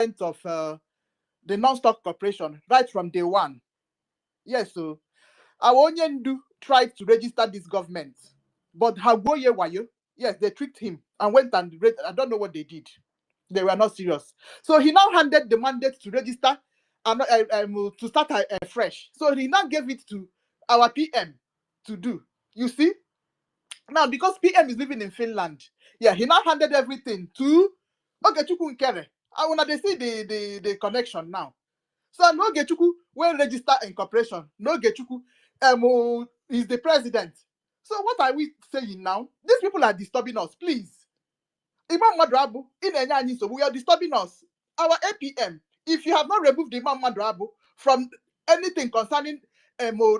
of the non-stock corporation right from day one. Yes, so our Onyendu tried to register this government, but Hagoye Wayo, yes, they tricked him and went and I don't know what they did. They were not serious. So he now handed the mandate to register and to start fresh. So he now gave it to our PM to do. You see? Now, because PM is living in Finland, yeah, he now handed everything to Ogechukwu Nkere. I want to see the connection now. So no Ogechukwu will register in corporation. No Ogechukwu is the president. So what are we saying now? These people are disturbing us, please. Imam Madrabu, in Enyanyi, so we are disturbing us. Our APM, if you have not removed Imam Madrabu from anything concerning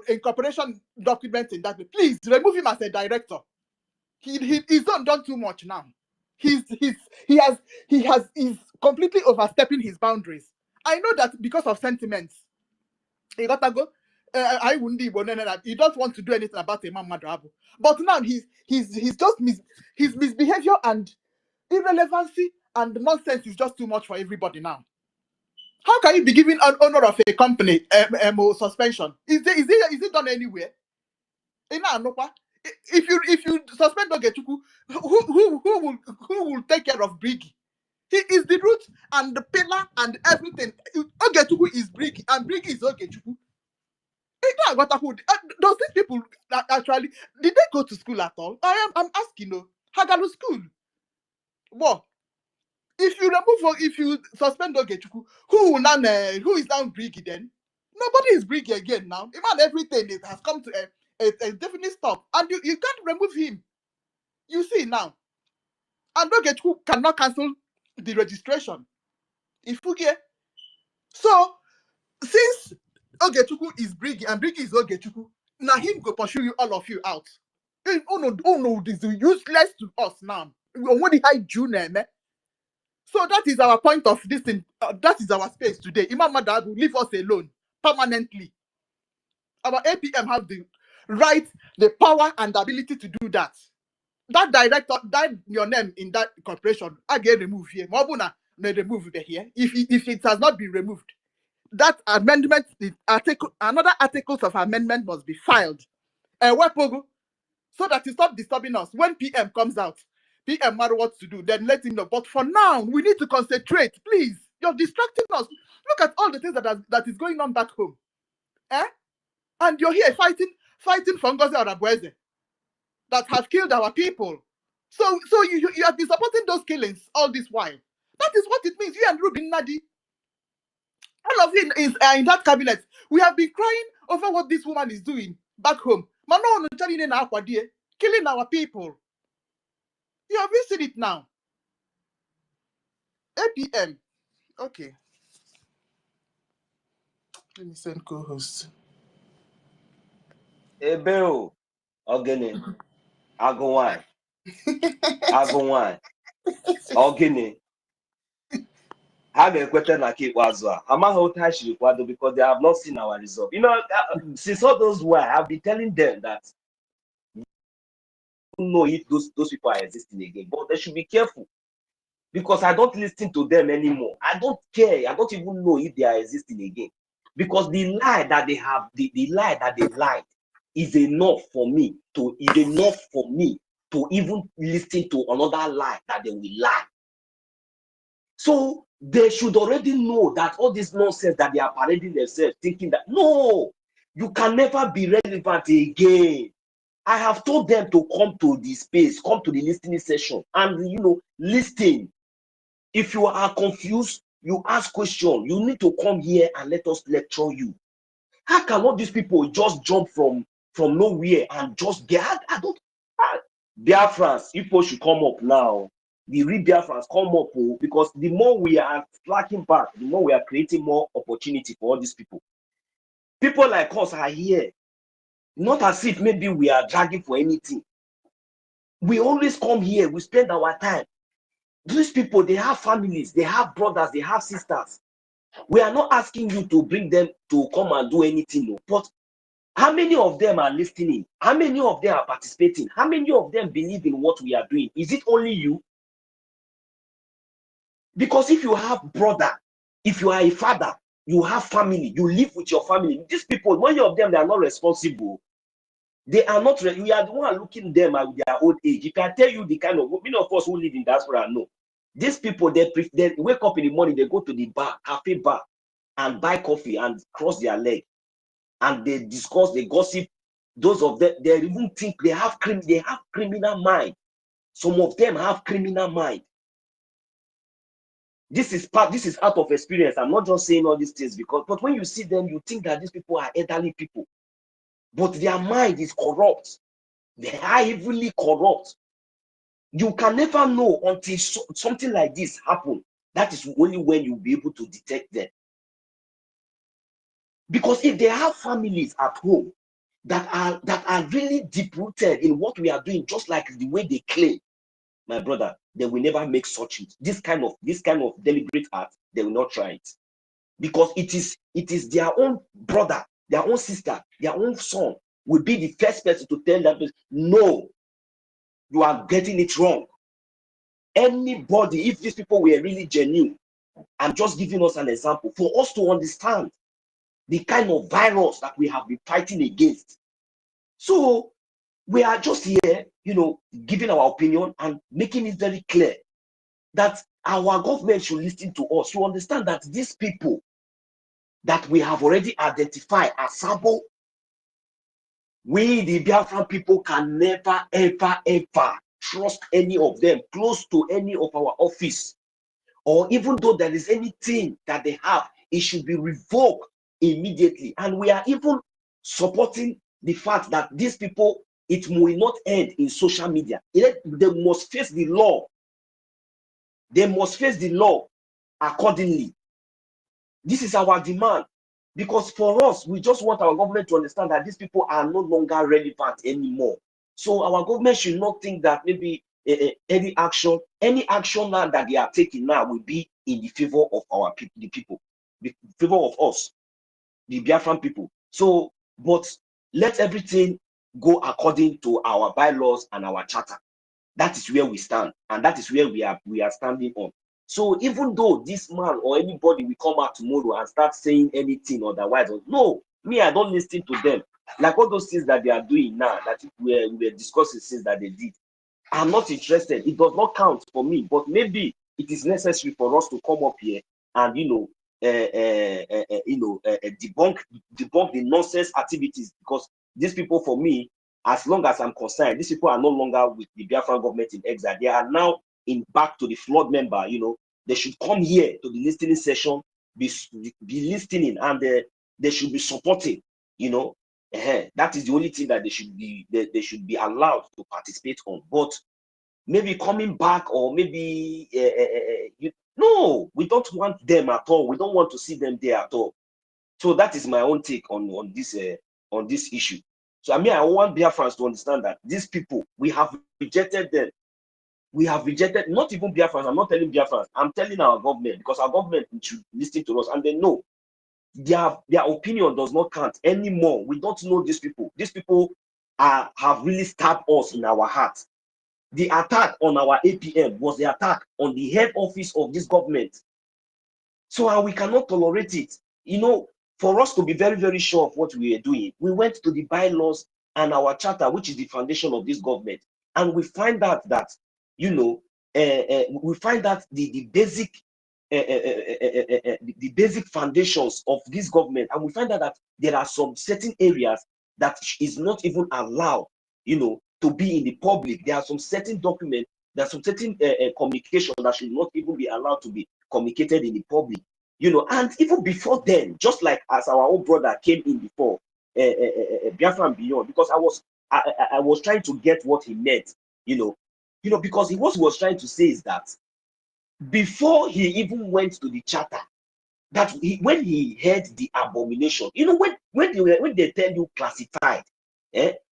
incorporation documents in that way, please remove him as a director. He's done too much now. He's completely overstepping his boundaries. I know that because of sentiments, he got to go. I wouldn't he don't want to do anything about Imam Madrabu. But now he's just his misbehavior and irrelevancy and nonsense is just too much for everybody now. How can you be giving an owner of a company suspension? Is it done anywhere? If you suspend Ogechukwu, who will take care of Brgie? He is the root and the pillar and everything. Ogechukwu is Brgie and Brgie is Ogechukwu. Those these people actually did they go to school at all? I'm asking you. Hagalu school. Well, if you suspend Ogechukwu, who is now Brgie then? Nobody is Brgie again now. Even everything it has come to a definite stop, and you can't remove him. You see now, and Ogechukwu cannot cancel the registration. If you get so, since Ogechukwu is Brgie and Brgie is Ogechukwu, now him go pursue you all of you out. Oh no, this is useless to us now. What the high June, So that is our point of this thing. That is our space today. Imam Madad will leave us alone permanently. Our APM have the right, the power, and the ability to do that. That director, that your name in that corporation, I get removed here. Mobuna may remove here. If it has not been removed, that amendment, another articles of amendment must be filed. So that it stop disturbing us. When PM comes out, PM matter what to do, then let him know. But for now, we need to concentrate, please. You're distracting us. Look at all the things that is going on back home. And you're here fighting for NGOZI or Abueze that have killed our people. So you have been supporting those killings all this while. That is what it means. You and Ruben Nadi, all of it is in that cabinet. We have been crying over what this woman is doing back home. Killing our people. You have seen it now. APM. Okay. Let me send co-host. Ebeo. Ogene. Agowai. Ogene. Because they have not seen our result. You know, since all those were, I've been telling them that don't know if those people are existing again, but they should be careful because I don't listen to them anymore. I don't care. I don't even know if they are existing again because the lie that they have, the lie that they lied is enough for me to even listen to another lie that they will lie. So they should already know that all this nonsense that they are parading themselves, thinking that no, you can never be relevant again. I have told them to come to the space, come to the listening session, and listen. If you are confused, you ask questions. You need to come here and let us lecture you. How can all these people just jump from nowhere and just get? BIAFRANS, people should come up now. The real BIAFRANS come up because the more we are slacking back, the more we are creating more opportunity for all these people. People like us are here. Not as if maybe we are dragging for anything. We always come here. We spend our time. These people, they have families. They have brothers. They have sisters. We are not asking you to bring them to come and do anything. But how many of them are listening? How many of them are participating? How many of them believe in what we are doing? Is it only you? Because if you have brother If you are a father, you have family, you live with your family. These people, many of them, they are not responsible. They are not, we are the one looking them at their old age. If I tell you the kind of, many of us who live in diaspora know, these people, they wake up in the morning, they go to the bar, cafe bar, and buy coffee and cross their leg. And they discuss, they gossip. Those of them, they even think they have criminal mind. Some of them have criminal mind. This is out of experience. I'm not just saying all these things but when you see them, you think that these people are elderly people, but their mind is corrupt. They are evilly corrupt. You can never know until something like this happens. That is only when you'll be able to detect them. Because if they have families at home that are really deep-rooted in what we are doing, just like the way they claim, my brother, they will never make such this kind of deliberate act. They will not try it, because it is their own brother, their own sister, their own son will be the first person to tell them, no, you are getting it wrong. Anybody, if these people were really genuine, I'm just giving us an example for us to understand the kind of virus that we have been fighting against. So we are just here, giving our opinion and making it very clear that our government should listen to us, to understand that these people that we have already identified as Sabo, we, the Biafran people, can never, ever, ever trust any of them close to any of our office. Or even though there is anything that they have, it should be revoked immediately. And we are even supporting the fact that these people, it will not end in social media. They must face the law. They must face the law accordingly. This is our demand. Because for us, we just want our government to understand that these people are no longer relevant anymore. So our government should not think that maybe any action now that they are taking now will be in the favor of our people, the favor of us, the Biafran people. So, but let everything go according to our bylaws and our charter. That is where we stand, and that is where we are standing on. So even though this man or anybody will come out tomorrow and start saying anything otherwise, no, me, I don't listen to them. Like all those things that they are doing now, that we were discussing since that they did, I'm not interested. It does not count for me. But maybe it is necessary for us to come up here and debunk the nonsense activities, because these people, for me, as long as I'm concerned, these people are no longer with the Biafran government in exile. They are now back to the flood member. They should come here to the listening session, be listening, and they should be supporting. That is the only thing that they should be allowed to participate on. But maybe coming back, or maybe no, we don't want them at all. We don't want to see them there at all. So that is my own take on this issue. So I want Biafrans to understand that these people, we have rejected them. We have rejected, not even Biafrans. I'm not telling Biafrans. I'm telling our government, because our government should listen to us, and they know their opinion does not count anymore. We don't know these people. These people have really stabbed us in our heart. The attack on our APM was the attack on the head office of this government. So we cannot tolerate it. For us to be very, very sure of what we are doing, we went to the bylaws and our charter, which is the foundation of this government, and we find out that we find that the basic foundations of this government, and we find out that there are some certain areas that is not even allowed, to be in the public. There are some certain documents, there are some certain communication that should not even be allowed to be communicated in the public. And even before then, just like as our own brother came in before, Biafra and beyond, because I was trying to get what he meant, because what he was trying to say is that before he even went to the charter, that when he heard the abomination, when they tell you classified, it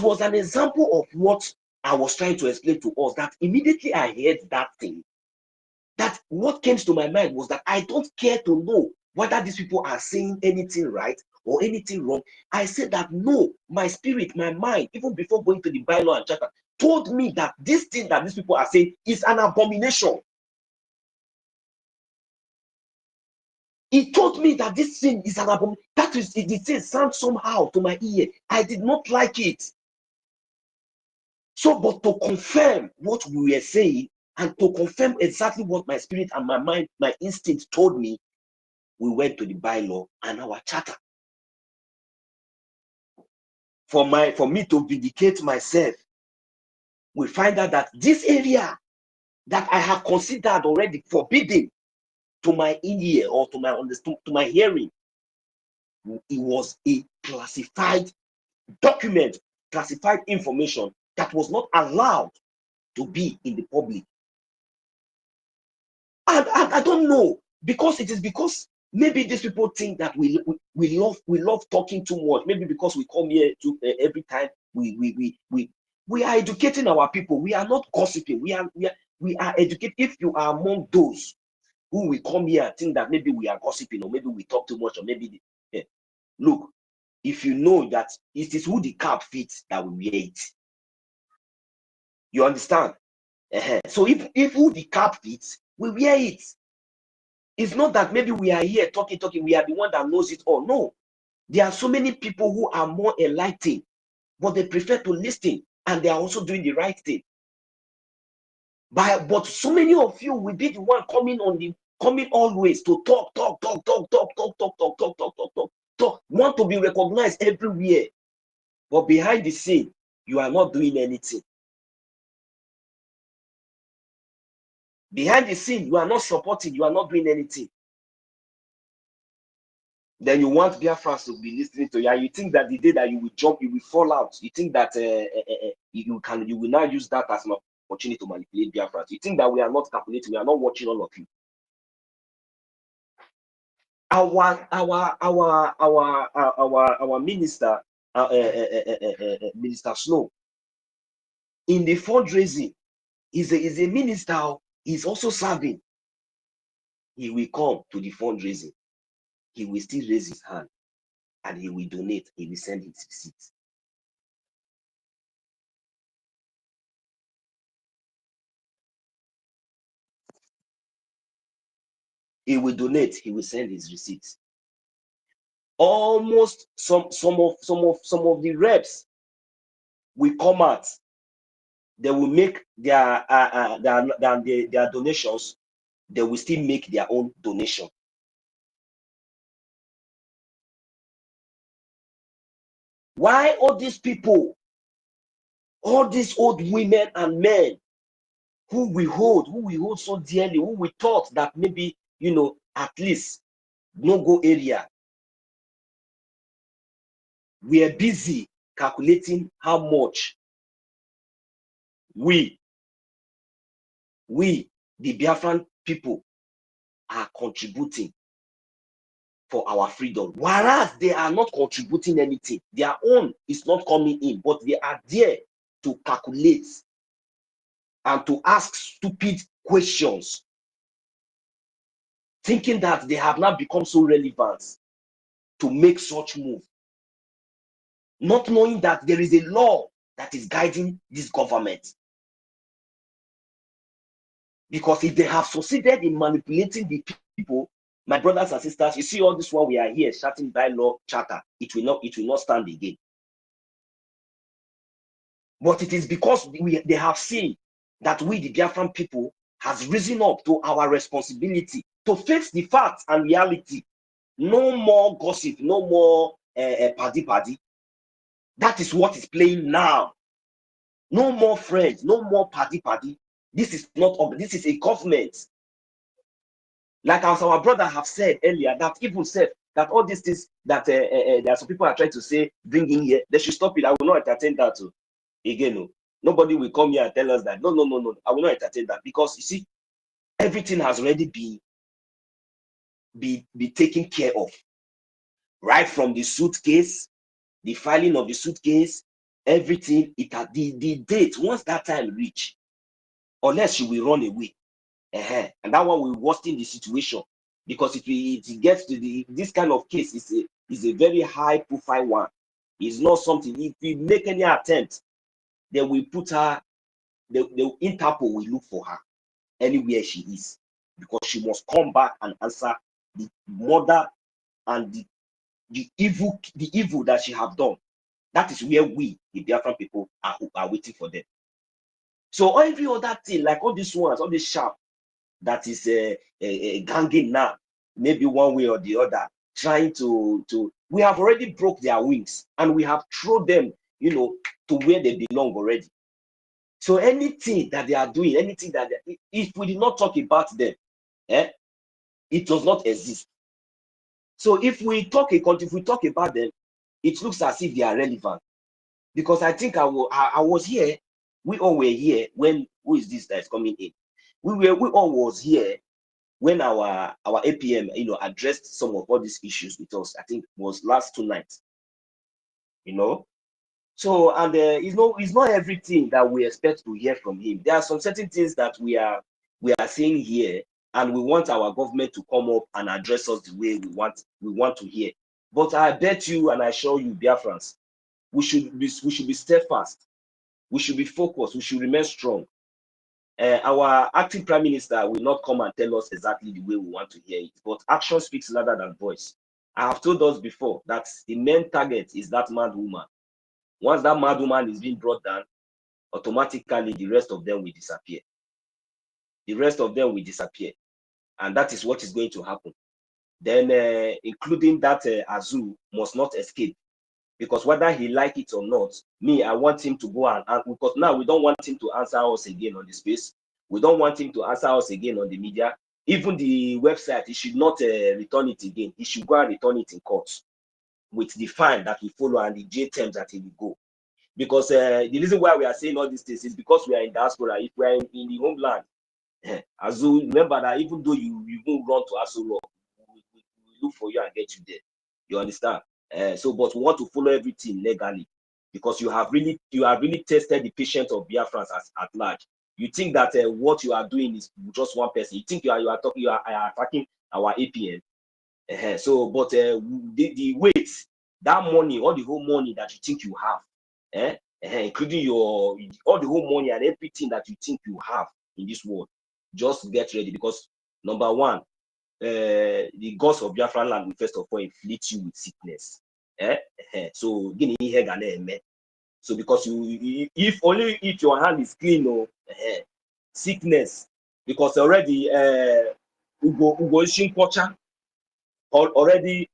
was an example of what I was trying to explain to us, that immediately I heard that thing, that what came to my mind was that I don't care to know whether these people are saying anything right or anything wrong. I said that no, my spirit, my mind, even before going to the bylaw and charter, told me that this thing that these people are saying is an abomination. He told me that this thing is an abomination. That is, the thing sounds somehow to my ear. I did not like it. So, but to confirm what we were saying and to confirm exactly what my spirit and my mind, my instinct told me, we went to the bylaw and our charter. For me to vindicate myself, we find out that this area that I have considered already forbidden to my ear or to my hearing, it was a classified document, classified information that was not allowed to be in the public. And I don't know, because maybe these people think that we love talking too much. Maybe because we come here to every time we are educating our people. We are not gossiping. We are educating. If you are among those who will come here and think that maybe we are gossiping or maybe we talk too much or maybe look, if you know that it is who the cap fits that we wear it. You understand? So if who the cap fits, we wear it. It's not that maybe we are here talking, we are the one that knows it all. No. There are so many people who are more enlightened, but they prefer to listen, and they are also doing the right thing. But so many of you will be the one coming always to talk, want to be recognized everywhere. But behind the scene, you are not doing anything. Behind the scene, you are not supporting, you are not doing anything. Then you want Biafrans to be listening to you, and you think that the day that you will jump, you will fall out. You think that you will now use that as an opportunity to manipulate Biafrans. You think that we are not calculating, we are not watching all of you. Our minister, Minister Snow, in the fundraising, is a minister. He's also serving. He will come to the fundraising. He will still raise his hand, and he will donate. He will send his receipts. He will donate. He will send his receipts. Almost some of the reps will come out. They will make their donations. They will still make their own donation. Why all these people, all these old women and men who we hold so dearly, who we thought that maybe, at least no-go area, we are busy calculating how much we, the Biafran people, are contributing for our freedom, whereas they are not contributing anything. Their own is not coming in, but they are there to calculate and to ask stupid questions, thinking that they have now become so relevant to make such move, not knowing that there is a law that is guiding this government. Because if they have succeeded in manipulating the people, my brothers and sisters, you see all this while we are here shouting by law charter, it will not stand again. But it is because they have seen that we, the Biafran people, has risen up to our responsibility to face the facts and reality. No more gossip, no more paddy. That is what is playing now. No more friends, no more paddy. This is a government. Like as our brother have said earlier, that even said that all these things that there are some people are trying to say, bring in here, they should stop it. I will not entertain that too. Again, no. Nobody will come here and tell us that. No. I will not entertain that, because you see, everything has already been taken care of. Right from the suitcase, the filing of the suitcase, everything, it had the date. Once that time reach, unless you will run away. And that one will worsen the situation, because it gets to this kind of case is a very high profile one. It's not something, if we make any attempt, they will put her, the Interpol will look for her anywhere she is, because she must come back and answer the murder and the evil that she have done. That is where we, the Biafran people, are waiting for them. So every other thing, like all these ones, all this sharp that is ganging now, maybe one way or the other, trying to we have already broke their wings and we have thrown them, to where they belong already. So anything that they are doing, anything that if we did not talk about them, it does not exist. So if we talk about them, it looks as if they are relevant. Because I think I was here, we all were here when, who is this that is coming in? We all was here when our APM, addressed some of all these issues with us. I think it was last 2 nights, So, and it's not everything that we expect to hear from him. There are some certain things that we are saying here, and we want our government to come up and address us the way we want to hear. But I bet you and I assure you, Biafrans, we should be steadfast. We should be focused. We should remain strong. Our acting prime minister will not come and tell us exactly the way we want to hear it, but action speaks louder than voice. I have told us before that the main target is that mad woman. Once that mad woman is being brought down, automatically the rest of them will disappear. The rest of them will disappear, and that is what is going to happen. Then, including that Azu must not escape. Because whether he like it or not, I want him to go and because now we don't want him to answer us again on the space. We don't want him to answer us again on the media. Even the website, he should not return it again. He should go and return it in court with the fine that we follow and the jail terms that he will go. Because the reason why we are saying all these things is because we are in diaspora. If we are in the homeland, Azu, remember that even though you won't run to Azu Rock, we look for you and get you there. You understand? But we want to follow everything legally, because you have really tested the patience of Biafrans at large. You think that what you are doing is just one person. You think you are attacking our APN. But the weight, that money, all the whole money that you think you have, including all the whole money and everything that you think you have in this world, just get ready, because number one, the gods of Biafran land will first of all inflict you with sickness. So because if your hand is clean, sickness, because already Ugo Shinkocha already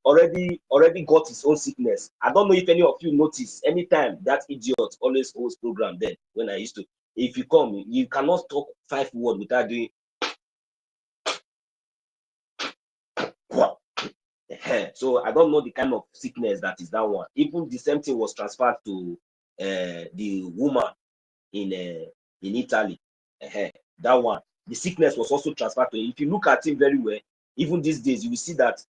got his own sickness. I don't know if any of you notice, anytime that idiot always holds program then when I used to, if you come, you cannot talk 5 words without doing. So I don't know the kind of sickness that is that one. Even the same thing was transferred to the woman in Italy. That one, the sickness was also transferred to him. If you look at him very well, even these days, you will see that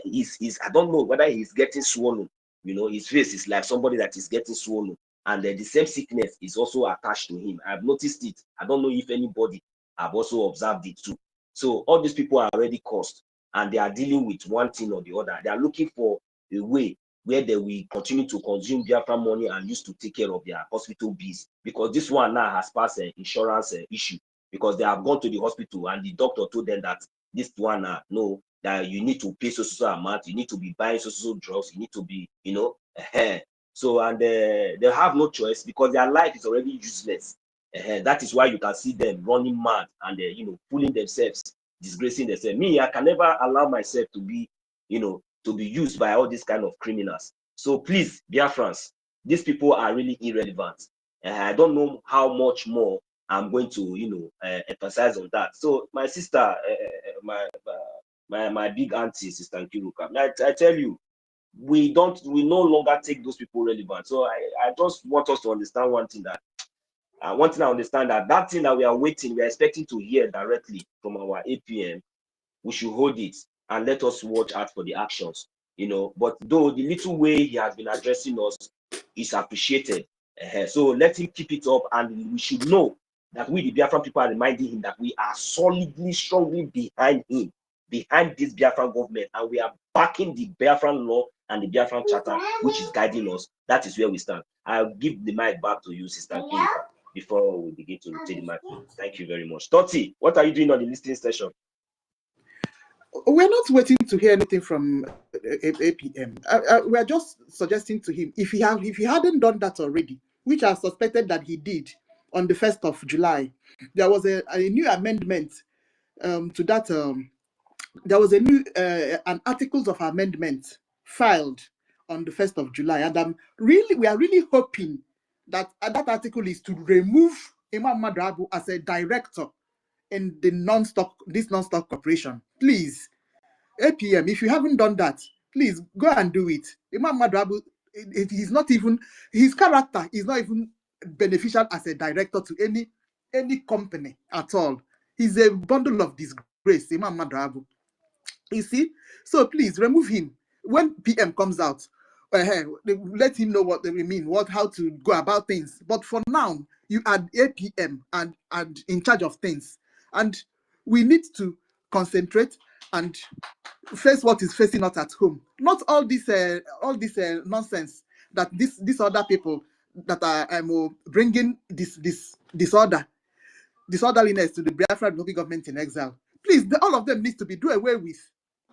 he's I don't know whether he's getting swollen. His face is like somebody that is getting swollen, and the same sickness is also attached to him. I've noticed it. I don't know if anybody have also observed it too. So all these people are already cursed, and they are dealing with one thing or the other. They are looking for a way where they will continue to consume Biafra money and use to take care of their hospital bills, because this one now has passed an insurance issue, because they have gone to the hospital and the doctor told them that this one no, that you need to pay so amount, you need to be buying so drugs, you need to be, so, and they have no choice because their life is already useless. That is why you can see them running mad and fooling themselves, disgracing themselves. Me, I can never allow myself to be used by all these kind of criminals. So please, Biafrans, these people are really irrelevant. I don't know how much more I'm going to emphasize on that. So my sister, my big auntie, Sister Nkiruka, I tell you, we no longer take those people relevant. So I just want us to understand one thing, that one thing I understand, that thing that we are expecting to hear directly from our APM, we should hold it and let us watch out for the actions. But though the little way he has been addressing us is appreciated, so let him keep it up, and we should know that we, the Biafran people, are reminding him that we are solidly, strongly behind him, behind this Biafran government, and we are backing the Biafran law and the Biafran charter, which is guiding us. That is where we stand. I'll give the mic back to you, Sister Kinka, before we begin to take the mic. Thank you very much. Toti, what are you doing on the listening session? We're not waiting to hear anything from APM. We are just suggesting to him if he hadn't done that already, which I suspected that he did on the 1st of July, there was a new amendment to that. There was a new an articles of amendment filed on the 1st of July, and we are really hoping that that article is to remove Imam Madrabu as a director in the this non-stock corporation. Please, APM, if you haven't done that, please go and do it. Imam Madrabu, he's not even, his character is not even beneficial as a director to any company at all. He's a bundle of disgrace, Imam Madrabu. You see? So please remove him. When PM comes out, let him know what they mean, how to go about things. But for now, you are APM and in charge of things. And we need to concentrate and face what is facing us at home. Not all this nonsense that these other people that are bringing this disorderliness to the Biafra government in exile. Please, all of them needs to be do away with.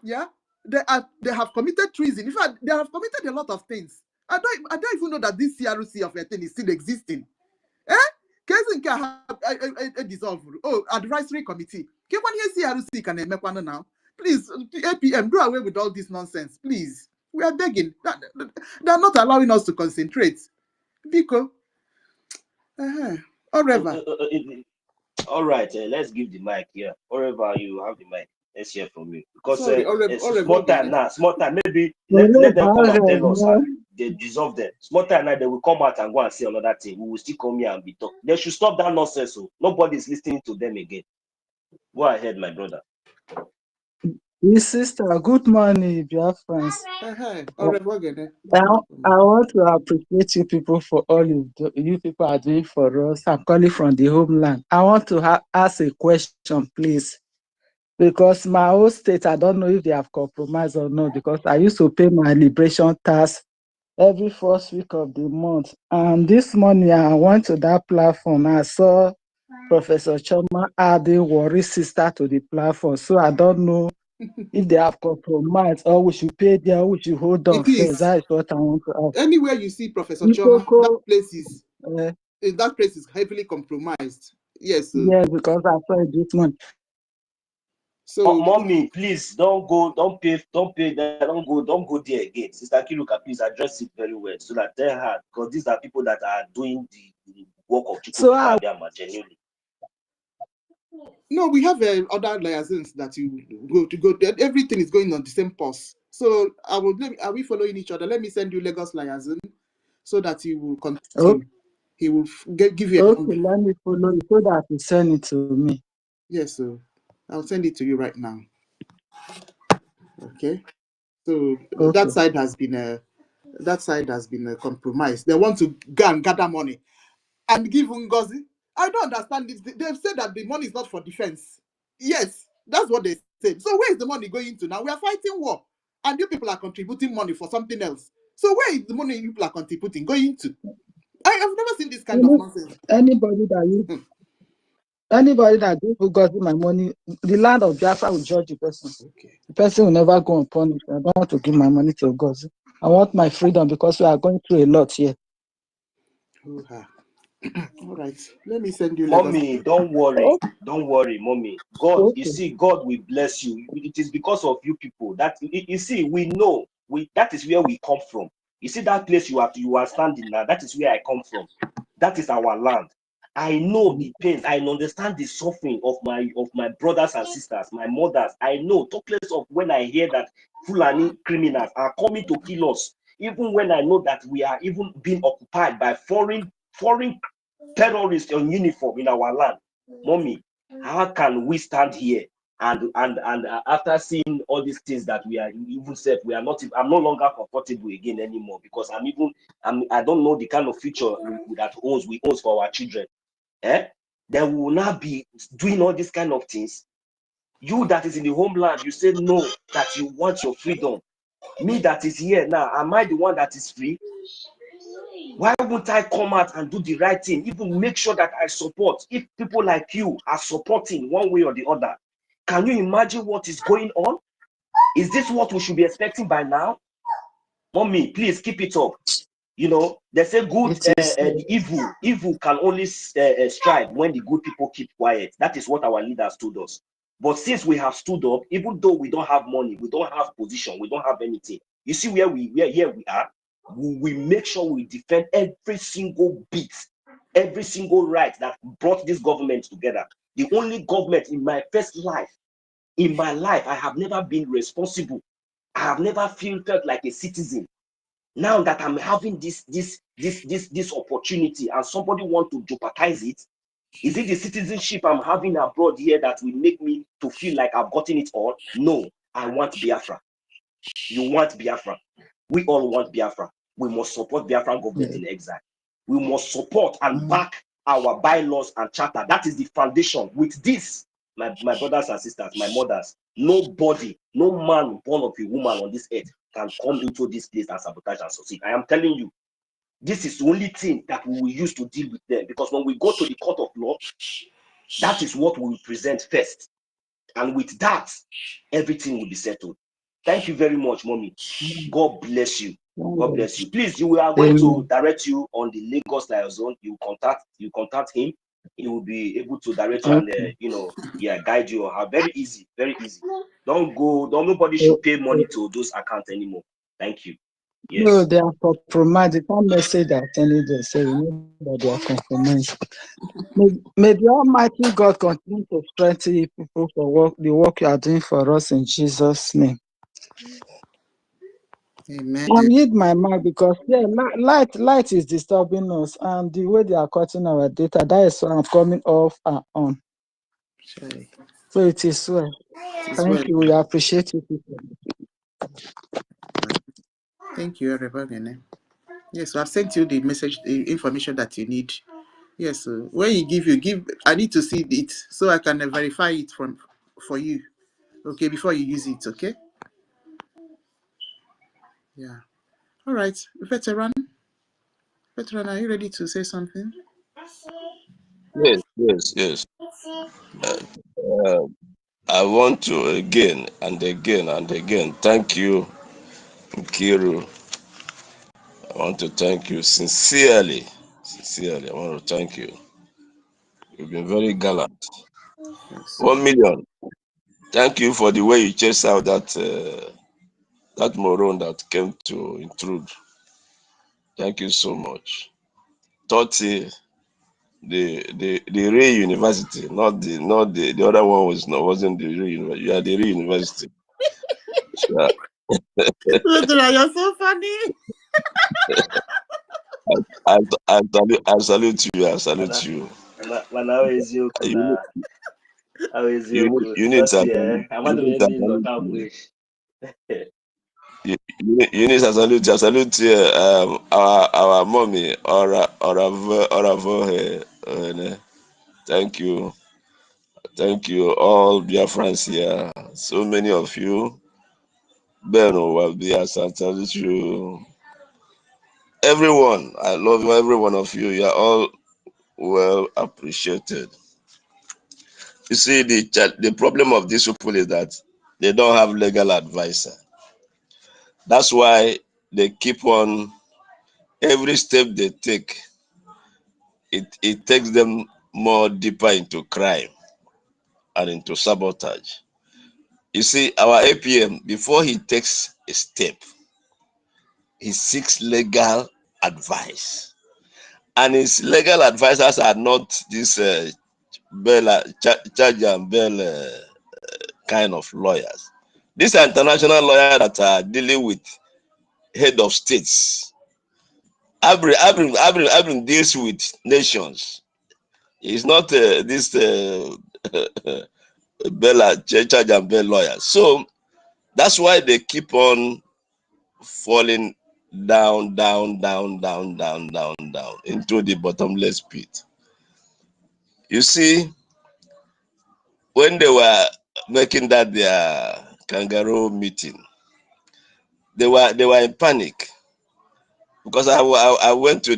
Yeah, they have committed treason. In fact, they have committed a lot of things. I don't even know that this CRC of a thing is still existing. Dissolve. Oh, advisory committee. CRC can make one now. Please, APM, do away with all this nonsense. Please, we are begging. They are not allowing us to concentrate. Because, however. All right, let's give the mic here. Wherever you have the mic, let's hear from you. Because Sorry, it's small time. Maybe let them come and tell us and they dissolve them. Small time now, they will come out and go and say another thing. We will still come here and be talk. They should stop that nonsense. So nobody is listening to them again. Go ahead, my brother. Yes, sister, good morning, BIAFRANS. I want to appreciate you people for all you people are doing for us. I'm calling from the homeland. I want to ask a question, please. Because my own state, I don't know if they have compromised or not, because I used to pay my liberation tax every first week of the month. And this morning, I went to that platform. I saw Professor Choma adding Worry Sister to the platform. So I don't know if they have compromised or we should pay there, we should hold on first. That is what I want to ask. Anywhere you see Professor Choma, that place is heavily compromised. Yes. Yes, because I saw it this month. So, mommy, please don't go there, don't go there again. Sister Kiruka, please address it very well so that they're hard, because these are people that are doing the work of Chukwuka genuinely. No, we have other liaisons that you go there. Everything is going on the same pulse. So are we following each other? Let me send you Lagos liaison so that you will continue. Okay. He will give you a number. Let me follow you so that you send it to me. Yes, so I'll send it to you right now. Okay. So that side has been compromised. They want to go and gather money and give NGOZI. I don't understand this. They've said that the money is not for defense. Yes, that's what they said. So where is the money going to now? We are fighting war, and you people are contributing money for something else. So where is the money you people are contributing going to? I have never seen this kind of nonsense. Anybody that gives NGOZI my money, the land of Biafra will judge the person. Okay. The person will never go unpunished. I don't want to give my money to NGOZI. I want my freedom because we are going through a lot here. All right, let me send you. Mommy, don't worry, mommy. God, you see, God will bless you. It is because of you people that you see. We know that is where we come from. You see that place you are standing now. That is where I come from. That is our land. I know the pain. I understand the suffering of my brothers and sisters, my mothers. I know the place of when I hear that Fulani criminals are coming to kill us, even when I know that we are even being occupied by foreign terrorists on uniform in our land. Mommy, how can we stand here and after seeing all these things that we are even said, we are not, I'm no longer comfortable again anymore, because I don't know the kind of future we own for our children. They will not be doing all these kind of things. You that is in the homeland, you say no, that you want your freedom. Me that is here now, am I the one that is free? Why won't I come out and do the right thing? Even make sure that I support. If people like you are supporting one way or the other, can you imagine what is going on? Is this what we should be expecting by now? Mommy, please keep it up. You know, they say good, the evil can only strive when the good people keep quiet. That is what our leaders told us. But since we have stood up, even though we don't have money, we don't have position, we don't have anything. You see where we are. We make sure we defend every single bit, every single right that brought this government together. The only government in my first life, in my life, I have never been responsible. I have never felt like a citizen. Now that I'm having this opportunity and somebody want to jeopardize it, is it the citizenship I'm having abroad here that will make me to feel like I've gotten it all? No, I want Biafra. You want Biafra. We all want Biafra. We must support Biafran government in exile. We must support and back our bylaws and charter. That is the foundation. With this, my brothers and sisters, my mothers, nobody, no man born of a woman on this earth can come into this place and sabotage and succeed. I am telling you, this is the only thing that we will use to deal with them. Because when we go to the court of law, that is what we will present first. And with that, everything will be settled. Thank you very much, Mommy. God bless you. God bless you. Please, we are going to direct you on the Lagos liaison. You contact him. He will be able to direct you and guide you. Very easy, very easy. Nobody should pay money to those accounts anymore. Thank you. Yes. No, they are compromised. They can't message that telling them, say, you know that they are compromised. May the Almighty God continue to strengthen you people for the work you are doing for us in Jesus' name. Amen. I'll need my mic because light is disturbing us, and the way they are cutting our data, that is why I'm coming off and on. Sorry. So it is well. Thank you. We appreciate you people. Thank you, everybody. Yes, so I've sent you the message, the information that you need. Yes, so when you give, I need to see it so I can verify it for you. Okay, before you use it, okay? Yeah. All right, veteran, are you ready to say something? Yes. I want to again and again thank you, Nkiru. I want to thank you sincerely. I want to thank you. You've been very gallant. Yes. 1 million. Thank you for the way you chased out that moron that came to intrude. Thank you so much. 30, the Ray University, not the other one wasn't the Ray University. You are the Ray University. Yeah. You're so funny. I salute you. Units, I salute our mommy thank you all BIAFRANS here, so many of you. Beno will be, I salute you, everyone. I love you, every one of you. You are all well appreciated. You see, the problem of these people is that they don't have legal advisor. That's why they keep on, every step they take, it takes them more deeper into crime and into sabotage. You see, our APM, before he takes a step, he seeks legal advice. And his legal advisors are not this charge and bail kind of lawyers. These are international lawyers that are dealing with head of states. Abrin deals with nations. It's not this charge and bail lawyers. So that's why they keep on falling down into the bottomless pit. You see, when they were making that their kangaroo meeting, they were in panic because I went to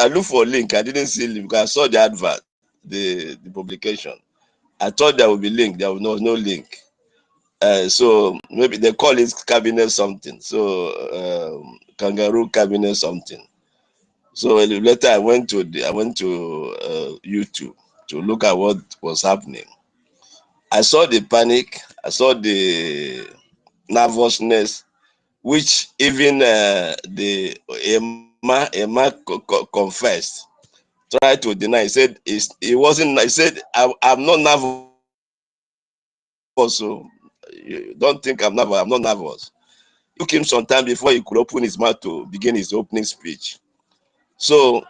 I looked for a link. I didn't see a link because I saw the advert, the publication. I thought there would be link. There was no link. So maybe they call it cabinet something. So kangaroo cabinet something. So later I went to YouTube to look at what was happening. I saw the panic. I saw the nervousness, which even the Emma confessed, tried to deny. He said he wasn't. He said I'm not nervous. So you don't think I'm nervous. I'm not nervous. It took him some time before he could open his mouth to begin his opening speech. So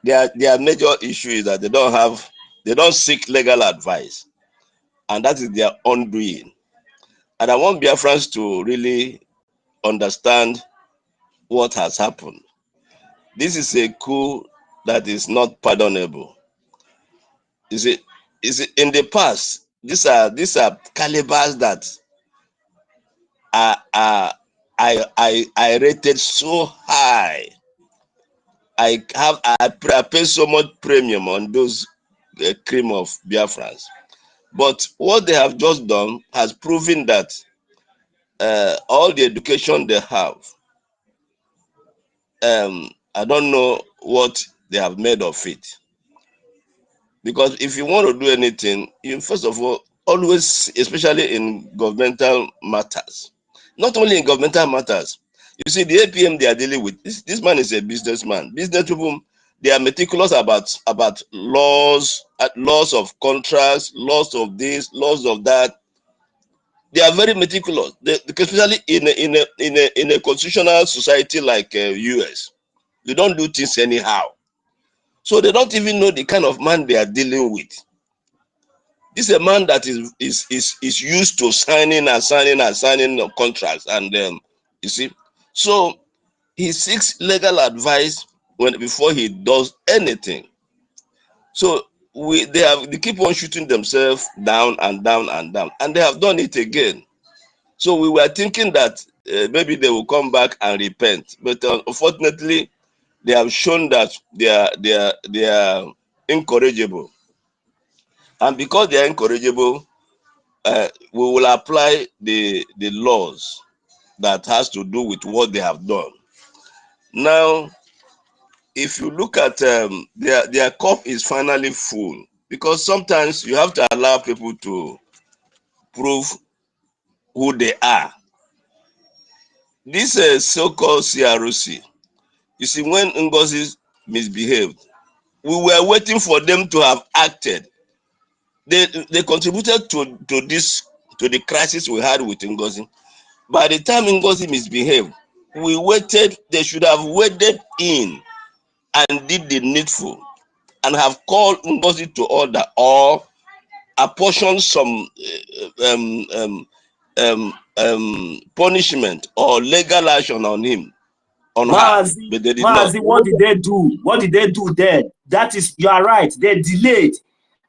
their major issue is that they don't seek legal advice, and that is their undoing. And I want Biafrans to really understand what has happened. This is a coup that is not pardonable. Is it in the past? These are calibers that I rated so high. I pay so much premium on those cream of Biafrans. But what they have just done has proven that all the education they have, I don't know what they have made of it. Because if you want to do anything, you first of all, always, especially in governmental matters, not only in governmental matters, you see the APM they are dealing with, this man is a businessman. Business people, they are meticulous about laws of contracts, laws of this, laws of that. They are very meticulous, especially in a constitutional society like US. They don't do things anyhow. So they don't even know the kind of man they are dealing with. This is a man that is used to signing contracts, and you see, so he seeks legal advice before he does anything. So they keep on shooting themselves down and down and down, and they have done it again. So we were thinking that maybe they will come back and repent, but unfortunately, they have shown that they are incorrigible, and because they are incorrigible, we will apply the laws that has to do with what they have done. Now, if you look at their cup is finally full, because sometimes you have to allow people to prove who they are. This so-called CROC, you see, when NGOZI misbehaved, we were waiting for them to have acted. They contributed to the crisis we had with NGOZI. By the time NGOZI misbehaved, we waited. They should have waded in and did the needful and have called NGOZI to order or apportion some punishment or legal action on him, on her. But they did not. What did they do? What did they do then? That is, you are right. They delayed.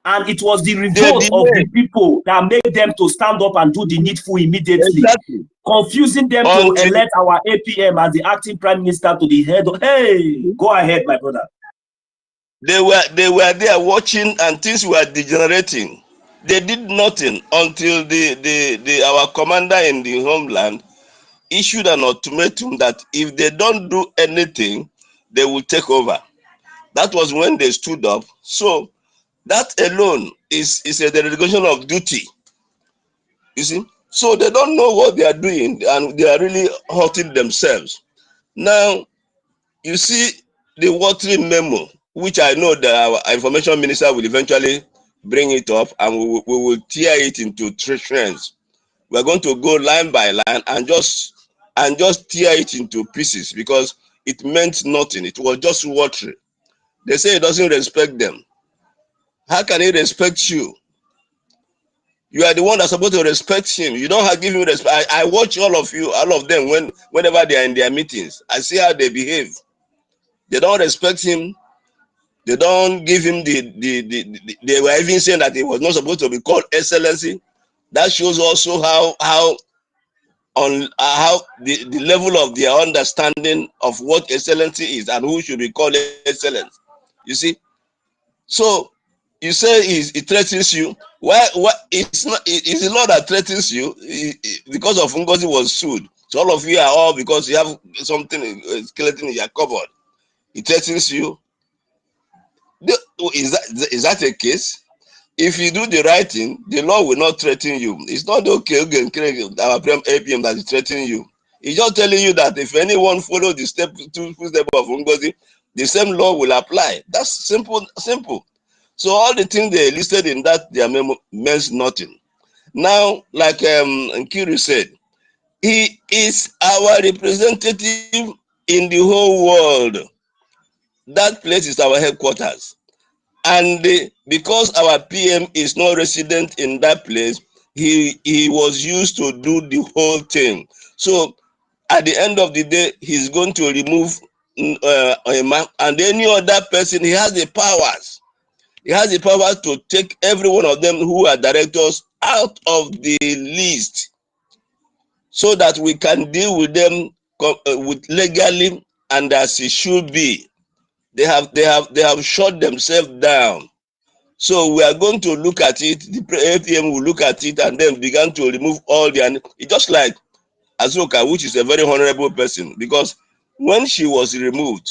And it was the revolt of the people that made them to stand up and do the needful immediately. Exactly. Confusing them to elect our APM as the acting prime minister to the head of, hey, go ahead, my brother. They were there watching and things were degenerating. They did nothing until our commander in the homeland issued an ultimatum that if they don't do anything, they will take over. That was when they stood up. So that alone is a derogation of duty. You see? So they don't know what they are doing and they are really hurting themselves. Now, you see the watering memo, which I know that our information minister will eventually bring it up, and we will tear it into three strands. We're going to go line by line and just tear it into pieces because it meant nothing. It was just watery. They say it doesn't respect them. How can he respect you? You are the one that's supposed to respect him. You don't have to give him respect. I watch all of them whenever they are in their meetings. I see how they behave. They don't respect him. They don't give him they were even saying that he was not supposed to be called excellency. That shows also how the level of their understanding of what excellency is and who should be called excellence. You see? So You say it threatens you. Why? It's not. It's the law that threatens you. Because of NGOZI was sued. So all of you are all because you have something skeleton in your cupboard. It threatens you. Is that a case? If you do the right thing, the law will not threaten you. It's not okay again, our APM that is threatening you. It's just telling you that if anyone follow the step of NGOZI, the same law will apply. That's simple. Simple. So all the things they listed in that their memo means nothing. Now, like Nkiru said, he is our representative in the whole world. That place is our headquarters. And because our PM is not resident in that place, he was used to do the whole thing. So at the end of the day, he's going to remove and any other person. He has the powers. He has the power to take every one of them who are directors out of the list, so that we can deal with them with legally and as it should be. They have shut themselves down. So we are going to look at it. The APM will look at it and then begin to remove all the. It's just like Azuka, which is a very honorable person, because when she was removed,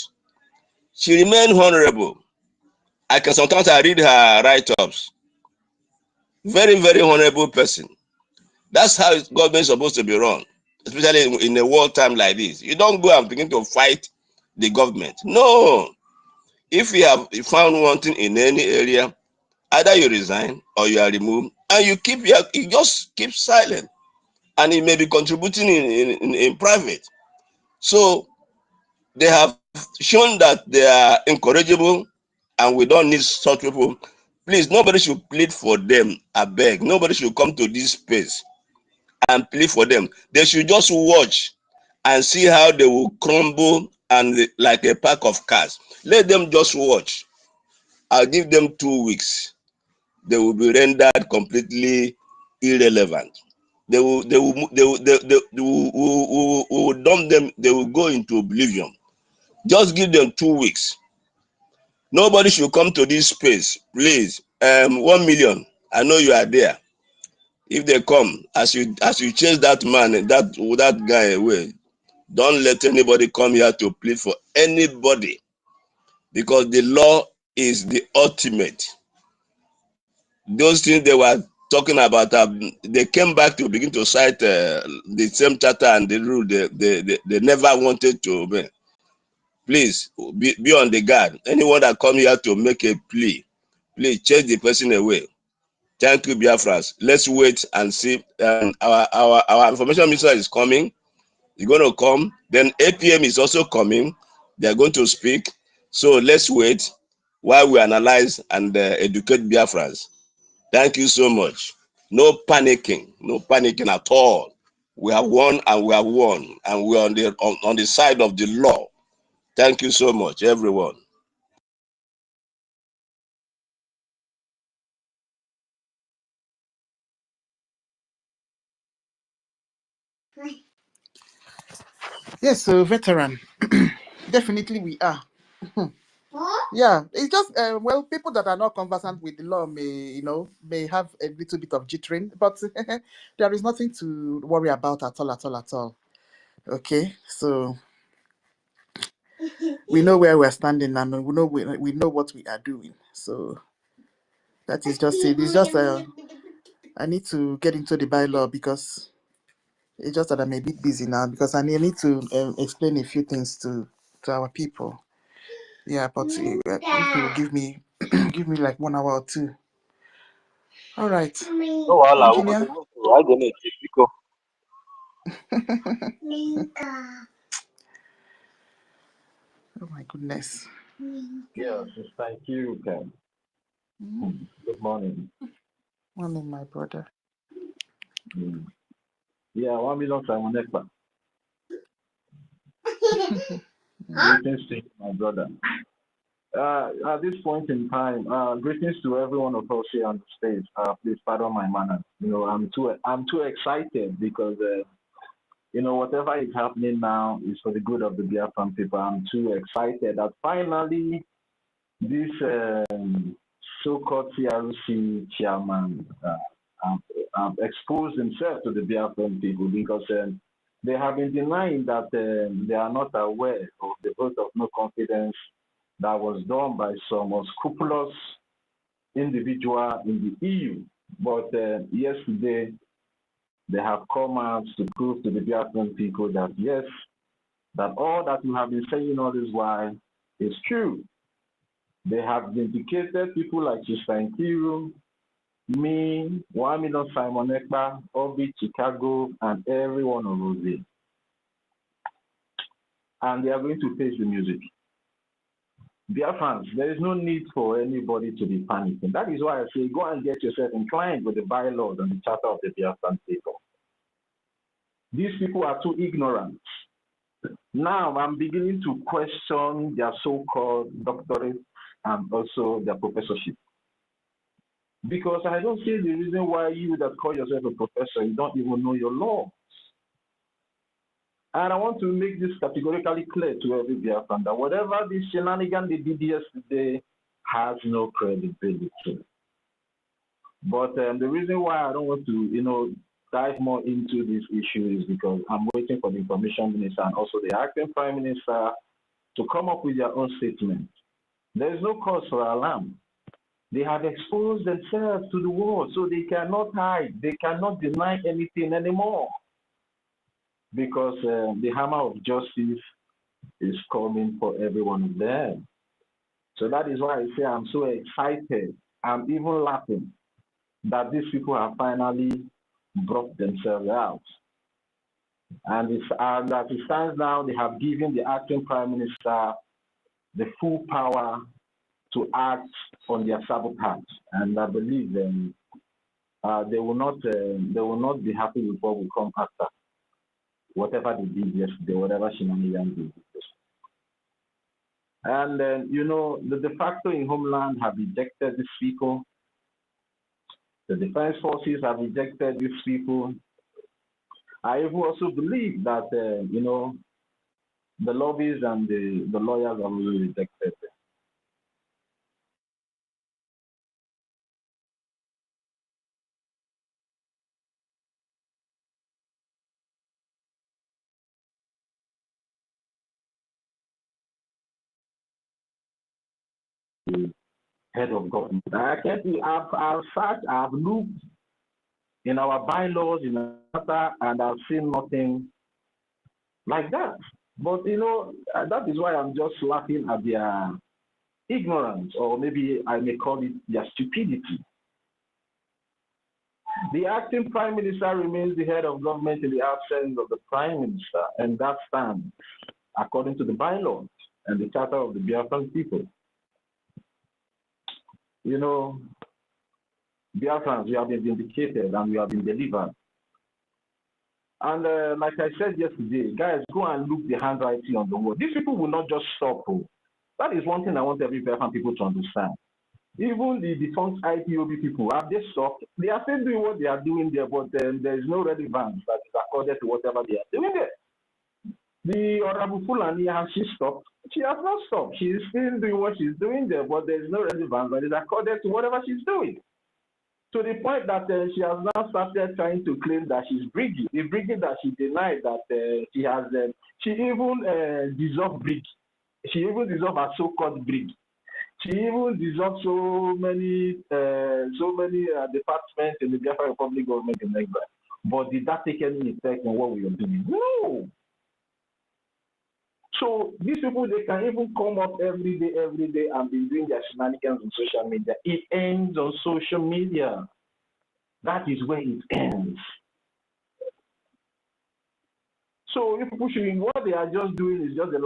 she remained honorable. Sometimes I read her write-ups. Very, very honorable person. That's how government is supposed to be run, especially in a war time like this. You don't go and begin to fight the government. No. If you have found one thing in any area, either you resign or you are removed, and you just keep silent, and it may be contributing in private. So they have shown that they are incorrigible, and we don't need such people. Please, nobody should plead for them. I beg. Nobody should come to this space and plead for them. They should just watch and see how they will crumble and like a pack of cards. Let them just watch. I'll give them 2 weeks. They will be rendered completely irrelevant. They will dump them. They will go into oblivion. Just give them 2 weeks. Nobody should come to this space, please. 1 million. I know you are there. If they come, as you chase that man, that guy away, don't let anybody come here to plead for anybody, because the law is the ultimate. Those things they were talking about, they came back to begin to cite the same charter and the rule they never wanted to obey. Please be on the guard. Anyone that come here to make a plea, please chase the person away. Thank you, Biafrans. Let's wait and see. Our information minister is coming. He's going to come. Then APM is also coming. They are going to speak. So let's wait while we analyze and educate Biafrans. Thank you so much. No panicking. No panicking at all. We have won and we have won. And we are on the side of the law. Thank you so much, everyone. Yes, so veteran. Definitely we are. Yeah, it's just well, people that are not conversant with the law may have a little bit of jittering, but there is nothing to worry about at all. Okay, so we know where we're standing and we know what we are doing. So that is just it. It's just I need to get into the bylaw because it's just that I'm a bit busy now because I need to explain a few things to our people. Yeah, but if you will give me give me like 1 hour or two. All right, No, Allah, we engineer. go to I don't know. Oh my goodness. Yes, thank you, Ken. Good morning. Morning, my brother. Yeah, 1 million Simon Ekpa. Greetings to you, my brother. At this point in time, greetings to every one of us here on the stage. Please pardon my manners. I'm too excited because whatever is happening now is for the good of the Biafran people. I'm too excited that finally this so-called CRC chairman exposed himself to the Biafran people because they have been denying that they are not aware of the vote of no confidence that was done by some unscrupulous individual in the EU. But yesterday, they have come out to prove to the Biafran people that yes, that all that we have been saying all this while is true. They have vindicated people like Sister Nkiru, me, 1 million Simon Ekpa, Obi, Chicago, and every one of us. And they are going to face the music. Biafrans, there is no need for anybody to be panicking. That is why I say go and get yourself inclined with the bylaws and the charter of the Biafran people. These people are too ignorant. Now I'm beginning to question their so-called doctorate and also their professorship. Because I don't see the reason why you that call yourself a professor, you don't even know your law. And I want to make this categorically clear to every Biafran that whatever this shenanigan they did yesterday has no credibility. But the reason why I don't want to, dive more into this issue is because I'm waiting for the information minister and also the acting prime minister to come up with their own statement. There is no cause for alarm. They have exposed themselves to the world, so they cannot hide. They cannot deny anything anymore. Because the hammer of justice is coming for every one of them. So that is why I say I'm so excited. I'm even laughing that these people have finally brought themselves out. And as it stands now, they have given the acting prime minister the full power to act on their sabotage. And I believe they will not be happy with what will come after. Whatever they did yesterday, whatever shenanigans they did yesterday. And the de facto in Homeland have rejected these people. The defense forces have rejected these people. I even also believe that the lobbies and the lawyers have also rejected them. Head of government. I can't be. I've looked in our bylaws in Africa and I've seen nothing like that. But that is why I'm just laughing at their ignorance, or maybe I may call it their stupidity. The acting prime minister remains the head of government in the absence of the prime minister, and that stands according to the bylaws and the charter of the Biafran people. Biafrans, we have been vindicated and we have been delivered. And like I said yesterday, guys, go and look the handwriting on the wall. These people will not just stop. That is one thing I want every Biafran people to understand. Even the defunct IPOB people, have they stopped? They are still doing what they are doing there, but there is no relevance that is according to whatever they are doing there. The Honorable Fulani, has she stopped? She has not stopped. She is still doing what she's doing there, but there is no relevance that is according to whatever she's doing. To the point that she has now started trying to claim that she's Brgie. The Brgie that she denied that she has, she even dissolved Brgie. She even dissolved her so-called Brgie. She even dissolved so many departments in the Biafra Republic government in Nigeria. But did that take any effect on what we are doing? No. So these people, they can even come up every day and be doing their shenanigans on social media. It ends on social media. That is where it ends. So if pushing, what they are just doing is just the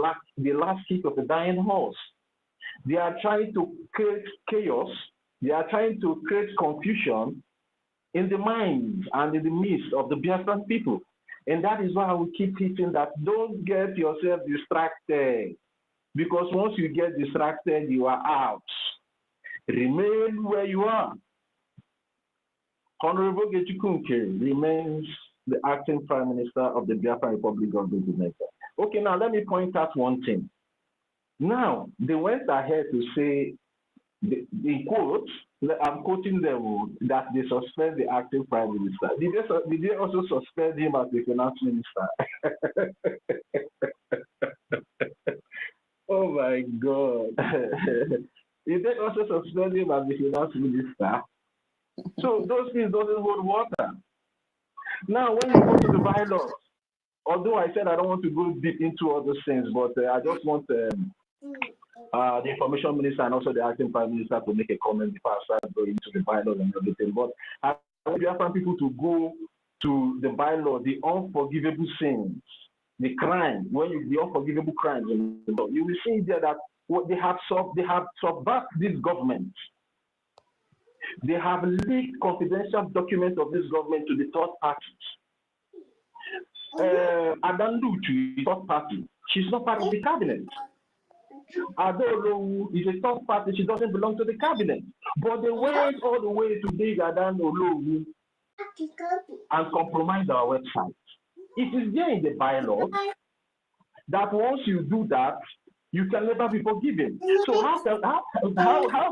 last kick of a dying horse. They are trying to create chaos. They are trying to create confusion in the minds and in the midst of the Biafran people. And that is why we keep hitting that don't get yourself distracted. Because once you get distracted, you are out. Remain where you are. Honorable Gechikunke remains the acting prime minister of the Biafra Republic of Nigeria. Okay, now let me point out one thing. Now, they went ahead to say in quotes, I'm quoting them, that they suspend the acting prime minister. Did they also suspend him as the finance minister? Oh my God. Did they also suspend him as the finance minister? So those things doesn't hold water. Now, when you go to the bylaws, although I said I don't want to go deep into all those things, but I just want the information minister and also the acting prime minister to make a comment before I start going into the bylaws and everything. But I want Biafran people to go to the bylaw, the unforgivable sins, the crime, the unforgivable crimes in the law. You will see there that what they have subverted this government. They have leaked confidential documents of this government to the third parties. Adanluchu is a third party. She's not part of the cabinet. Adolo is a third party. She doesn't belong to the cabinet. But they went all the way to dig Adanolo and compromise our website. It is there in the bylaws that once you do that, you can never be forgiven. So how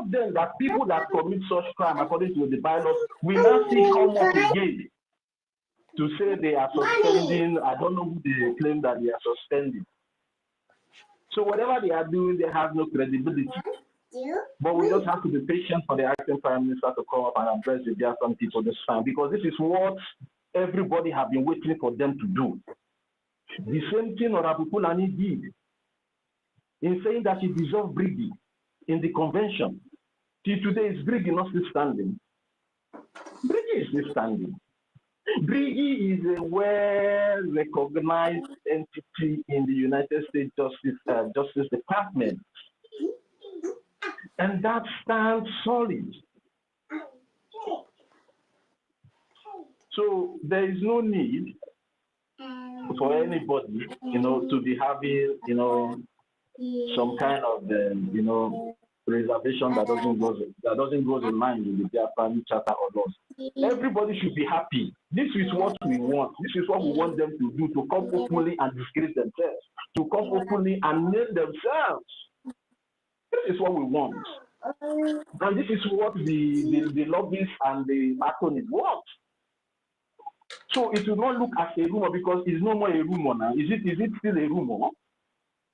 then that people that commit such crime according to the bylaws will now see come up again to say they are suspending? I don't know who they claim that they are suspending. So whatever they are doing, they have no credibility. But we just have to be patient for the acting prime minister to come up and address the Biafran people this time, because this is what everybody has been waiting for them to do. The same thing Honorable Fulani did in saying that he dissolved Brgie in the convention. Till today, is Brgie not still standing? Brgie is still standing. Brgie is a well-recognized entity in the United States Justice Department. And that stands solid. So there is no need for anybody, to be having, some kind of, reservation that doesn't go in line with the Biafran Charter or laws. Everybody should be happy. This is what we want. This is what we want them to do, to come openly and disgrace themselves, to come openly and name themselves. This is what we want. And this is what the lobbyists and the macronists want. So it will not look as a rumor, because it's no more a rumor now. Is it still a rumor?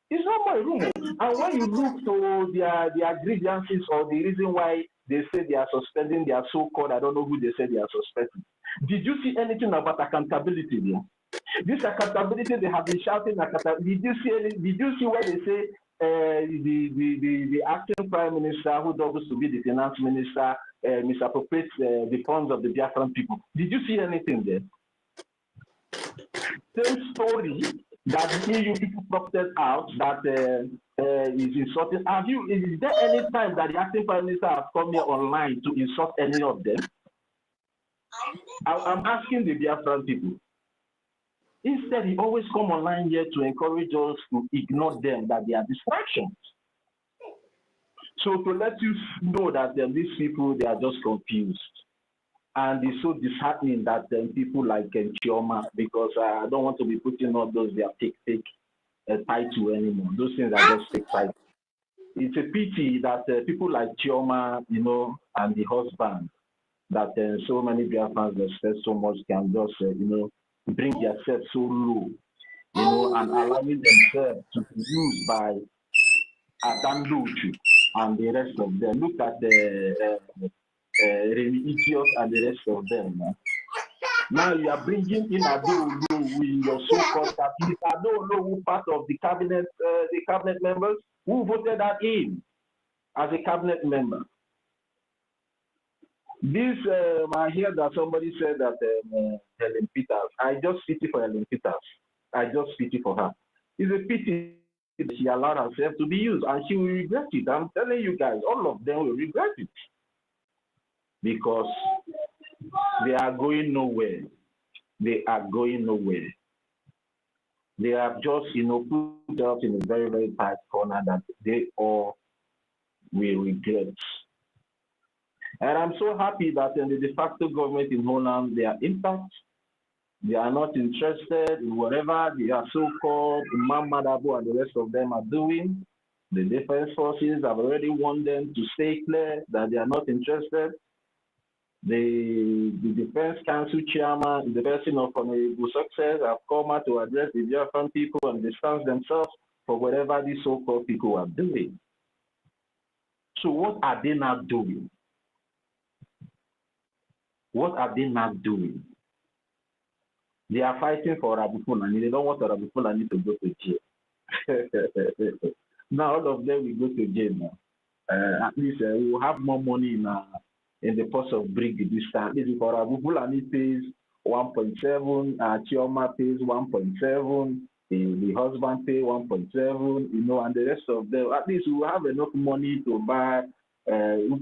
It's not more a rumor. And when you look to their grievances or the reason why they say they are suspending their so-called, I don't know who they say they are suspending. Did you see anything about accountability there? This accountability, they have been shouting accountability. Did you see where they say the acting prime minister, who does to be the finance minister, misappropriates the funds of the Biafran people? Did you see anything there? Same story that the EU people prompted out that is insulting. Is there any time that the acting prime minister has come here online to insult any of them? I'm asking the Biafran people. Instead, he always come online here to encourage us to ignore them, that they are distractions. So to let you know that these people, they are just confused. And it's so disheartening that people like Chioma, because I don't want to be putting all those their fake title anymore. Those things are just fake titles. It's a pity that people like Chioma, and the husband, that so many Biafrans respect so much, can just, bring themselves so low, and allowing themselves to be used by Adanluchu and the rest of them. Look at the idiots and the rest of them. Now you are bringing in Adolo with your so-called cabinet. Adolo, who part of the cabinet members, who voted that in as a cabinet member. This, I hear that somebody said that Helen Peters. I just pity for Helen Peters. I just pity for her. It's a pity that she allowed herself to be used, and she will regret it. I'm telling you guys, all of them will regret it, because they are going nowhere. They are going nowhere. They have just, put themselves in a very, very tight corner that they all will regret. And I'm so happy that the de facto government in Holland, they are intact. They are not interested in whatever they are so-called Imam Madabo and the rest of them are doing. The defense forces have already warned them to stay clear, that they are not interested. The Defense Council chairman, the person of Honorable Success, have come out to address the Biafran people and distance themselves for whatever these so-called people are doing. So what are they now doing? What are they not doing? They are fighting for Arabu Fulani. They don't want Arabu Fulani to go to jail. Now all of them will go to jail now. At least we will have more money in the purse of Brgie this time. This is for Arabu Fulani pays 1.7, Chioma pays 1.7, the husband pays 1.7, you know, and the rest of them. At least we will have enough money to buy you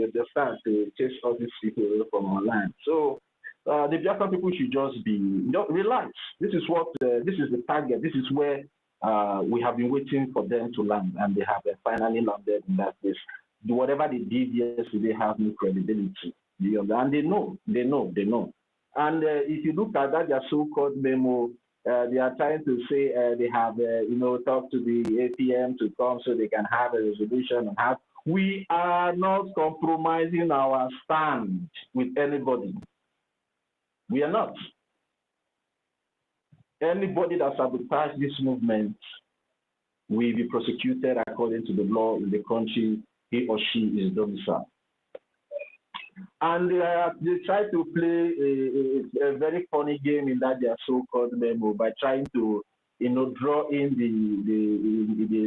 understand, to chase all these people from online. So the Biafra people should just relax. This is what this is the target. This is where we have been waiting for them to land, and they have finally landed in that place. Whatever they did yesterday has no credibility. And they know. And if you look at that, their so-called memo, they are trying to say they have, talked to the APM to come so they can have a resolution and have. We are not compromising our stand with anybody. We are not. Anybody that sabotages this movement will be prosecuted according to the law in the country he or she is domiciled. And they try to play a very funny game in that their so-called memo by trying to, draw in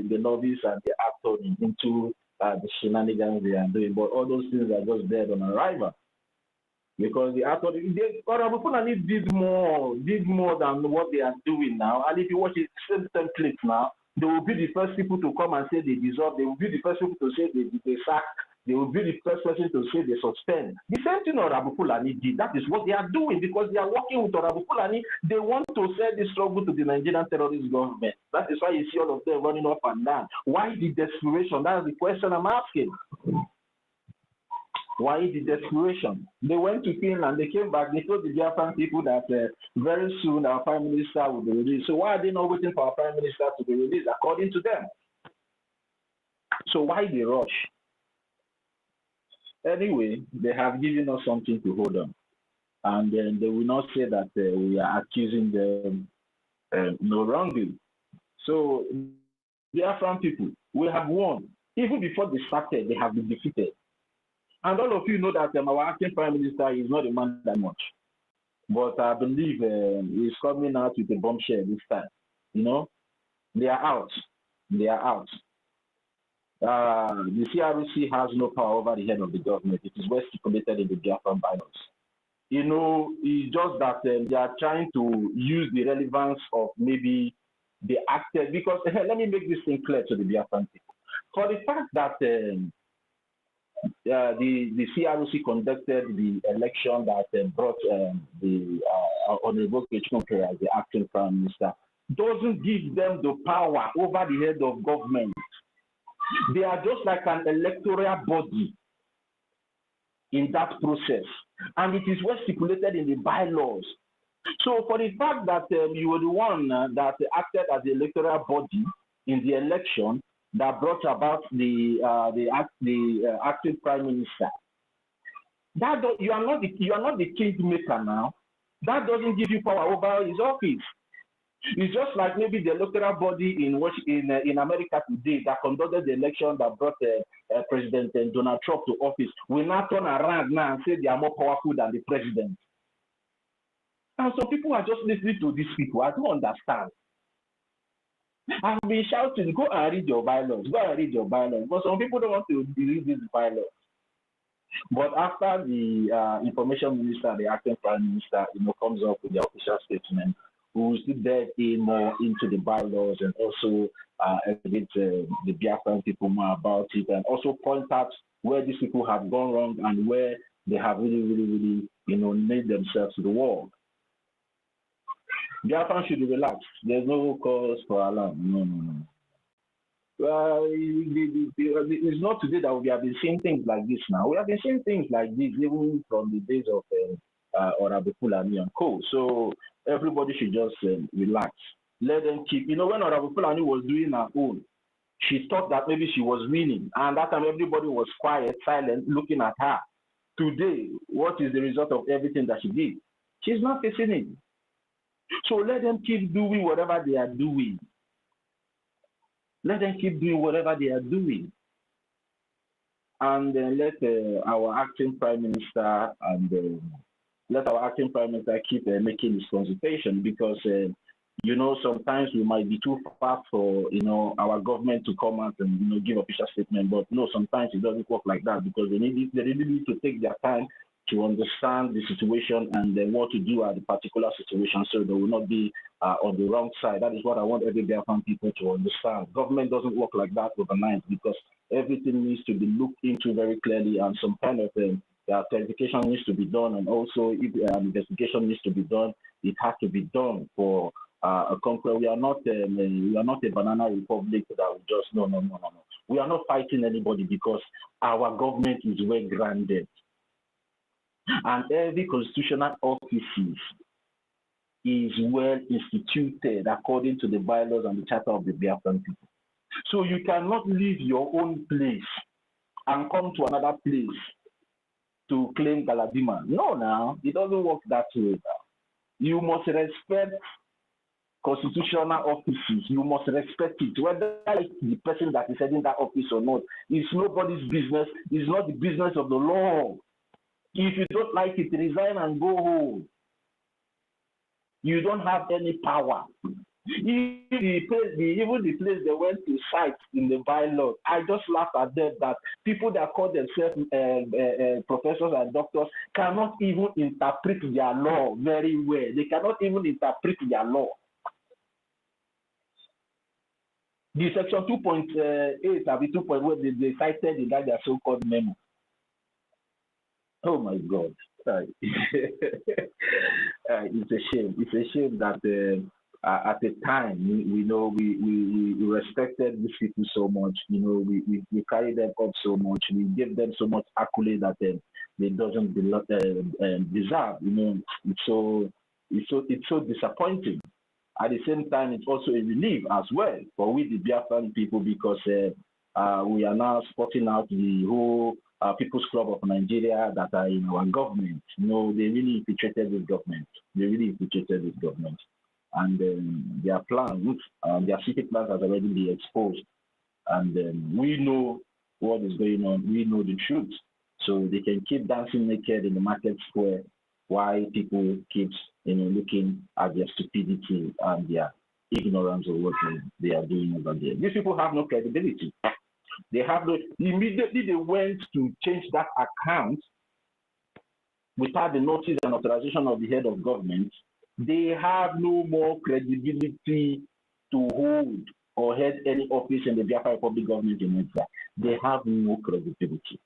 the novice and the actor into the shenanigans they are doing. But all those things are just dead on arrival. Because the actor, Arabu Fulani did more than what they are doing now. And if you watch it, same template now, they will be the first people to come and say they deserve. They will be the first people to say they sack. They will be the first person to say they suspend. The same thing Arabu Fulani did. That is what they are doing because they are working with Arabu Fulani. They want to sell this struggle to the Nigerian terrorist government. That is why you see all of them running up and down. Why the desperation? That's the question I'm asking. Why the desperation? They went to Finland, they came back, they told the Biafran people that very soon our Prime Minister will be released. So why are they not waiting for our Prime Minister to be released according to them? So why the rush? Anyway, they have given us something to hold on. And then they will not say that we are accusing them no wrongly. So Biafran people, we have won. Even before they started, they have been defeated. And all of you know that our acting Prime Minister is not a man that much. But I believe he's coming out with a bombshell this time. They are out. They are out. The CRC has no power over the head of the government. It is well stipulated in the Biafran bylaws. It's just that they are trying to use the relevance of maybe the actors. Because let me make this thing clear to the Biafran people. For the fact that the CRC conducted the election that brought the Honorable Kechukwu as the acting Prime Minister doesn't give them the power over the head of government. They are just like an electoral body in that process. And it is well stipulated in the bylaws. So for the fact that you were the one that acted as the electoral body in the election that brought about the acting Prime Minister, you are not the kingmaker now. That doesn't give you power over his office. It's just like maybe the electoral body in America today that conducted the election that brought President Donald Trump to office will now turn around now and say they are more powerful than the president. And so people are just listening to these people. I don't understand. I've been shouting, go and read your bylaws. Go and read your bylaws. But some people don't want to read these bylaws. But after the information minister, the acting Prime Minister, comes up with the official statement, we will still dive in more into the bylaws and also educate the Biafran people more about it, and also point out where these people have gone wrong and where they have really, made themselves to the world. Biafran should be relaxed. There's no cause for alarm. No. It's not today that we have been seeing things like this now. We have been seeing things like this even from the days of Arabu Fulani and Co. So everybody should just relax. Let them keep. You know, when Honorable Fulani was doing her own, she thought that maybe she was winning. And that time everybody was quiet, silent, looking at her. Today, what is the result of everything that she did? She's not facing it. So let them keep doing whatever they are doing. Let them keep doing whatever they are doing. And let our acting Prime Minister and let our acting Prime Minister keep making his consultation, because you know, sometimes we might be too fast for, you know, our government to come out and, you know, give official statement. But no, sometimes it doesn't work like that, because they really need to take their time to understand the situation and then what to do at the particular situation, so they will not be on the wrong side. That is what I want every Biafran people to understand. Government doesn't work like that overnight, because everything needs to be looked into very clearly, and some kind of clarification needs to be done, and also if an investigation needs to be done, it has to be done for a country. We are not a banana republic that we just no. We are not fighting anybody, because our government is well grounded, and every constitutional office is well instituted according to the bylaws and the charter of the Biafran people. So you cannot leave your own place and come to another place to claim Galadima. No, now it doesn't work that way. You must respect constitutional offices. You must respect it, whether it's the person that is heading that office or not. It's nobody's business. It's not the business of the law. If you don't like it, resign and go home. You don't have any power. Even the place they went to cite in the bylaw, I just laugh at them that people that call themselves professors and doctors cannot even interpret their law very well. They cannot even interpret their law. The section 2.8 have 2.1 where they cited in that their so-called memo. Oh my God. It's a shame. It's a shame that at the time we respected these people so much. You know, we carried them up so much. We gave them so much accolade that they doesn't deserve. You know, it's so disappointing. At the same time, it's also a relief as well for we the Biafran people, because we are now spotting out the whole People's Club of Nigeria that are in our government. You know, they really infiltrated this government. And their plans, their secret plans has already been exposed. And we know what is going on. We know the truth. So they can keep dancing naked in the market square while people keep, you know, looking at their stupidity and their ignorance of what they are doing over there. These people have no credibility. They have no. Immediately they went to change that account without the notice and authorization of the head of government. They have no more credibility to hold or head any office in the Biafra Republic government in Nigeria. They have no credibility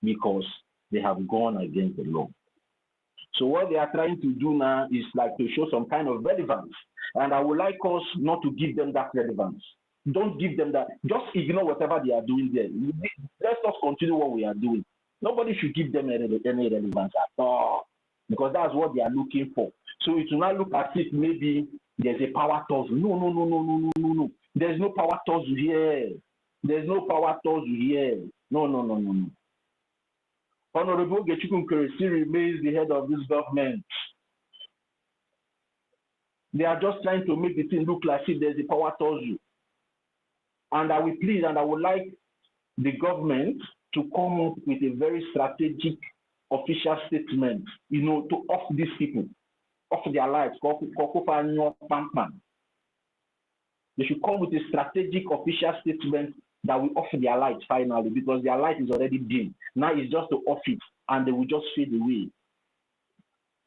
because they have gone against the law. So what they are trying to do now is like to show some kind of relevance. And I would like us not to give them that relevance. Don't give them that. Just ignore whatever they are doing there. Let's just continue what we are doing. Nobody should give them any relevance at all, because that's what they are looking for. So it will not look as if maybe there's a power tussle. No. There's no power tussle here. There's no power tussle here. No. Honorable Gechukwu still remains the head of this government. They are just trying to make the thing look like if there's a power tussle. And I will plead, and I would like the government to come up with a very strategic official statement, you know, to off these people, off their lives. They should come with a strategic official statement that will off their lights finally, because their light is already dim. Now it's just to off it, and they will just fade away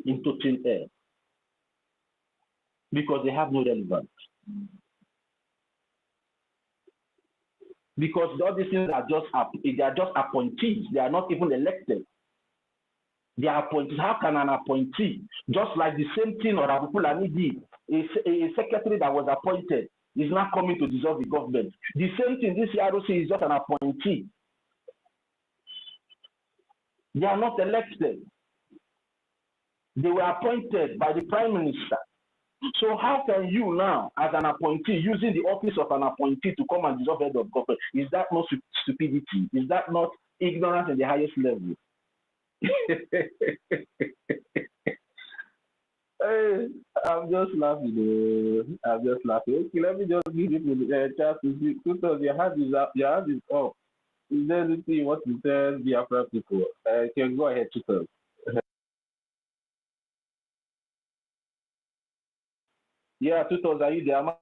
into thin air because they have no relevance. Because all these things are just appointees. They are not even elected. They are appointees. How can an appointee, just like the same thing or Abu Fulani did, a secretary that was appointed is not coming to dissolve the government. The same thing, this ROC is just an appointee. They are not elected. They were appointed by the Prime Minister So how can you now, as an appointee, using the office of an appointee to come and dissolve head of government? Is that not stupidity? Is that not ignorance at the highest level? Hey, I'm just laughing. I'm just laughing. Okay, let me just give you the chance to see. Tutos, your hand is up. Your hand is up. Is there anything you want to tell the Biafra people? Can go ahead, Tutos. Yeah, Tutos, are you there?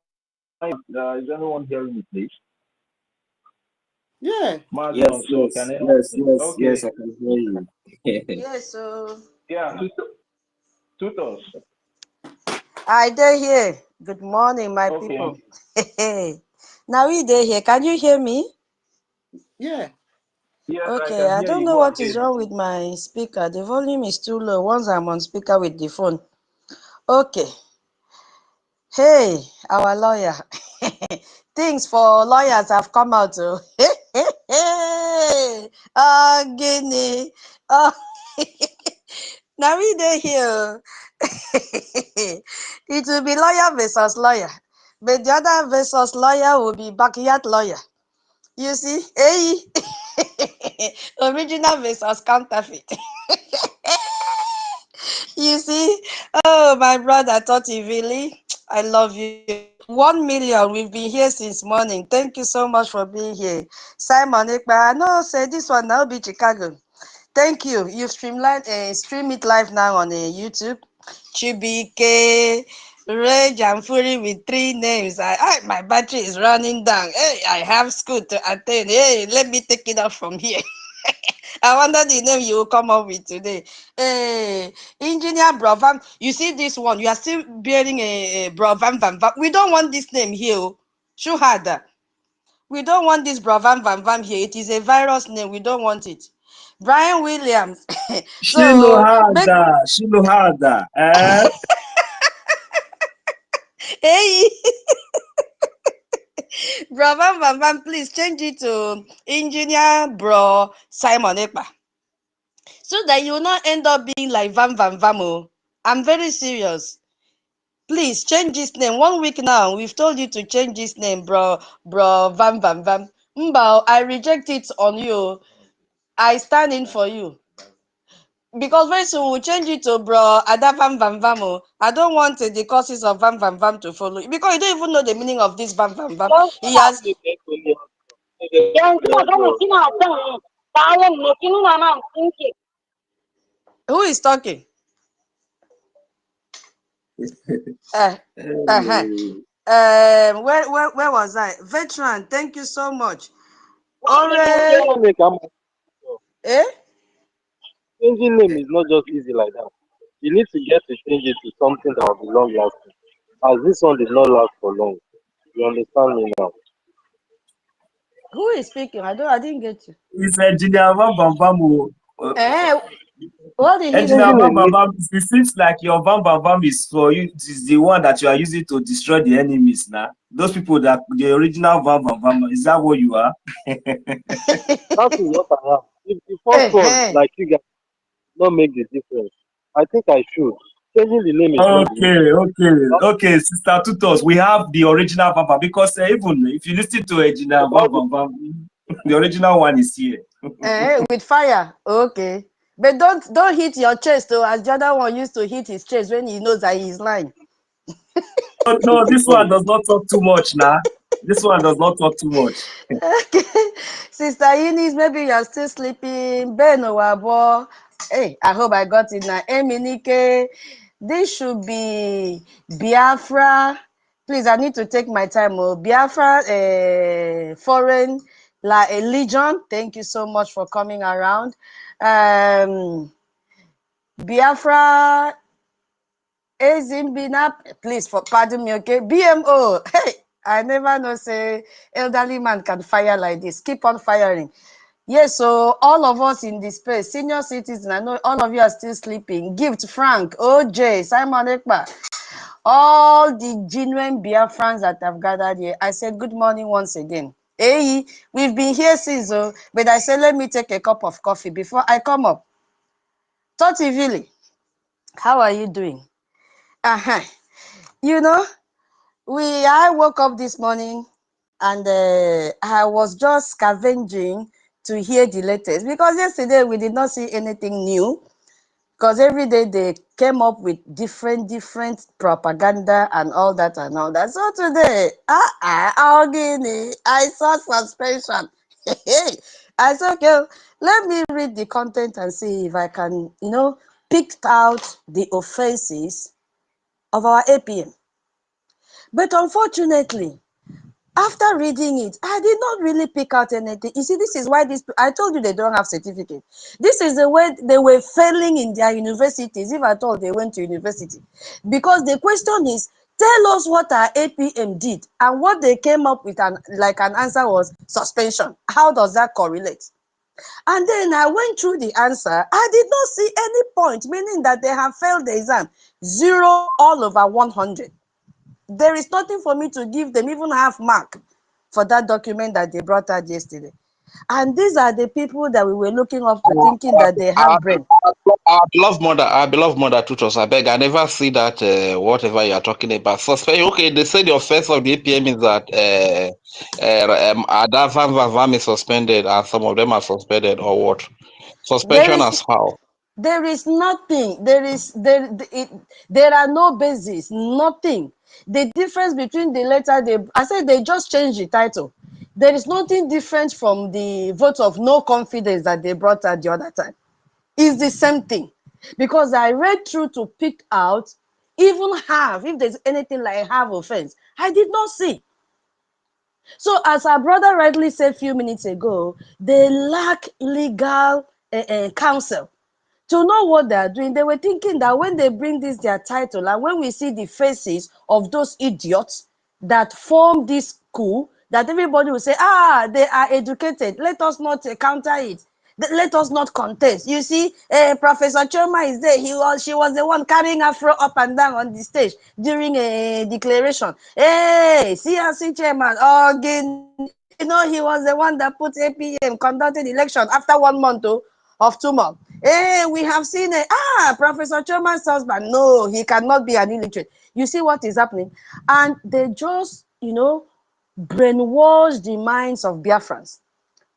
Is anyone hearing me, please? Yeah. Yes, So yes, can yes, yes, okay. yes, I can hear you. Yes, so Yeah, Tutos. I dey here. Good morning, my Okay. people. Now we dey here. Can you hear me? Yeah. Yes, I Okay, can I hear don't you. know Go what is ahead. wrong with my speaker. The volume is too low once I'm on speaker with the phone. Okay. Hey, our lawyer. Things for lawyers have come out. Oh, Guinea. Oh, now we dey here. It will be lawyer versus lawyer. But the other versus lawyer will be backyard lawyer. You see? Hey, original versus counterfeit. You see? Oh, my brother thought he really. I love you. 1 million. We've been here since morning. Thank you so much for being here. Simon Ekpa. I know, say this one now be Chicago. Thank you. You've streamlined stream it live now on YouTube. Chibike, Rage and Fury with 3 names. My battery is running down. Hey, I have school to attend. Hey, let me take it off from here. I wonder the name you will come up with today. Hey, Engineer Brovam. You see this one? You are still bearing a Brovam Van Vam. We don't want this name here. Shuhada. We don't want this Brovam Van Vam here. It is a virus name. We don't want it. Brian Williams. So make Shilohada. hey Bro Van Van, please change it to Engineer Bro Simon Ekpa. So that you will not end up being like Van Van Vamo. I'm very serious. Please change this name. 1 week now, we've told you to change this name, bro Van Van Van. Mbao, I reject it on you. I stand in for you. Because very soon we'll change it to bro Ada Vam Vam Vamo. I don't want the causes of Vam Vam Vam to follow. Because you don't even know the meaning of this Vam Vam Vam. He has. Who is talking? Uh-huh. Where was I? Veteran, thank you so much. Eh? Changing name is not just easy like that. You need to get to change it to something that will be long lasting. As this one did not last for long. You understand me now? Who is speaking? I didn't get you. It's Engineer Bambam. Eh? What did he Engineer say? Bambam, it seems like your Bambam is for you. Is the one that you are using to destroy the enemies now. Those people that the original Bambam, is that what you are? That is what I am. If the first one, like you guys, not make the difference, I think I should. Changing the name is not the issue. Okay, Sister Tutos, we have the original Bambam because even if you listen to Engineer Bambam, the original one is here. With fire. Okay. But don't hit your chest though, as the other one used to hit his chest when he knows that he's lying. No, this one does not talk too much now. This one does not talk too much. Okay. Sister Eunice, maybe you're still sleeping. Ben Owabo. Hey, I hope I got it now. Eminike. This should be Biafra. Please, I need to take my time. Oh, Biafra foreign legion. Thank you so much for coming around. Biafra Ezimbina, please pardon me, okay? BMO. Hey, I never know say elderly man can fire like this. Keep on firing. Yes, so all of us in this space, senior citizens, I know all of you are still sleeping. Gift, Frank, OJ, Simon Ekpa, all the genuine Biafrans that have gathered here. I said good morning once again. Hey, we've been here since, but I said let me take a cup of coffee before I come up. Toti Vili, how are you doing? You know, I woke up this morning and I was just scavenging to hear the latest, because yesterday we did not see anything new, because every day they came up with different propaganda and all that and all that. So today, I saw suspension. I said, okay, let me read the content and see if I can, pick out the offenses of our APM. But unfortunately, after reading it, I did not really pick out anything. You see, this is why I told you they don't have certificate. This is the way they were failing in their universities, if at all they went to university. Because the question is, tell us what our APM did. And what they came up with, an answer was suspension. How does that correlate? And then I went through the answer. I did not see any point, meaning that they have failed the exam. 0 all over 100. There is nothing for me to give them even half mark for that document that they brought out yesterday. And these are the people that we were looking up to, thinking that they have brain. Our beloved mother Tutos, I beg, I never see that whatever you are talking about. Okay, they say the offense of the APM is that Adavan Vavam is suspended and some of them are suspended, or what? Suspension as how? There is nothing. There are no basis. Nothing. The difference between the letter, I said they just changed the title. There is nothing different from the vote of no confidence that they brought out the other time. It's the same thing. Because I read through to pick out even half, if there's anything like half offense, I did not see. So as our brother rightly said a few minutes ago, they lack legal counsel to know what they are doing. They were thinking that when they bring this their title, and when we see the faces of those idiots that form this coup, that everybody will say, they are educated. Let us not counter it. Let us not contest. You see, Professor Choma is there. She was the one carrying Afro up and down on the stage during a declaration. Hey, CRC chairman, he was the one that put APM, conducted election after 1 month of 2 months. Hey, we have seen Professor Choma's husband. No, he cannot be an illiterate. You see what is happening? And they just, brainwash the minds of Biafrans.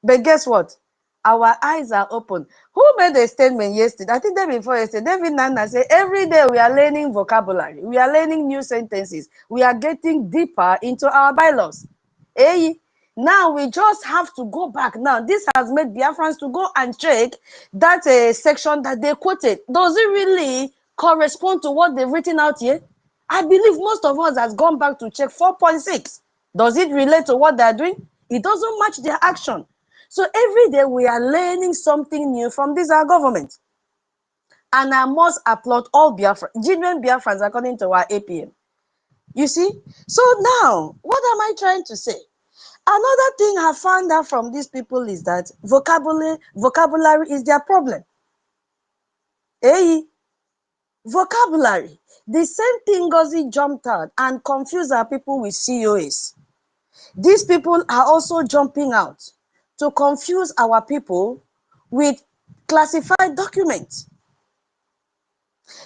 But guess what? Our eyes are open. Who made a statement yesterday? I think day before yesterday, David Nana said, every day we are learning vocabulary. We are learning new sentences. We are getting deeper into our bylaws. Hey, now we just have to go back. Now, this has made Biafrans to go and check that section that they quoted. Does it really correspond to what they've written out here? I believe most of us has gone back to check 4.6. Does it relate to what they're doing? It doesn't match their action. So every day we are learning something new from this our government. And I must applaud all genuine Biafrans according to our APM. You see? So now, what am I trying to say? Another thing I found out from these people is that vocabulary is their problem. Hey, vocabulary. The same thing NGOZI jumped out and confused our people with COS. These people are also jumping out to confuse our people with classified documents.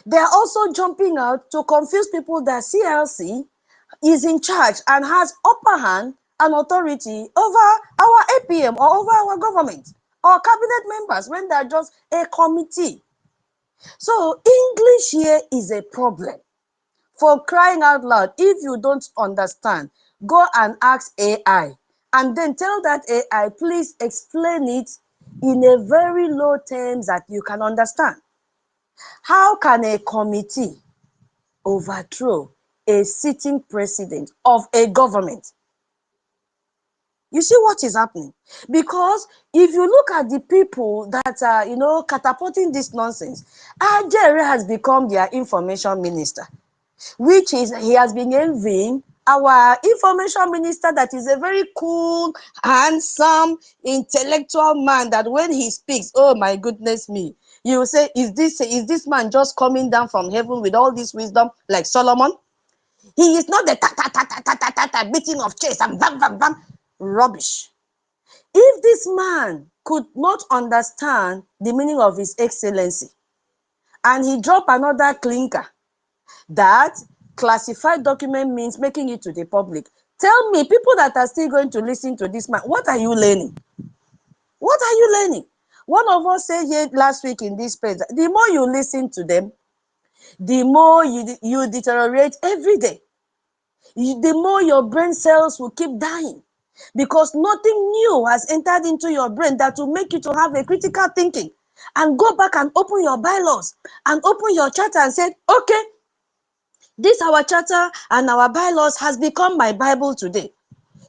They are also jumping out to confuse people that CLC is in charge and has upper hand and authority over our APM or over our government or cabinet members when they are just a committee. So English here is a problem. For crying out loud, if you don't understand, go and ask AI and then tell that AI, please explain it in a very low terms that you can understand. How can a committee overthrow a sitting president of a government? You see what is happening? Because if you look at the people that are, catapulting this nonsense, Ajere has become their information minister, which is, he has been envying our information minister that is a very cool, handsome, intellectual man that when he speaks, oh my goodness me, you will say, is this man just coming down from heaven with all this wisdom like Solomon? He is not the beating of chest and bam, bam, bam. Rubbish. If this man could not understand the meaning of his excellency and he dropped another clinker that classified document means making it to the public. Tell me, people that are still going to listen to this man, what are you learning? What are you learning? One of us said here last week in this page, the more you listen to them, the more you deteriorate every day. The more your brain cells will keep dying, because nothing new has entered into your brain that will make you to have a critical thinking and go back and open your bylaws and open your charter and say, okay, this our charter and our bylaws has become my Bible today.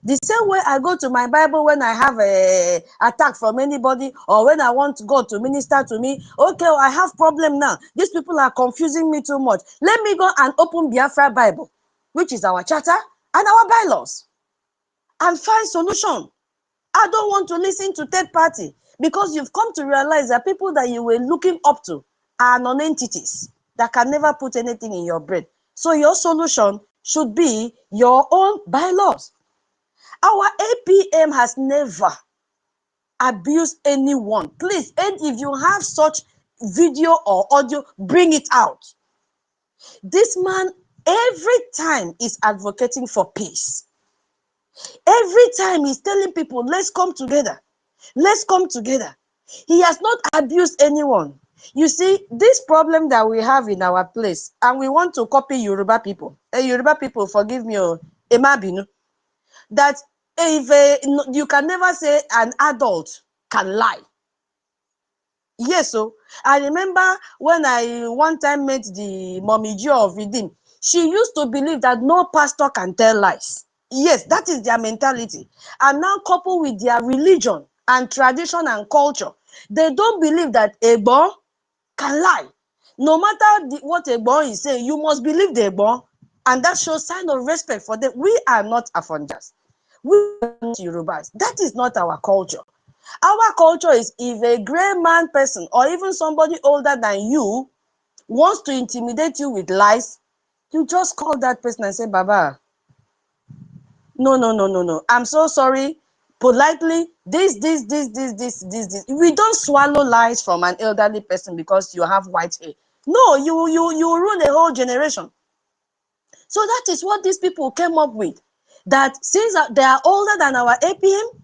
The same way I go to my Bible when I have a attack from anybody, or when I want God to minister to me. Okay, I have problem now. These people are confusing me too much. Let me go and open Biafra Bible, which is our charter and our bylaws, and find solution. I don't want to listen to third party, because you've come to realize that people that you were looking up to are non-entities that can never put anything in your brain. So your solution should be your own bylaws. Our APM has never abused anyone. Please, and if you have such video or audio, bring it out. This man, every time, is advocating for peace. Every time he's telling people, let's come together. Let's come together. He has not abused anyone. You see, this problem that we have in our place, and we want to copy Yoruba people. Yoruba people, forgive me, Emabinu, that if you can never say an adult can lie. Yes, so I remember when I one time met the Mommy Joe of Redeem, she used to believe that no pastor can tell lies. Yes, that is their mentality. And now, coupled with their religion and tradition and culture, they don't believe that Egbon can lie. No matter what Egbon is saying, you must believe the Egbon. And that shows sign of respect for them. We are not Afonjas. We are not Yorubas. That is not our culture. Our culture is, if a gray man person or even somebody older than you wants to intimidate you with lies, you just call that person and say, Baba, no. I'm so sorry. Politely, this. We don't swallow lies from an elderly person because you have white hair. No, you ruin a whole generation. So that is what these people came up with. That since they are older than our APM,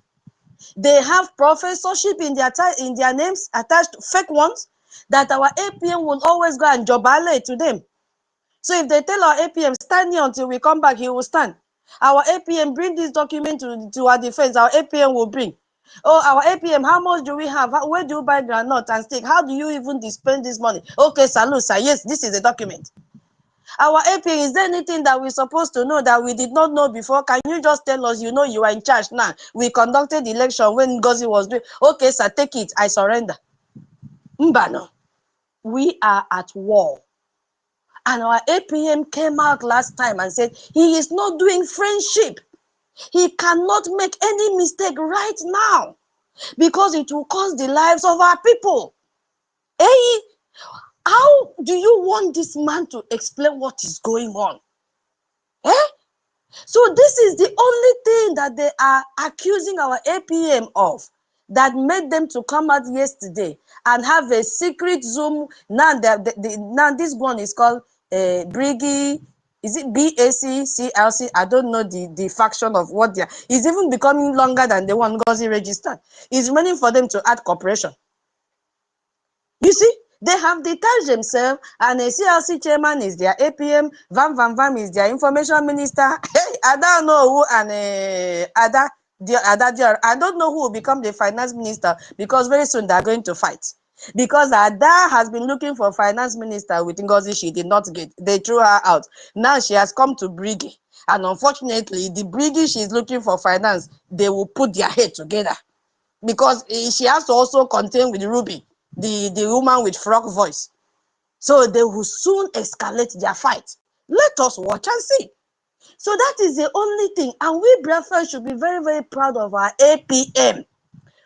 they have professorship in their names attached, fake ones, that our APM will always go and jobale to them. So if they tell our APM, stand here until we come back, he will stand. Our APM, bring this document to our defense, our APM will bring. Oh, our APM, how much do we have? Where do you buy granite and stick? How do you even spend this money? Okay, salute, sir. Yes, this is the document. Our APM, is there anything that we're supposed to know that we did not know before? Can you just tell us, you know, you are in charge now? We conducted the election when NGOZI was doing. Okay, sir, take it. I surrender. Mbano, we are at war. And our APM came out last time and said he is not doing friendship. He cannot make any mistake right now because it will cost the lives of our people. Hey, how do you want this man to explain what is going on? Eh? So this is the only thing that they are accusing our APM of, that made them to come out yesterday and have a secret Zoom. Now, now this one is called Brgie. Is it BACCLC? I don't know the faction of what they are. It's even becoming longer than the one NGOZI registered. It's remaining for them to add corporation. You see, they have detached themselves, and a CLC chairman is their APM, Vam is their information minister. Hey, I don't know who, and Ada, I don't know who will become the finance minister, because very soon they're going to fight. Because Ada has been looking for finance minister with NGOZI, she did not get. They threw her out. Now she has come to Brgie. And unfortunately, the Brgie she's looking for finance, they will put their head together. Because she has to also contend with Ruby, the woman with frog voice. So they will soon escalate their fight. Let us watch and see. So that is the only thing. And we Biafrans should be very, very proud of our APM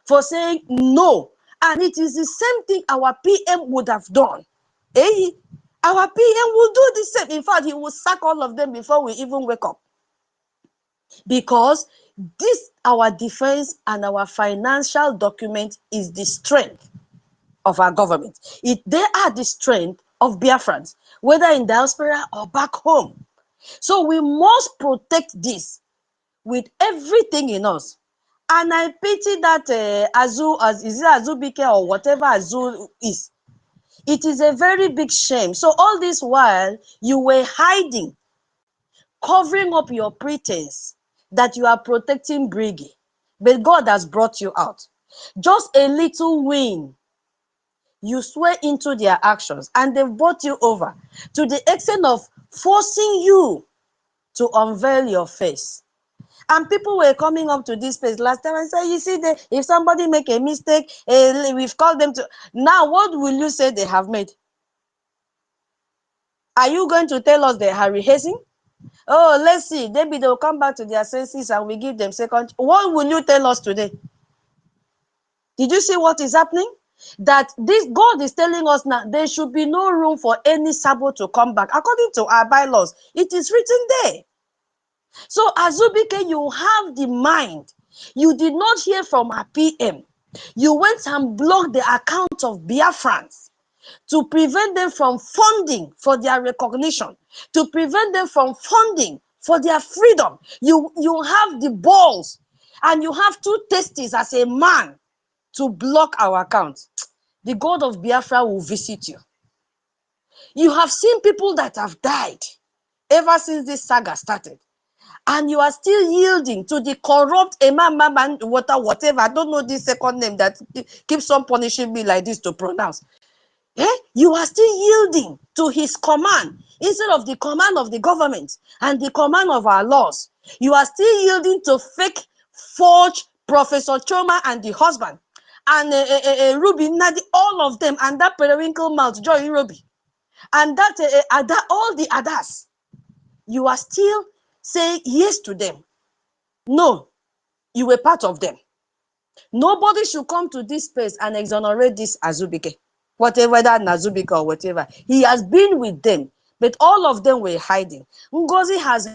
for saying no. And it is the same thing our PM would have done. Hey, our PM will do the same. In fact, he will sack all of them before we even wake up. Because this, our defense and our financial document, is the strength of our government. They are the strength of Biafrans, whether in diaspora or back home. So we must protect this with everything in us. And I pity that is it Azubike or whatever Azu is. It is a very big shame. So all this while, you were hiding, covering up your pretense that you are protecting Brgie. But God has brought you out. Just a little win, you swear into their actions, and they've brought you over to the extent of forcing you to unveil your face. And people were coming up to this place last time and say, you see, if somebody make a mistake, we've called them to. Now, what will you say they have made? Are you going to tell us they are rehearsing? Oh, let's see. Maybe they'll come back to their senses and we give them second. What will you tell us today? Did you see what is happening? That this God is telling us now there should be no room for any Sabo to come back. According to our bylaws, it is written there. So Azubike, you have the mind. You did not hear from our PM. You went and blocked the account of Biafrans to prevent them from funding for their recognition, to prevent them from funding for their freedom. You have the balls and you have two testes as a man to block our account. The God of Biafra will visit you. You have seen people that have died ever since this saga started. And you are still yielding to the corrupt whatever. I don't know this second name that keeps on punishing me like this to pronounce. You are still yielding to his command instead of the command of the government and the command of our laws. You are still yielding to fake, forged Professor Choma and the husband and Ruby Nadi, all of them, and that periwinkle mouth, Joy Ruby, and that all the others. You are still saying yes to them. No, you were part of them. Nobody should come to this space and exonerate this Azubike, whatever that Azubike or whatever. He has been with them, but all of them were hiding. NGOZI has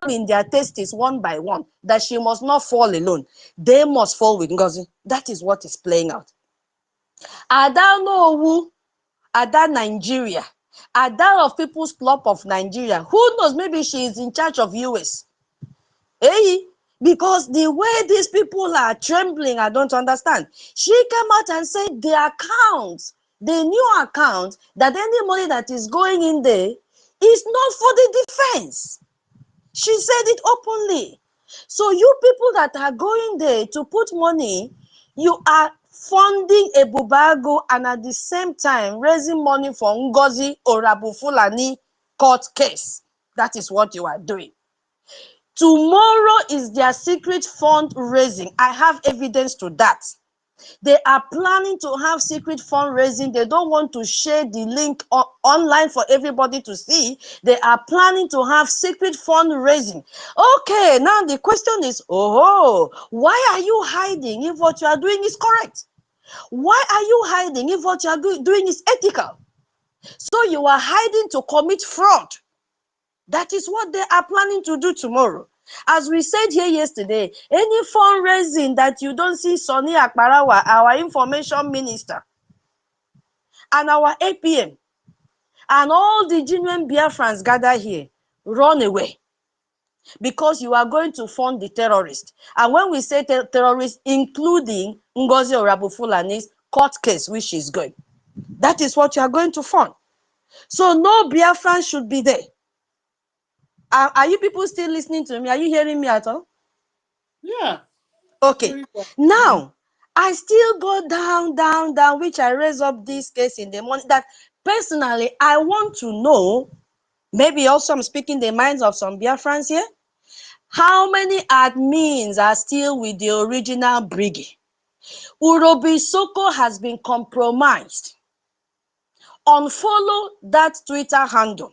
in their testes one by one that she must not fall alone. They must fall with NGOZI. That is what is playing out. Ada Nowu, Ada Nigeria, Ada of People's Club of Nigeria. Who knows? Maybe she is in charge of US. Hey, because the way these people are trembling, I don't understand. She came out and said the account, the new account, that any money that is going in there is not for the defense. She said it openly. So you people that are going there to put money, you are funding a Bubago and at the same time raising money for NGOZI or Abu Fulani court case. That is what you are doing. Tomorrow is their secret fundraising. I have evidence to that. They are planning to have secret fundraising. They don't want to share the link online for everybody to see. They are planning to have secret fundraising. Okay, now the question is, why are you hiding if what you are doing is correct? Why are you hiding if what you are doing is ethical? So you are hiding to commit fraud. That is what they are planning to do tomorrow. As we said here yesterday, any fundraising that you don't see Sonny Akbarawa, our information minister, and our APM, and all the genuine Biafrans gather here, run away. Because you are going to fund the terrorists. And when we say terrorists, including NGOZI or Abu Fulani's court case, which is going, that is what you are going to fund. So no Biafran should be there. Are you people still listening to me? Are you hearing me at all? Yeah. Okay. Now, I still go down, which I raise up this case in the morning. That personally, I want to know, maybe also I'm speaking the minds of some Biafrans here, how many admins are still with the original Brgie? Urobi Soko has been compromised. Unfollow that Twitter handle.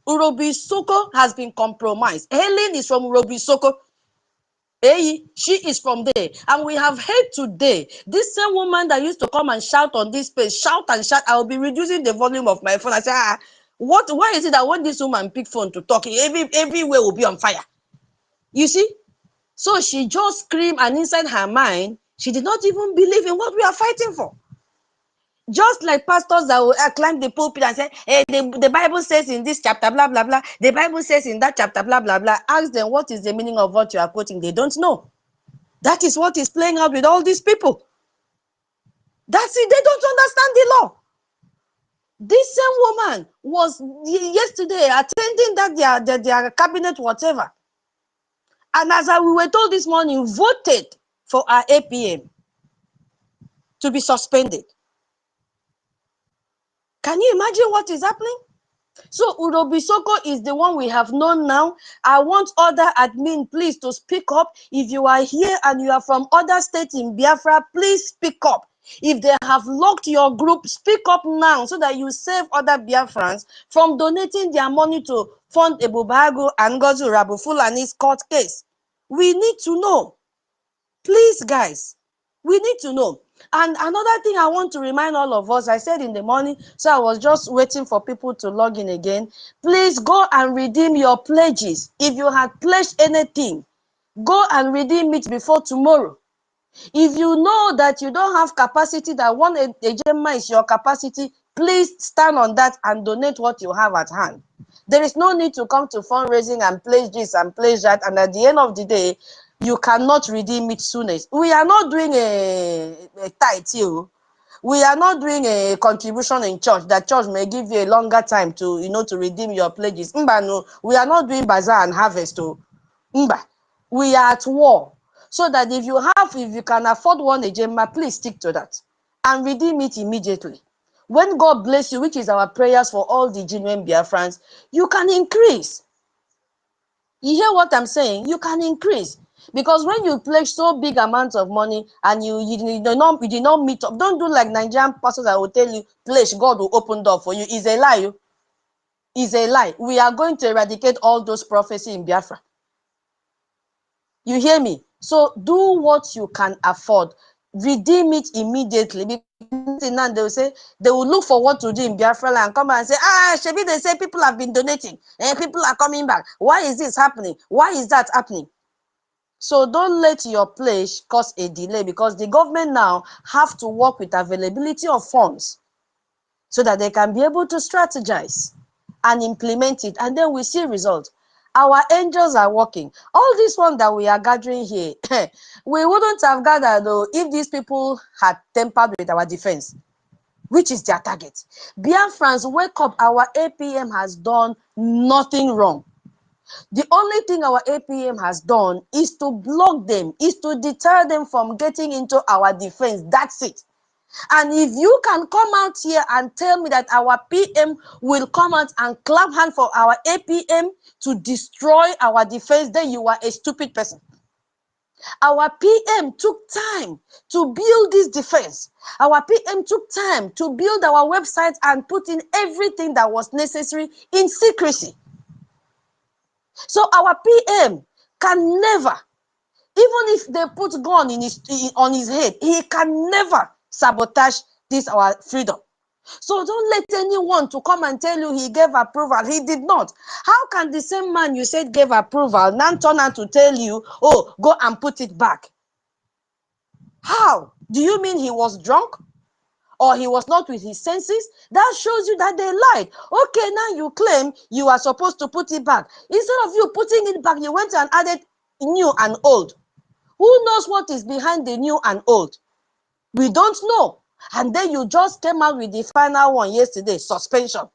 Urobi Soko has been compromised. Helen is from Urobi Soko. Hey, she is from there. And we have heard today, this same woman that used to come and shout on this page, shout and shout, I will be reducing the volume of my phone. I say, why is it that when this woman pick phone to talk, everywhere will be on fire? You see? So she just screamed, and inside her mind, she did not even believe in what we are fighting for. Just like pastors that will climb the pulpit and say, hey, the Bible says in this chapter, blah, blah, blah. The Bible says in that chapter, blah, blah, blah. Ask them what is the meaning of what you are quoting. They don't know. That is what is playing out with all these people. That's it. They don't understand the law. This same woman was yesterday attending that their cabinet, whatever. And as we were told this morning, voted for our APM to be suspended. Can you imagine what is happening? So Urobisoko is the one we have known now. I want other admin, please, to speak up. If you are here and you are from other states in Biafra, please speak up. If they have locked your group, speak up now so that you save other Biafrans from donating their money to fund Ebubago and NGOZI Rabu Fulani's court case. We need to know. Please, guys, we need to know. And another thing I want to remind all of us, I said in the morning, so I was just waiting for people to log in again. Please go and redeem your pledges. If you had pledged anything, go and redeem it before tomorrow. If you know that you don't have capacity, that one ejema is your capacity, please stand on that and donate what you have at hand. There is no need to come to fundraising and pledge this and pledge that, and at the end of the day, you cannot redeem it soonest. We are not doing a tithe here. We are not doing a contribution in church. That church may give you a longer time to, to redeem your pledges. No, we are not doing bazaar and harvest. We are at war. So that if you can afford one ejema, please stick to that and redeem it immediately. When God bless you, which is our prayers for all the genuine Biafrans, you can increase. You hear what I'm saying? You can increase. Because when you pledge so big amounts of money and you did not meet up, don't do like Nigerian pastors that will tell you, pledge, God will open door for you. It's a lie. It's a lie. We are going to eradicate all those prophecies in Biafra. You hear me? So do what you can afford. Redeem it immediately. Because now they will say, they will look for what to do in Biafra and come and say, Shebi, they say people have been donating and people are coming back. Why is this happening? Why is that happening? So don't let your pledge cause a delay, because the government now have to work with availability of funds so that they can be able to strategize and implement it, and then we see results. Our angels are working. All this one that we are gathering here, we wouldn't have gathered though if these people had tampered with our defense, which is their target. Biafrans, wake up. Our APM has done nothing wrong. The only thing our APM has done is to block them, is to deter them from getting into our defense. That's it. And if you can come out here and tell me that our PM will come out and clap hand for our APM to destroy our defense, then you are a stupid person. Our PM took time to build this defense. Our PM took time to build our website and put in everything that was necessary in secrecy. So our PM can never, even if they put gun on his head, he can never sabotage this our freedom. So don't let anyone to come and tell you he gave approval. He did not. How can the same man you said gave approval now turn out to tell you, oh, go and put it back? How? Do you mean he was drunk? Or he was not with his senses? That shows you that they lied. Okay, now you claim you are supposed to put it back. Instead of you putting it back, you went and added new and old. Who knows what is behind the new and old? We don't know. And then you just came out with the final one yesterday, suspension.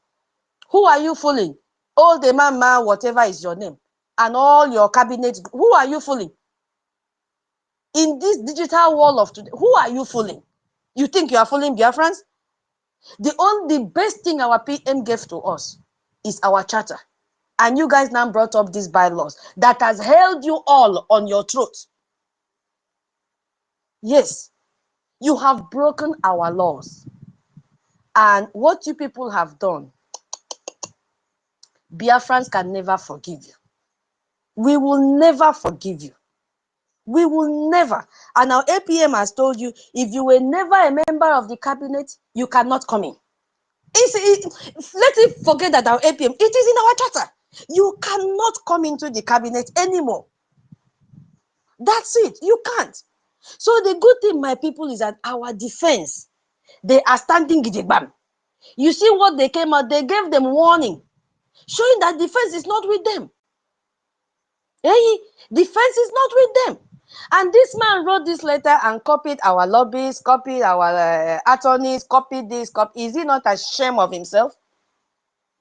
Who are you fooling? All the man, whatever is your name, and all your cabinet. Who are you fooling? In this digital world of today, who are you fooling? You think you are fooling Biafrans? The best thing our PM gave to us is our charter. And you guys now brought up these bylaws that has held you all on your throat. Yes, you have broken our laws. And what you people have done, Biafrans can never forgive you. We will never forgive you. We will never. And our APM has told you, if you were never a member of the cabinet, you cannot come in. Let's forget that our APM, it is in our charter. You cannot come into the cabinet anymore. That's it. You can't. So the good thing, my people, is that our defense They are standing gidigbam. You see what they came out, they gave them warning, showing that defense is not with them. Hey, defense is not with them. And this man wrote this letter and copied our lobbyists, copied our attorneys, copied this, Is he not ashamed of himself?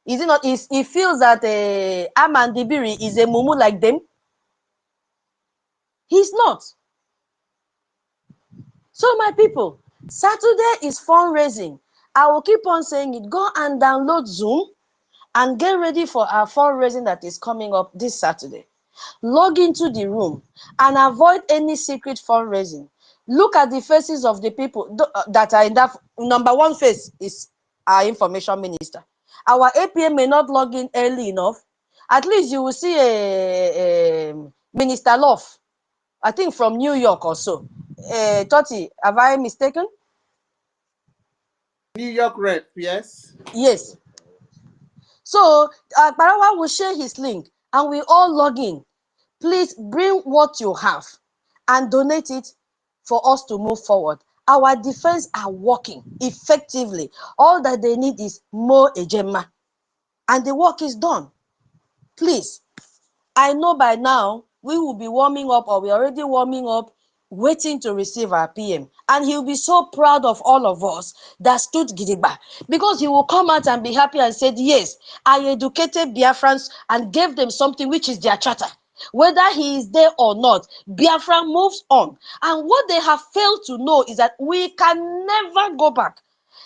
Is he not? He feels that Amandibiri is a mumu like them? He's not. So my people, Saturday is fundraising. I will keep on saying it. Go and download Zoom and get ready for our fundraising that is coming up this Saturday. Log into the room and avoid any secret fundraising. Look at the faces of the people that are in that. Number one face is our information minister. Our APM may not log in early enough. At least you will see a Minister Love, I think from New York or so. Toti, have I mistaken? New York rep, yes. Yes. So Barawa will share his link and we all log in. Please bring what you have and donate it for us to move forward. Our defense are working effectively. All that they need is more ejema. And the work is done. Please, I know by now we will be warming up, or we're already warming up, waiting to receive our PM. And he'll be so proud of all of us that stood gidigba, because he will come out and be happy and said, yes, I educated Biafrans and gave them something which is their charter. Whether he is there or not, Biafra moves on. And what they have failed to know is that we can never go back.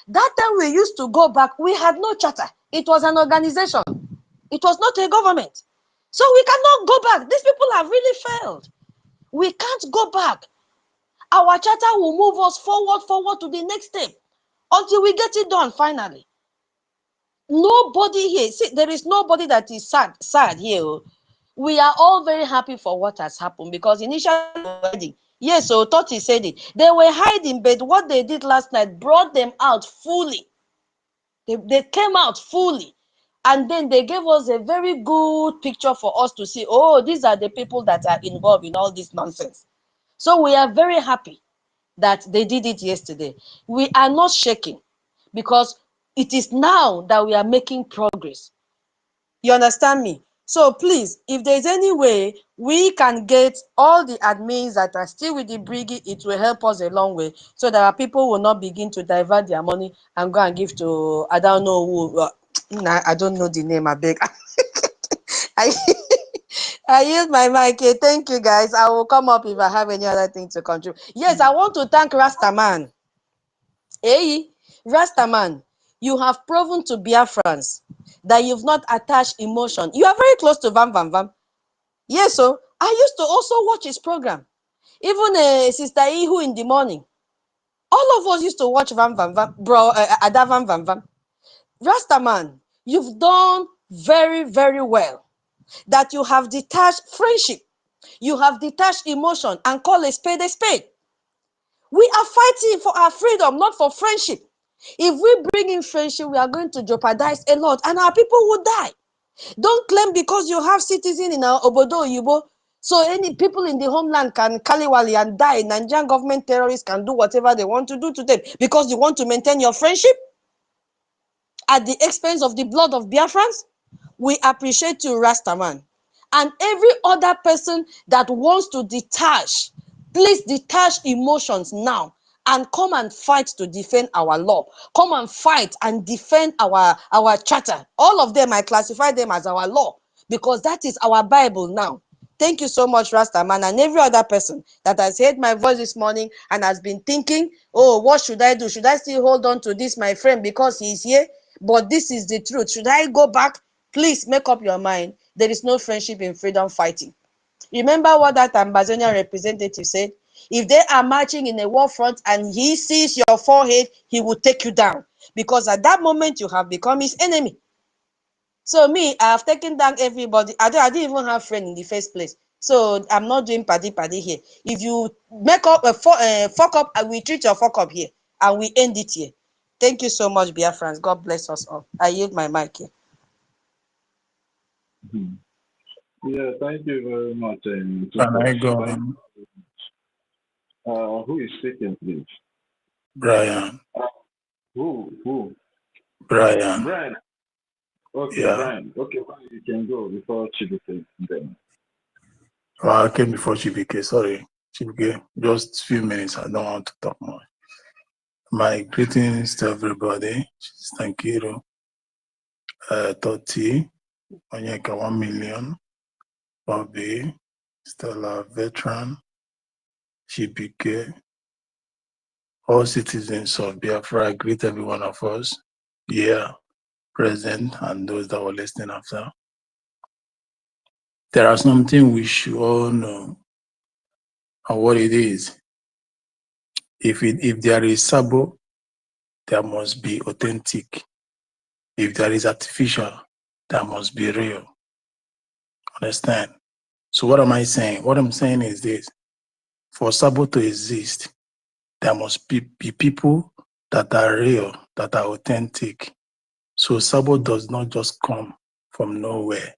That time we used to go back, we had no charter. It was an organization. It was not a government. So we cannot go back. These people have really failed. We can't go back. Our charter will move us forward to the next step until we get it done finally. Nobody here, see, there is nobody that is sad here. We are all very happy for what has happened, because initially they were hiding. Yes, so Toti said it. They were hiding, but what they did last night brought them out fully. They came out fully. And then they gave us a very good picture for us to see, oh, these are the people that are involved in all this nonsense. So we are very happy that they did it yesterday. We are not shaking, because it is now that we are making progress. You understand me? So please, if there's any way we can get all the admins that are still with the Brgie, it will help us a long way, so that our people will not begin to divert their money and go and give to, I don't know who, I don't know the name, I beg. I use my mic here. Thank you, guys. I will come up if I have any other thing to contribute. Yes, I want to thank Rastaman. Hey, Rastaman, you have proven to Biafrans that you've not attached emotion. You are very close to Vam Vam Vam. Yes, so I used to also watch his program. Even Sister Ihu in the morning. All of us used to watch Vam Vam Vam, bro, Ada Vam Vam Vam. Rastaman, you've done very, very well. That you have detached friendship. You have detached emotion and call a spade a spade. We are fighting for our freedom, not for friendship. If we bring in friendship, we are going to jeopardize a lot, and our people will die. Don't claim because you have citizens in our Obodo Yubo, so any people in the homeland can kaliwali and die. Nigerian government terrorists can do whatever they want to do to them because you want to maintain your friendship at the expense of the blood of Biafrans. We appreciate you, Rastaman. And every other person that wants to detach, please detach emotions now and come and fight to defend our law. Come and fight and defend our charter. All of them, I classify them as our law, because that is our Bible now. Thank you so much, Rastaman, and every other person that has heard my voice this morning and has been thinking, oh, what should I do? Should I still hold on to this, my friend, because he's here? But this is the truth. Should I go back? Please make up your mind. There is no friendship in freedom fighting. Remember what that Ambazonian representative said? If they are marching in a war front and he sees your forehead, he will take you down. Because at that moment, you have become his enemy. So me, I have taken down everybody. I didn't even have friend in the first place. So I'm not doing paddy here. If you make up a fuck up, I will treat your fuck up here. And we end it here. Thank you so much, Biafrans. God bless us all. I yield my mic here. Yeah, thank you very much. Can I go on? Who is speaking, please? Brian. Who? Brian. Brian. Okay, Yeah. Brian. Okay, well, you can go before Chibuke then. Well, I came before Chibike. Sorry, Chibike. Just a few minutes. I don't want to talk more. My greetings to everybody. Thank you. Toti, Onyeka 1 million, Bobby, Stella veteran, Chibike, all citizens of Biafra. I greet every one of us here present and those that were listening after. There are something we should all know and what it is. If there is sabo, there must be authentic. If there is artificial, there must be real. Understand? So what am I saying? What I'm saying is this: for sabo to exist, there must be people that are real, that are authentic. So sabo does not just come from nowhere.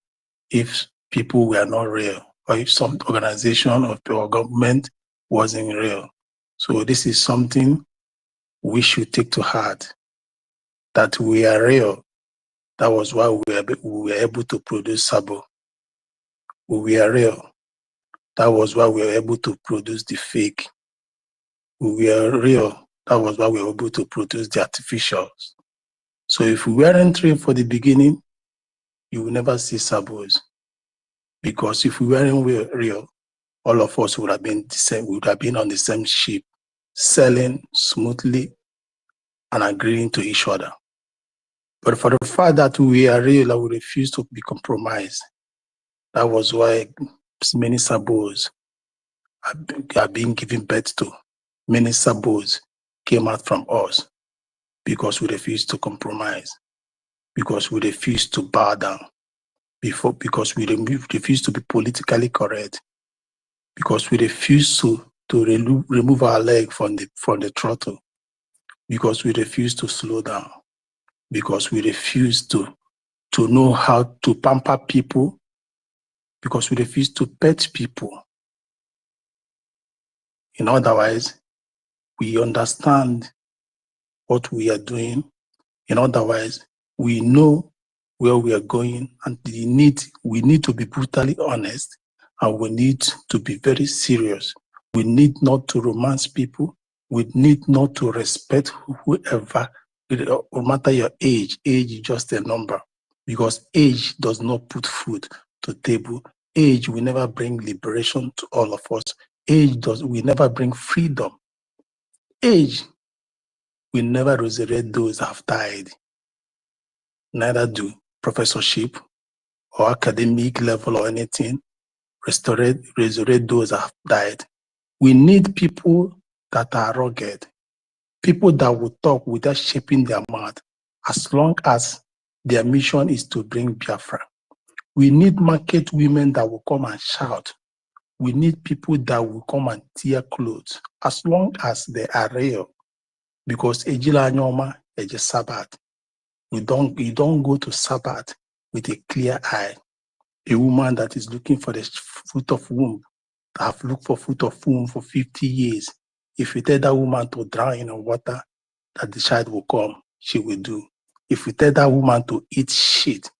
If people were not real, or if some organization or government wasn't real. So this is something we should take to heart, that we are real. That was why we were able to produce sabo. We were real. That was why we were able to produce the fake. We were real. That was why we were able to produce the artificials. So if we weren't real for the beginning, you will never see sabos. Because if we weren't real, all of us would have been the same. We would have been on the same ship, selling smoothly and agreeing to each other. But for the fact that we are real and we refuse to be compromised, that was why many sabos are being given birth to. Many sabos came out from us because we refused to compromise, because we refused to bow down, because we refused to be politically correct, because we refused to remove our leg from the throttle, because we refused to slow down, because we refused to know how to pamper people, because we refused to pet people. In other words, we understand what we are doing. In other words, we know where we are going, and we need to be brutally honest, and we need to be very serious. We need not to romance people. We need not to respect whoever, no matter your age. Age is just a number, because age does not put food to table. Age will never bring liberation to all of us. Age will never bring freedom. Age will never resurrect those that have died. Neither do professorship or academic level or anything resurrect those that have died. We need people that are rugged, people that will talk without shaping their mouth, as long as their mission is to bring Biafra. We need market women that will come and shout. We need people that will come and tear clothes, as long as they are real. Because Ejila Nyoma is a Sabbath. You don't go to Sabbath with a clear eye. A woman that is looking for the fruit of womb, that have looked for fruit of womb for 50 years. If you tell that woman to drown in water, that the child will come, she will do. If you tell that woman to eat shit,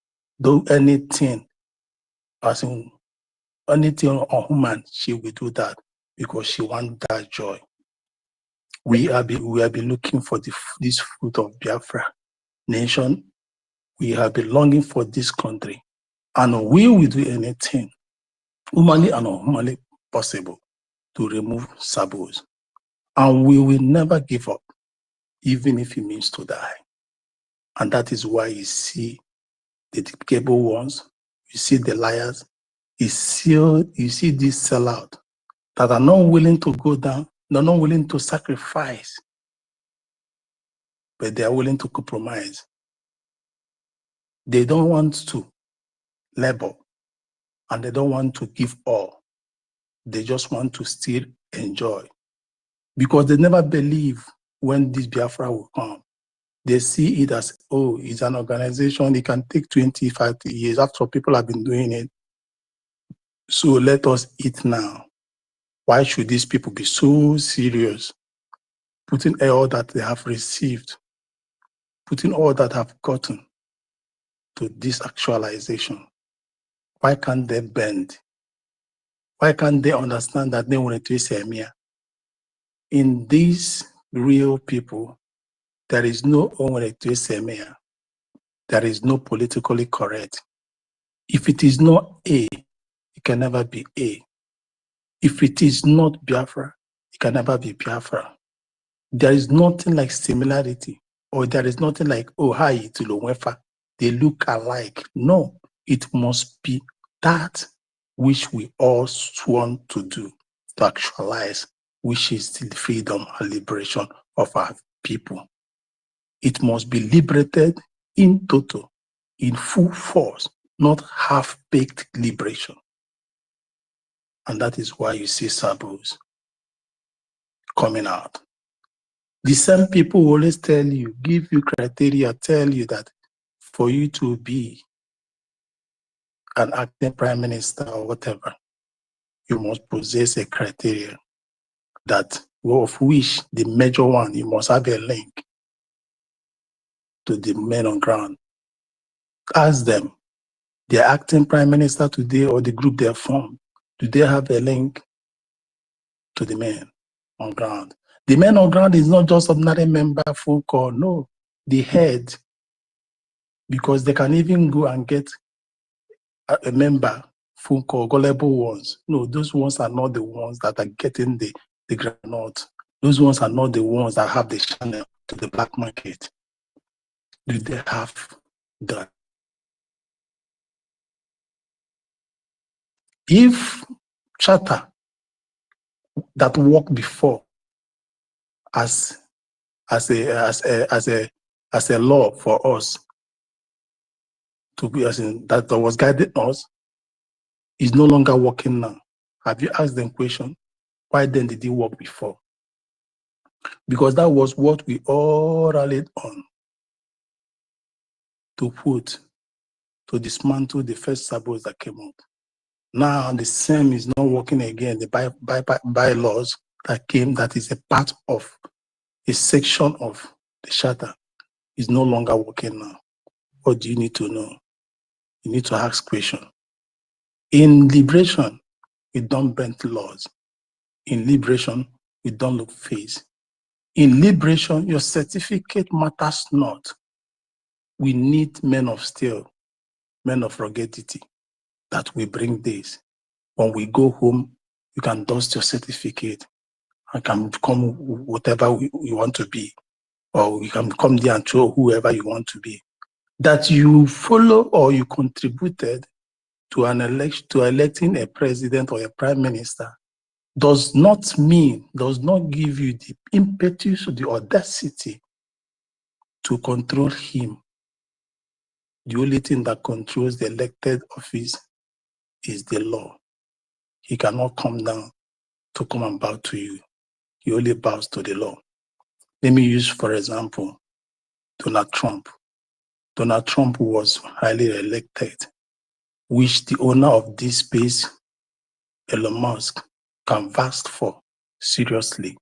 do anything, as in anything on human, she will do that, because she wants that joy. We have been looking for this fruit of Biafra nation. We have been longing for this country, and we will do anything, humanly and unhumanly possible, to remove sabos. And we will never give up, even if it means to die. And that is why you see the despicable ones, you see the liars, you see this sellout that are not willing to go down, they're not willing to sacrifice, but they are willing to compromise. They don't want to labor, and they don't want to give all. They just want to still enjoy, because they never believe when this Biafra will come. They see it as, oh, it's an organization, it can take 20, 30 years. After people have been doing it, so let us eat now. Why should these people be so serious, putting all that they have received putting all that have gotten to this actualization, why can't they bend? Why can't they understand that they want to say Emia? In these real people, there is no Emia. There is no politically correct. If it is not A, it can never be A. If it is not Biafra, it can never be Biafra. There is nothing like similarity, or there is nothing like, oh, hi, Tulowefa. They look alike. No, it must be that which we all sworn to do, to actualize, which is the freedom and liberation of our people. It must be liberated in total, in full force, not half-baked liberation. And that is why you see Sabos coming out. The same people who always tell you, give you criteria, tell you that for you to be an acting prime minister or whatever, you must possess a criteria that, of which the major one, you must have a link to the men on ground. Ask them, the acting prime minister today or the group they formed, do they have a link to the men on ground? The men on ground is not just ordinary member phone call, no, the head, because they can even go and get a member phone call, gullible ones. No, those ones are not the ones that are getting the granite. Those ones are not the ones that have the channel to the black market. Do they have that? If charter that worked before as a law for us to be, as in that was guiding us, is no longer working now. Have you asked them question? Why then did it work before? Because that was what we all rallied on to put, to dismantle the first sabos that came up. Now the same is not working again. The bylaws that came, that is a part of a section of the charter, is no longer working now. What do you need to know? You need to ask questions. In liberation, we don't bend laws. In liberation, we don't look face. In liberation, your certificate matters not. We need men of steel, men of ruggedity, that will bring this. When we go home, you can dust your certificate and can become whatever you want to be, or you can come there and show whoever you want to be. That you follow or you contributed to an election, to electing a president or a prime minister, does not mean, does not give you the impetus or the audacity to control him. The only thing that controls the elected office is the law. He cannot come down to come and bow to you. He only bows to the law. Let me use, for example, Donald Trump. Donald Trump was highly elected, which the owner of this space, Elon Musk, can vouch for seriously.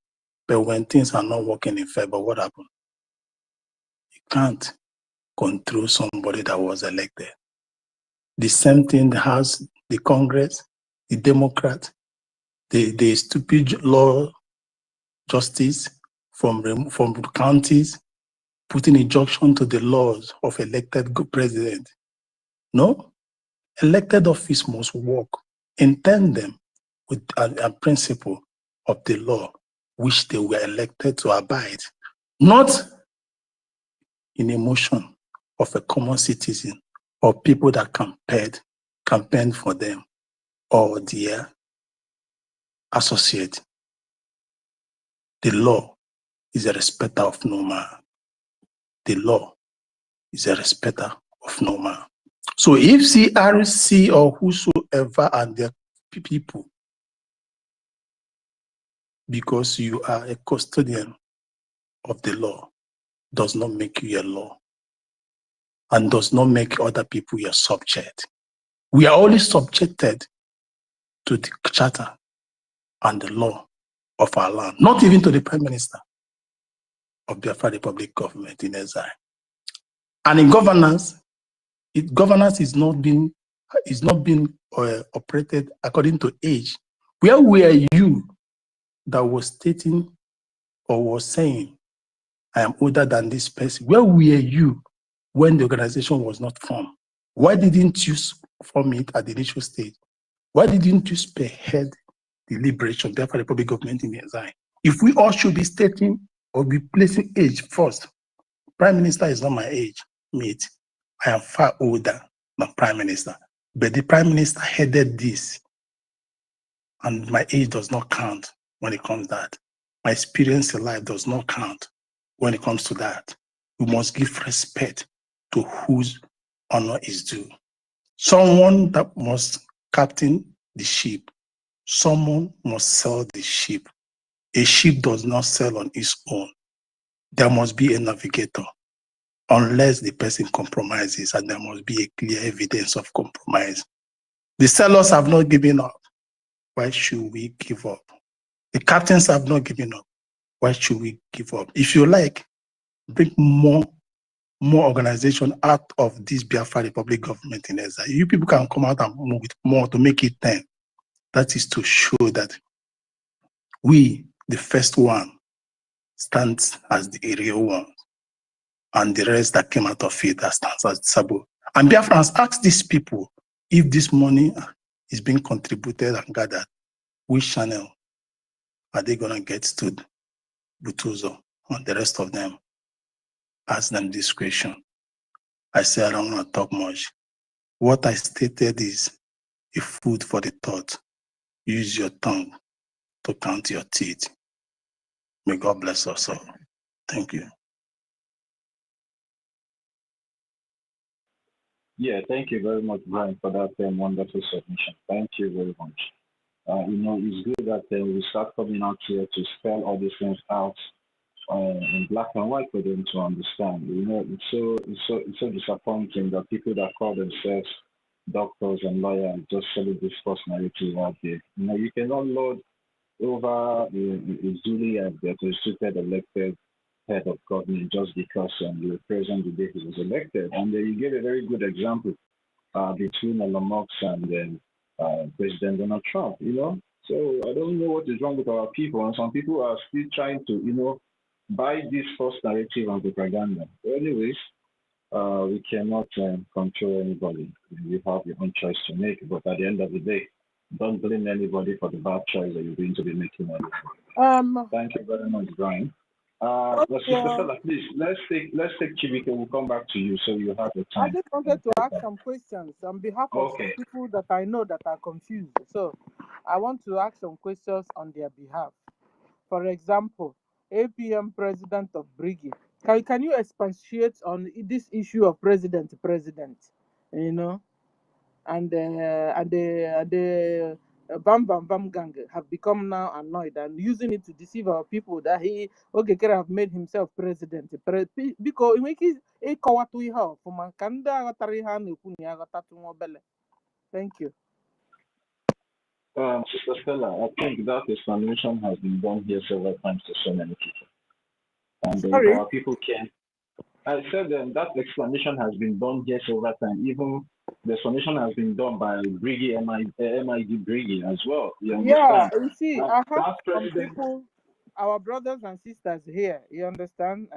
But when things are not working in favor, what happened? You can't control somebody that was elected. The same thing has the Congress, the Democrat, the stupid law justice from counties, putting injunction to the laws of elected president. No, elected office must work in tandem with a principle of the law which they were elected to abide, not in emotion of a common citizen or people that campaigned for them or their associate. The law is a respecter of no man. The law is a respecter of no man. So if CRC or whosoever and their people, because you are a custodian of the law, does not make you a law and does not make other people your subject. We are only subjected to the charter and the law of our land, not even to the Prime Minister of Biafra Republic government in exile. And in governance, governance is not being operated according to age. Where were you that was stating or was saying, I am older than this person? Where were you when the organization was not formed? Why didn't you form it at the initial stage? Why didn't you spearhead the liberation, therefore the public government in the exile? If we all should be stating or be placing age first, Prime Minister is not my age mate. I am far older than Prime Minister. But the Prime Minister headed this, and my age does not count when it comes to that. My experience in life does not count when it comes to that. We must give respect to whose honor is due. Someone that must captain the ship. Someone must sell the ship. A ship does not sail on its own. There must be a navigator, unless the person compromises, and there must be a clear evidence of compromise. The sellers have not given up. Why should we give up? The captains have not given up. Why should we give up? If you like, bring more organization out of this Biafra Republic government in exile. You people can come out and move with more to make it 10. That is to show that we, the first one, stands as the real one, and the rest that came out of it that stands as Sabo. And Biafrans, ask these people if this money is being contributed and gathered, which channel are they going to get to Butuzo and the rest of them? Ask them this question. I say I don't want to talk much. What I stated is a food for the thought. Use your tongue to count your teeth. May God bless us all. Thank you. Yeah, thank you very much, Brian, for that wonderful submission. Thank you very much. It's good that we start coming out here to spell all these things out in black and white for them to understand. It's so disappointing that people that call themselves doctors and lawyers just selling this false narrative out there. You cannot lord over a duly and constituted elected head of government just because you were present the day he was elected. And you gave a very good example between Elon Musk and President Donald Trump, So I don't know what is wrong with our people. And some people are still trying to, buy this false narrative and propaganda. But anyways, we cannot control anybody. You have your own choice to make. But at the end of the day, don't blame anybody for the bad choice that you're going to be making. Thank you very much, Brian. Sister Stella, please, let's take Chibike. We'll come back to you so you have the time. I just wanted to ask some questions on behalf of some people that I know that are confused. So I want to ask some questions on their behalf. For example, APM president of Brgie. Can you expatiate on this issue of president, and the Bam Bam Bam gang have become now annoyed and using it to deceive our people that he Ogekere have made himself president. Because in which a kawatu iha from Kanda Tarihan Thank you. Sister Stella, I think that explanation has been done here several times to so many people. And our people can. I said that explanation has been done here several times. Even the explanation has been done by Brgie, MID Brgie as well. Yeah, you see, I have some people, our brothers and sisters here, you understand,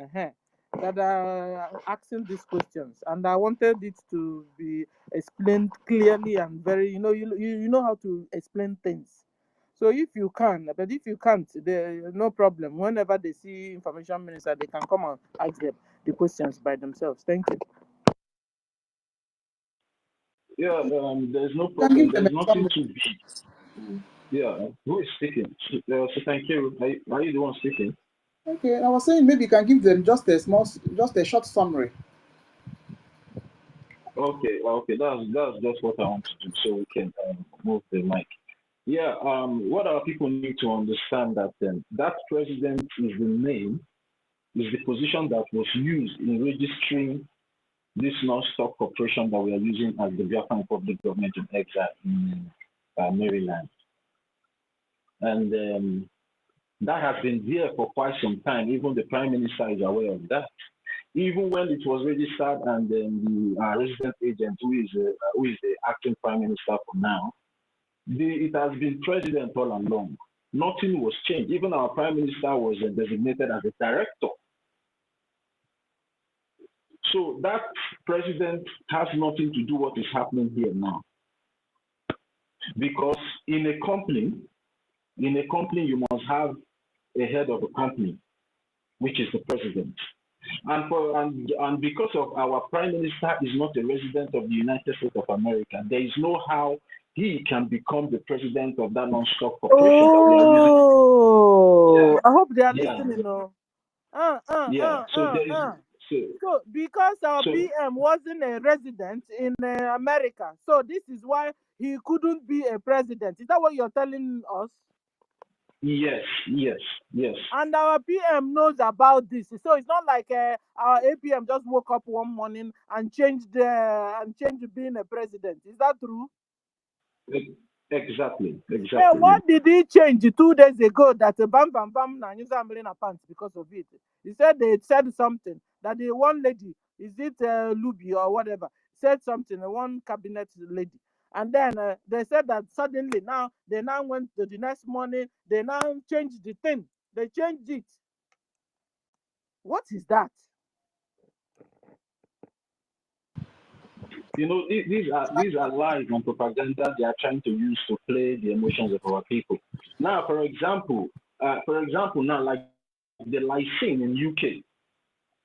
that are asking these questions. And I wanted it to be explained clearly and very, you know how to explain things. So if you can, but if you can't, no problem. Whenever they see information minister, they can come and ask them the questions by themselves. Thank you. Yeah, there's no problem. There's nothing to be. Yeah, who is speaking? So thank you. Are you the one speaking? Okay, I was saying maybe you can give them just a short summary. Okay, that's just what I want to do, so we can move the mic. Yeah, what our people need to understand that that president is the name, is the position that was used in registering this non-stock corporation that we are using as the Biafran Public Government in Exile in Maryland. And that has been there for quite some time. Even the Prime Minister is aware of that. even when it was registered, and then the resident agent, who is the acting prime minister for now, it has been president all along. Nothing was changed. Even our prime minister was designated as a director. So that president has nothing to do what is happening here now. Because in a company, you must have a head of the company, which is the president. And because of our prime minister is not a resident of the United States of America, there is no how he can become the president of that non-stock corporation that we are using. Oh, I hope they are Yeah. listening. No. So because our So- PM wasn't a resident in America, so this is why he couldn't be a president. Is that what you're telling us? Yes. And our PM knows about this, so it's not like our APM just woke up one morning and changed being a president. Is that true? Exactly. Hey, what did he change 2 days ago that bam bam bam na use in a pants because of it? He said they said something that the one lady, is it Luby or whatever, said something, one cabinet lady. And then they said that suddenly now they now went to the next morning, they now changed the thing. They changed it. What is that? You know, these are lies and propaganda they are trying to use to play the emotions of our people. Now, for example, now, like the lysine in UK,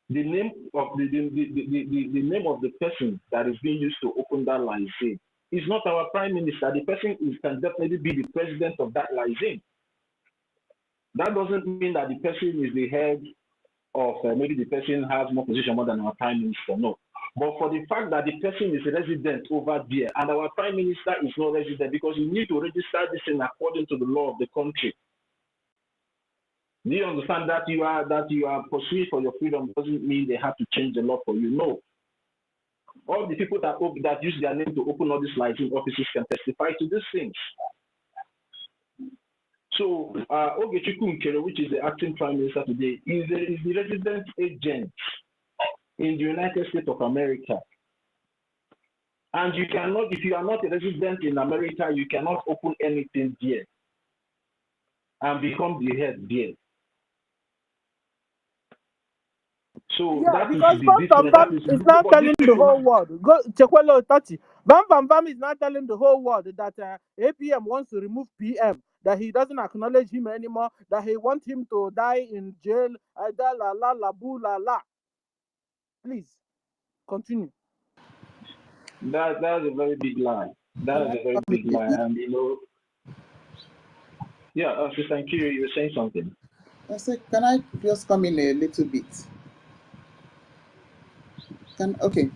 the name of the name of the person that is being used to open that lysine is not our prime minister. The person can definitely be the president of that lysine. That doesn't mean that the person is the head of maybe the person has more position more than our prime minister. No. But for the fact that the person is a resident over there and our prime minister is not resident, because you need to register this in according to the law of the country. Do you understand that you are pursuing for your freedom doesn't mean they have to change the law for you? No. All the people that use their name to open all these licensing offices can testify to these things. So Ogechukwu Nkere, which is the acting prime minister today, is the resident agent in the United States of America. And you cannot, if you are not a resident in America, you cannot open anything there and become the head there. So Yeah, that is because the Bam difference. Bam Bam is not telling the whole world. Go Chekwelo Tati. Bam Bam Bam is not telling the whole world that APM wants to remove PM, that he doesn't acknowledge him anymore, that he wants him to die in jail. La la la boo la la. Please continue. That's a very big lie. That is a very big lie, and you know. Yeah, Sister Nkiri, you were saying something. I said, can I just come in a little bit? Okay.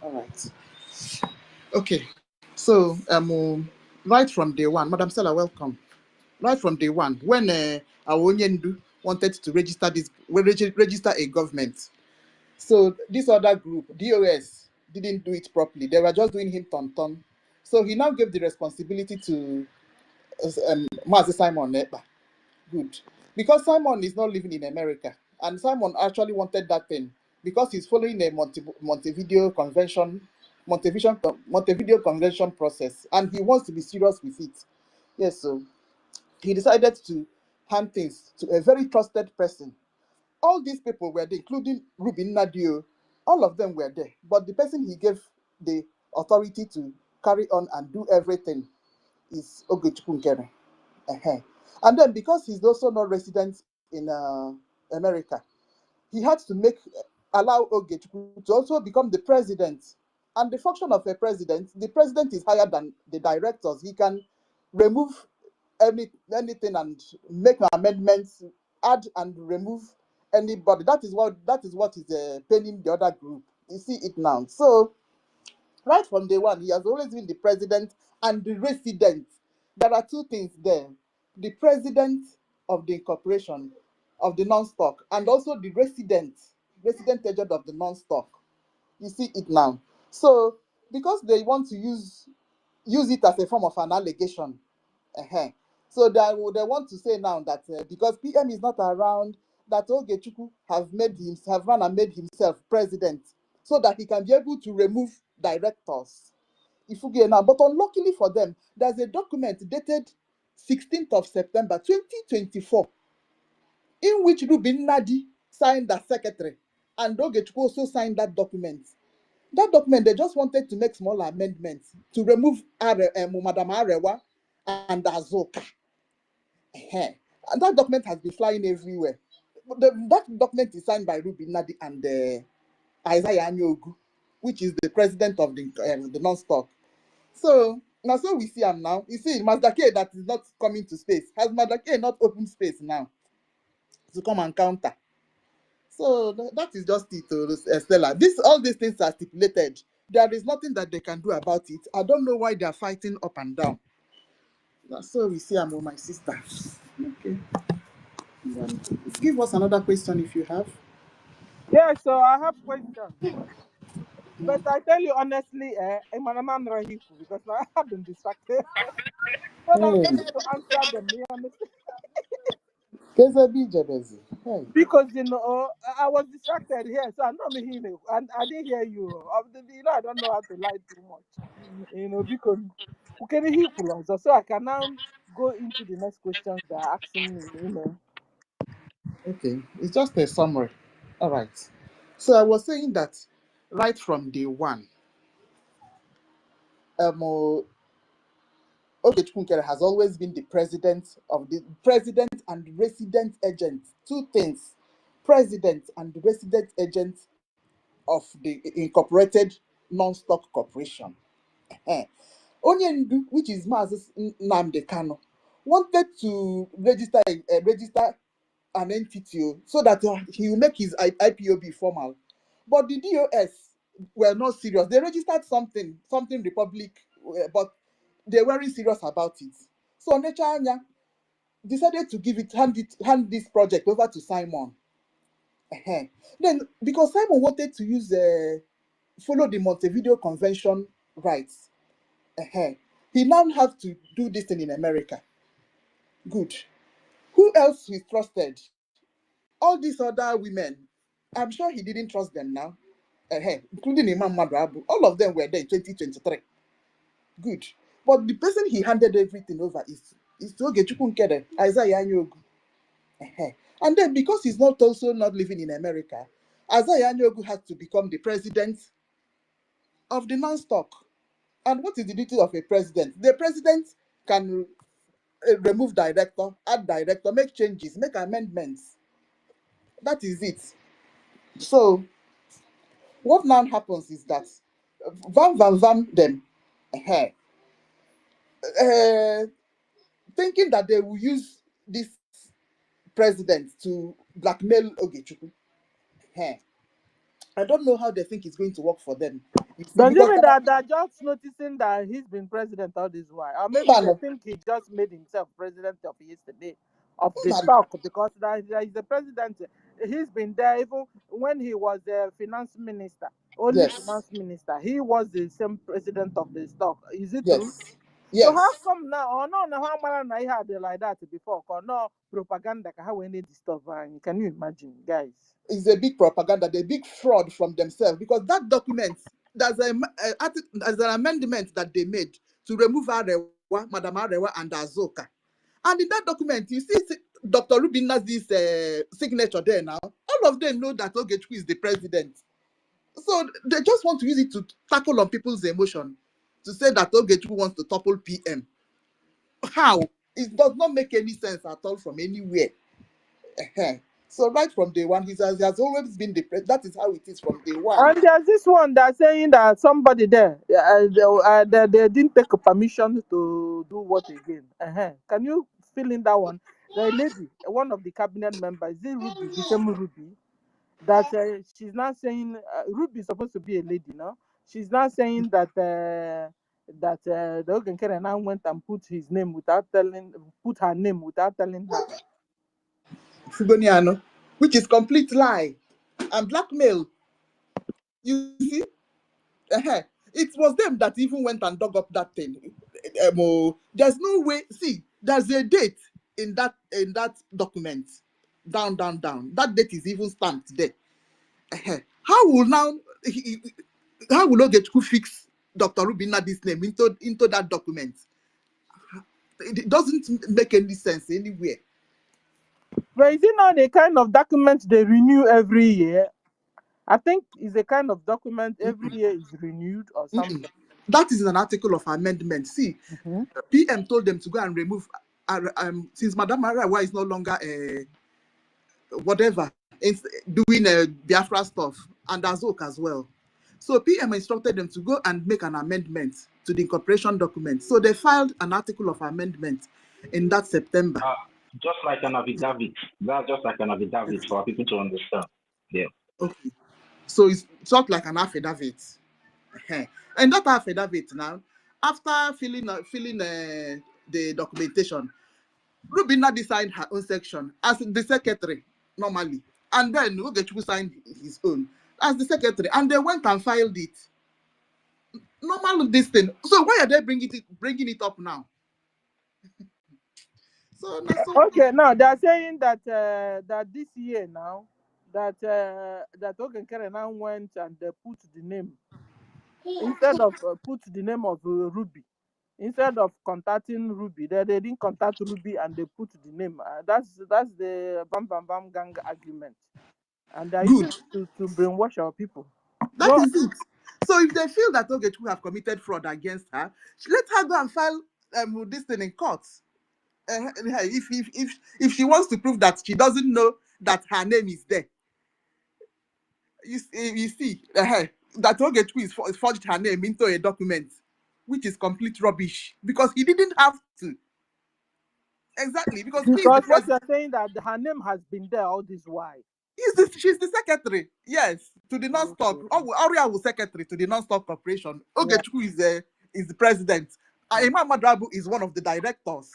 All right. Okay. So right from day one, Madam Stella, welcome. Right from day one, when Awonyendu wanted to register a government, so this other group, DOS, didn't do it properly. They were just doing him ton. So he now gave the responsibility to Mazi Simon Ekpa. Good. Because Simon is not living in America, and Simon actually wanted that thing because he's following a Montevideo Convention process, and he wants to be serious with it. Yes, so he decided to hand things to a very trusted person. All these people were there, including Rubin Nadio. All of them were there, but the person he gave the authority to carry on and do everything is Ogechukwu Nkere. And then because he's also not resident in America, he had to allow Ogechukwu to also become the president. And the function of a president, the president is higher than the directors. He can remove anything and make amendments, add and remove anybody. That is what is paining the other group. You see it now. So right from day one, he has always been the president and the resident. There are two things there: the president of the incorporation of the non-stock, and also the resident agent of the non-stock. You see it now. So because they want to use it as a form of an allegation, so they want to say now that because PM is not around, that Ogechukwu have run and made himself president so that he can be able to remove directors. But unluckily for them, there's a document dated 16th of September 2024 in which Rubin Nadi signed as secretary and Ogechukwu also signed that document. That document, they just wanted to make small amendments to remove Madam Arewa and Azoka. And that document has been flying everywhere. That document is signed by Rubin Nadi and Isaiah Anyogu, which is the president of the non-stock. So now, so we see him now. You see, Mazda K that is not coming to space. Has Mazda K not opened space now to come and counter? So that is just it, Stella. All these things are stipulated. There is nothing that they can do about it. I don't know why they are fighting up and down. So we see him with my sister. Okay. Give us another question if you have. Yeah, so I have questions. But I tell you honestly, I'm a man because I have been distracted. When I'm Hey, supposed to answer them, you understand? Hey. Because I was distracted here, so I know me healing, and I didn't hear you. I don't know how to lie too much. Because who can hear also, so I can now go into the next questions they are asking me. Okay, it's just a summary. All right. So I was saying that right from day one, Ogechukwu has always been the president and resident agent. Two things: president and resident agent of the incorporated non-stock corporation. Onyendu, which is Mazis Nnamdi Kanu, wanted to register an entity so that he will make his IPOB formal. But the DOS were not serious. They registered something Republic, but they weren't serious about it. So Nechanya decided to hand this project over to Simon. Then, because Simon wanted to follow the Montevideo Convention rights, he now have to do this thing in America. Good. Who else he trusted? All these other women, I'm sure he didn't trust them now, including Imam Madrabu. All of them were there in 2023. Good. But the person he handed everything over is to Ogechukwu Nkede, Isaiah Anyogu. And then because he's not living in America, Isaiah Anyogu has to become the president of the non-stock. And what is the duty of a president? The president can remove director, add director, make changes, make amendments. That is it. So what now happens is that them thinking that they will use this president to blackmail Ogechukwu. I don't know how they think it's going to work for them. You see, Does it because mean that they're just noticing that he's been president all this while? Or maybe they think he just made himself president of yesterday, of the stock, because there is the president. He's been there even when he was the finance minister, only finance minister. He was the same president of the stock. Is it true? Yes. So how come now? Or no, how many I had like that before? Or no propaganda? How we need this stuff? Can you imagine, guys? It's a big propaganda, the big fraud from themselves, because that document, there's an amendment that they made to remove Arewa, Madam Arewa, and Azoka. And in that document, you see Dr. Rubin Nazi's signature there now. All of them know that Ogechukwu is the president. So they just want to use it to tackle on people's emotion, to say that Ogechukwu wants to topple PM. How? It does not make any sense at all from anywhere. So right from day one, he has always been the president. That is how it is from day one. And there's this one that's saying that somebody there, they didn't take permission to do what again. Can you fill in that one? The lady, one of the cabinet members, is it Ruby, the same Ruby, that she's not saying, Ruby is supposed to be a lady, no? She's not saying that the Ogenkere now went and put her name without telling her. Fugoniano, which is complete lie and blackmail. You see, it was them that even went and dug up that thing. There's no way. See, there's a date in that document. down, down, down. That date is even stamped there. How will now how will Ogechukwu fix Dr. Rubina this name into that document? It doesn't make any sense anywhere. But is it not a kind of document they renew every year? I think it's a kind of document every year is renewed or something. That is an article of amendment. See, PM told them to go and remove, since Madam Arawa is no longer whatever, it's doing Biafra stuff, and Azok as well. So PM instructed them to go and make an amendment to the incorporation document. So they filed an article of amendment in that September. Just like an affidavit. That's just like an affidavit for people to understand. Yeah. Okay. So it's sort like an affidavit. And that affidavit now, after filling the documentation, Rubina signed her own section as the secretary normally, and then Ogechukwu signed his own as the secretary, and they went and filed it. Normal this thing. So why are they bringing it up now? So okay, now they are saying that that this year now that that Ogenkere now went and they put the name instead of put the name of Ruby. Instead of contacting Ruby, they didn't contact Ruby and they put the name. That's the Bam Bam Bam gang argument, and they're using it to brainwash our people. That is it. So if they feel that Ogechukwu have committed fraud against her, let her go and file this thing in court. If she wants to prove that she doesn't know that her name is there, you see that Ogechukwu is forged her name into a document, which is complete rubbish because he didn't have to. Exactly, because what you're saying that her name has been there all this while. She's the secretary, yes, to the non-stop. Aurea was secretary to the non-stop corporation. Ogechukwu is the president. Imam Madrabu is one of the directors.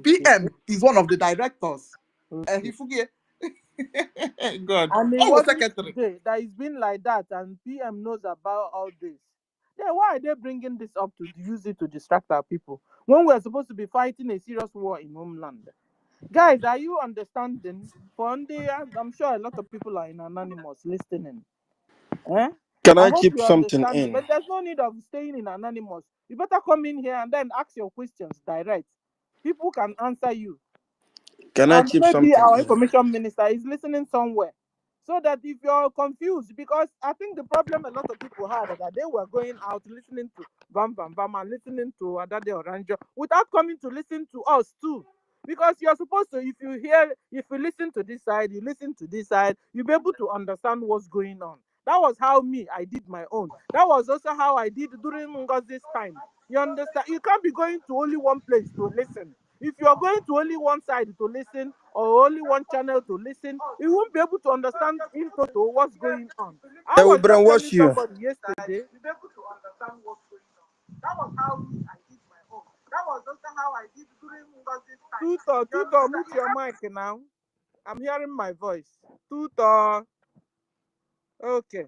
PM is one of the directors. God. And it was secretary. That it's been like that, and PM knows about all this. Then why are they bringing this up to use it to distract our people when we're supposed to be fighting a serious war in homeland? Guys, are you understanding? I'm sure a lot of people are in Anonymous listening. Can I chip something in? But there's no need of staying in Anonymous. You better come in here and then ask your questions direct. People can answer you. Can I chip something in? Maybe our information minister is listening somewhere. So that if you're confused, because I think the problem a lot of people had that they were going out listening to Bam Bam Bam and listening to Adade Oranjo without coming to listen to us too. Because you're supposed to, if you listen to this side, you listen to this side, you'll be able to understand what's going on. That was how I did my own. That was also how I did during NGOZI's time. You understand? You can't be going to only one place to listen. If you're going to only one side to listen or only one channel to listen, you won't be able to understand in total what's going on. I was just telling somebody yesterday, you'll be able to understand what's going on. That was how I did my own. That was also how I did during NGOZI's time. Tutor, mute your mic now. I'm hearing my voice. Tutor. Okay.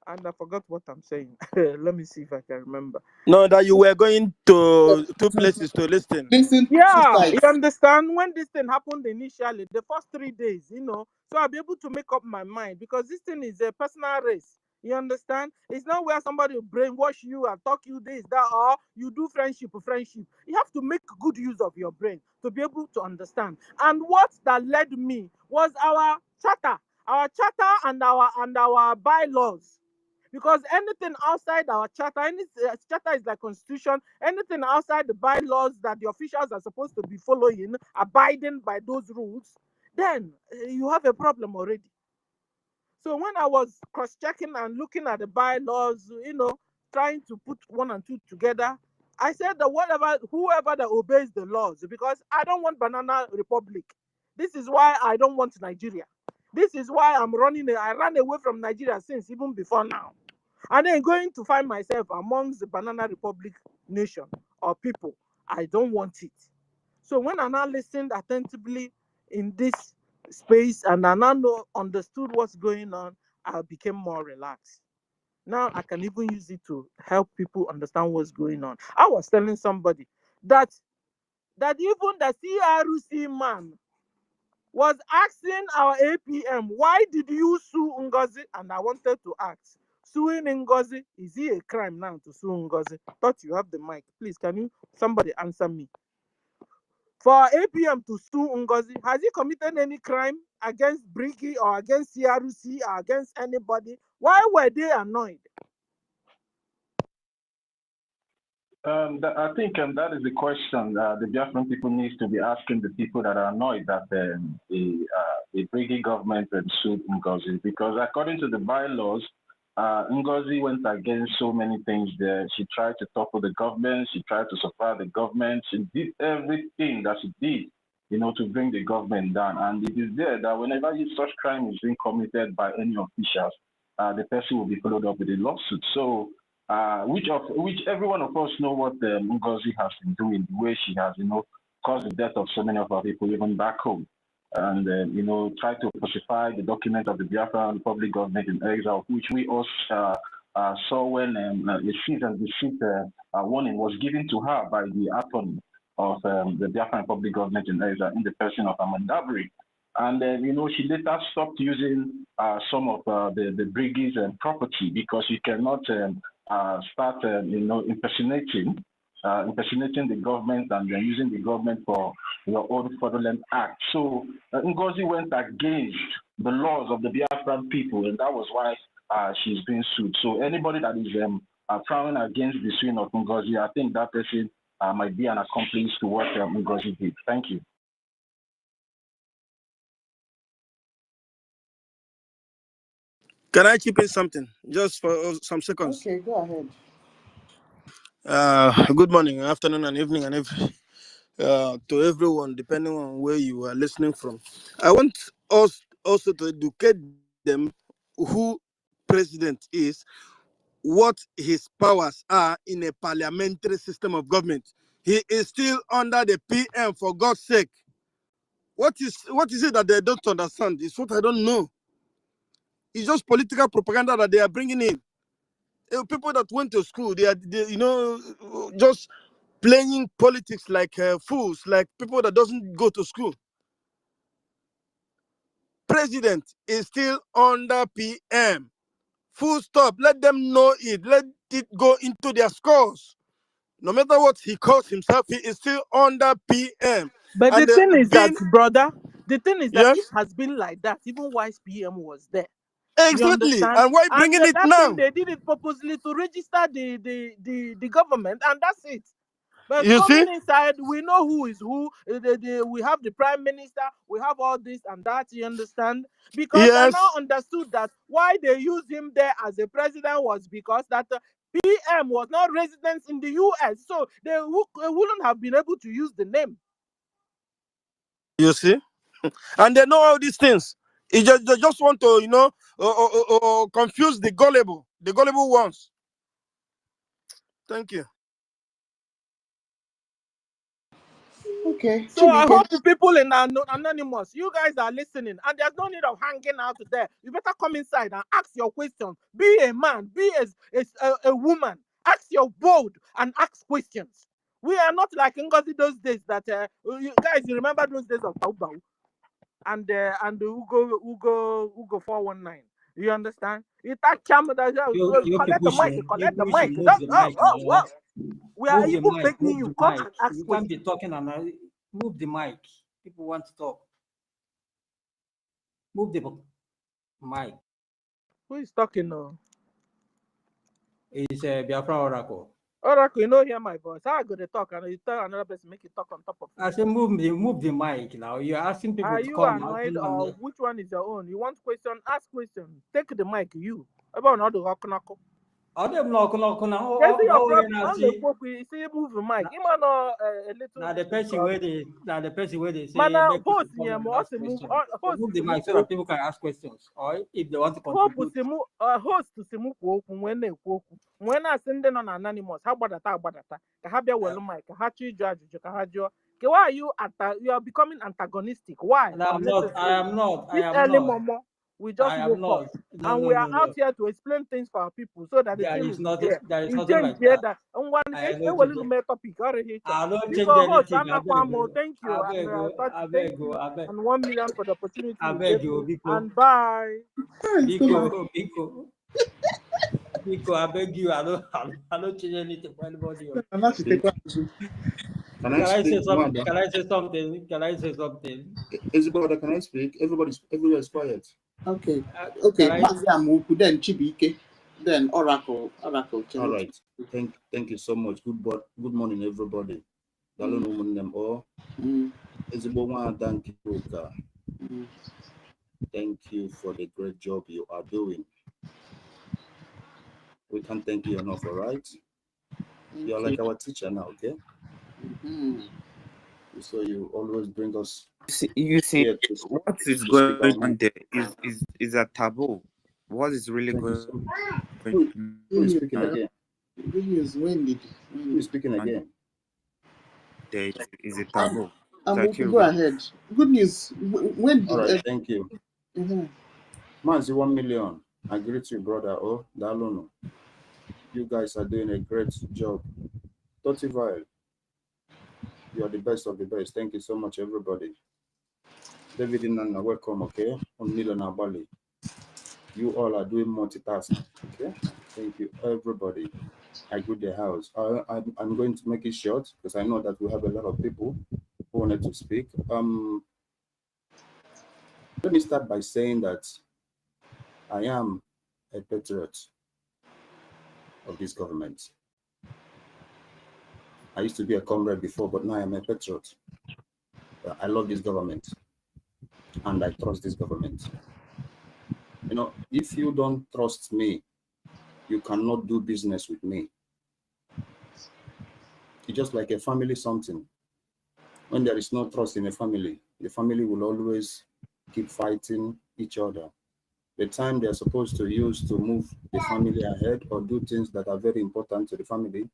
And I forgot what I'm saying. Let me see if I can remember. No, that you were going to two places to listen. Yeah, you understand? When this thing happened initially, the first 3 days, so I'll be able to make up my mind because this thing is a personal race. You understand? It's not where somebody will brainwash you and talk you this, that, or you do friendship. You have to make good use of your brain to be able to understand. And what that led me was our charter and our bylaws. Because anything outside our charter, charter is like constitution, anything outside the bylaws that the officials are supposed to be following, abiding by those rules, then you have a problem already. So when I was cross-checking and looking at the bylaws, trying to put 1 and 2 together, I said that whoever that obeys the laws, because I don't want Banana Republic. This is why I don't want Nigeria. This is why I ran away from Nigeria since even before now. And then going to find myself amongst the Banana Republic nation or people. I don't want it. So when I now listened attentively in this space and I now understood what's going on, I became more relaxed. Now I can even use it to help people understand what's going on. I was telling somebody that even the CRC man was asking our APM, why did you sue NGOZI? And I wanted to ask, suing NGOZI, is it a crime now to sue NGOZI? Thought you have the mic. Please, can you, somebody answer me? For our APM to sue NGOZI, has he committed any crime against Brgie or against CRC or against anybody? Why were they annoyed? I think that is the question the Biafran people needs to be asking the people that are annoyed that the Brigi government sued NGOZI, because according to the bylaws, NGOZI went against so many things there. She tried to topple the government. She tried to support the government. She did everything that she did, to bring the government down. And it is there that whenever such crime is being committed by any officials, the person will be followed up with a lawsuit. So, which every one of us know what NGOZI has been doing, the way she has, caused the death of so many of our people, even back home. And, try to falsify the document of the Biafra Republic government in exile, which we also saw when a cease and desist warning was given to her by the attorney of the Biafra Republic government in exile in the person of Amandabri. And then, she later stopped using some of the Brigi's property, because you cannot start, impersonating the government and then using the government for your own fraudulent act. So NGOZI went against the laws of the Biafran people, and that was why she's being sued. So anybody that is frowning against the suing of NGOZI, I think that person might be an accomplice to what NGOZI did. Thank you. Can I chip in something just for some seconds? Okay, go ahead. Good morning, afternoon, and evening, and to everyone, depending on where you are listening from. I want us also to educate them who president is, what his powers are in a parliamentary system of government. He is still under the PM, for God's sake. What is it that they don't understand? It's what I don't know. It's just political propaganda that they are bringing in. People that went to school, they just playing politics like fools, like people that doesn't go to school. President is still under PM. Full stop. Let them know it. Let it go into their scores. No matter what he calls himself, he is still under PM. But And the thing is that, brother, yes, it has been like that even while PM was there. You exactly. understand? And why And bringing it that now? thing, they did it purposely to register the government, and that's it. But You coming see? inside, we know who is who. We have the prime minister. We have all this and that. You understand? Because I now Yes. understood that why they used him there as a president was because that PM was not resident in the US, so they wouldn't have been able to use the name. You see? And they know all these things. They just want to, confuse the gullible ones. Thank you. Okay, So I Chibuike. hope the people in Anonymous, you guys are listening, and there's no need of hanging out there. You better come inside and ask your questions. Be a man, be a woman. Ask your bold and ask questions. We are not like Ngozi those days that you guys, you remember those days of Baubau and Ugo 419. You understand? You collect the mic, collect the mic. Move the mic now. We are Move the even mic, begging move you, the come mic. and ask You questions. can't be talking and move the mic. People want to talk. Move the mic. Who is talking now? It's Biafra Oracle. Oracle, you know hear my voice. How I go to talk and you tell another person make you talk on top of me? I said move the mic now. You're asking people Are to you come. annoyed or which one is your own? You want question? Ask question. Take the mic, you. About not the rock knuckle. Are them knock now? That's your problem. I'm the pope. You see, move the mic. You man, a little. Now the person where they say Man, make people host come yeah, and move. ask questions. Host Move the mic so that people can ask questions, or if they want to contribute. Host to simu kwoku when they kwoku. When I send them on anonymous, how about that? Kahabia well mic. Kahachi judge. Kahajo. Why are you becoming antagonistic? Why? And I am not. This early momo. We just I am woke up. not. No, And no, we are no, out no. here to explain things for our people so that the There thing is is nothing. clear. There is You nothing change like here that. that and one I they don't will change. little make topic or here. I don't Big change host, anything. Anna Kwamo, thank you. I And beg you. I Tati, thank beg you. you. I beg. And 1 million for the opportunity I you beg gave you, me. Biko. And bye. Biko, I beg you. I don't change anything for anybody else. And now she take one. Can I Can I say speak? something? Wanda? Can I say something? Can I say something? Everybody, can I speak? Everybody's quiet. Okay. Can Okay. I? Maziamuku, then Chibike, then Oracle. All right. Thank you so much. Good morning, everybody. Dalo no them all. Thank you, God. Thank you for the great job you are doing. We can't thank you enough, all right? You're like our teacher now, okay? So you always bring us. You see, here what is to speak our going on mind. there is a taboo. What is really Thank you going so on? Who is speaking again? Good news. When Who is speaking again? There is a taboo. Go ahead. Good news. When All right, did? thank you. Manzi 1 million. I greet you, brother. Oh, Dalono. You guys are doing a great job. 30 Vile. You are the best of the best. Thank you so much, everybody. David and Nana, welcome, okay? On Milan Bali. You all are doing multitask, okay? Thank you, everybody. I greet the house. I'm going to make it short because I know that we have a lot of people who wanted to speak. Let me start by saying that I am a patriot of this government. I used to be a comrade before, but now I'm a patriot. I love this government and I trust this government. You know, if you don't trust me, you cannot do business with me. It's just like a family something. When there is no trust in a family, the family will always keep fighting each other. The time they're supposed to use to move the family ahead or do things that are very important to the family,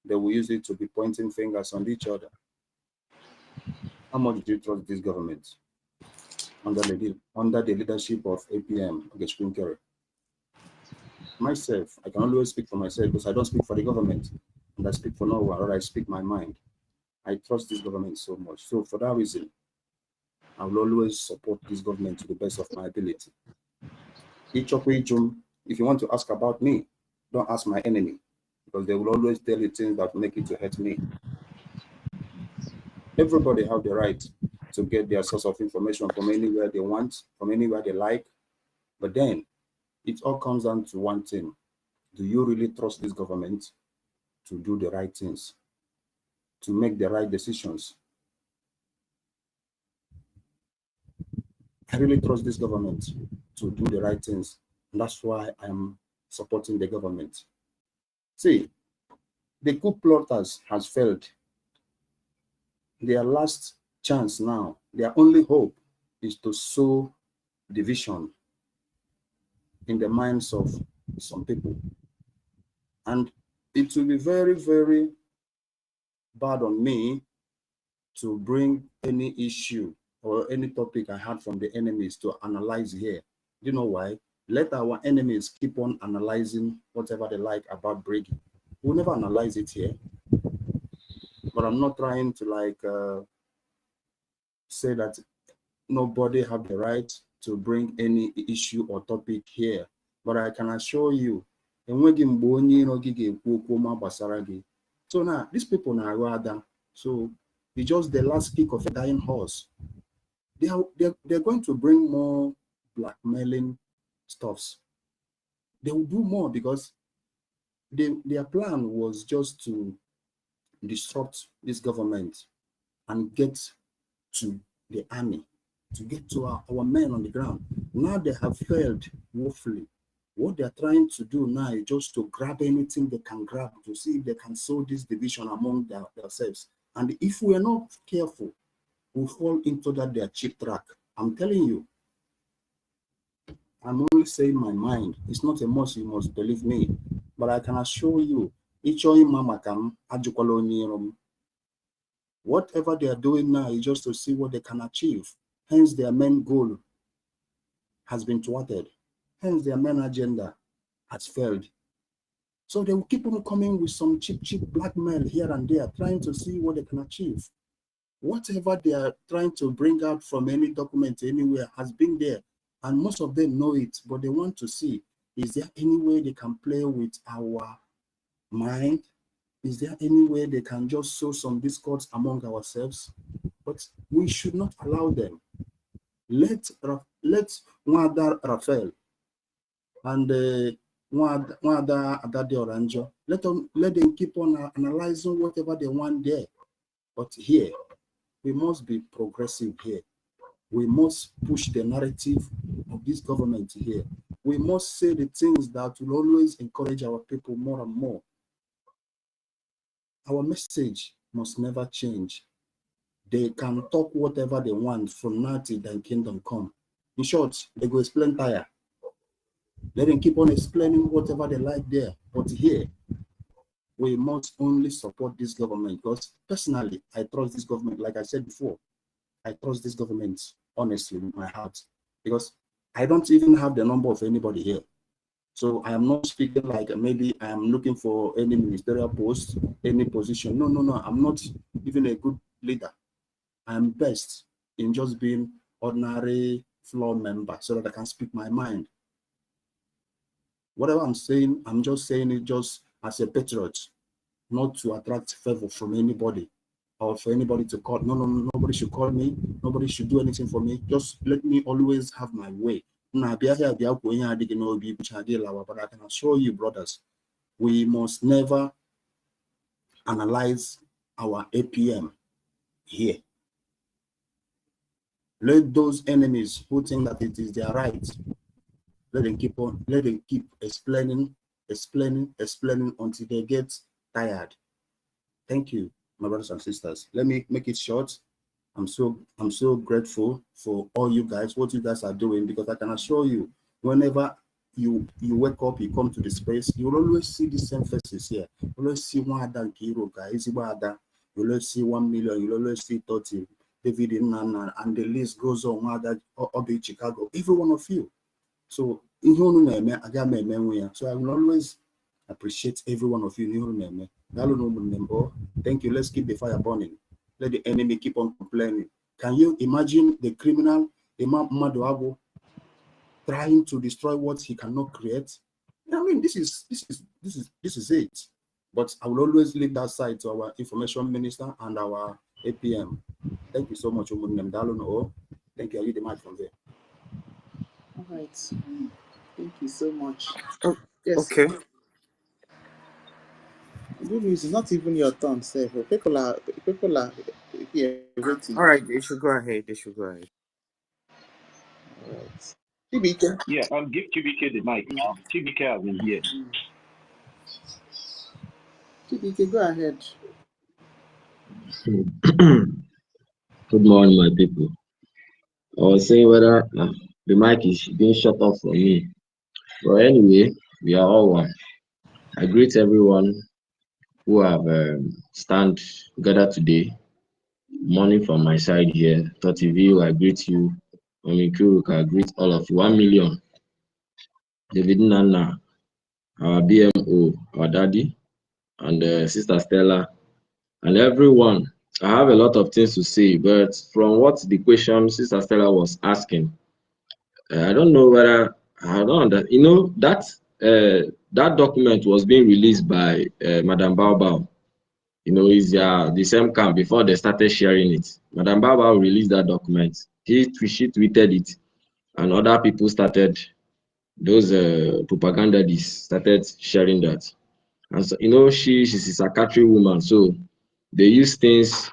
they will use it to be pointing fingers on each other. How much do you trust this government under the leadership of APM, Ogechukwu? Myself, I can always speak for myself because I don't speak for the government and I speak for no one, or I speak my mind. I trust this government so much. So for that reason, I will always support this government to the best of my ability. If you want to ask about me, don't ask my enemy because they will always tell you things that make it to hurt me. Everybody have the right to get their source of information from anywhere they want, from anywhere they like. But then it all comes down to one thing. Do you really trust this government to do the right things, to make the right decisions? I really trust this government to do the right things. And that's why I'm supporting the government. See, the coup plotters has failed. Their last chance now, their only hope is to sow division in the minds of some people. And it will be very, very bad on me to bring any issue or any topic I had from the enemies to analyze here. You know why? Let our enemies keep on analyzing whatever they like about Brgie. We'll never analyze it here. But I'm not trying to say that nobody have the right to bring any issue or topic here. But I can assure you, so now these people are rather, so it's just the last kick of a dying horse. They're going to bring more blackmailing stuffs. They will do more because their plan was just to disrupt this government and get to the army, to get to our men on the ground. Now they have failed woefully. What they're trying to do now is just to grab anything they can grab to see if they can sow this division among themselves. And if we are not careful, we'll fall into their cheap track. I'm telling you, I'm only saying my mind. It's not a must, you must believe me. But I can assure you, whatever they are doing now is just to see what they can achieve. Hence their main goal. has been thwarted. Hence, their main agenda has failed. So they will keep on coming with some cheap blackmail here and there, trying to see what they can achieve. Whatever they are trying to bring out from any document anywhere has been there, and most of them know it, but they want to see, is there any way they can play with our mind? Is there any way they can just sow some discords among ourselves? But we should not allow them. Let Nwada Raphael and Nwada Adade Oranjo, let them keep on analyzing whatever they want there. But here, we must be progressive here. We must push the narrative of this government here. We must say the things that will always encourage our people more and more. Our message must never change. They can talk whatever they want from now till their kingdom come. In short, they go explain tire. Let them keep on explaining whatever they like there. But here, we must only support this government, because personally, I trust this government. Like I said before, I trust this government honestly with my heart, because I don't even have the number of anybody here. So I am not speaking like maybe I am looking for any ministerial post, any position. No. I'm not even a good leader. I am best in just being ordinary floor member so that I can speak my mind. Whatever I'm saying, I'm just saying it just as a patriot, not to attract favor from anybody or for anybody to call. No, nobody should call me. Nobody should do anything for me. Just let me always have my way. But I can assure you, brothers, we must never analyze our APM here. Let those enemies who think that it is their right, let them keep explaining until they get tired. Thank you, my brothers and sisters. Let me make it short. I'm so grateful for all you guys, what you guys are doing, because I can assure you, whenever you wake up, you come to the space, you will always see the same faces here. You will always see one Adam Kiro guys, you will always see 1 million, you will always see 30, David in Nana, and the list goes on. One that Obi Chicago, every one of you. So I will always appreciate every one of you. Thank you. Let's keep the fire burning. Let the enemy keep on complaining. Can you imagine the criminal Imam Maduago trying to destroy what he cannot create? I mean, this is it. But I will always leave that side to our information minister and our APM. Thank you so much, Thank you. I leave the mic from there. All right. Thank you so much. Oh, Yes. okay. Good news is not even your turn, sir. People are here waiting. All right, they should go ahead. All right. TBK. Yeah, give TBK the mic now. TBK has been here. TBK, go ahead. Good morning, my people. I was saying whether the mic is being shut off for me. But anyway, we are all one. I greet everyone who have stand together today. Morning from my side here. Totivio, I greet you. Omikuruka, I greet all of you. 1 million. David Nana, our BMO, our daddy, and Sister Stella, and everyone. I have a lot of things to say, but from what the question Sister Stella was asking, I don't know whether I don't know that that document was being released by Madam Baobao. Is the same camp before they started sharing it. Madam Baobao released that document. She tweeted it, and other people started, those propagandists started sharing that. And so, she's a psychiatry woman, so they use things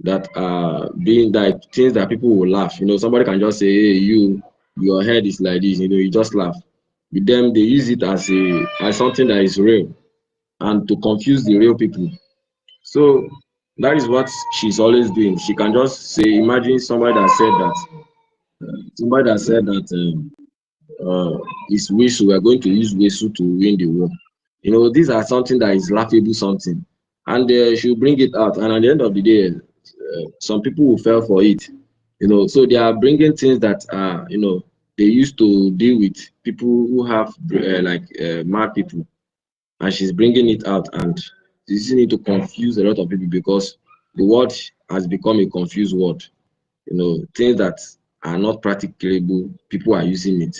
that are being that things that people will laugh. Somebody can just say, hey, your head is like this, you just laugh. With them, they use it as something that is real and to confuse the real people. So that is what she's always doing. She can just say, imagine somebody that said that it's Wesu, we are going to use Wesu to win the war. These are something that is laughable something. And she'll bring it out. And at the end of the day, some people will fall for it. So they are bringing things that are, they used to deal with people who have mad people, and she's bringing it out, and she's using it to confuse a lot of people because the word has become a confused word. Things that are not practicable, people are using it.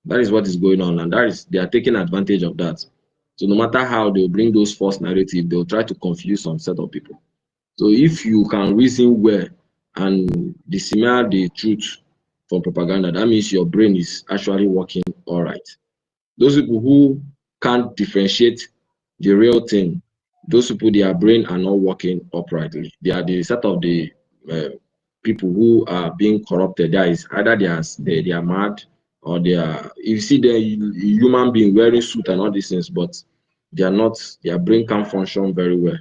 That is what is going on, and they are taking advantage of that. So no matter how they'll bring those false narratives, they'll try to confuse some set of people. So if you can reason well and disseminate the truth from propaganda, that means your brain is actually working all right. Those people who can't differentiate the real thing, those people, their brain are not working uprightly. They are the set of the people who are being corrupted. That is either they are mad, or they are, you see the human being wearing suit and all these things, but they are not, their brain can't function very well.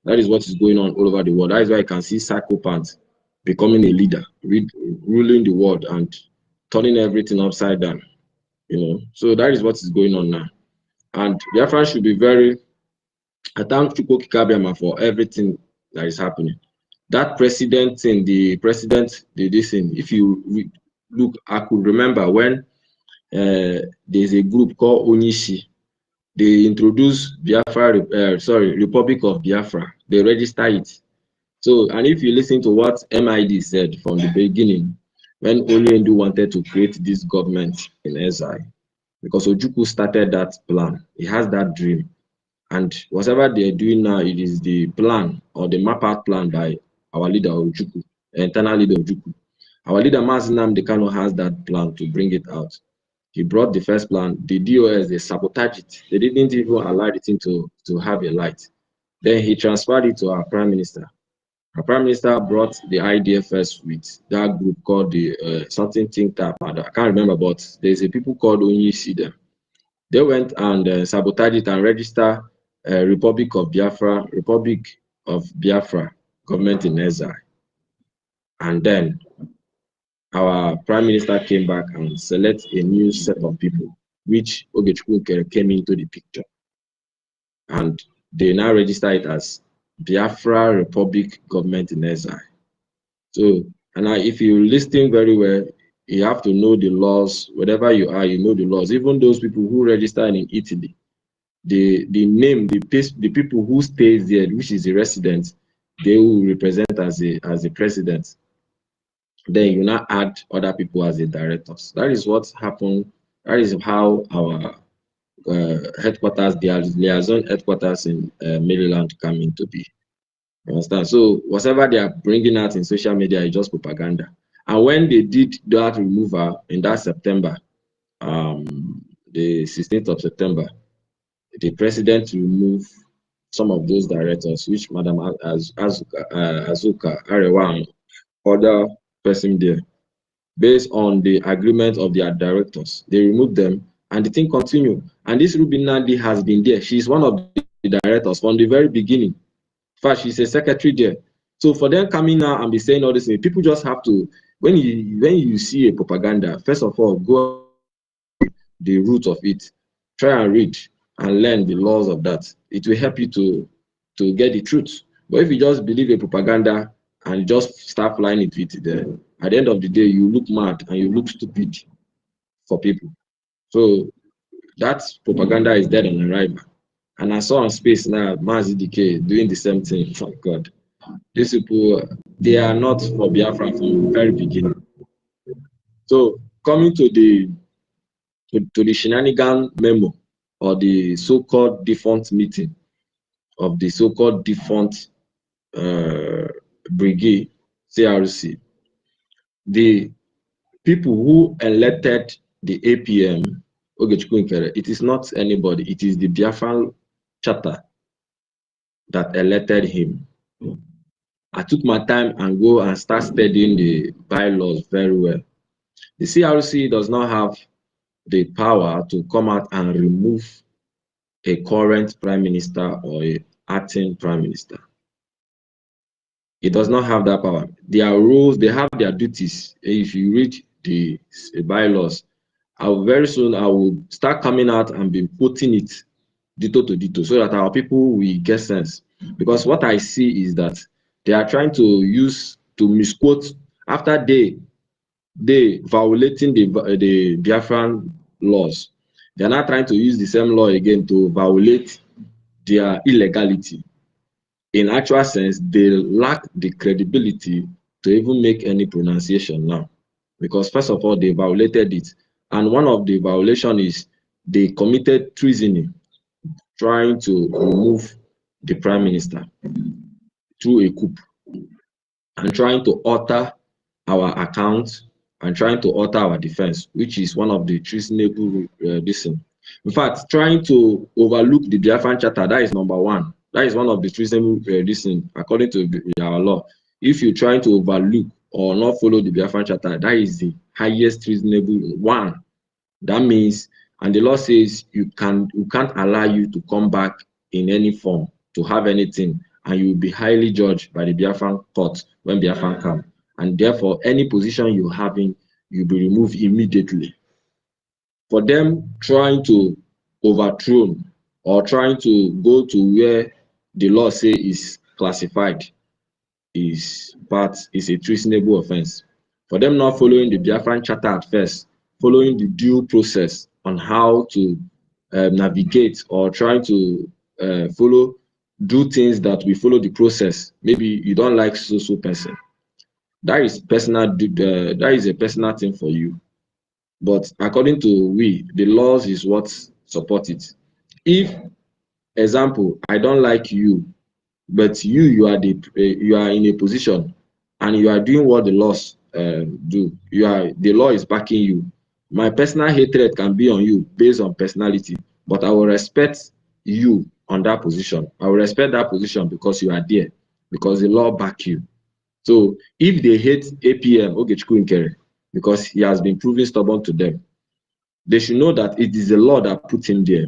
That is what is going on all over the world. That is why you can see psychopaths becoming a leader, ruling the world and turning everything upside down. So that is what is going on now. And Biafra should be very, I thank Chukwu Kikabiama for everything that is happening. That president thing, the president did this thing. If you look, I could remember when there's a group called Onishi. They introduced Republic of Biafra. They register it. So, and if you listen to what MID said from the beginning, when Onyendu wanted to create this government in exile, because Ojukwu started that plan, he has that dream. And whatever they're doing now, it is the plan or the map out plan by our leader Ojukwu, internal leader Ojukwu. Our leader Mazi Nnamdi Kanu has that plan to bring it out. He brought the first plan. The DOS, they sabotaged it. They didn't even allow the thing to have a light. Then he transferred it to our prime minister. Our prime minister brought the idea first with that group called the something think tank. I can't remember, but there's a people called Onyisi them. They went and sabotaged it and registered Republic of Biafra, government in exile. And then our prime minister came back and selected a new set of people, which Ogechukwu came into the picture. And they now register it as Biafra Republic Government in Exile. So, and if you listen very well, you have to know the laws. Wherever you are, you know the laws. Even those people who register in Italy, the name, the people who stays there, which is the resident, they will represent as a president. Then you now add other people as the directors. That is what happened. That is how our headquarters, the liaison headquarters in Maryland come into be. You understand? So whatever they are bringing out in social media is just propaganda. And when they did that removal in that September, the 16th of September, the president removed some of those directors, which Madam Azuka Arewa, other person there, based on the agreement of their directors. They removed them and the thing continued. And this Ruby Nandi has been there. She's one of the directors from the very beginning. In fact, she's a secretary there. So for them coming now and be saying all this, people just have to, when you see a propaganda, first of all, go the root of it, try and read and learn the laws of that. It will help you to get the truth. But if you just believe a propaganda and just start flying it with it, at the end of the day, you look mad and you look stupid for people. So that propaganda is dead on arrival. And I saw on space now, Mazi DK doing the same thing. Oh God. These people, they are not for Biafra from the very beginning. So coming to the shenanigan memo, or the so-called defunct meeting of the so-called defunct Brgie CRC, the people who elected the APM, it is not anybody, it is the Biafran charter that elected him. I took my time and go and start studying the bylaws very well. The CRC does not have the power to come out and remove a current prime minister or a acting prime minister. It does not have that power. Their rules, they have their duties. If you read the bylaws, very soon I will start coming out and be putting it dito to dito so that our people will get sense. Because what I see is that they are trying to misquote after they they violating the Biafran laws. They are now trying to use the same law again to violate their illegality. In actual sense, they lack the credibility to even make any pronunciation now. Because first of all, they violated it. And one of the violation is they committed treason, trying to remove the prime minister through a coup and trying to alter our account and trying to alter our defense, which is one of the treasonable In fact, trying to overlook the Biafran Charter, that is number one. That is one of the treasonable according to our law. If you're trying to overlook or not follow the Biafran Charter, that is the highest treasonable one. That means, and the law says we can't allow you to come back in any form to have anything, and you will be highly judged by the Biafran court when Biafran come. And therefore, any position you having, you'll be removed immediately. For them trying to overthrow or trying to go to where the law say is classified is a treasonable offense. For them not following the Biafran Charter at first, following the due process on how to navigate or trying to do things that we follow the process. Maybe you don't like so person. That is personal. That is a personal thing for you. But according to we, the laws is what support it. If, example, I don't like you, but you are in a position and you are doing what the laws do. The law is backing you. My personal hatred can be on you based on personality, but I will respect you on that position. I will respect that position because you are there, because the law back you. So if they hate APM Ogechukwu Nkere because he has been proven stubborn to them, they should know that it is the law that put him there,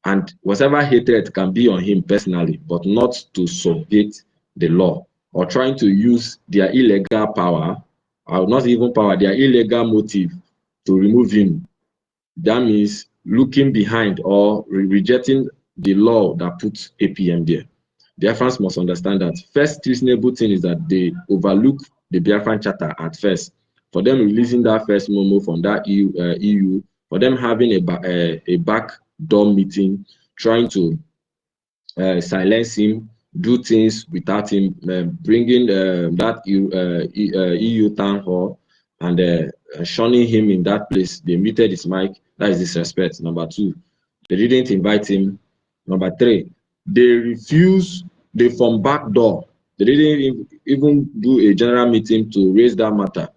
and whatever hatred can be on him personally, but not to subvert the law or trying to use their illegal power, or not even power, their illegal motive to remove him. That means looking behind or rejecting the law that puts APM there. Biafrans must understand that first reasonable thing is that they overlook the Biafran Charter at first. For them releasing that first memo from that EU, for them having a backdoor meeting, trying to silence him, do things without him, bringing that EU town hall and shunning him in that place. They muted his mic. That is disrespect. Number two, they didn't invite him. Number three, they refused. They from back door. They didn't even do a general meeting to raise that matter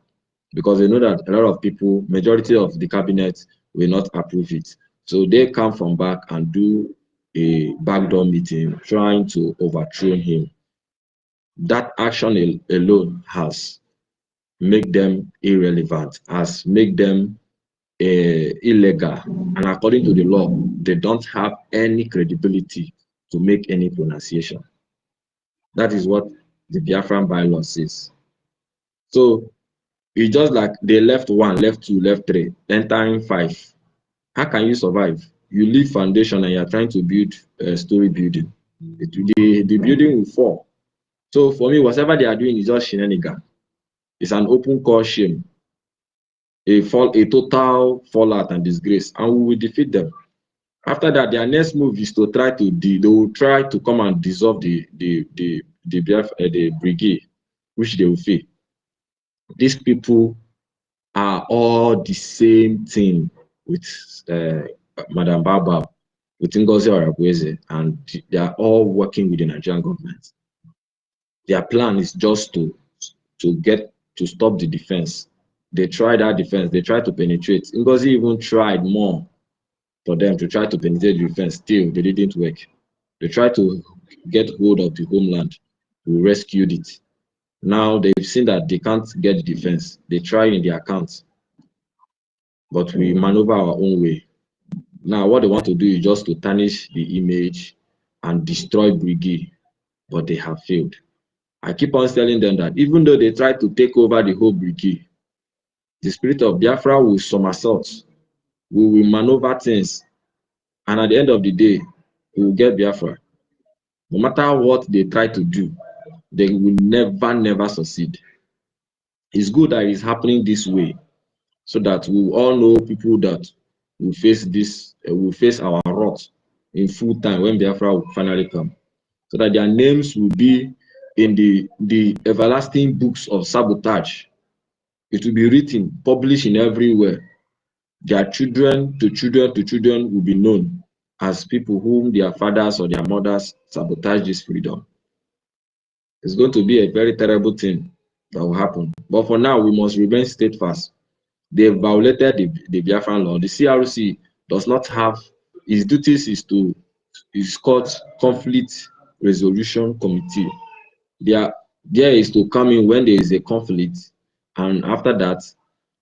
because they know that a lot of people, majority of the cabinet, will not approve it. So they come from back and do a backdoor meeting trying to overthrow him. That action alone has made them irrelevant, has made them illegal, and according to the law, they don't have any credibility to make any pronunciation. That is what the Biafran bylaw says. So it's just like they left 1, left 2, left 3, entering 5. How can you survive? You leave foundation and you're trying to build a story building. The building will fall. So for me, whatever they are doing is just shenanigan. It's an open call shame. A total fallout and disgrace, and we will defeat them. After that, their next move is to try to they will try to come and dissolve the brigade, which they will fail. These people are all the same thing with Madam Baba, with NGOZI Arabweze, and they are all working with the Nigerian government. Their plan is just to stop the defense. They tried that defense. They tried to penetrate. NGOZI even tried more for them to try to penetrate the defense. Still, they didn't work. They tried to get hold of the homeland. We rescued it. Now they've seen that they can't get the defense. They try in their accounts, but we maneuver our own way. Now what they want to do is just to tarnish the image and destroy Brgie, but they have failed. I keep on telling them that even though they try to take over the whole Brgie, the spirit of Biafra will somersault. We will maneuver things, and at the end of the day, we will get Biafra. No matter what they try to do, they will never succeed. It's good that it's happening this way so that we all know people that will face this, will face our wrath in full time when Biafra will finally come, so that their names will be in the everlasting books of sabotage. It will be written, published in everywhere. Their children to children to children will be known as people whom their fathers or their mothers sabotage this freedom. It's going to be a very terrible thing that will happen. But for now, we must remain steadfast. They've violated the Biafran law. The CRC does not have, its duties is called Conflict Resolution Committee. There is to come in when there is a conflict, and after that,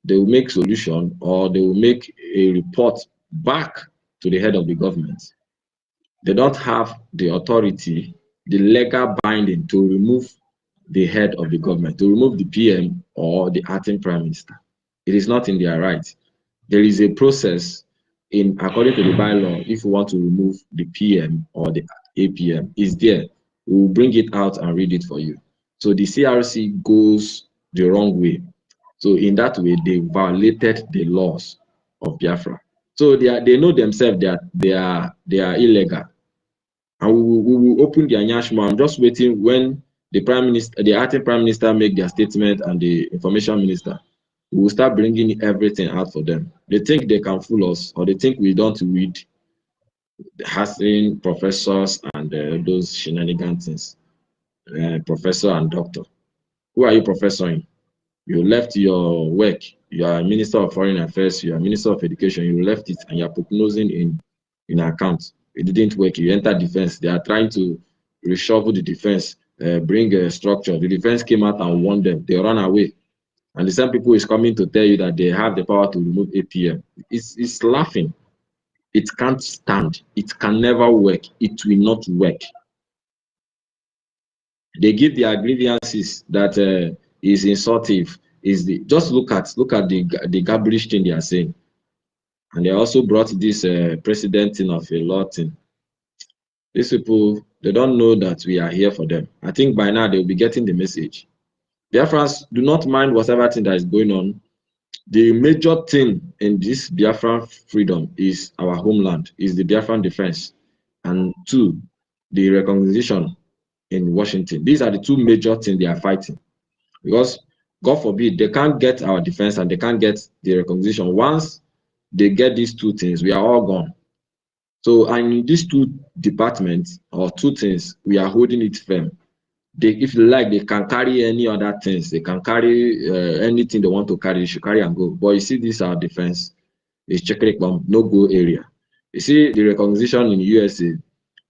they will make solution, or they will make a report back to the head of the government. They don't have the authority, the legal binding to remove the head of the government, to remove the PM or the acting prime minister. It is not in their right. There is a process according to the bylaw. If you want to remove the PM or the APM, is there. We will bring it out and read it for you. So the CRC goes the wrong way. So in that way, they violated the laws of Biafra. So they know themselves that they are illegal, and we will open their nyashmo. I'm just waiting when the prime minister, the acting prime minister, make their statement, and the information minister. We will start bringing everything out for them. They think they can fool us, or they think we don't read hassling professors and those shenanigan things. Professor and doctor. Who are you professoring? You left your work. You are Minister of Foreign Affairs. You are Minister of Education. You left it, and you are prognosing in account. It didn't work. You enter defense. They are trying to reshuffle the defense, bring a structure. The defense came out and warned them. They run away. And the same people is coming to tell you that they have the power to remove APM. It's laughing. It can't stand. It can never work. It will not work. They give their grievances that is insultive. Just look at the garbage thing they are saying. And they also brought this president thing of a law thing. These people, they don't know that we are here for them. I think by now they'll be getting the message. Biafrans, do not mind whatever thing that is going on. The major thing in this Biafran freedom is our homeland, is the Biafran defense. And two, the recognition in Washington. These are the two major things they are fighting. Because, God forbid, they can't get our defense and they can't get the recognition. Once they get these two things, we are all gone. So, and in these two departments, or two things, we are holding it firm. If you like, they can carry any other things. They can carry anything they want to carry. They should carry and go. But you see, this our defense is Chekrikbom, no go area. You see, the recognition in the USA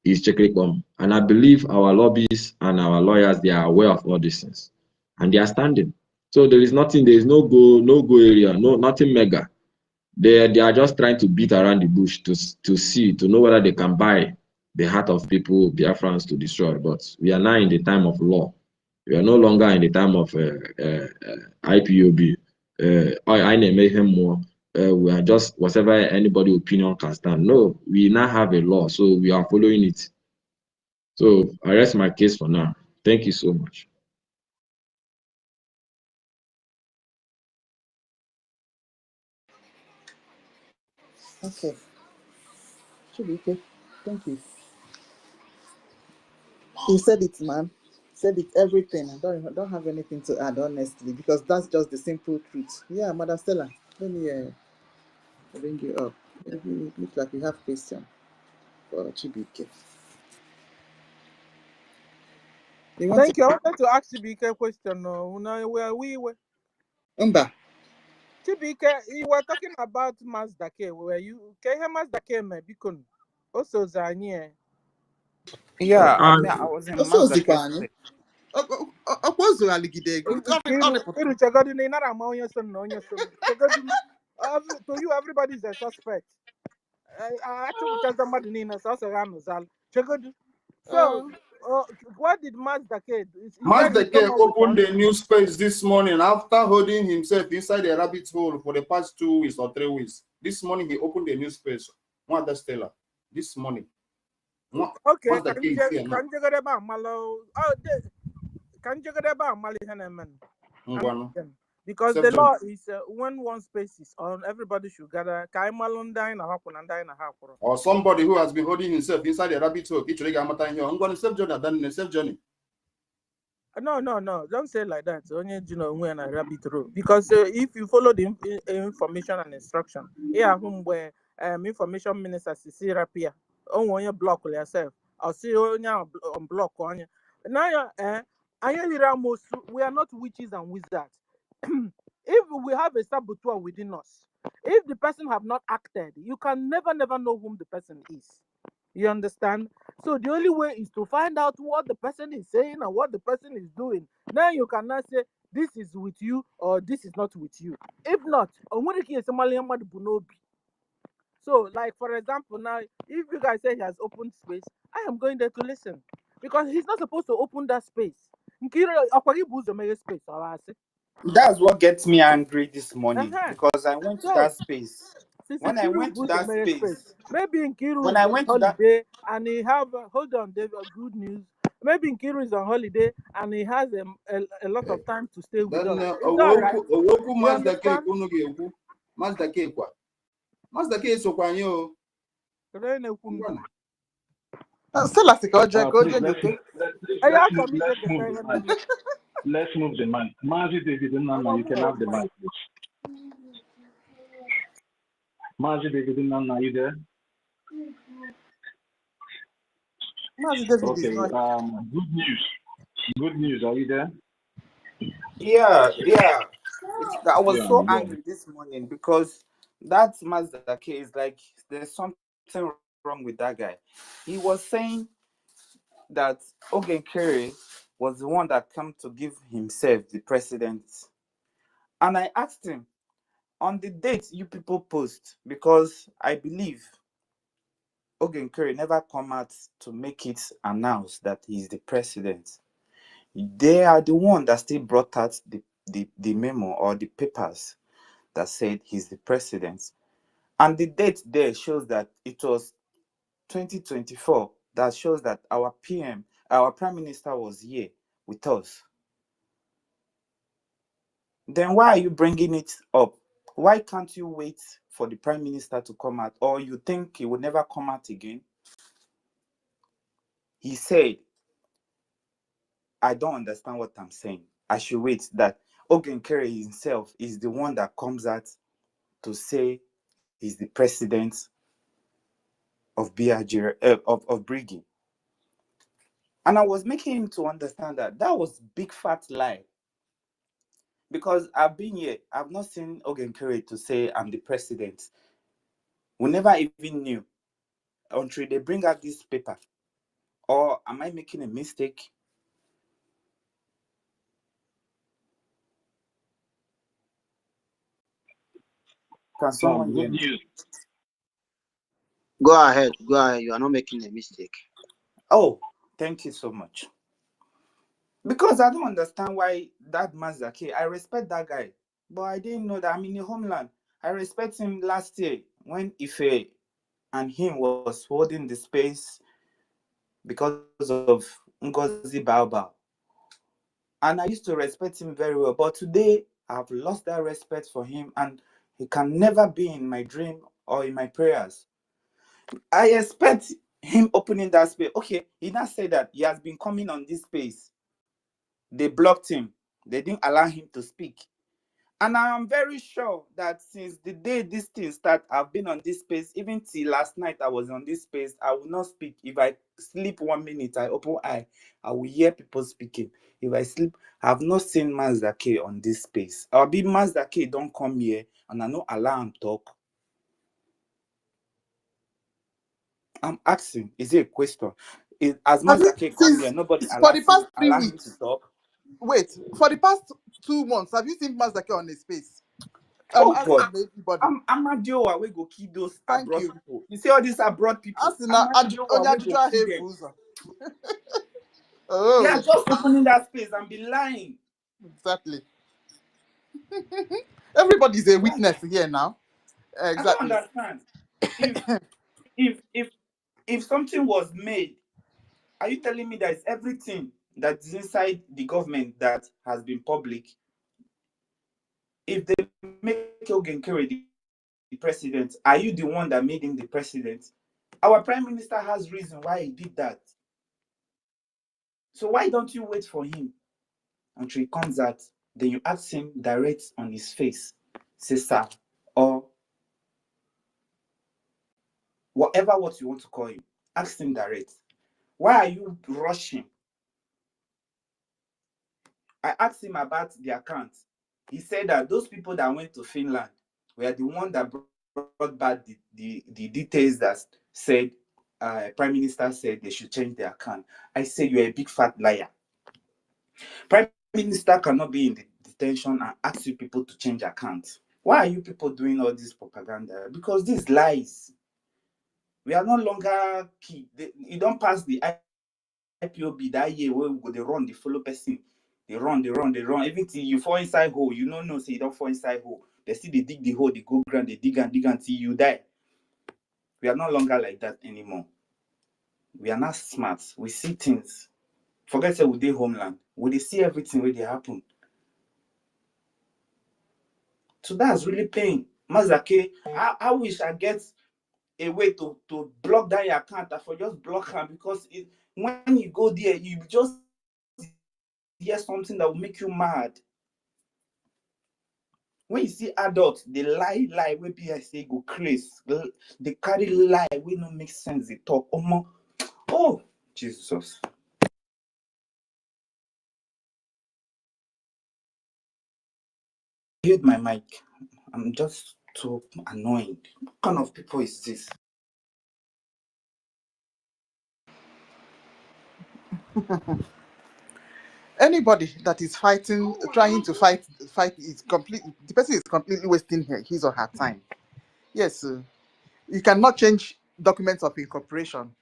is Chekrikbom, and I believe our lobbyists and our lawyers, they are aware of all these things, and they are standing. So there is nothing. There is no go area, nothing mega. They are just trying to beat around the bush to know whether they can buy the heart of people, Biafrans, to destroy. But we are now in the time of law. We are no longer in the time of IPOB. I name him more. We are just whatever anybody opinion can stand. No, we now have a law, so we are following it. So I rest my case for now. Thank you so much. Okay. Should be okay. Thank you. You said it, man. Said it, everything. I don't have anything to add, honestly, because that's just the simple truth. Yeah, Mother Stella, let me bring you up. Maybe it looks like you have question for Chibike. Thank you. I wanted to ask Chibike a question. Where we were. Umba. Chibike, you were talking about Mazda K. Were you? Can you hear Mazda K, me? Because also Zanye. Yeah, I mean, I was in Mazda K. Opposed aligide. Iru chagadu ni nara ma onye son no onye son. Chagadu to you everybody is a suspect. I took somebody in a Sasaran Zal. Chagadu. So what did Mazda K do? Mazda K opened a new space this morning after holding himself inside a rabbit hole for the past 2 weeks or 3 weeks. This morning he opened a new space. Mother Stella. This morning. Okay, can you get about Malo? Can you get about Mali Haneman? Because the Self-journey. law is when one space is on, everybody should gather. Or somebody who has been holding himself inside a rabbit hole. I'm going to self-journey, then self-journey. No, don't say like that. Only when I rabbit road. Because if you follow the information and instruction, where information minister see rapia, when you block yourself, I'll see on block on you. Now, we are not witches and wizards. If we have a saboteur within us, if the person have not acted, you can never know whom the person is. You understand? So the only way is to find out what the person is saying and what the person is doing. Then you cannot say this is with you or this is not with you. If not, so like for example now, if you guys say he has opened space, I am going there to listen because he's not supposed to open that space. Space, That's what gets me angry this morning because I went to So, that space. since When I Nkiru went to boost the that marriage space, space, maybe Nkiru when is I on went to that, holiday and he have hold on, Dave, good news. Maybe Nkiru is on holiday and he has a lot of time to stay with us. It's all right. You understand? Mazda K kwa. Mazda K so kwa nyo. Still like OGOJA, Let's move the mic. Mazi David Nana, you can have the mic, please. Mazi David Nana, are you there? Okay. Good news. Are you there? yeah. I was so angry this morning because that Mazda K is like there's something wrong with that guy. He was saying that Ogenkere was the one that came to give himself the president. And I asked him, on the date you people post, because I believe Ogenkere never come out to make it announced that he's the president. They are the one that still brought out the memo or the papers that said he's the president. And the date there shows that it was 2024. That shows that our prime minister was here with us. Then why are you bringing it up? Why can't you wait for the prime minister to come out? Or you think he will never come out again? He said, I don't understand what I'm saying. I should wait that Ogenkere himself is the one that comes out to say he's the president of Brgie. And I was making him to understand that was big fat lie. Because I've been here, I've not seen Ogenkere to say I'm the president. We never even knew until they bring out this paper. Or am I making a mistake? Can someone hear me? Go ahead. You are not making a mistake. Oh, thank you so much. Because I don't understand why that Mazaki, I respect that guy, but I didn't know that I'm in the homeland. I respect him last year when Ife and him was holding the space because of NGOZI Baobab. And I used to respect him very well. But today, I've lost that respect for him, and he can never be in my dream or in my prayers. I expect him opening that space. Okay, he now said that he has been coming on this space. They blocked him. They didn't allow him to speak. And I am very sure that since the day this thing started, I've been on this space. Even till last night, I was on this space. I will not speak. If I sleep 1 minute, I open eye, I will hear people speaking. If I sleep, I have not seen Mazda K on this space. I'll be Mazda K, don't come here, and I no allow him talk. I'm asking, is it a question? As Mazda K come here, nobody for the past 3 allow him weeks. to talk. Wait, for the past 2 months, have you seen Mazda K on his space? Oh God, everybody. I'm Amadioa, we go kill those abroad you. people. You see all these abroad people. Oh. They are just opening that space and be lying. Exactly. Everybody's a witness here now. Exactly. I don't understand. If something was made, are you telling me that it's everything that's inside the government that has been public? If they make Ogenkere the president, are you the one that made him the president? Our prime minister has reason why he did that. So why don't you wait for him until he comes out? Then you ask him direct on his face, say sir, or whatever what you want to call him. Ask him direct. Why are you rushing? I asked him about the account. He said that those people that went to Finland were the one that brought back the details that said Prime Minister said they should change their account. I said you're a big fat liar. Prime Minister cannot be in the detention and ask you people to change accounts. Why are you people doing all this propaganda? Because these lies. We are no longer key. You don't pass the IPOB that year where we go, they run, they follow person. They run. Everything you fall inside hole, you don't know, say you don't fall inside hole. They see they dig the hole, they go ground, they dig until you die. We are no longer like that anymore. We are not smart. We see things. Forget say we dey homeland. We dey see everything where they happen. So that's really pain. Mazake, I wish I get a way to block that your account. I for just block him because when you go there, you just hear something that will make you mad. When you see adults, they lie, where people say go crazy. They carry lie, we no make sense. They talk. Oh, Jesus. I hate my mic. I'm just so annoyed. What kind of people is this? Anybody that is fighting, trying to fight is the person is completely wasting his or her time. Yes, you cannot change documents of incorporation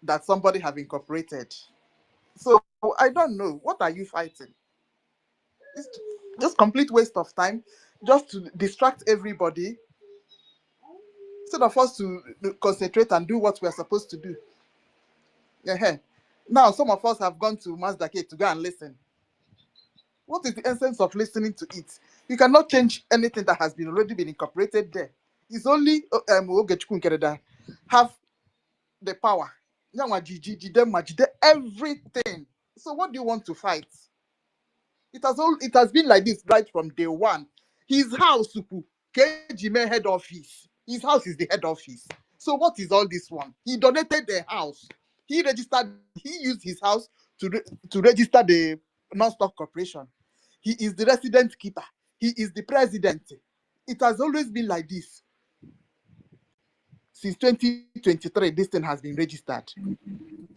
that somebody have incorporated. So I don't know. What are you fighting? It's just complete waste of time, just to distract everybody instead of us to concentrate and do what we are supposed to do. Yeah. Now some of us have gone to Mazdake to go and listen. What is the essence of listening to it? You cannot change anything that has been already been incorporated there. It's only Ogechukwu Nkereda have the power. Nyanwa Jiji, Jide, everything. So what do you want to fight? It has been like this right from day one. His house, KGM head office. His house is the head office. So what is all this one? He donated the house. He used his house to register the non-stock corporation. He is the resident keeper. He is the president. It has always been like this. Since 2023, this thing has been registered.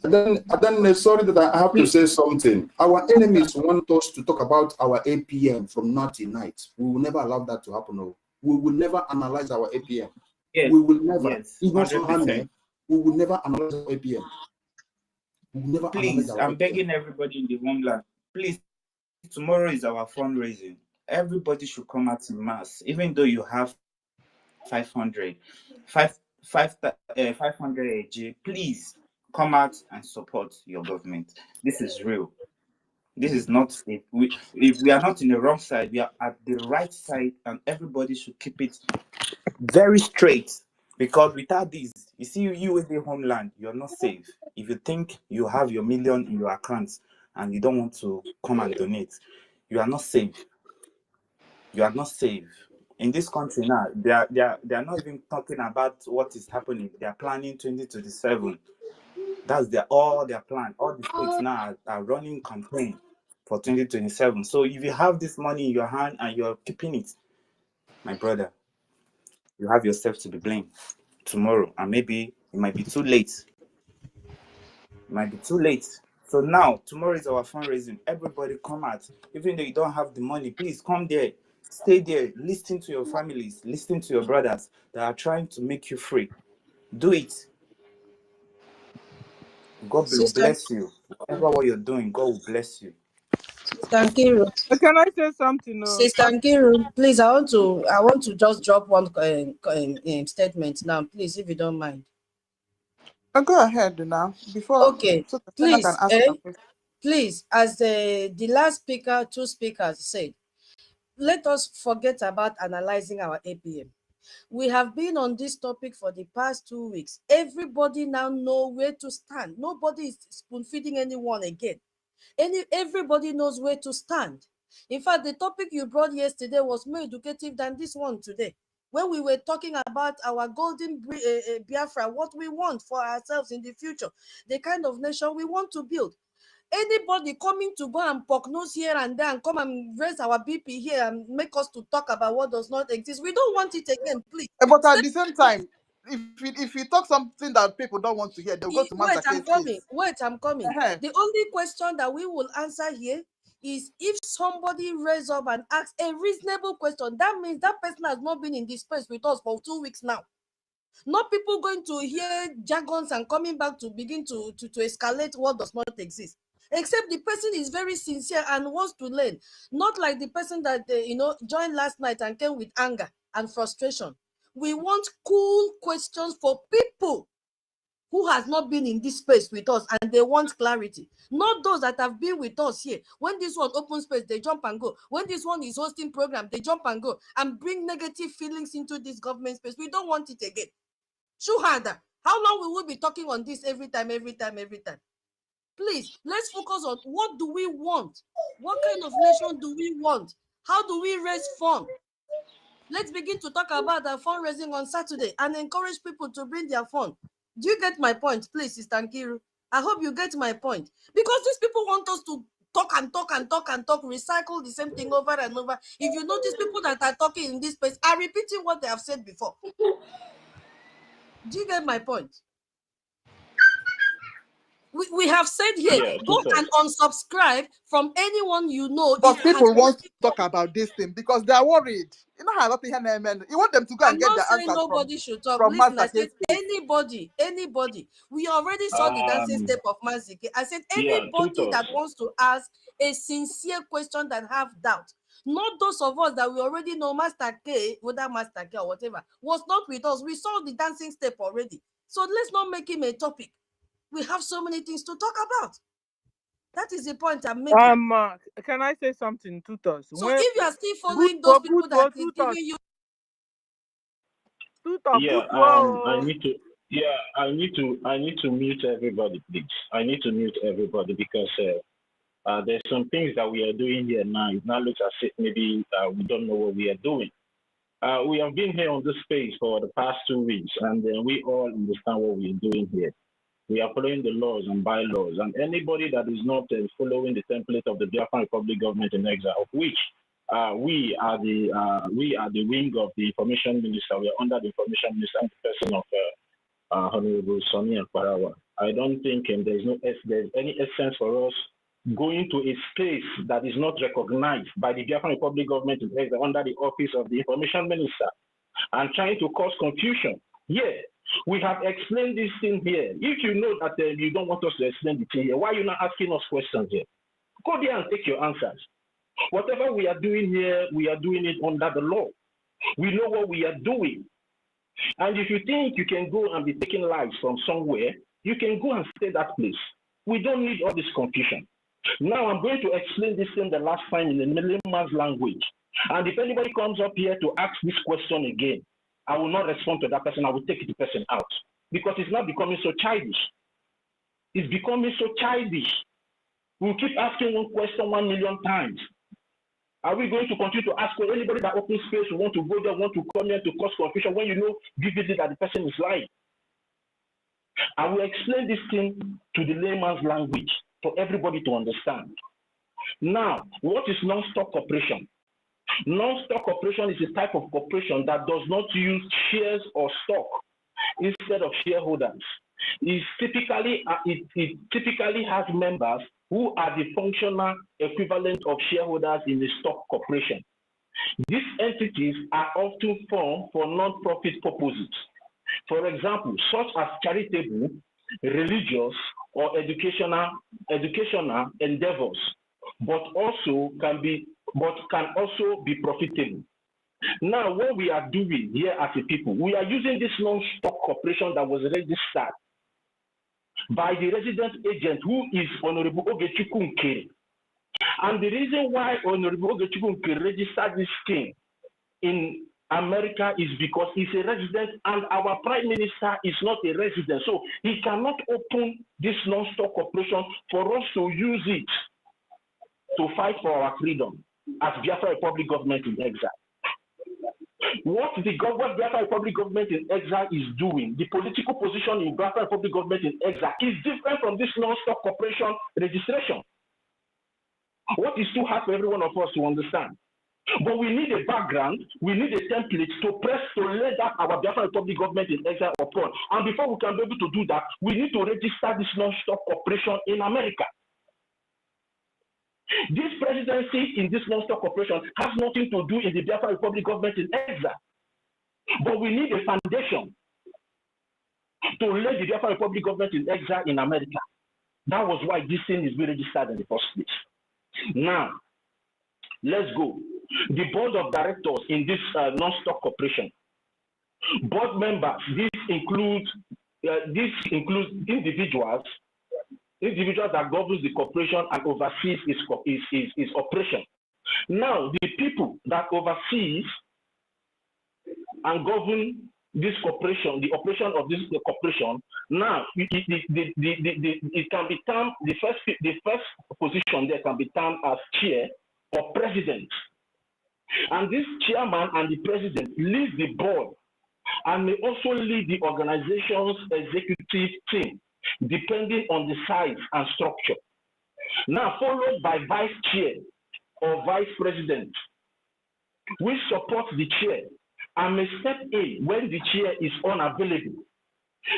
And then sorry that I have to say something. Our enemies want us to talk about our APM from night to night. We will never allow that to happen. No. We will never analyze our APM. Yes. We will never. Yes. We will never analyze our APM. We will never Please, analyze our I'm begging everybody in the homeland. Please, tomorrow is our fundraising. Everybody should come out in mass, even though you have 500 AG. Please come out and support your government. This is real. This is not if we are not in the wrong side, we are at the right side, and everybody should keep it very straight. Because without this, you see, you in the homeland, you're not safe. If you think you have your million in your accounts and you don't want to come and donate, you are not safe. You are not safe. In this country now, they are not even talking about what is happening. They are planning 2027. That's all their plan. All the states now are running campaign for 2027. So if you have this money in your hand and you're keeping it, my brother, you have yourself to be blamed tomorrow, and maybe it might be too late. It might be too late. So now, tomorrow is our fundraising. Everybody come out. Even though you don't have the money, please come there. Stay there. Listen to your families. Listen to your brothers that are trying to make you free. Do it. God will bless you. Whatever what you're doing, God will bless you. Thank you. Can I say something? Sister Nkiru, please, I want to just drop one statement now, please, if you don't mind. Go ahead now. Before, okay, so please, can ask please, as the last speaker, two speakers said, let us forget about analyzing our APM. We have been on this topic for the past 2 weeks. Everybody now know where to stand. Nobody is spoon-feeding anyone again. Everybody knows where to stand. In fact, the topic you brought yesterday was more educative than this one today. When we were talking about our golden Biafra, what we want for ourselves in the future, the kind of nation we want to build. Anybody coming to go and poke nose here and there and come and raise our BP here and make us to talk about what does not exist, we don't want it again, please. But at the same time, if you talk something that people don't want to hear, they'll go to Wait, I'm Manzake's coming. case. Wait, I'm coming. Uh-huh. The only question that we will answer here is if somebody raise up and ask a reasonable question, that means that person has not been in this space with us for 2 weeks now. Not people going to hear jargons and coming back to begin to escalate what does not exist. Except the person is very sincere and wants to learn. Not like the person that joined last night and came with anger and frustration. We want cool questions for people who has not been in this space with us and they want clarity. Not those that have been with us here. When this one open space, they jump and go. When this one is hosting program, they jump and go and bring negative feelings into this government space. We don't want it again. Shuhada, how long will we be talking on this every time? Please, let's focus on what do we want? What kind of nation do we want? How do we raise funds? Let's begin to talk about our fundraising on Saturday and encourage people to bring their fund. Do you get my point, please, Sister Nkiru? I hope you get my point. Because these people want us to talk, recycle the same thing over and over. If you notice, people that are talking in this space are repeating what they have said before. Do you get my point? We have said here, go and unsubscribe from anyone you know. But people want to talk about this thing because they are worried. You know how nothing you want them to go and get their answers nobody should talk. from Listen, I said Manzake's anybody. We already saw the dancing step of Manzike. I said anybody that wants to ask a sincere question that have doubt. Not those of us that we already know Master K, whether Master K or whatever, was not with us. We saw the dancing step already. So let's not make him a topic. We have so many things to talk about. That is the point I'm making. Can I say something, Tutos? So if you are still following those people that is giving you I need to mute everybody, please. I need to mute everybody because there's some things that we are doing here now. It now looks as if maybe we don't know what we are doing. We have been here on this space for the past 2 weeks, and we all understand what we are doing here. We are following the laws and bylaws, and anybody that is not following the template of the Biafran Republic government in exile, of which we are the wing of the information minister. We are under the information minister and the person of Honorable Sonny and Parawa. I don't think there's any essence for us going to a space that is not recognized by the Biafran Republic government in exile under the office of the information minister and trying to cause confusion. Yeah. We have explained this thing here. If you know that you don't want us to explain the thing here, why are you not asking us questions here? Go there and take your answers. Whatever we are doing here, we are doing it under the law. We know what we are doing. And if you think you can go and be taking lives from somewhere, you can go and stay that place. We don't need all this confusion. Now I'm going to explain this thing the last time in the layman's language. And if anybody comes up here to ask this question again, I will not respond to that person. I will take the person out because it's not becoming so childish. It's becoming so childish. We'll keep asking one question 1 million times. Are we going to continue to ask anybody that opens space who want to go there, want to come here to cause confusion when you know vividly that the person is lying? I will explain this thing to the layman's language for everybody to understand. Now, what is non-stock corporation? Non-stock corporation is a type of corporation that does not use shares or stock instead of shareholders. It typically has members who are the functional equivalent of shareholders in the stock corporation. These entities are often formed for non-profit purposes. For example, such as charitable, religious, or educational endeavors, but can also be profitable. Now, what we are doing here as a people, we are using this non-stock corporation that was registered by the resident agent who is Honorable Ogechukwu Nkere. And the reason why Honorable Ogechukwu registered this thing in America is because he's a resident and our Prime Minister is not a resident. So he cannot open this non-stock corporation for us to use it to fight for our freedom as Biafra Republic government in exile. What the Biafra Republic government in exile is doing, the political position in Biafra Republic government in exile is different from this non-stock corporation registration. What is too hard for every one of us to understand? But we need a background, we need a template to lay that our Biafra Republic government in exile upon. And before we can be able to do that, we need to register this non-stock corporation in America. This presidency in this non-stock corporation has nothing to do in the Biafra Republic government in exile. But we need a foundation to lay the Biafra Republic government in exile in America. That was why this thing is being registered in the first place. Now, let's go. The board of directors in this non-stock corporation, board members, this includes individuals that governs the corporation and oversees its operation. Now, the people that oversees and govern this corporation, the operation of this corporation, now it can be termed, the first position there can be termed as chair or president. And this chairman and the president lead the board and may also lead the organization's executive team, depending on the size and structure. Now, followed by vice chair or vice president, which supports the chair and may step in when the chair is unavailable.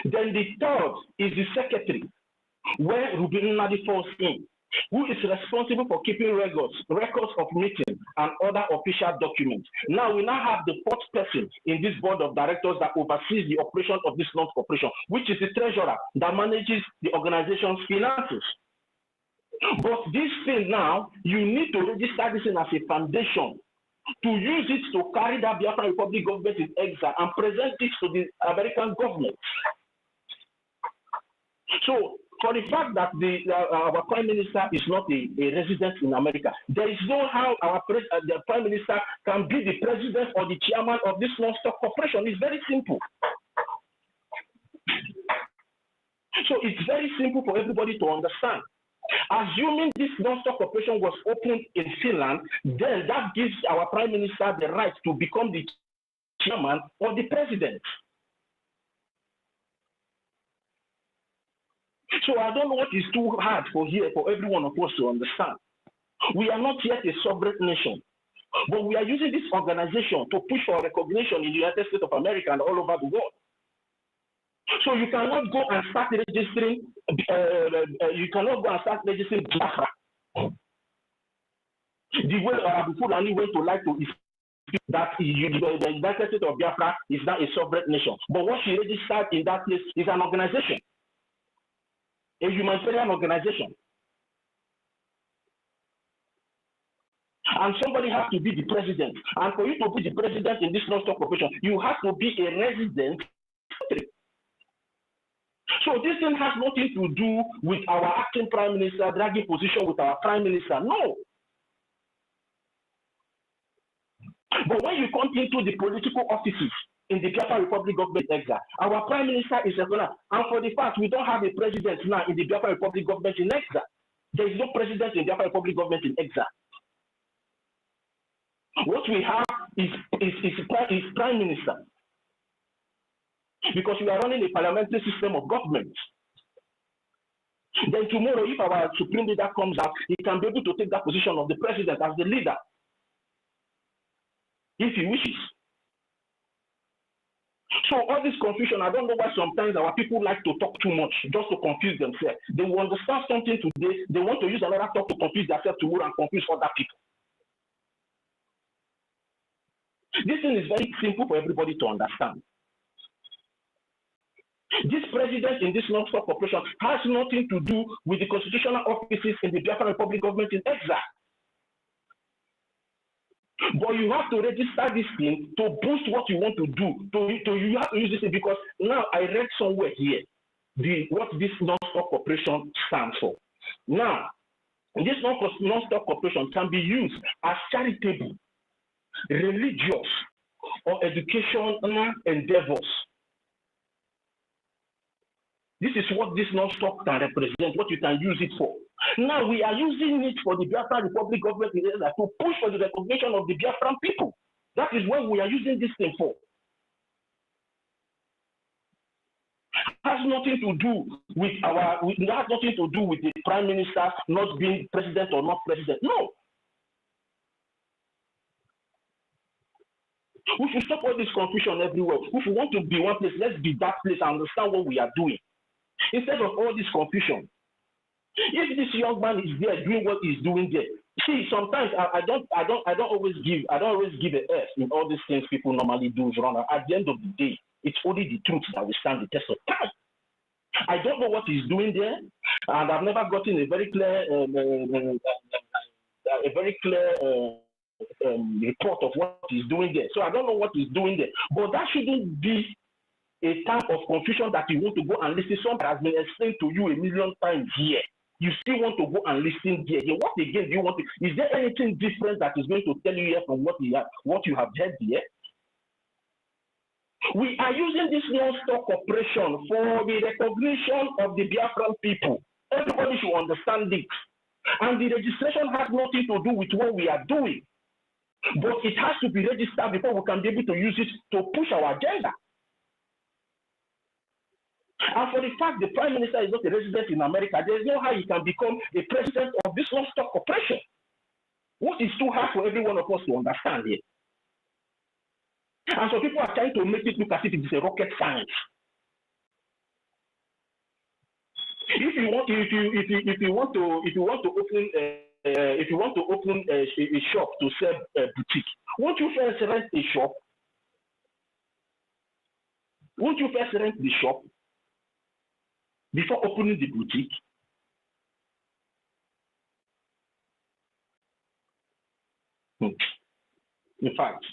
Then the third is the secretary, where Rubin Nadi falls in, who is responsible for keeping records of meetings and other official documents. Now, we now have the fourth person in this board of directors that oversees the operation of this non-corporation, which is the treasurer that manages the organization's finances. But this thing now, you need to register this in as a foundation to use it to carry that Biafra Republic government in exile and present it to the American government. So, for the fact that our Prime Minister is not a resident in America, there is no how the Prime Minister can be the president or the chairman of this non-stock corporation. It's very simple. So it's very simple for everybody to understand. Assuming this non-stock corporation was opened in Finland, then that gives our Prime Minister the right to become the chairman or the president. So I don't know what is too hard for every one of us to understand. We are not yet a sovereign nation, but we are using this organization to push for recognition in the United States of America and all over the world. So you cannot go and start registering. Biafra. The way Fulani went to like to that the United States of Biafra is now a sovereign nation. But what she registered in that place is an organization, a humanitarian organization. And somebody has to be the president. And for you to be the president in this non-stock corporation, you have to be a resident. So this thing has nothing to do with our acting prime minister dragging position with our prime minister. No. But when you come into the political offices in the Biafra Republic government exile, our prime minister is a governor. And for the fact we don't have a president now in the Biafra Republic government in exile. There is no president in the Biafra Republic government in exile. What we have is prime minister. Because we are running a parliamentary system of government. Then tomorrow, if our supreme leader comes out, he can be able to take that position of the president as the leader, if he wishes. So all this confusion, I don't know why sometimes our people like to talk too much just to confuse themselves. They will understand something today, they want to use another talk to confuse themselves tomorrow and confuse other people. This thing is very simple for everybody to understand. This president in this non-stock corporation has nothing to do with the constitutional offices in the Biafra Republic government in exile. But you have to register this thing to boost what you want to do. You have to use this thing because now I read somewhere here what this non-stock corporation stands for. Now, This non-stop cooperation can be used as charitable, religious, or educational endeavors. This is what this non-stop can represent, what you can use it for. Now we are using it for the Biafra Republic government to push for the recognition of the Biafran people. That is what we are using this thing for. Has nothing to do with it has nothing to do with the prime minister not being president or not president. No. We should stop all this confusion everywhere. If we want to be one place, let's be that place and understand what we are doing. Instead of all this confusion. If this young man is there doing what he's doing there, see, sometimes I don't always give a F in all these things people normally do wrong. At the end of the day, it's only the truth that will stand the test of time. I don't know what he's doing there, and I've never gotten a very clear report of what he's doing there. So I don't know what he's doing there. But that shouldn't be a time of confusion that you want to go and listen. Something has been explained to you a million times here. You still want to go and listen here. What again do you want to? Is there anything different that is going to tell you here from what you have heard here? We are using this non-stop operation for the recognition of the Biafran people. Everybody should understand this. And the registration has nothing to do with what we are doing. But it has to be registered before we can be able to use it to push our agenda. And for the fact the Prime Minister is not a resident in America, there is no how he can become a president of this non-stop operation. What is too hard for every one of us to understand here? And so people are trying to make it look as if it's a rocket science. If you want to open a shop to sell a boutique, won't you first rent a shop? Won't you first rent the shop before opening the boutique? In fact,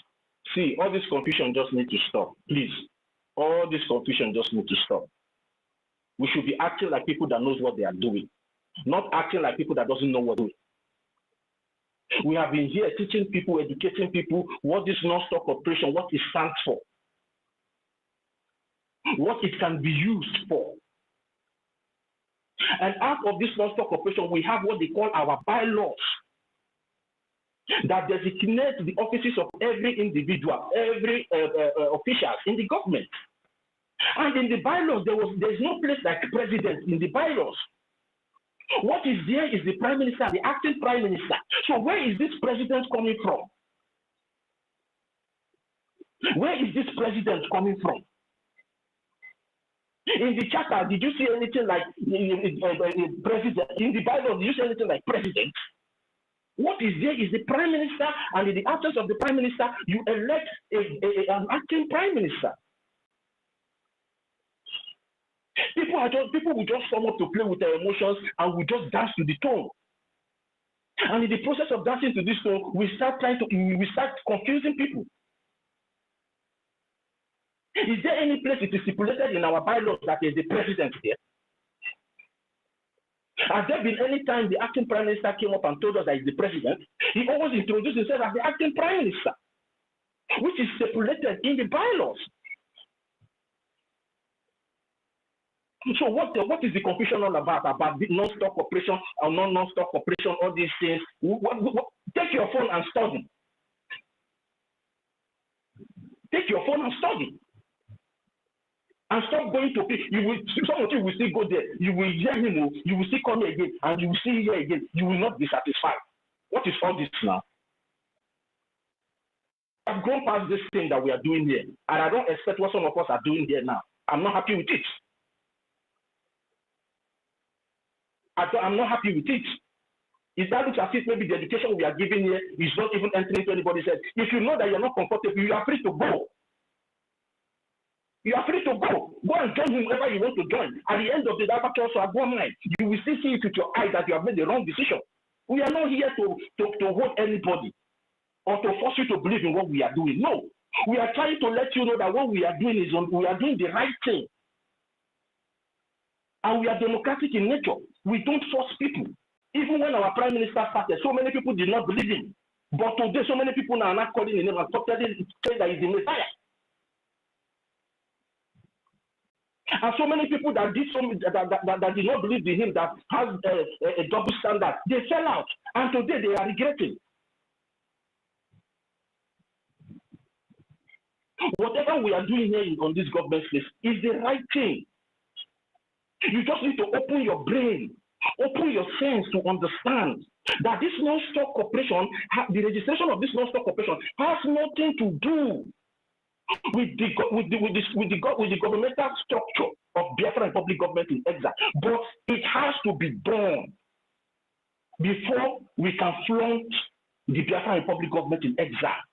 see, all this confusion just needs to stop, please. All this confusion just needs to stop. We should be acting like people that knows what they are doing, not acting like people that doesn't know what they're doing. We have been here teaching people, educating people what this non-stop operation, what it stands for, what it can be used for. And out of this non-stop operation, we have what they call our bylaws that designate the offices of every individual, every official in the government. And in the bylaws, there's no place like president in the bylaws. What is there is the prime minister, the acting prime minister. So where is this president coming from? Where is this president coming from? In the charter, did you see anything like president? In the bylaws, did you see anything like president? What is there is the prime minister, and in the absence of the prime minister, you elect an acting prime minister. People will just come up to play with their emotions and will just dance to the tone. And in the process of dancing to this tone, we start confusing people. Is there any place it is stipulated in our bylaws that is the president here? Has there been any time the acting prime minister came up and told us that he's the president? He always introduced himself as the acting prime minister, which is stipulated in the bylaws. So what is the confusion all about the non-stop operation or non-stop operation, all these things? Take your phone and study. Take your phone and study. And stop going to people. Some of you will still go there. You will hear him, you will still come here again, and you will still hear again. You will not be satisfied. What is all this now? I've gone past this thing that we are doing here, and I don't expect what some of us are doing here now. I'm not happy with it. I'm not happy with it. It looks as if maybe the education we are giving here is not even entering into anybody's head. If you know that you're not comfortable, you are free to go. You are free to go. Go and join whoever you want to join. At the end of the day, also at one night, you will still see it with your eyes that you have made the wrong decision. We are not here to hold anybody or to force you to believe in what we are doing. No. We are trying to let you know that what we are doing is we are doing the right thing. And we are democratic in nature. We don't force people. Even when our prime minister started, so many people did not believe him. But today, so many people now are not calling him and saying that he's the Messiah. And so many people that did that did not believe in him, that has a double standard, they fell out. And today they are regretting. Whatever we are doing here on this government place is the right thing. You just need to open your brain, open your sense to understand that this non-stock corporation, the registration of this non-stock corporation has nothing to do with the governmental structure of Biafran public government in exile, but it has to be done before we can flaunt the Biafran public government in exile.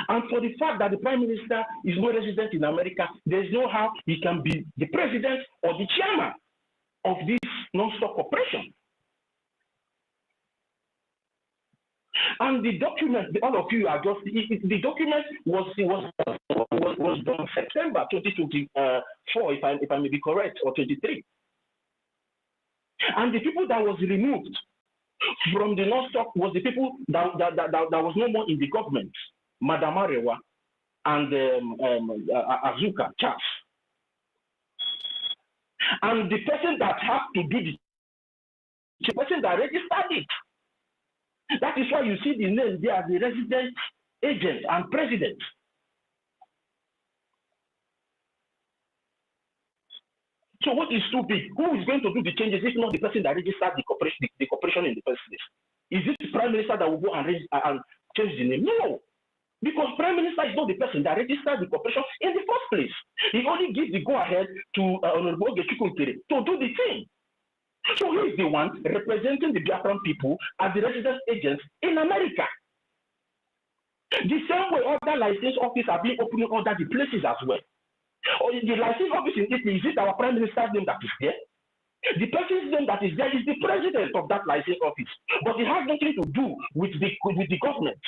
And for the fact that the Prime Minister is no resident in America, there is no how he can be the president or the chairman of this non-stock corporation. And the document, all of you are just, the document was done September 2024, if I may be correct, or 23. And the people that was removed from the non-stock was the people that was no more in the government. Madam Arewa and Azuka Charles. And the person that has to do the person that registered it. That is why you see the name there as the resident agent and president. So what is too big? Who is going to do the changes if not the person that registered the corporation in the first place? Is it the Prime Minister that will go and change the name? No. Because Prime Minister is not the person that registered the corporation in the first place. He only gives the go-ahead to Honorable Ogechukwunkere to do the thing. So he is the one representing the Biafran people as the resident agents in America. The same way other license offices are being opened in other places as well. Or the license office in Italy, is it our Prime Minister's name that is there? The person's name that is there is the president of that license office. But it has nothing to do with the government.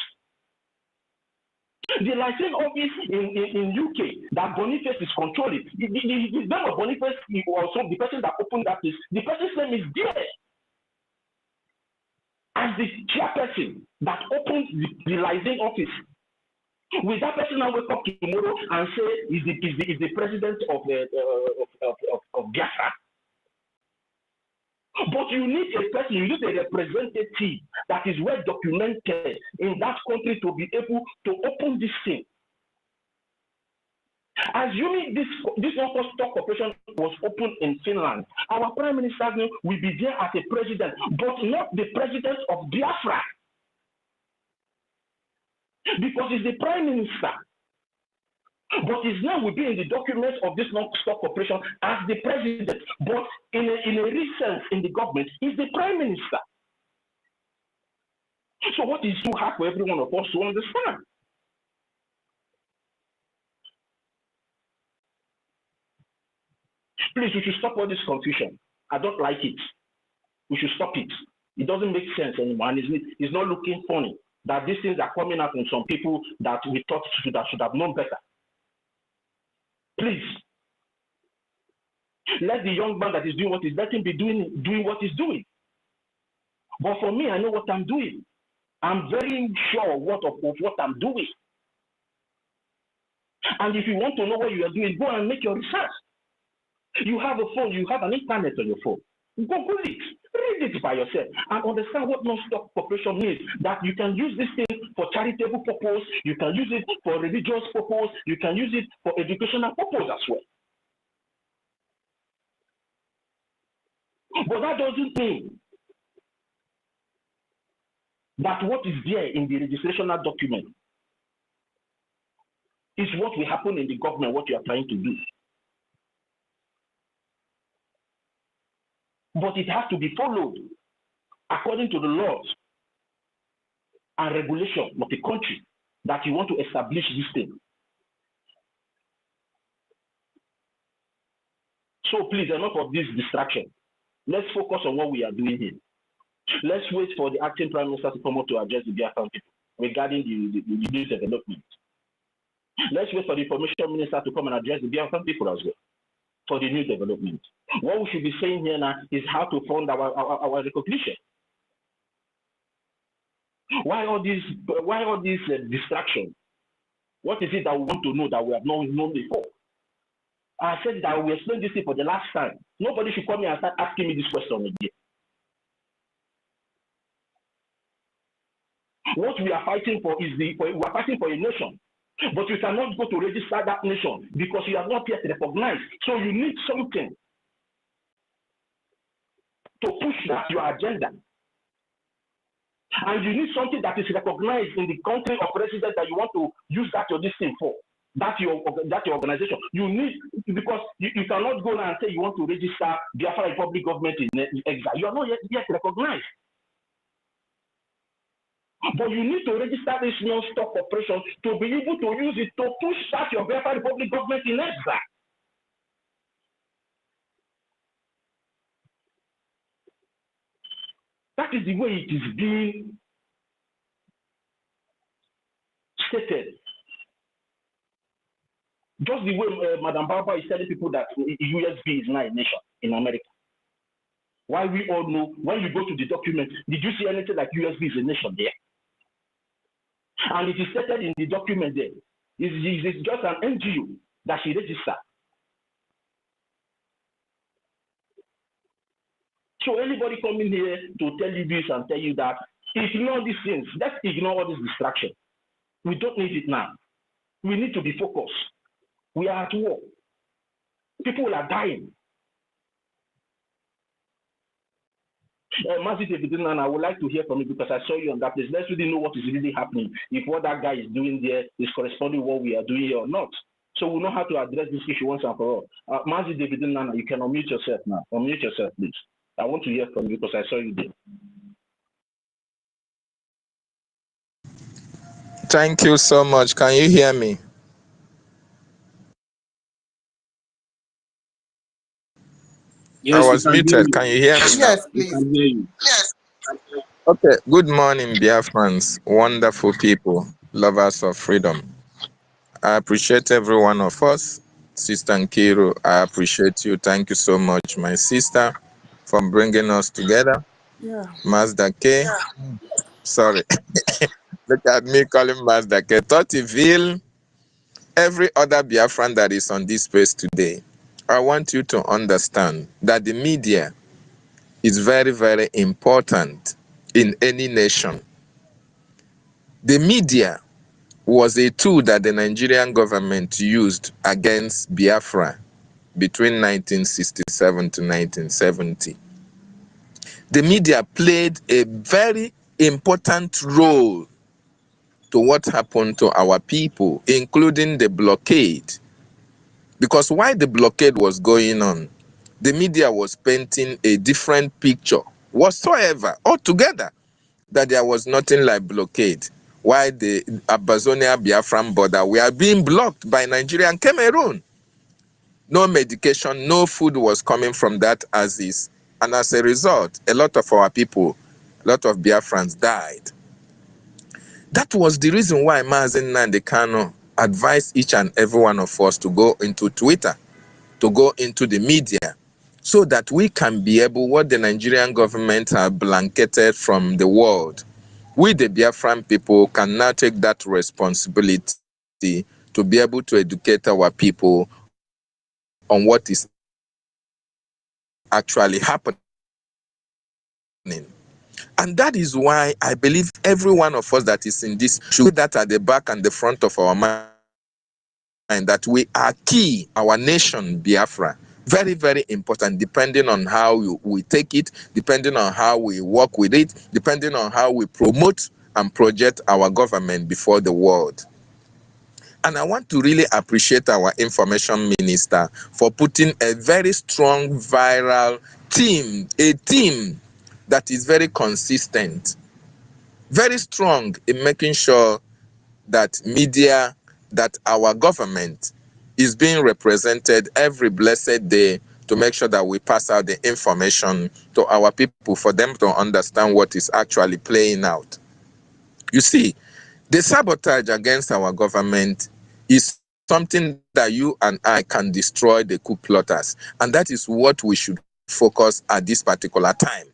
The license office in UK that Boniface is controlling, the name of Boniface also the person that opened that is the person's name is there as the chairperson that opens the license office. Will that person now wake up tomorrow and say is the president of Biafra? But you need a person, you need a representative that is well documented in that country to be able to open this thing. Assuming this non-stock corporation was opened in Finland, our Prime Minister will be there as a president, but not the president of Biafra. Because he's the Prime Minister. But his name will be in the documents of this non-stock corporation as the president. But in a real sense in the government, he's the Prime Minister. So what is too hard for every one of us to understand? Please, we should stop all this confusion. I don't like it. We should stop it. It doesn't make sense anymore. And it's not looking funny that these things are coming out from some people that we thought should have known better. Please, let the young man that is doing what he's, let him be doing what he's doing. But for me, I know what I'm doing. I'm very sure of what I'm doing. And if you want to know what you are doing, go and make your research. You have a phone, you have an internet on your phone. Google it, read it by yourself, and understand what non-stock corporation means. That you can use this thing for charitable purpose, you can use it for religious purpose, you can use it for educational purpose as well. But that doesn't mean that what is there in the registrational document is what will happen in the government, what you are trying to do. But it has to be followed according to the laws and regulation of the country that you want to establish this thing. So please, enough of this distraction. Let's focus on what we are doing here. Let's wait for the acting Prime Minister to come up to address the Biafran people regarding the new development. Let's wait for the Information Minister to come and address the Biafran people as well. for the new development. What we should be saying here now is how to fund our recognition. Why all this distraction? What is it that we want to know that we have not known before? I said that I will explain this thing for the last time. Nobody should come here and start asking me this question again. What we are fighting for is we are fighting for a nation. But you cannot go to register that nation because you are not yet recognized. So you need something to push that your agenda. And you need something that is recognized in the country of residence that you want to use that your this thing for. That's your organization. You need, because you cannot go now and say you want to register Biafra Republic government in exile. You are not yet recognized. But you need to register this non-stop operation to be able to use it to push back your Biafra Republic government in exile. That is the way it is being stated. Just the way Madam Barbara is telling people that USB is not a nation in America. Why we all know, when you go to the document, did you see anything like USB is a nation there? And it is stated in the document there. It's just an NGO that she registered. So anybody coming here to tell you this and tell you that, ignore these things. Let's ignore all this distraction. We don't need it now. We need to be focused. We are at war. People are dying. Mazi David, I would like to hear from you because I saw you on that place. Let's really know what is really happening. If what that guy is doing there is corresponding to what we are doing here or not. So we know how to address this issue once and for all. Mazi David, you can unmute yourself now. Unmute yourself, please. I want to hear from you because I saw you there. Thank you so much. Can you hear me? Yes, I was muted. Can you hear me now? Yes, please. We can hear you. Yes. Okay. Good morning, Biafrans, wonderful people, lovers of freedom. I appreciate every one of us. Sister Nkiru, I appreciate you. Thank you so much, my sister, for bringing us together. Yeah. Mazda K. Sorry. Look at me calling Mazda K. Totiville. Every other Biafran that is on this space today, I want you to understand that the media is very, very important in any nation. The media was a tool that the Nigerian government used against Biafra between 1967 to 1970. The media played a very important role to what happened to our people, including the blockade. Because while the blockade was going on, the media was painting a different picture whatsoever, altogether, that there was nothing like blockade. While the Amazonia Biafran border were being blocked by Nigeria and Cameroon. No medication, no food was coming from that as is. And as a result, a lot of our people, a lot of Biafrans died. That was the reason why Mazen Nandekano advised each and every one of us to go into Twitter, to go into the media, so that we can be able, what the Nigerian government have blanketed from the world, we the Biafran people can now take that responsibility to be able to educate our people on what is actually happening. And that is why I believe every one of us that is in this should put that at the back and the front of our mind, that we are key, our nation, Biafra. Very, very important, depending on how we take it, depending on how we work with it, depending on how we promote and project our government before the world. And I want to really appreciate our information minister for putting a very strong viral team, a team that is very consistent, very strong in making sure that media, that our government is being represented every blessed day to make sure that we pass out the information to our people for them to understand what is actually playing out. You see, the sabotage against our government is something that you and I can destroy the coup plotters. And that is what we should focus at this particular time.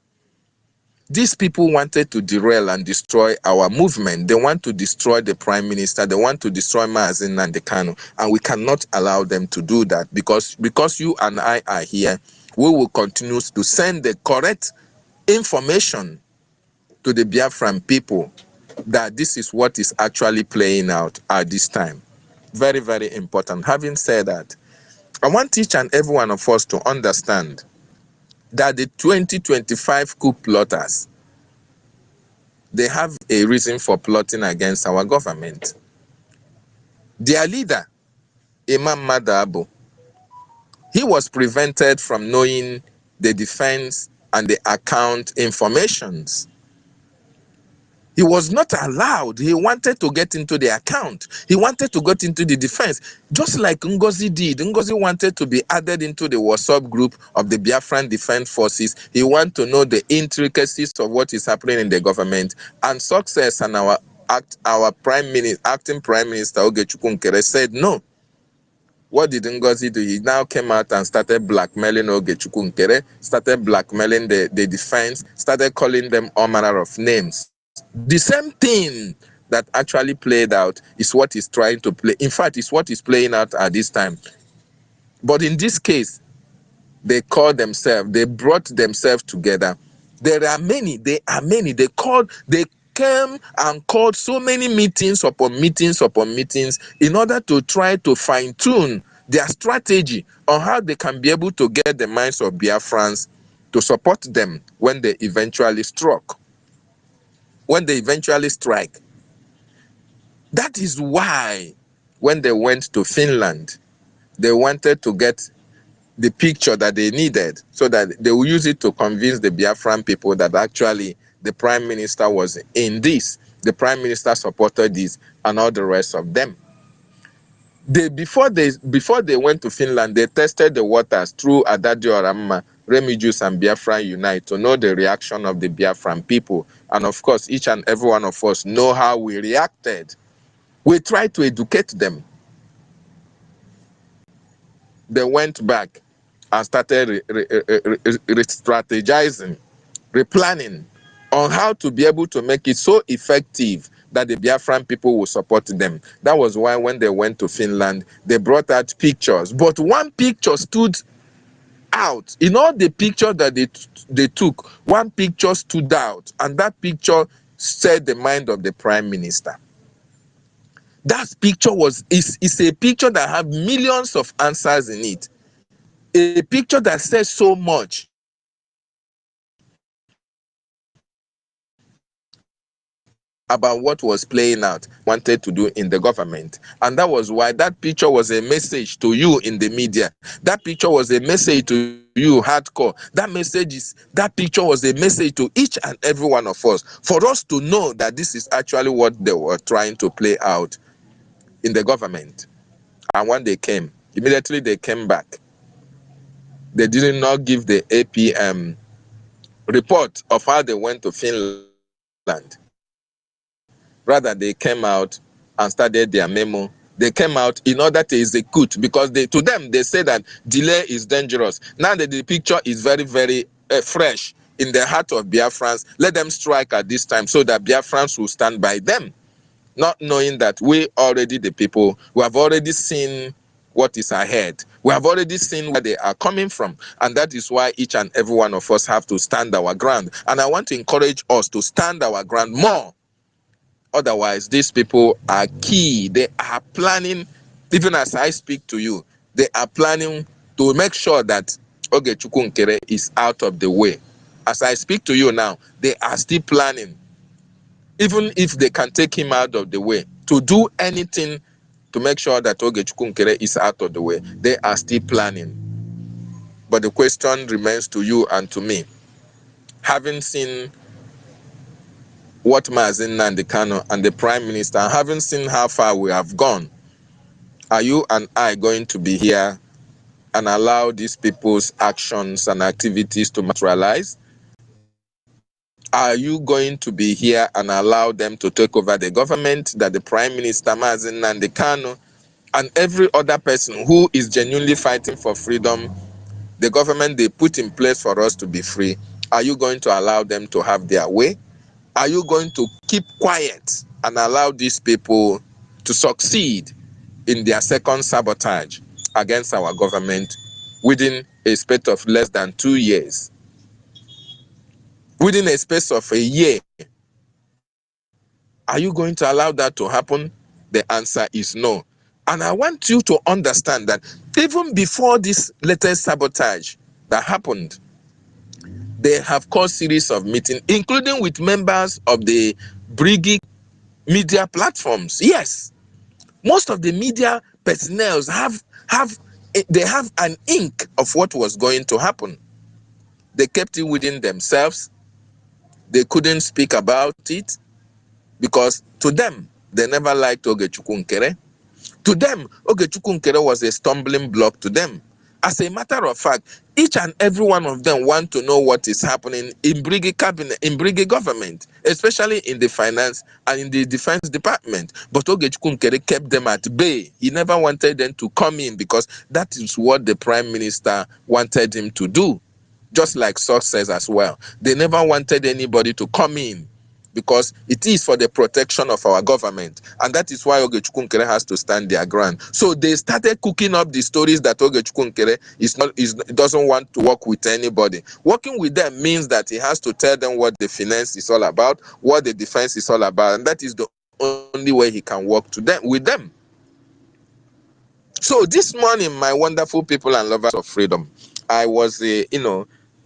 These people wanted to derail and destroy our movement. They want to destroy the prime minister. They want to destroy Mazen Nandekano. And we cannot allow them to do that because you and I are here, we will continue to send the correct information to the Biafran people that this is what is actually playing out at this time. Very, very important. Having said that, I want each and every one of us to understand that the 2025 coup plotters, they have a reason for plotting against our government. Their leader, Imam Madabo, he was prevented from knowing the defense and the account informations. He was not allowed. He wanted to get into the account. He wanted to get into the defense, just like NGOZI did. NGOZI wanted to be added into the WhatsApp group of the Biafran Defense Forces. He wanted to know the intricacies of what is happening in the government. And Success and our acting Prime Minister Ogechukwu Nkere said no. What did NGOZI do? He now came out and started blackmailing Ogechukwu Nkere, started blackmailing the defense, started calling them all manner of names. The same thing that actually played out is what is trying to play. In fact, it's what is playing out at this time. But in this case, they brought themselves together. There are many. They came and called so many meetings upon meetings upon meetings in order to try to fine-tune their strategy on how they can be able to get the minds of Biafrans to support them when they eventually struck. When they eventually strike. That is why when they went to Finland, they wanted to get the picture that they needed so that they will use it to convince the Biafran people that actually the prime minister was in this, the prime minister supported this, and all the rest of them. Before they went to Finland, they tested the waters through Adadio Aramma, Remigius and Biafran Unite to know the reaction of the Biafran people. And of course, each and every one of us know how we reacted. We tried to educate them. They went back and started strategizing, replanning on how to be able to make it so effective that the Biafran people will support them. That was why when they went to Finland, they brought out pictures. But one picture stood out. In all the pictures that they took, one picture stood out. And that picture set the mind of the prime minister. That picture is a picture that have millions of answers in it. A picture that says so much about what was playing out, wanted to do in the government. And that was why that picture was a message to you in the media. That picture was a message to you hardcore. That picture was a message to each and every one of us, for us to know that this is actually what they were trying to play out in the government. And when they came, immediately they came back. They did not give the APM report of how they went to Finland. Rather, they came out and started their memo. They came out in order to execute, because to them, they say that delay is dangerous. Now that the picture is very, very fresh in the heart of Biafrans, let them strike at this time so that Biafrans will stand by them. Not knowing that we already, the people, we have already seen what is ahead. We have already seen where they are coming from. And that is why each and every one of us have to stand our ground. And I want to encourage us to stand our ground more. Otherwise, these people are key. They are planning, even as I speak to you, they are planning to make sure that Ogechukwu Nkere is out of the way. As I speak to you now, they are still planning, even if they can take him out of the way, to do anything to make sure that Ogechukwu Nkere is out of the way. They are still planning. But the question remains to you and to me. Having seen what Mazen Nandekano and the Prime Minister, having seen how far we have gone, are you and I going to be here and allow these people's actions and activities to materialize? Are you going to be here and allow them to take over the government that the Prime Minister Mazen Nandekano and every other person who is genuinely fighting for freedom, the government they put in place for us to be free, are you going to allow them to have their way? Are you going to keep quiet and allow these people to succeed in their second sabotage against our government within a space of less than 2 years? Within a space of a year, are you going to allow that to happen? The answer is no. And I want you to understand that even before this latest sabotage that happened, they have called series of meetings, including with members of the Brgie media platforms. Yes, most of the media personnel have an ink of what was going to happen. They kept it within themselves. They couldn't speak about it because to them, they never liked Ogechukwu Nkere. To them, Ogechukwu Nkere was a stumbling block to them. As a matter of fact, each and every one of them want to know what is happening in Brgie cabinet, in Brgie government, especially in the finance and in the defense department. But Ogechukwu Nkere kept them at bay. He never wanted them to come in because that is what the prime minister wanted him to do. Just like success as well. They never wanted anybody to come in because it is for the protection of our government. And that is why Ogechukwu Nkere has to stand their ground. So they started cooking up the stories that Ogechukwu Nkere doesn't want to work with anybody. Working with them means that he has to tell them what the finance is all about, what the defense is all about. And that is the only way he can work with them. So this morning, my wonderful people and lovers of freedom, I was,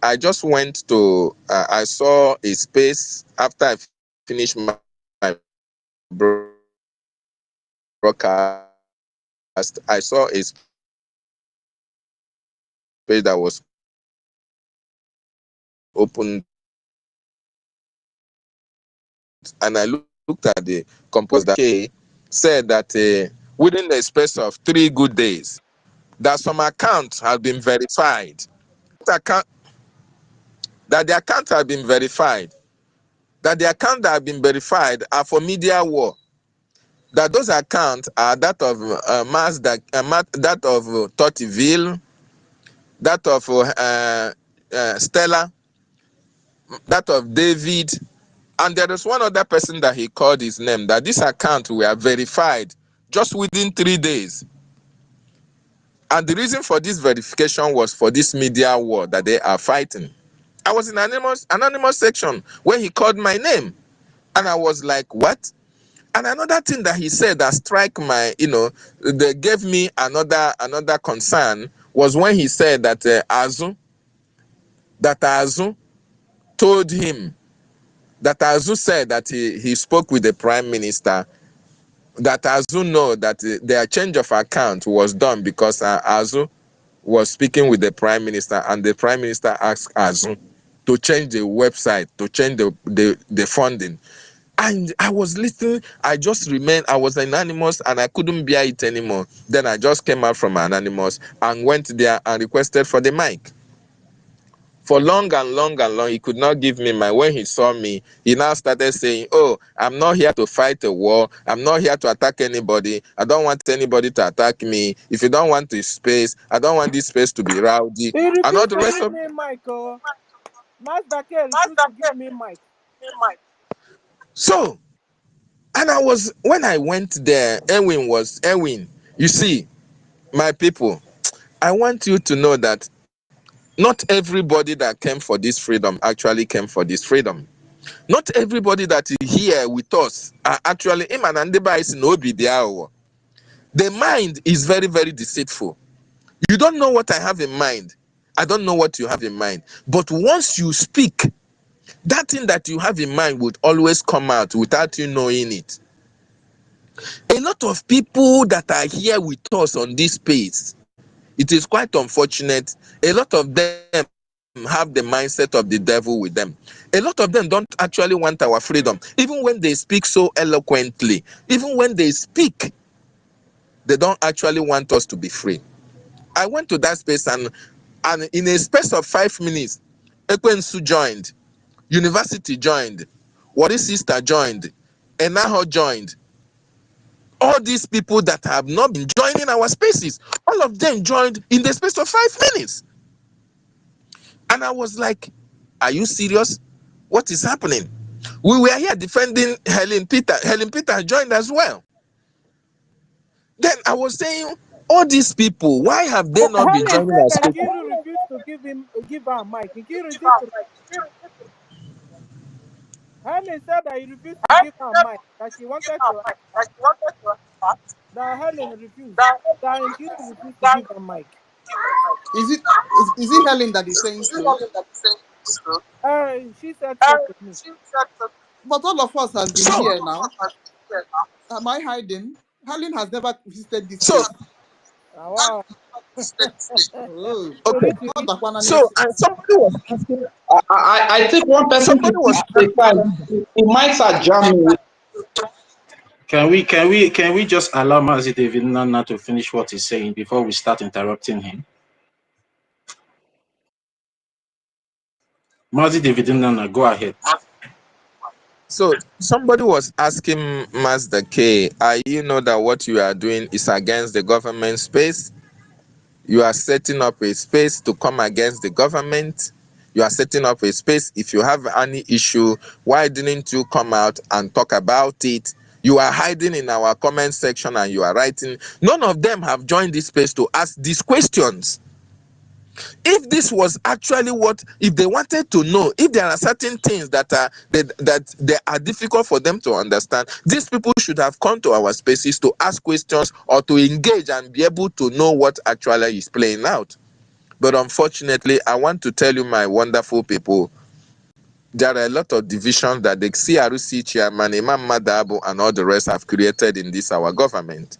I just went to, I saw a space after I finished my broadcast. I saw a space that was open, and I looked at the composer that said that within the space of 3 good days, that some accounts have been verified. That the accounts have been verified. That the accounts that have been verified are for media war. That those accounts are that of that of Tortiville, that of Stella, that of David, and there is one other person that he called his name, that this account were verified just within 3 days. And the reason for this verification was for this media war that they are fighting. I was in anonymous section when he called my name, and I was like, what? And another thing that he said that struck my, they gave me another concern was when he said that Azu told him, that Azu said that he spoke with the prime minister, that Azu know that their change of account was done because Azu was speaking with the prime minister, and the prime minister asked Azu to change the website, to change the funding. And I was listening, I was anonymous and I couldn't bear it anymore. Then I just came out from anonymous and went there and requested for the mic. For long and long and long, he could not give me my. When he saw me, he now started saying, oh, I'm not here to fight a war. I'm not here to attack anybody. I don't want anybody to attack me. If you don't want this space, I don't want this space to be rowdy. He And all refused the to rest give of me mic. Oh, Master K refused to give me mic. So, and when I went there, Erwin, you see, my people, I want you to know that not everybody that came for this freedom actually came for this freedom. Not everybody that is here with us are actually the mind is very, very deceitful. You don't know what I have in mind. I don't know what you have in mind. But once you speak, that thing that you have in mind would always come out without you knowing it. A lot of people that are here with us on this space, it is quite unfortunate. A lot of them have the mindset of the devil with them. A lot of them don't actually want our freedom. Even when they speak so eloquently, even when they speak, they don't actually want us to be free. I went to that space and in a space of 5 minutes, Ekwensu joined, University joined, Wari Sister joined, Enaho joined. All these people that have not been joining our spaces, all of them joined in the space of 5 minutes. And I was like, are you serious? What is happening? We were here defending Helen Peter. Helen Peter joined as well. Then I was saying, all these people, why have they not been Helen joining said our that spaces? Nkiru refused to give her a mic. Nkiru, is it true? Helen said that he refused to give her a mic, that she wanted to ask, that Helen refused, that Nkiru refused to give her a mic. Is it Helen that is saying so? She said so to me. But all of us has been So, here now. Am I hiding? Helen has never visited this so space. Wow. Oh, okay. not that one. So, and somebody was asking, I think one person somebody should was speak at a time. The mics are jamming. Can we just allow Mazi David Nana to finish what he's saying before we start interrupting him? Mazi David Nana, go ahead. So somebody was asking Master K, you know that what you are doing is against the government space? You are setting up a space to come against the government. You are setting up a space. If you have any issue, why didn't you come out and talk about it? You are hiding in our comment section and you are writing. None of them have joined this space to ask these questions. If this was actually what, if they wanted to know, if there are certain things that they are difficult for them to understand, these people should have come to our spaces to ask questions or to engage and be able to know what actually is playing out. But unfortunately, I want to tell you, my wonderful people, there are a lot of divisions that the CRC chairman, Imam Madabu, and all the rest have created in this our government.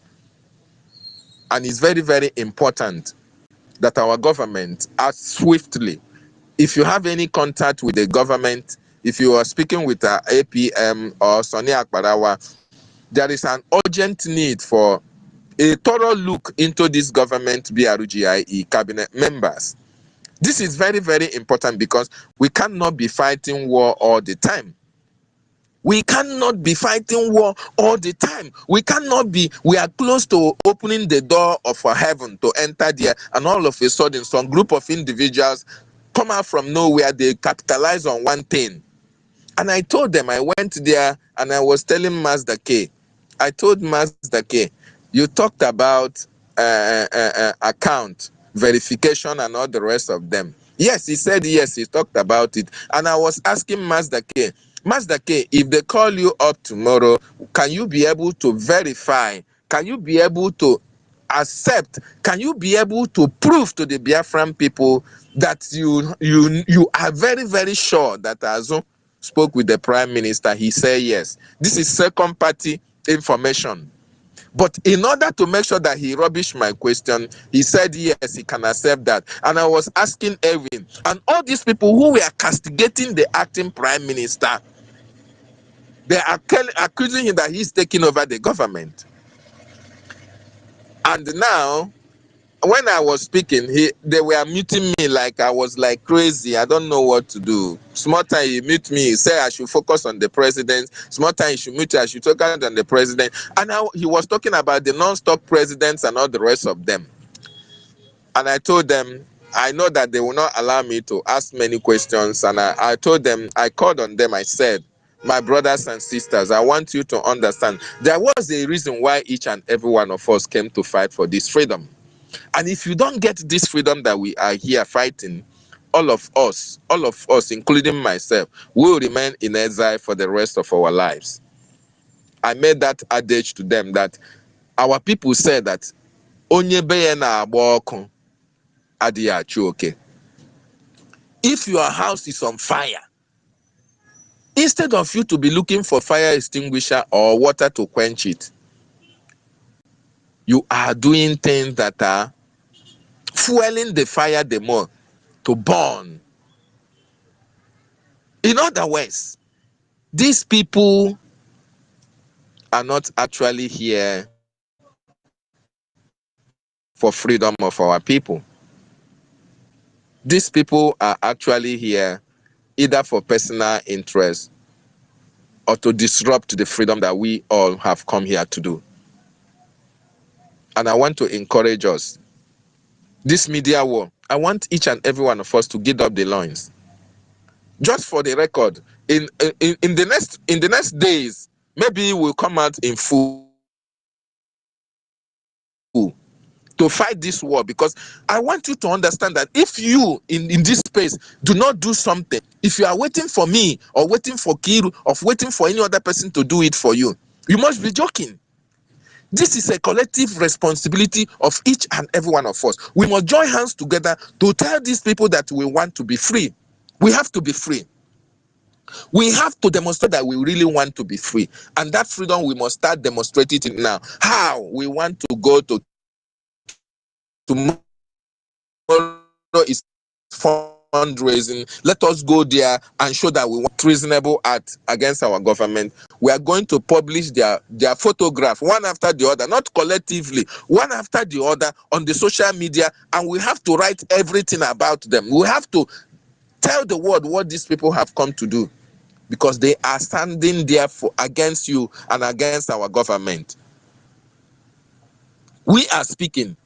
And it's very, very important that our government acts swiftly. If you have any contact with the government, if you are speaking with APM or Sonny Akbarawa, there is an urgent need for a thorough look into this government BRGIE cabinet members. This is very, very important because we cannot be fighting war all the time. We cannot be fighting war all the time. We are close to opening the door of heaven to enter there, and all of a sudden, some group of individuals come out from nowhere, they capitalize on one thing. And I told them, I went there and I was telling Master K, I told Master K, you talked about account verification and all the rest of them. Yes, he said yes, he talked about it. And I was asking Master K, if they call you up tomorrow, can you be able to verify? Can you be able to accept? Can you be able to prove to the Biafran people that you are very, very sure that Azun spoke with the Prime Minister? He said yes. This is second party information. But in order to make sure that he rubbished my question, he said yes, he can accept that. And I was asking Erwin, and all these people who were castigating the acting Prime Minister, they are accusing him that he's taking over the government. And now, when I was speaking, they were muting me like I was like crazy. I don't know what to do. Small time he mute me, he said I should focus on the president. Small time he should mute me, I should talk on the president. And now he was talking about the non-stop presidents and all the rest of them. And I told them, I know that they will not allow me to ask many questions. And I told them, I called on them, I said, my brothers and sisters, I want you to understand there was a reason why each and every one of us came to fight for this freedom. And if you don't get this freedom that we are here fighting, all of us, including myself, will remain in exile for the rest of our lives. I made that adage to them that our people said that onye beye na agba ọkụ adịghị achụ oke. If your house is on fire, instead of you to be looking for fire extinguisher or water to quench it, you are doing things that are fueling the fire the more to burn. In other words, these people are not actually here for freedom of our people. These people are actually here either for personal interest or to disrupt the freedom that we all have come here to do. and I want to encourage us. This media war, I want each and every one of us to get up the loins. Just for the record, in the next days, maybe we'll come out in full to fight this war, because I want you to understand that if you in this space do not do something, if you are waiting for me or waiting for Kiru or waiting for any other person to do it for you, you must be joking. This is a collective responsibility of each and every one of us. We must join hands together to tell these people that we want to be free. We have to be free. We have to demonstrate that we really want to be free. And that freedom, we must start demonstrating it now. How? We want to go to tomorrow is fundraising. Let us go there and show that we want reasonable act against our government. We are going to publish their photograph one after the other, not collectively, one after the other on the social media, and we have to write everything about them. We have to tell the world what these people have come to do, because they are standing there for against you and against our government. We are speaking.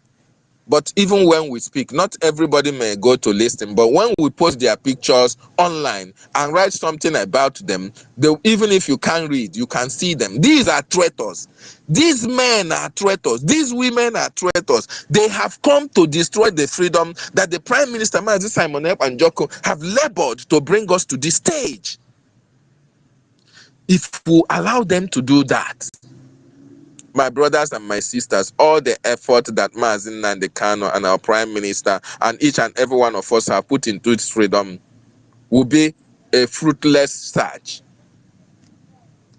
But even when we speak, not everybody may go to listen. But when we post their pictures online and write something about them, even if you can't read, you can see them. These are traitors. These men are traitors. These women are traitors. They have come to destroy the freedom that the Prime Minister, Mazi Simon Ekpa and Joko, have labored to bring us to this stage. If we allow them to do that, my brothers and my sisters, all the effort that Mazi Nnamdi Kanu and our Prime Minister and each and every one of us have put into its freedom will be a fruitless search,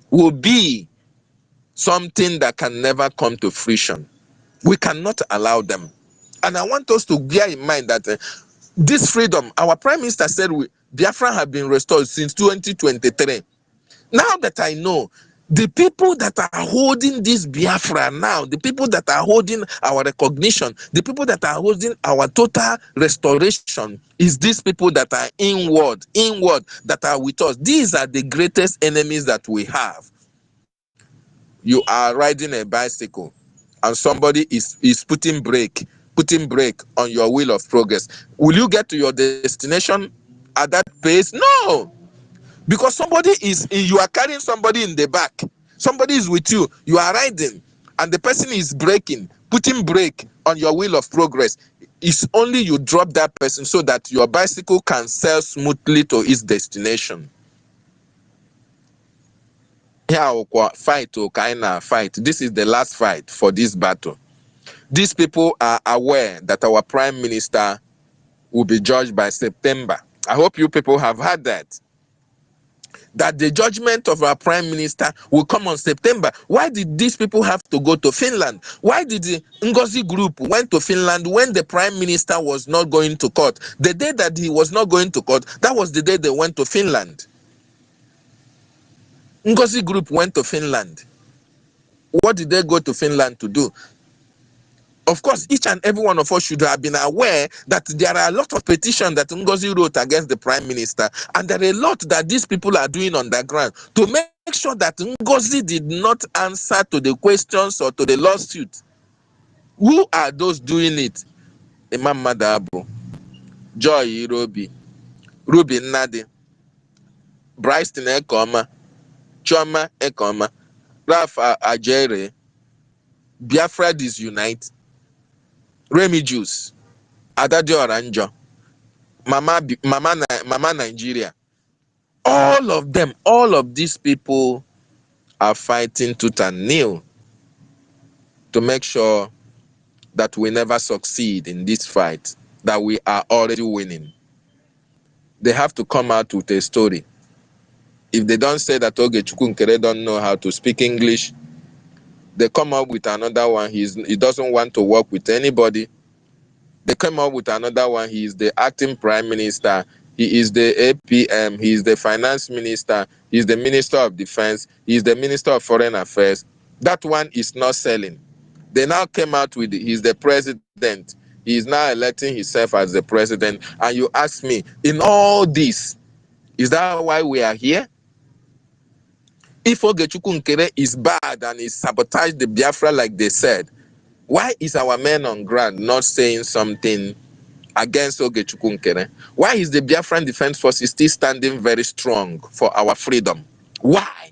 will be something that can never come to fruition. We cannot allow them. And I want us to bear in mind that this freedom, our Prime Minister said Biafra have been restored since 2023. Now that I know, the people that are holding this Biafra now, the people that are holding our recognition, the people that are holding our total restoration, is these people that are inward, that are with us. These are the greatest enemies that we have. You are riding a bicycle and somebody is putting brake on your wheel of progress. Will you get to your destination at that pace? No. Because you are carrying somebody in the back. Somebody is with you. You are riding, and the person is putting brake on your wheel of progress. It's only you drop that person so that your bicycle can sail smoothly to its destination. Here, fight. This is the last fight for this battle. These people are aware that our Prime Minister will be judged by September. I hope you people have heard that the judgment of our Prime Minister will come on September. Why did these people have to go to Finland? Why did the NGOZI group went to Finland when the Prime Minister was not going to court? The day that he was not going to court, that was the day they went to Finland. NGOZI group went to Finland. What did they go to Finland to do? Of course, each and every one of us should have been aware that there are a lot of petitions that NGOZI wrote against the Prime Minister, and there are a lot that these people are doing on the ground to make sure that NGOZI did not answer to the questions or to the lawsuit. Who are those doing it? Imam Madabu, Joy Irobi, Ruby Nnadi, Bryson Ekoma, Choma Ekoma, Rafa Ajere, Biafra Disunite, Remy Juice, Adadio Oranjo, Mama Nigeria. All of them, all of these people are fighting tooth and nail to make sure that we never succeed in this fight, that we are already winning. They have to come out with a story. If they don't say that Ogechukwu Nkere don't know how to speak English, they come up with another one. He doesn't want to work with anybody. They come up with another one. He is the acting prime minister. He is the APM. He is the finance minister. He is the minister of defense. He is the minister of foreign affairs. That one is not selling. They now came out with he's the president. He is now electing himself as the president. And you ask me, in all this, is that why we are here? If Ogechukwu Nkere is bad and is sabotaged the Biafra like they said, Why is our men on ground not saying something against Ogechukwu Nkere? Why is the Biafran Defense Force still standing very strong for our freedom? Why?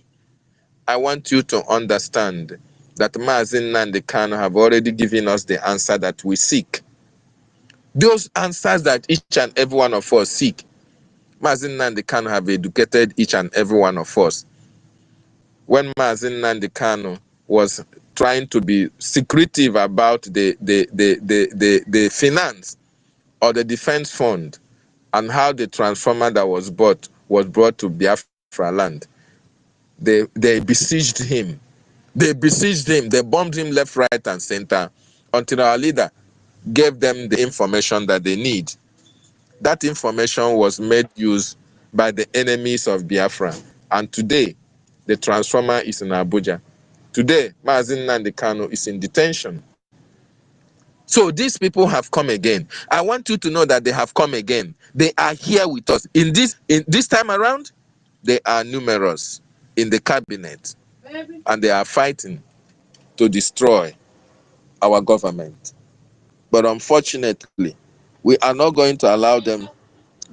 I want you to understand that Mazin Nnamdi Kanu have already given us the answer that we seek. Those answers that each and every one of us seek, Mazin Nnamdi Kanu have educated each and every one of us. When Mazin Nnamdi Kanu was trying to be secretive about the finance or the defense fund and how the transformer that was brought to Biafra land, they besieged him. They besieged him. They bombed him left, right, and center until our leader gave them the information that they need. That information was made use by the enemies of Biafra. And today, the transformer is in Abuja. Today, Mazin Nnamdi Kanu is in detention. So these people have come again. I want you to know that they have come again. They are here with us. In this time around, they are numerous in the cabinet. And they are fighting to destroy our government. But unfortunately, we are not going to allow them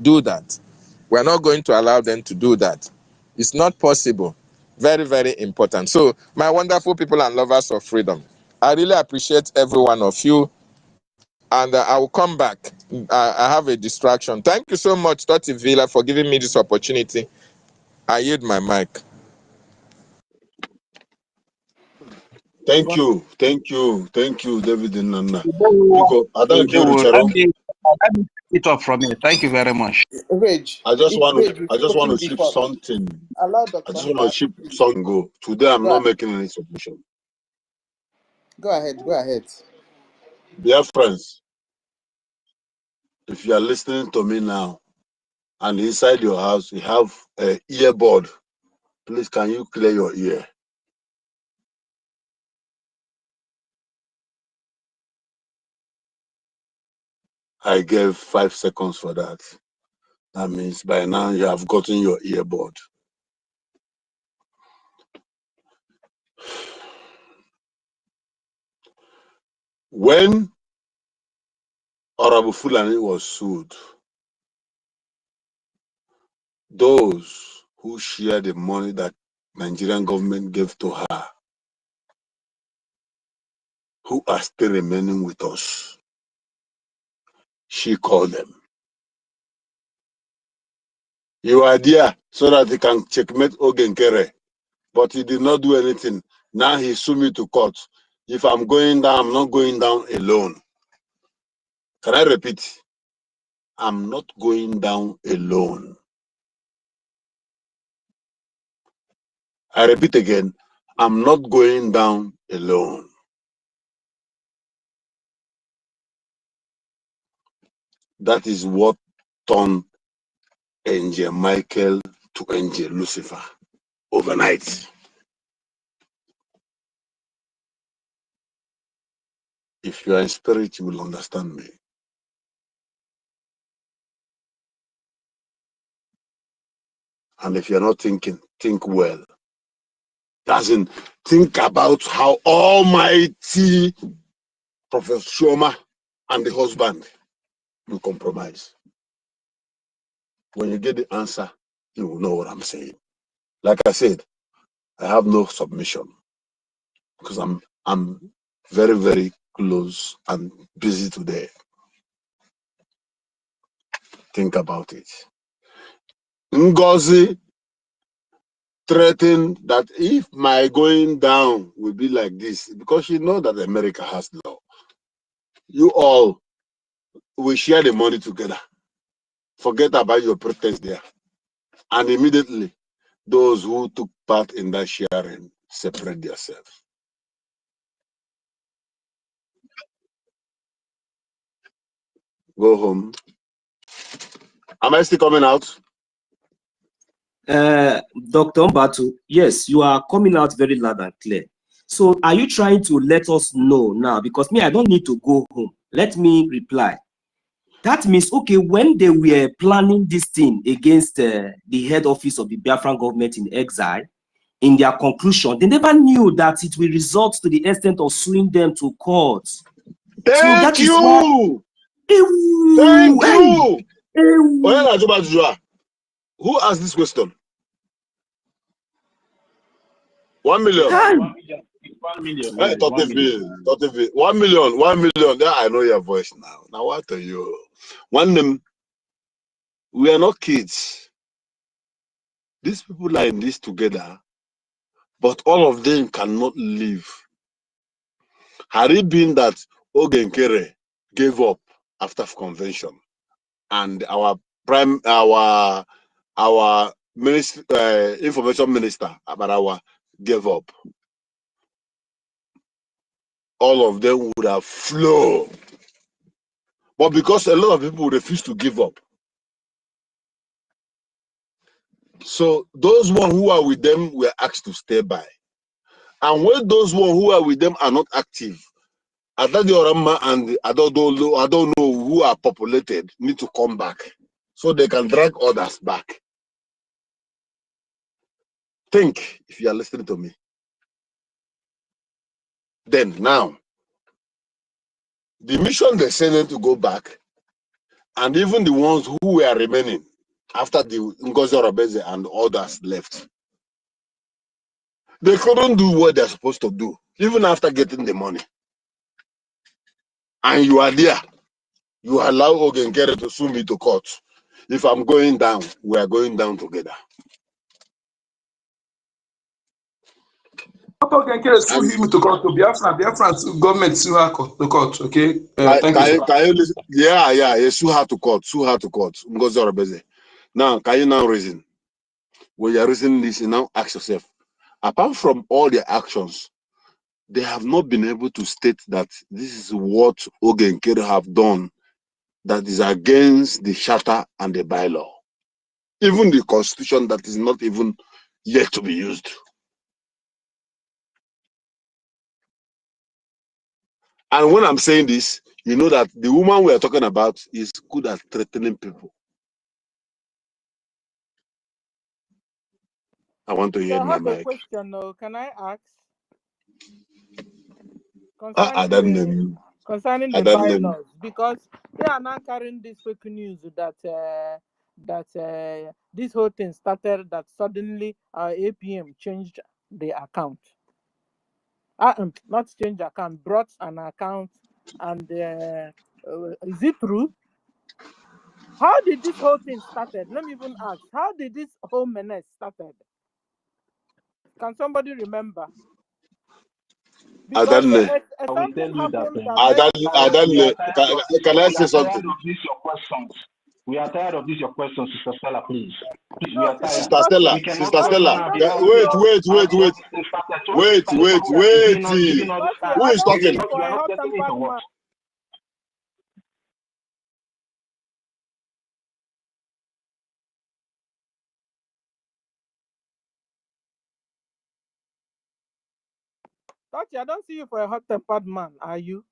do that. We are not going to allow them to do that. It's not possible. Very, very important. So, my wonderful people and lovers of freedom, I really appreciate every one of you. And I will come back. I have a distraction. Thank you so much, Toti Villa, for giving me this opportunity. I yield my mic. Thank you, David and Nana. Let me pick it up from here. Thank you very much. Rage. I just want Spoken to ship before. something. Allow I Dr. just want to Mba. ship something. Go today. I'm Go not ahead. making any submission. Go ahead. Go ahead. Dear friends, if you are listening to me now, and inside your house you have an earbud, please can you clear your ear? I gave 5 seconds for that. That means by now you have gotten your earbud. When Honorable Fulani was sued, those who share the money that Nigerian government gave to her, who are still remaining with us, she called them. You are there so that he can checkmate Ogenkere, but he did not do anything. Now he sued me to court. If I'm going down, I'm not going down alone. Can I repeat? I'm not going down alone. I repeat again, I'm not going down alone. That is what turned Angel Michael to Angel Lucifer overnight. If you are in spirit, you will understand me. And if you're not thinking, think well. Doesn't think about how almighty Professor Shoma and the husband will compromise. When you get the answer, you will know what I'm saying. Like I said, I have no submission because I'm very, very close and busy today. Think about it. NGOZI threatened that if my going down will be like this, because you know that America has law, you all will share the money together. Forget about your protest there. And immediately, those who took part in that sharing separate themselves. Go home. Am I still coming out? Dr. Mbatu, yes, you are coming out very loud and clear. So are you trying to let us know now? Because me, I don't need to go home. Let me reply. That means, okay, when they were planning this thing against the head office of the Biafran government in exile, in their conclusion. They never knew that it will result to the extent of suing them to court. Thank you. Thank you. Who asked this question? 1 million. 1 million. Hey, 30 V. 1 million. 1 million. Yeah, I know your voice now. Now what are you? One them. We are not kids. These people are in this together, but all of them cannot live. Had it been that Ogenkere gave up after convention, and our minister, information minister Abarawa gave up, all of them would have flown. But because a lot of people refuse to give up, so those one who are with them were asked to stay by. And when those one who are with them are not active, Adadi Orama and I don't know who are populated need to come back so they can drag others back. Think if you are listening to me. Then now, the mission they sent them to go back, and even the ones who were remaining after the NGOZI Rabeze and others left, they couldn't do what they're supposed to do, even after getting the money. And you are there. You allow Ogenkere to sue me to court. If I'm going down, we are going down together. Ogenkere sue him to court. To BIAFRANS government sue her to court. Okay. Thank you. Can you listen? Yeah. Sue her to court. Sue her to court. NGOZI Rabeze. Now, can you now reason? When you're reasoning this, you now ask yourself, apart from all their actions, they have not been able to state that this is what Ogenkere have done that is against the charter and the bylaw. Even the constitution that is not even yet to be used. And when I'm saying this, you know that the woman we are talking about is good at threatening people. I want to hear So I my have a mic. question. Can I ask concerning the bylaws? Because they are now carrying this fake news that this whole thing started that suddenly APM changed the account. Not change account, brought an account, and is it true? How did this whole thing started? Let me even ask. How did this whole menace started? Can somebody remember? Because something happened can I say something? We are tired of this your questions, Sister Stella, please. Please, we are tired. Sister Stella, wait. Who is talking? Tati, I don't see you for a hot-tempered man, are you?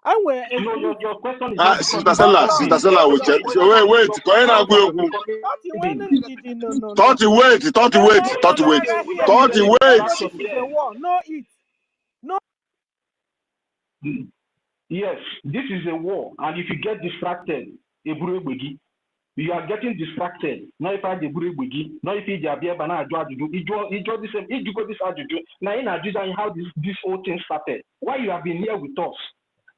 Your question is Sister Stella, wait. Yes, this is a war, and if you get distracted, you are getting distracted. Now if I the Brgie, now if you are here, but now you do the same. If you go this now in Nigeria, how this whole thing started. Why you have been here with us?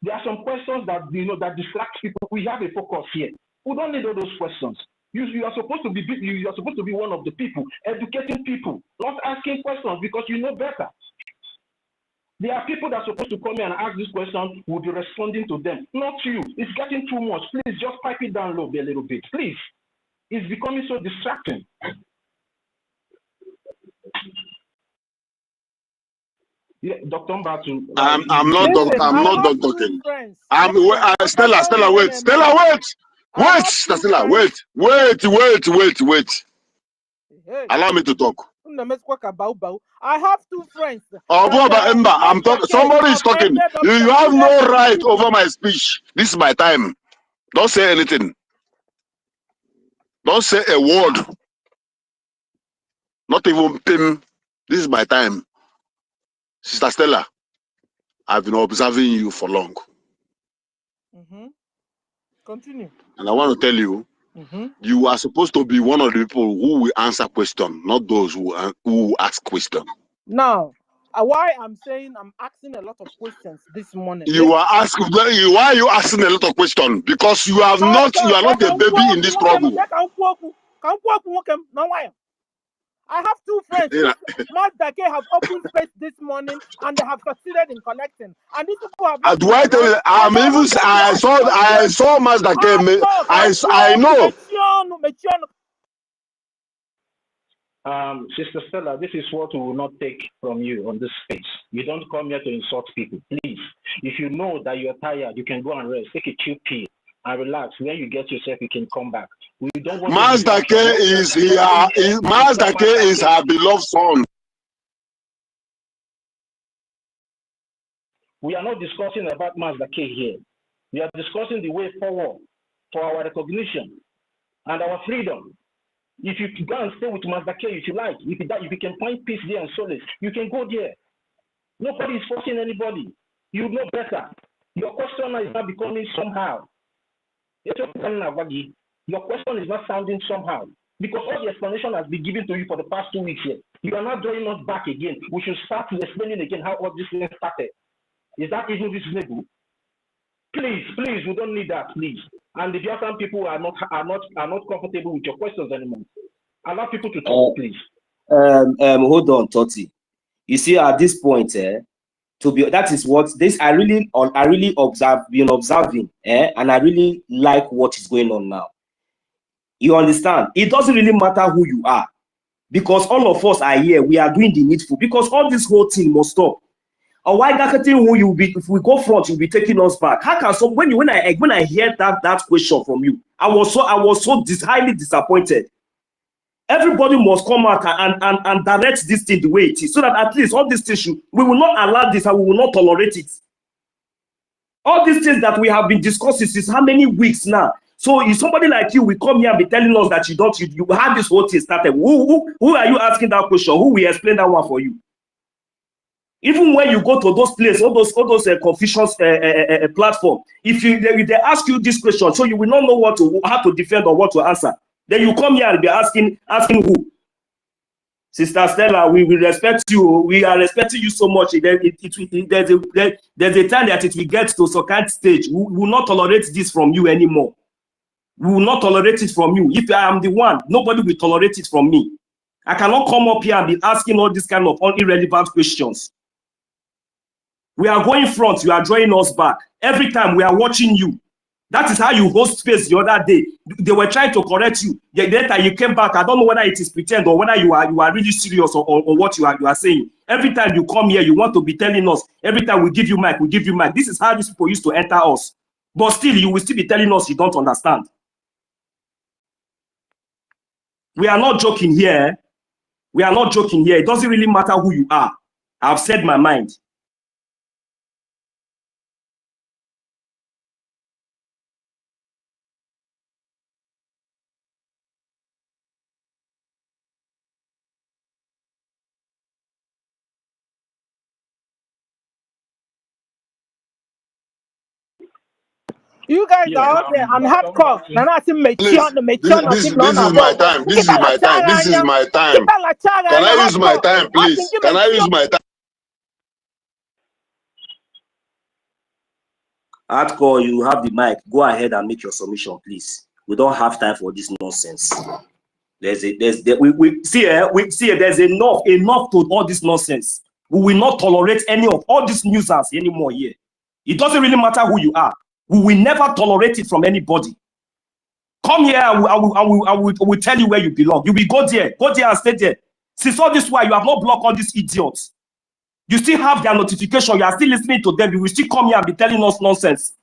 There are some questions that that distract people. We have a focus here. We don't need all those questions. You are supposed to be one of the people educating people, not asking questions because you know better. There are people that are supposed to come here and ask this question, will be responding to them, not you. It's getting too much. Please just pipe it down low a little bit. Please. It's becoming so distracting. Yeah, Dr. Mbatu. I'm not talking. Stella, wait. Allow me to talk. I have two friends. I'm talking. Somebody is talking. You have no right over my speech. This is my time. Don't say anything. Don't say a word. Not even pim. This is my time. Sister Stella, I've been observing you for long. Continue. And I want to tell you, you are supposed to be one of the people who will answer questions, not those who ask questions. Now, why I'm saying I'm asking a lot of questions this morning. You are asking. Why are you asking a lot of questions? Because you are not a baby in this struggle. I have two friends who Mazdake have opened space this morning and they have succeeded in connecting. And these people have not Do I tell you? I saw Mazdake. I know. Sister Stella, this is what we will not take from you on this space. You don't come here to insult people, please. If you know that you're tired, you can go and rest. Take a chill pill and relax. When you get yourself, you can come back. We don't want Mazdake is her beloved son. We are not discussing about Mazdake here. We are discussing the way forward for our recognition and our freedom. If you go and stay with Mazdake, if you like, if you can find peace there and solace, you can go there. Nobody is forcing anybody. You know better. Your question is not becoming somehow. Your question is not sounding somehow. Because all the explanation has been given to you for the past 2 weeks here. You are not drawing us back again. We should start explaining again how all this thing started. Is that even reasonable? Please, we don't need that, please. And the Biafran people are not comfortable with your questions anymore. Allow people to talk, please. Hold on, Toti. You see, at this point, that is what this I really been observing, and I really like what is going on now. You understand? It doesn't really matter who you are, because all of us are here. We are doing the needful, because all this whole thing must stop. Or why who you be? If we go front, you'll be taking us back. How can so when I hear that question from you, I was so highly disappointed. Everybody must come out and direct this thing the way it is, so that at least all these things we will not allow this and we will not tolerate it. All these things that we have been discussing since how many weeks now? So if somebody like you will come here and be telling us that you have this whole thing started, who are you asking that question? Who will explain that one for you? Even when you go to those places, all those Confucius platform, if they ask you this question, so you will not know how to defend or what to answer. Then you come here and be asking who? Sister Stella, we will respect you. We are respecting you so much. There's a time that it will get to some kind of stage. We will not tolerate this from you anymore. We will not tolerate it from you. If I am the one, nobody will tolerate it from me. I cannot come up here and be asking all these kind of irrelevant questions. We are going front, you are drawing us back. Every time we are watching you. That is how you host space the other day. They were trying to correct you. The later you came back, I don't know whether it is pretend or whether you are really serious or what you are saying. Every time you come here, you want to be telling us. Every time we give you mic, we give you mic. This is how these people used to enter us. But still, you will still be telling us you don't understand. We are not joking here. We are not joking here. It doesn't really matter who you are. I've said my mind. You guys are out there and hardcore. This is my time. This is my time. This is my time. Can I use my time, please? Can I use my time? Hardcore, you have the mic. Go ahead and make your submission, please. We don't have time for this nonsense. There's enough to all this nonsense. We will not tolerate any of all these nuisance anymore here. It doesn't really matter who you are. We will never tolerate it from anybody. Come here, I will tell you where you belong. You will go there and stay there. Since all this while, you have not blocked all these idiots. You still have their notification. You are still listening to them. You will still come here and be telling us nonsense,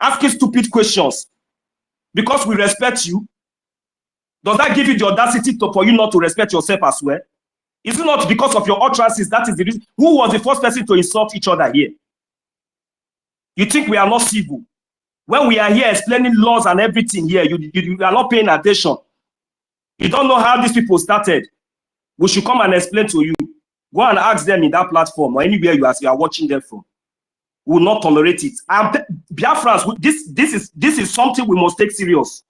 asking stupid questions. Because we respect you, does that give you the audacity for you not to respect yourself as well? Is it not because of your utterances? That is the reason. Who was the first person to insult each other here? You think we are not civil? When we are here explaining laws and everything here, you are not paying attention. You don't know how these people started. We should come and explain to you. Go and ask them in that platform or anywhere you are watching them from. We will not tolerate it. Biafrans, this is something we must take serious.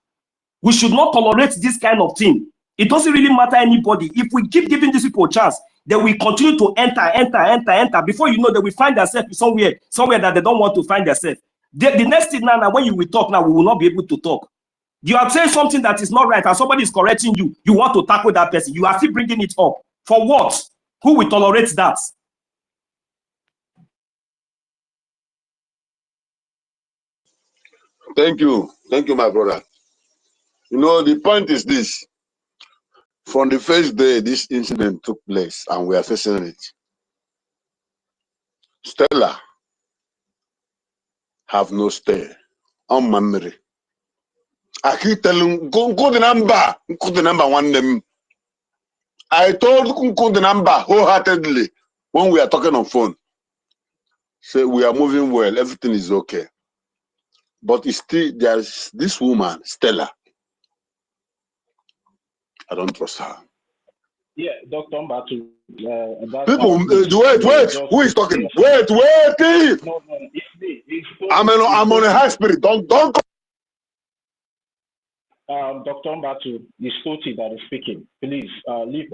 We should not tolerate this kind of thing. It doesn't really matter anybody. If we keep giving these people a chance, they will continue to enter. Before you know, they will find themselves somewhere that they don't want to find themselves. The next thing now, when you will talk now, we will not be able to talk. You are saying something that is not right and somebody is correcting you. You want to tackle that person. You are still bringing it up. For what? Who will tolerate that? Thank you, my brother. You know, the point is this: from the first day this incident took place, and we are facing it, Stella have no stay on memory. I keep telling go the number one them. I told go the number wholeheartedly when we are talking on phone. Say we are moving well, everything is okay. But it's still there's this woman, Stella. I don't trust her. Yeah, Dr. Mbatu. People, wait, who is talking? Wait. No, it's me. I'm on a high spirit. Don't. Dr. Mbatu, it's Toti that is speaking. Please leave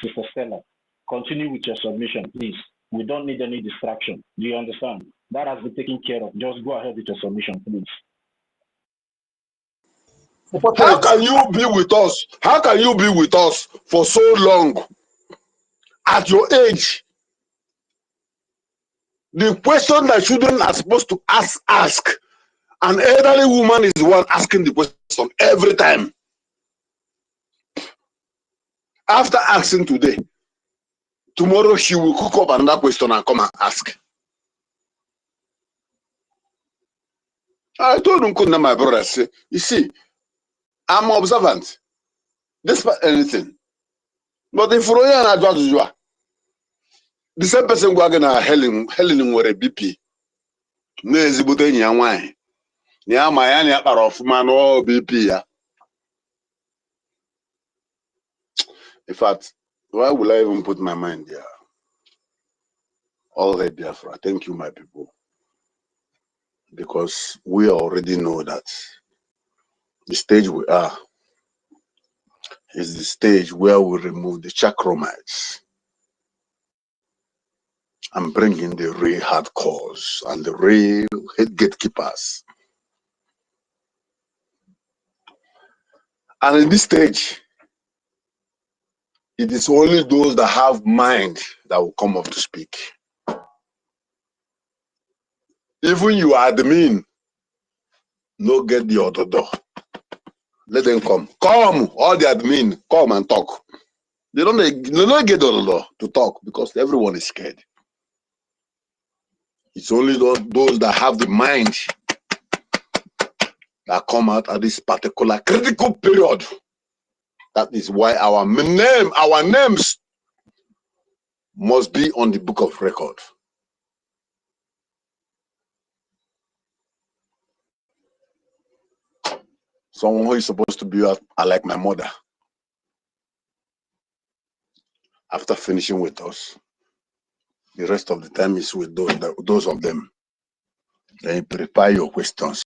Sister Stella. Continue with your submission, please. We don't need any distraction. Do you understand? That has been taken care of. Just go ahead with your submission, please. How can you be with us? How can you be with us for so long? At your age, the question that children are supposed to ask. An elderly woman is the one asking the question every time. After asking today, tomorrow she will cook up another question and come and ask. I told him, my brother, say, you see, I'm observant, despite anything. But if Roya and Adwa, the same person go again Helen were a BP. No exhibiting young wine. Nya Miami of man or BP. Ya. In fact, why will I even put my mind there? All right, Biafra. Thank you, my people. Because we already know that the stage we are is the stage where we remove the chakromites and bring in the real hardcores and the real head gatekeepers. And in this stage, it is only those that have mind that will come up to speak. Even you admin, no get the other door. Let them come. Come, all the admin, come and talk. They don't get the other door to talk because everyone is scared. It's only those that have the mind that come out at this particular critical period. That is why our names must be on the book of record. Someone who is supposed to be like my mother. After finishing with us, the rest of the time is with those of them. Then you prepare your questions.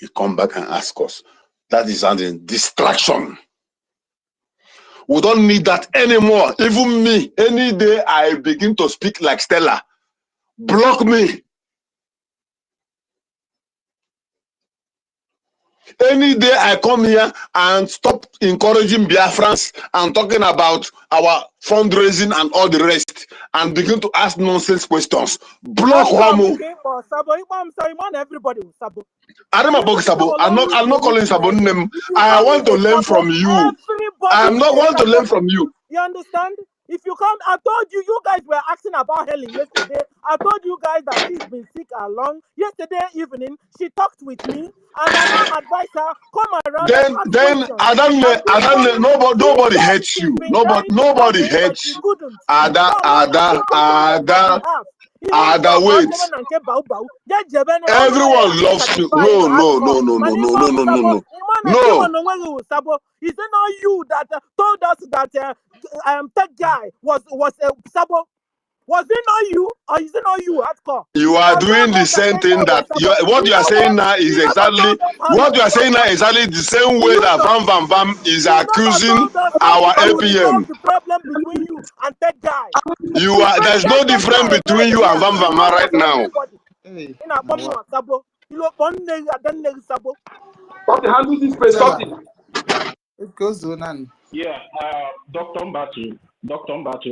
You come back and ask us. That is a distraction. We don't need that anymore. Even me, any day I begin to speak like Stella, block me. Any day I come here and stop encouraging Biafrans and talking about our fundraising and all the rest and begin to ask nonsense questions. Block Homo. Everybody will Sabo. I'm not calling Sabo name. I want to learn from you. I'm not want to learn from you. You understand? If you come, I told you, you guys were asking about Helen yesterday. I told you guys that she's been sick along. Yesterday evening, she talked with me, and I now advised her, come around. Then I don't know. Nobody hates you. Nobody hates you. Ada. wait. Everyone loves you. No. No. Is it not you that told us that that guy was Sabo? Was it not you, or is it not you, hardcore? You are doing the same thing that what you are saying now is exactly what you are saying now is exactly the same way that Vam is accusing our APM. The problem between you and that guy. There's no difference between you and Vam right now. Handle this place. It goes on. Yeah, Dr. Mbatu,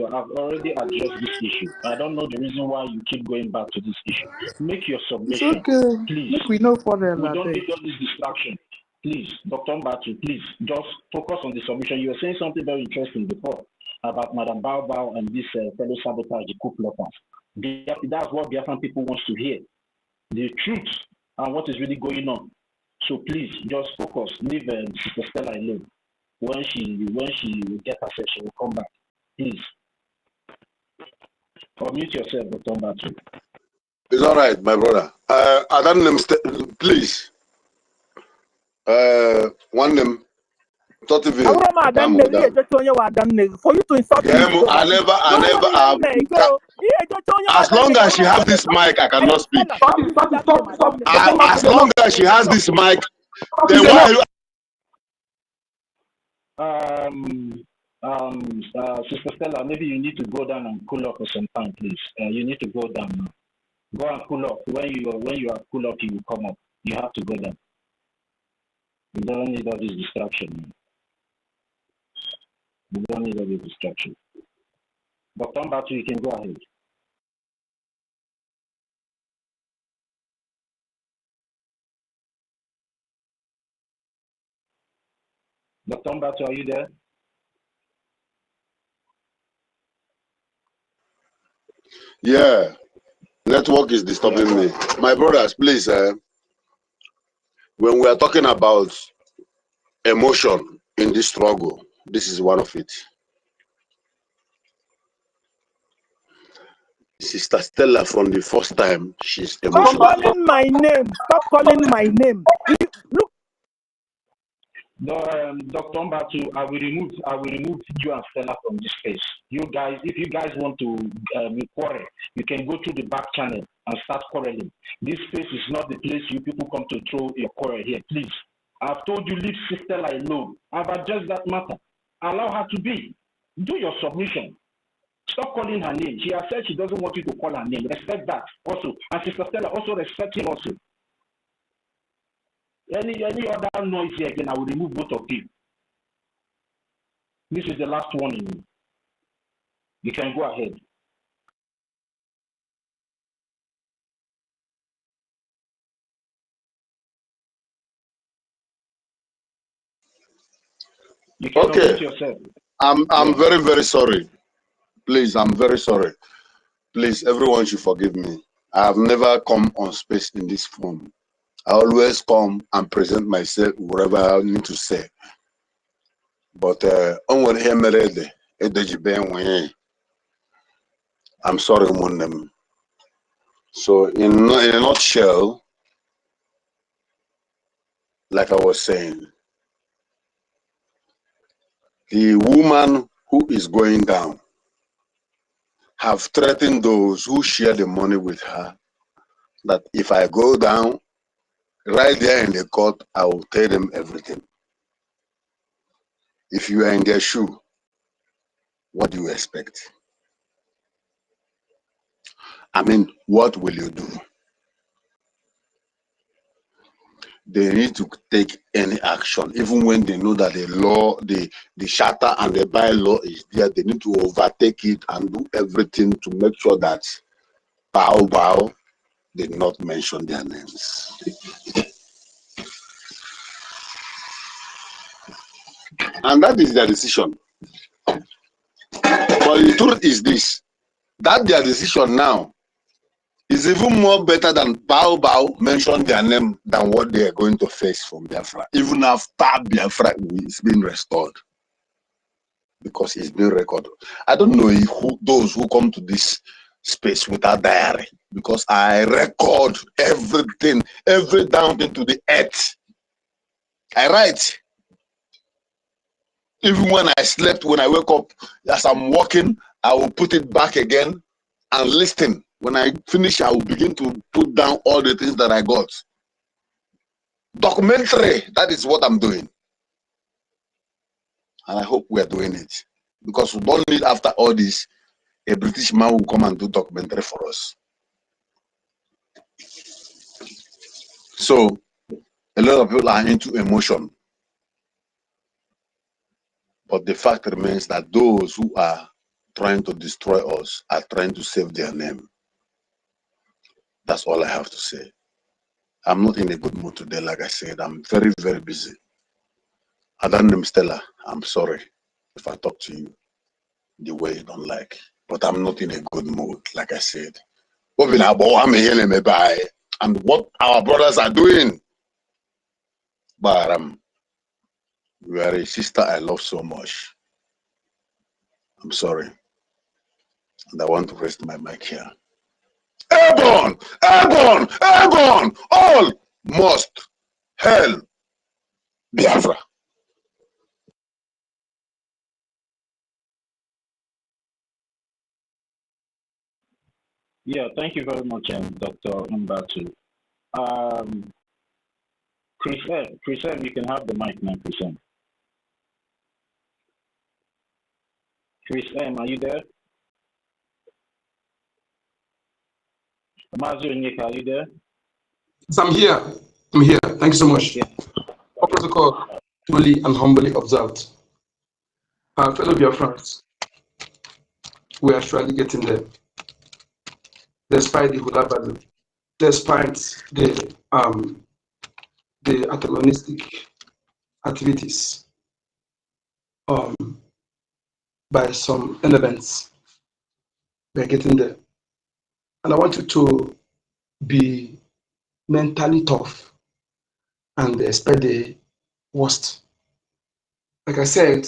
I've already addressed this issue. I don't know the reason why you keep going back to this issue. Make your submission, it's okay. Please. We know for them. We don't need all this distraction. Please, Dr. Mbatu, please, just focus on the submission. You were saying something very interesting before about Madam Bao and this fellow sabotage, the coup plotters. That's what Biafran people want to hear. The truth and what is really going on. So please, just focus. Leave Sister Stella alone. When she will get herself, she will come back. Please. Unmute yourself, Dr. Mbatu. It's all right, my brother. I don't please. One name. For you to insult me. As long as she has this mic, I cannot speak. As long as she has this mic, then why? Sister Stella, maybe you need to go down and cool up for some time, please. You need to go down now. Go and cool up. When you are cool up, you will come up. You have to go down. You don't need all this distraction. You don't need all this distraction. But come back to you can go ahead. Dr. Mbatu, are you there? Yeah, network is disturbing me. My brothers, please, when we are talking about emotion in this struggle, this is one of it. Sister Stella, from the first time, she's emotional. Stop calling my name. Stop calling my name. Look. No, Dr. Mbatu, I will remove you and Stella from this space. You guys, if you guys want to quarrel, you can go to the back channel and start quarreling. This space is not the place you people come to throw your quarrel here. Please, I've told you leave Stella alone. I've addressed that matter. Allow her to be. Do your submission. Stop calling her name. She has said she doesn't want you to call her name. Respect that also. And Sister Stella also respect him also. Any other noise here again, I will remove both of you. This is the last warning. You can go ahead. You can unmute yourself. I'm very, very sorry. Please, I'm very sorry. Please, everyone should forgive me. I have never come on space in this form. I always come and present myself whatever I need to say. But I'm sorry, Monem. So in a nutshell, like I was saying, the woman who is going down have threatened those who share the money with her that if I go down, right there in the court, I will tell them everything. If you are in their shoe, what do you expect? I mean, what will you do? They need to take any action, even when they know that the law, the charter and the bylaw is there. They need to overtake it and do everything to make sure that Bao did not mention their names. And that is their decision. But the truth is this, that their decision now is even more better than Bao mention their name than what they are going to face from Biafra, even after Biafra is being restored. Because it's been recorded. I don't know if those who come to this space without diary because I record everything, every down thing to the earth. I write. Even when I slept, when I wake up, as I'm walking, I will put it back again and listen. When I finish, I will begin to put down all the things that I got. Documentary, that is what I'm doing. And I hope we are doing it. Because we don't need, after all this, a British man will come and do documentary for us. So, a lot of people are into emotion. But the fact remains that those who are trying to destroy us are trying to save their name. That's all I have to say. I'm not in a good mood today, like I said. I'm very, very busy. Adan Stella, I'm sorry if I talk to you the way you don't like. But I'm not in a good mood, like I said. And what our brothers are doing. But you are a sister I love so much. I'm sorry. And I want to rest my mic here. Airborne! Airborne! Airborne! All must hail Biafra. Yeah, thank you very much, Dr. Mbatu. Chris M, you can have the mic now, Chris M. Chris M, are you there? Mazu Onyeka, are you there? Yes, I'm here. I'm here. Thank you so much. Yeah. Our protocol, duly and humbly observed. Fellow BIAFRANS, we are surely getting there. Despite the hula battle, despite the antagonistic activities by some elements, we are getting there. And I want you to be mentally tough and expect the worst. Like I said,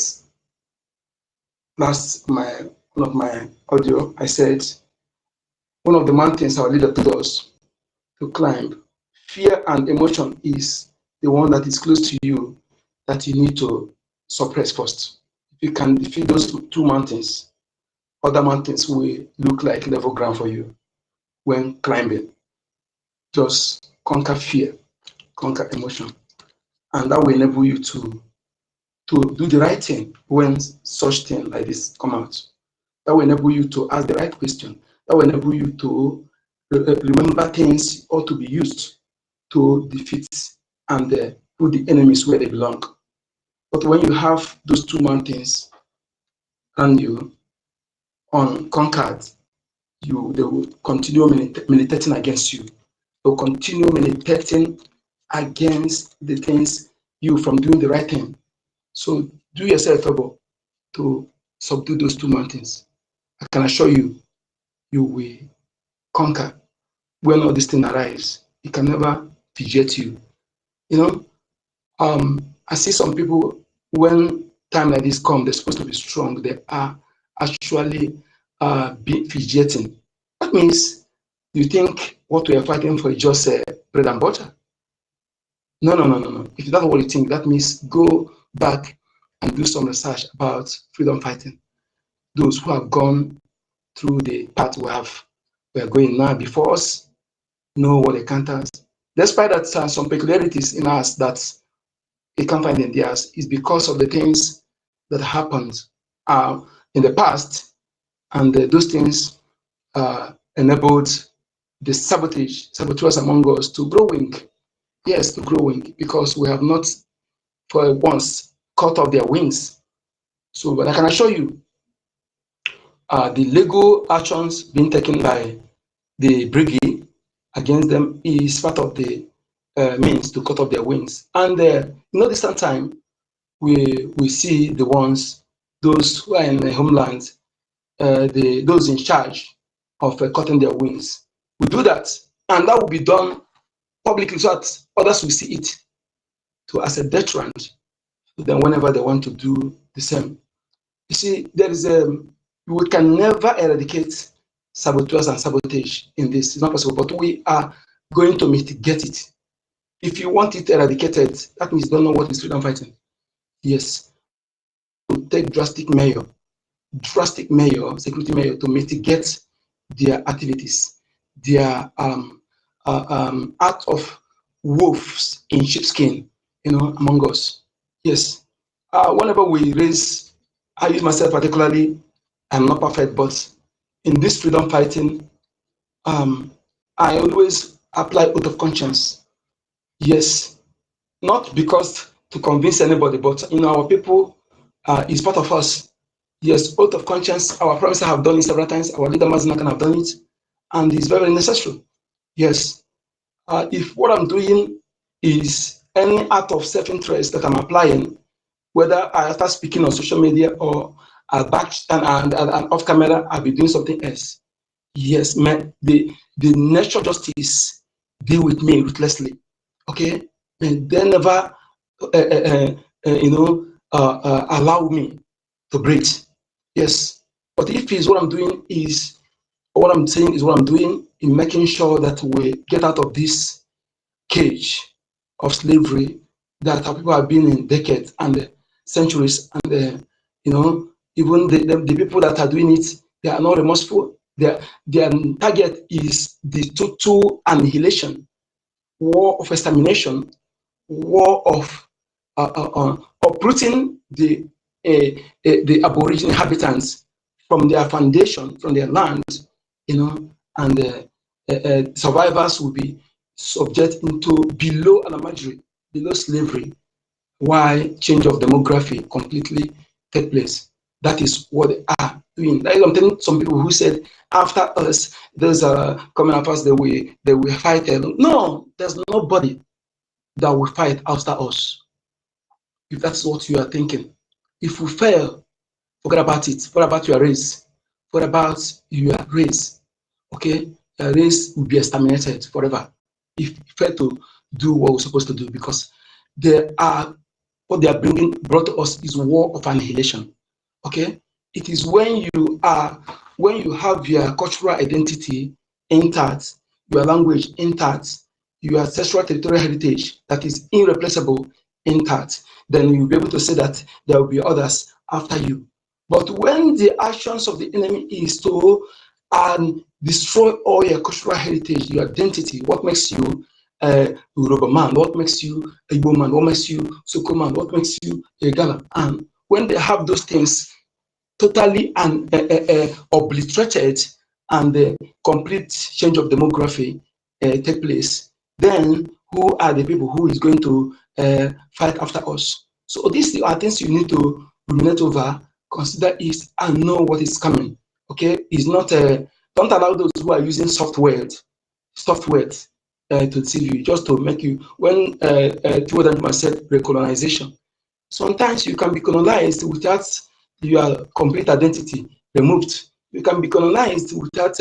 one of my audio, I said, one of the mountains our leader told us to climb, fear and emotion is the one that is close to you that you need to suppress first. If you can defeat those two mountains, other mountains will look like level ground for you when climbing. Just conquer fear, conquer emotion, and that will enable you to do the right thing when such thing like this come out. That will enable you to ask the right question. That will enable you to remember things ought to be used to defeat and put the enemies where they belong. But when you have those two mountains and you unconquered, they will continue militating against you. They will continue militating against the things you from doing the right thing. So do yourself a favor to subdue those two mountains. I can assure you, you will conquer. When all this thing arrives, it can never fidget you. You know, I see some people, when time like this comes, they're supposed to be strong. They are actually fidgeting. That means you think what we are fighting for is just bread and butter. No. If that's what you think, that means go back and do some research about freedom fighting. Those who have gone through the path we are going now before us know what they can't ask. Despite that, some peculiarities in us that they can't find in theirs is because of the things that happened in the past, and those things enabled the saboteurs among us to grow weak. Yes, to grow weak, because we have not for once cut off their wings. So, but I can assure you, the legal actions being taken by the Brgie against them is part of the means to cut off their wings. And in no distant time, we see the ones, those who are in the homeland, those in charge of cutting their wings. We do that, and that will be done publicly so that others will see it as a deterrent to them whenever they want to do the same. You see, there is we can never eradicate saboteurs and sabotage in this. It's not possible, but we are going to mitigate it. If you want it eradicated, that means you don't know what is freedom fighting. Yes, to take drastic measure, security measure to mitigate their activities, their act of wolves in sheepskin, among us. Yes, whenever we raise, I use myself particularly, I'm not perfect, but in this freedom fighting, I always apply oath of conscience. Yes, not because to convince anybody, but our people is part of us. Yes, oath of conscience, our promise have done it several times, our leader Maznakan have done it, and it's very, very necessary. Yes, if what I'm doing is any act of self-interest that I'm applying, whether I start speaking on social media or back and off camera, I'll be doing something else. Yes, man, the natural justice deal with me ruthlessly. Okay, and they never, allow me to breathe. Yes, but if it's what I'm doing is what I'm saying is what I'm doing in making sure that we get out of this cage of slavery that our people have been in decades and centuries, and even the people that are doing it, they are not remorseful. Their target is the total annihilation, war of extermination, war of uprooting the Aboriginal inhabitants from their foundation, from their land, and survivors will be subject into below Alamajri, below slavery, while change of demography completely take place. That is what they are doing. Like I'm telling some people who said after us, those are coming after us, they will fight. No, there's nobody that will fight after us. If that's what you are thinking. If we fail, forget about it. Forget about your race. Forget about your race. Okay? Your race will be exterminated forever if you fail to do what we're supposed to do, because what they are brought to us is war of annihilation. Okay? It is when you have your cultural identity intact, your language intact, your ancestral territorial heritage that is irreplaceable intact, then you'll be able to say that there will be others after you. But when the actions of the enemy is to destroy all your cultural heritage, your identity, what makes you Yoruba man, what makes you a Igbo man, what makes you Soko man, what makes you a Gala, and when they have those things totally obliterated and the complete change of demography take place, then who are the people who is going to fight after us? So these are things you need to ruminate over, consider it, and know what is coming. Okay, it's not don't allow those who are using software to deceive you, just to make you. When Theodore said recolonization, sometimes you can be colonized without your complete identity removed. You can be colonized without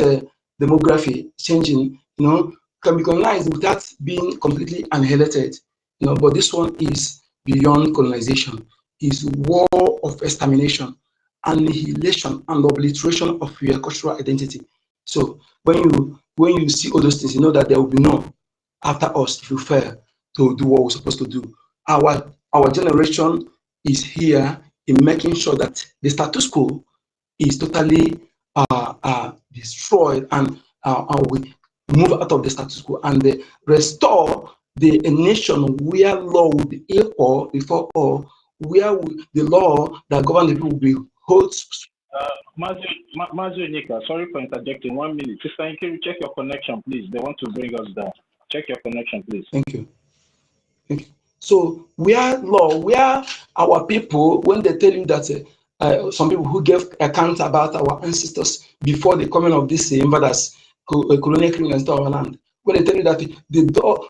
demography changing. Can be colonized without being completely annihilated. But this one is beyond colonization. It's war of extermination, annihilation, and obliteration of your cultural identity. So when you see all those things, you know that there will be none after us if you fail to do what we're supposed to do. Our generation is here in making sure that the status quo is totally destroyed, and we move out of the status quo and restore a nation where law will be equal before all, where the law that governs the people will be holds. Mazu Nika, sorry for interjecting. 1 minute. Sister Nkiru, check your connection, please. They want to bring us down. Check your connection, please. Thank you. So where our people, when they tell you that some people who gave accounts about our ancestors before the coming of these invaders, colonial criminals to our land, when they tell you that the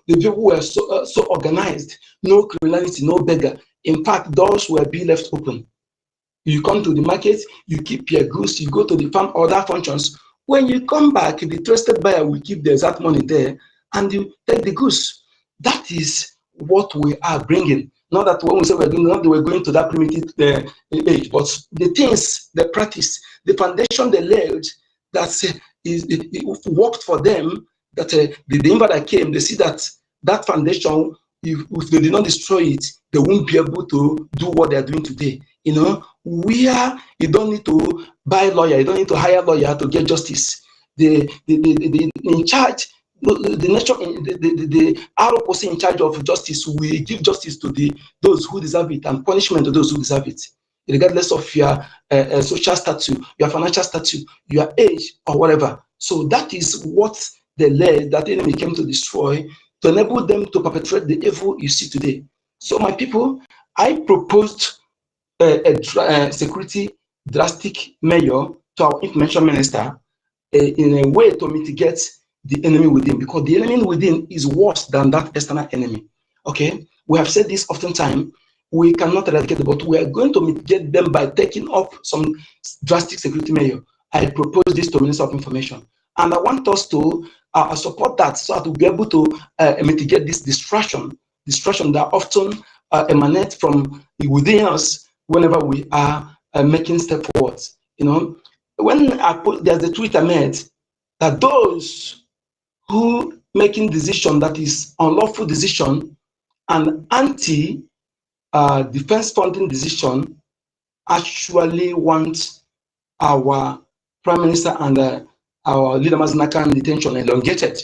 people were so organized, no criminality, no beggar. In fact, doors were being left open. You come to the market, you keep your goods, you go to the farm, other functions. When you come back, the trusted buyer will keep the exact money there and you take the goods. That is what we are bringing. Not that when we say we're doing, not that we're going to that primitive age, but the things, the practice, the foundation they laid that it worked for them. That the invite that came, they see that that foundation, if they did not destroy it, they won't be able to do what they are doing today. You know, where you don't need to buy a lawyer, you don't need to hire a lawyer to get justice. The in charge, the ROC in charge of justice will give justice to those who deserve it and punishment to those who deserve it, regardless of your social status, your financial status, your age, or whatever. So that is what the led that the enemy came to destroy, to enable them to perpetrate the evil you see today. So my people, I proposed a security drastic measure to our information minister in a way to mitigate the enemy within, because the enemy within is worse than that external enemy. Okay, we have said this oftentimes. We cannot eradicate it, but we are going to mitigate them by taking off some drastic security measure. I propose this to Minister of Information, and I want us to support that so that we'll be able to mitigate this distraction that often emanates from within us whenever we are making step forwards. You know, when I put, there's a tweet I made that those who making decision that is unlawful decision and anti defense funding decision actually want our Prime Minister and our leader Mazinaka detention elongated.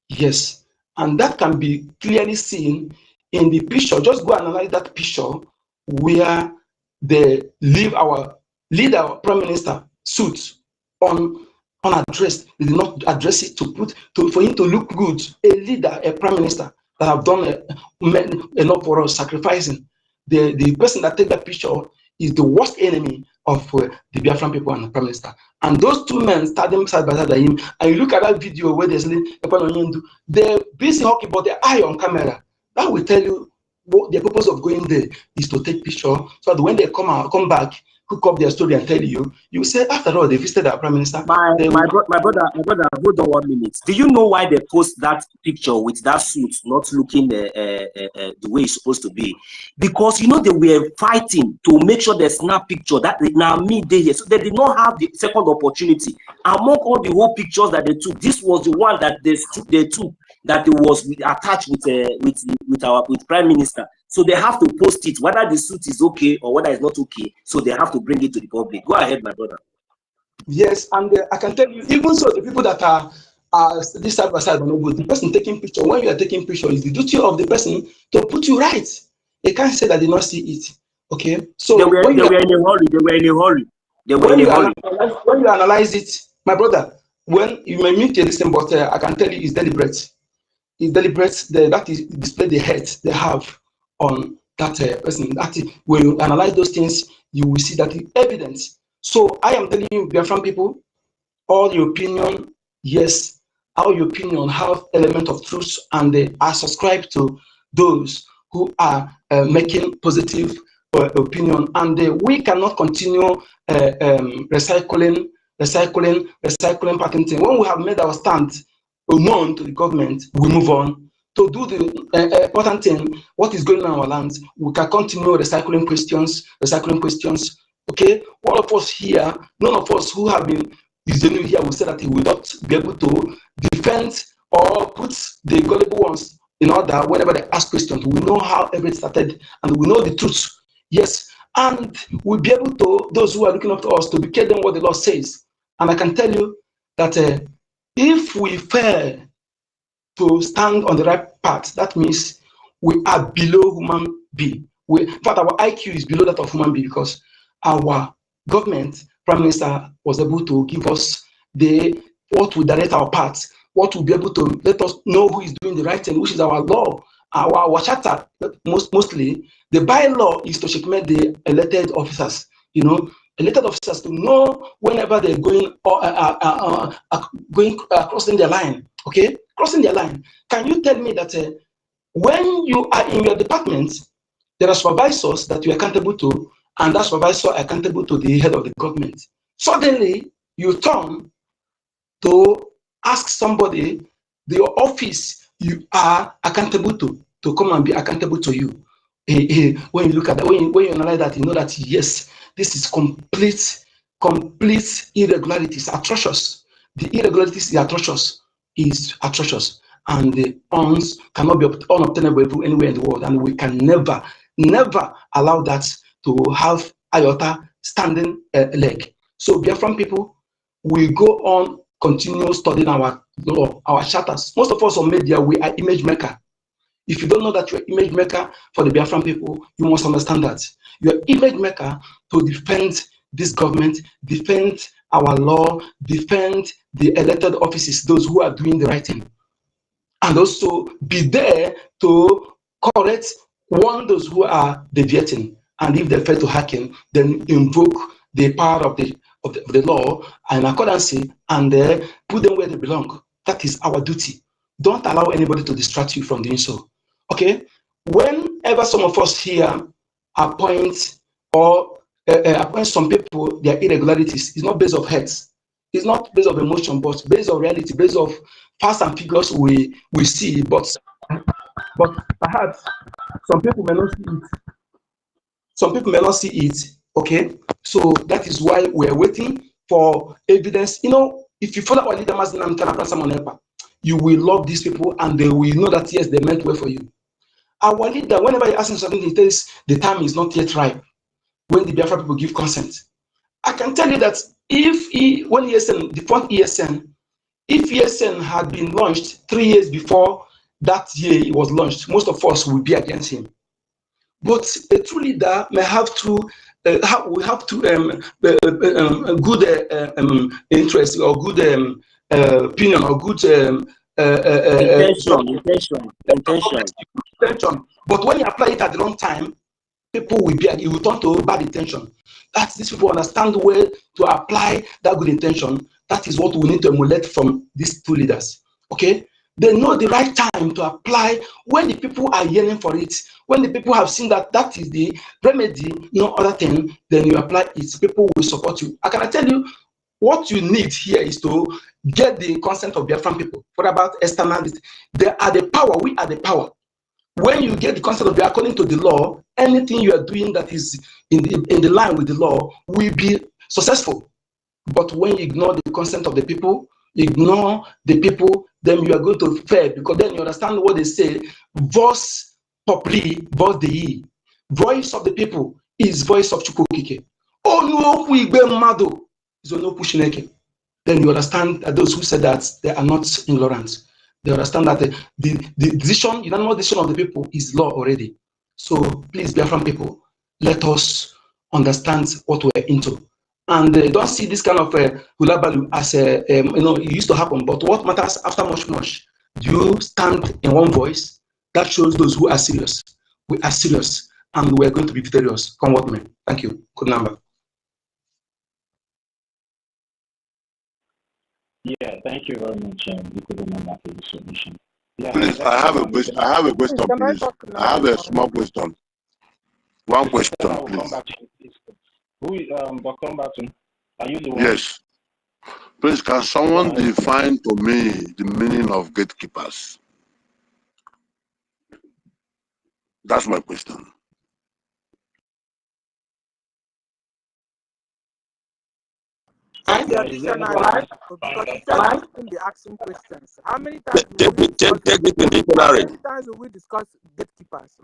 Yes, and that can be clearly seen in the picture. Just go analyze that picture where they leave our leader, Prime Minister, suit unaddressed. They did not address it for him to look good. A leader, a Prime Minister that have done enough for us, sacrificing. The person that take that picture is the worst enemy of the Biafran people and the Prime Minister. And those two men standing side by side him, and you look at that video where they're busy hockey, but they're eye on camera. That will tell you what the purpose of going there is, to take picture, so that when they come back, hook up their story and tell you, you say, after all, they visited our Prime Minister. My brother, hold on 1 minute. Do you know why they post that picture with that suit not looking the way it's supposed to be? Because, you know, they were fighting to make sure they snap picture that now me they here. So they did not have the second opportunity. Among all the whole pictures that they took, this was the one that they took that it was attached with Prime Minister. So they have to post it, whether the suit is okay or whether it's not okay. So they have to bring it to the public. Go ahead, my brother. Yes, and I can tell you, even so, the people that are this side by side are no good. The person taking picture, when you are taking picture, is the duty of the person to put you right. They can't say that they not see it. Okay, so they were in a hurry. When you analyze it, my brother, when you may meet this thing, but I can tell you, it's deliberate. It's deliberate. That is display the hate they have on that person. That is, when you analyze those things, you will see that it's evidence. So I am telling you, Biafran people, all your opinion, yes, all your opinion have element of truth, and they are subscribed to those who are making positive opinion, and we cannot continue recycling patenting. When we have made our stand known to the government, we move on to do the important thing. What is going on in our lands? We can continue recycling questions. Okay, all of us here, none of us who have been genuine here will say that he will not be able to defend or put the gullible ones in order whenever they ask questions. We know how everything started, and we know the truth. Yes, and we'll be able to, those who are looking up to us, to be tell them what the law says. And I can tell you that if we fail to stand on the right path, that means we are below human being. In fact, our IQ is below that of human being, because our government, Prime Minister, was able to give us what will direct our path, what will be able to let us know who is doing the right thing, which is our law, our charter. Mostly, the bylaw is to checkmate the elected officers. You know, elected officers to know whenever they're going crossing their line. Okay, crossing their line. Can you tell me that when you are in your department, there are supervisors that you are accountable to, and that supervisor accountable to the head of the government? Suddenly, you turn to ask somebody, the office you are accountable to come and be accountable to you. When you look at that, when you analyze that, you know that yes, this is complete irregularities, atrocious. The irregularities is atrocious. And the funds cannot be unobtainable anywhere in the world. And we can never allow that to have iota standing leg. So Biafran people, we go on, continue studying our law, our charters. Most of us on media, we are image maker. If you don't know that you're image maker for the Biafran people, you must understand that. You're image maker to defend this government, defend our law, defend the elected offices, those who are doing the right thing. And also be there to correct, warn those who are deviating. And if they fail to hearken, then invoke the power of the law and accordance and put them where they belong. That is our duty. Don't allow anybody to distract you from doing so. Okay? Whenever some of us here appoint or appoint some people, their irregularities, it's not based on heads. It's not based on emotion, but based on reality, based on facts and figures we see. But perhaps some people may not see it. Some people may not see it. Okay, so that is why we're waiting for evidence. You know, if you follow our leader, you will love these people, and they will know that yes, they meant well for you. Our leader, whenever you ask him something, he tells the time is not yet ripe. When the Biafra people give consent, I can tell you that when ESN, the front ESN, if ESN had been launched 3 years before that year it was launched, most of us would be against him. But a true leader may have to good interest or good opinion or good intention. But when you apply it at the wrong time, people will turn to bad intention. That's these people understand where to apply that good intention. That is what we need to emulate from these two leaders. Okay? They know the right time to apply when the people are yearning for it. When the people have seen that that is the remedy, no other thing, then you apply it. People will support you. I can tell you what you need here is to get the consent of Biafran people. What about externality? They are the power. We are the power. When you get the consent of Biafran according to the law, anything you are doing that is in the line with the law will be successful. But when you ignore the consent of the people, ignore the people, then you are going to fail, because then you understand what they say. Voice populi, voice dei. Voice of the people is voice of Chukwukike. Oh no, we be mado. Then you understand that those who said that they are not ignorant. They understand that the decision, unanimous decision of the people is law already. So please, Biafran people, let us understand what we're into. And don't see this kind of hulabalu as it used to happen. But what matters after much, do you stand in one voice? That shows those who are serious. We are serious, and we're going to be victorious. Come what may. Thank you. Good number. Yeah, thank you very much, for the submission. Yeah, please, I have a question. Please. I have a small question. One question, please. Who is Dr. Mbaton? Are you the one? Yes. Please, can someone define to me the meaning of gatekeepers? That's my question. The dictionary, because you said you be asking questions. How many times will we discuss gatekeepers?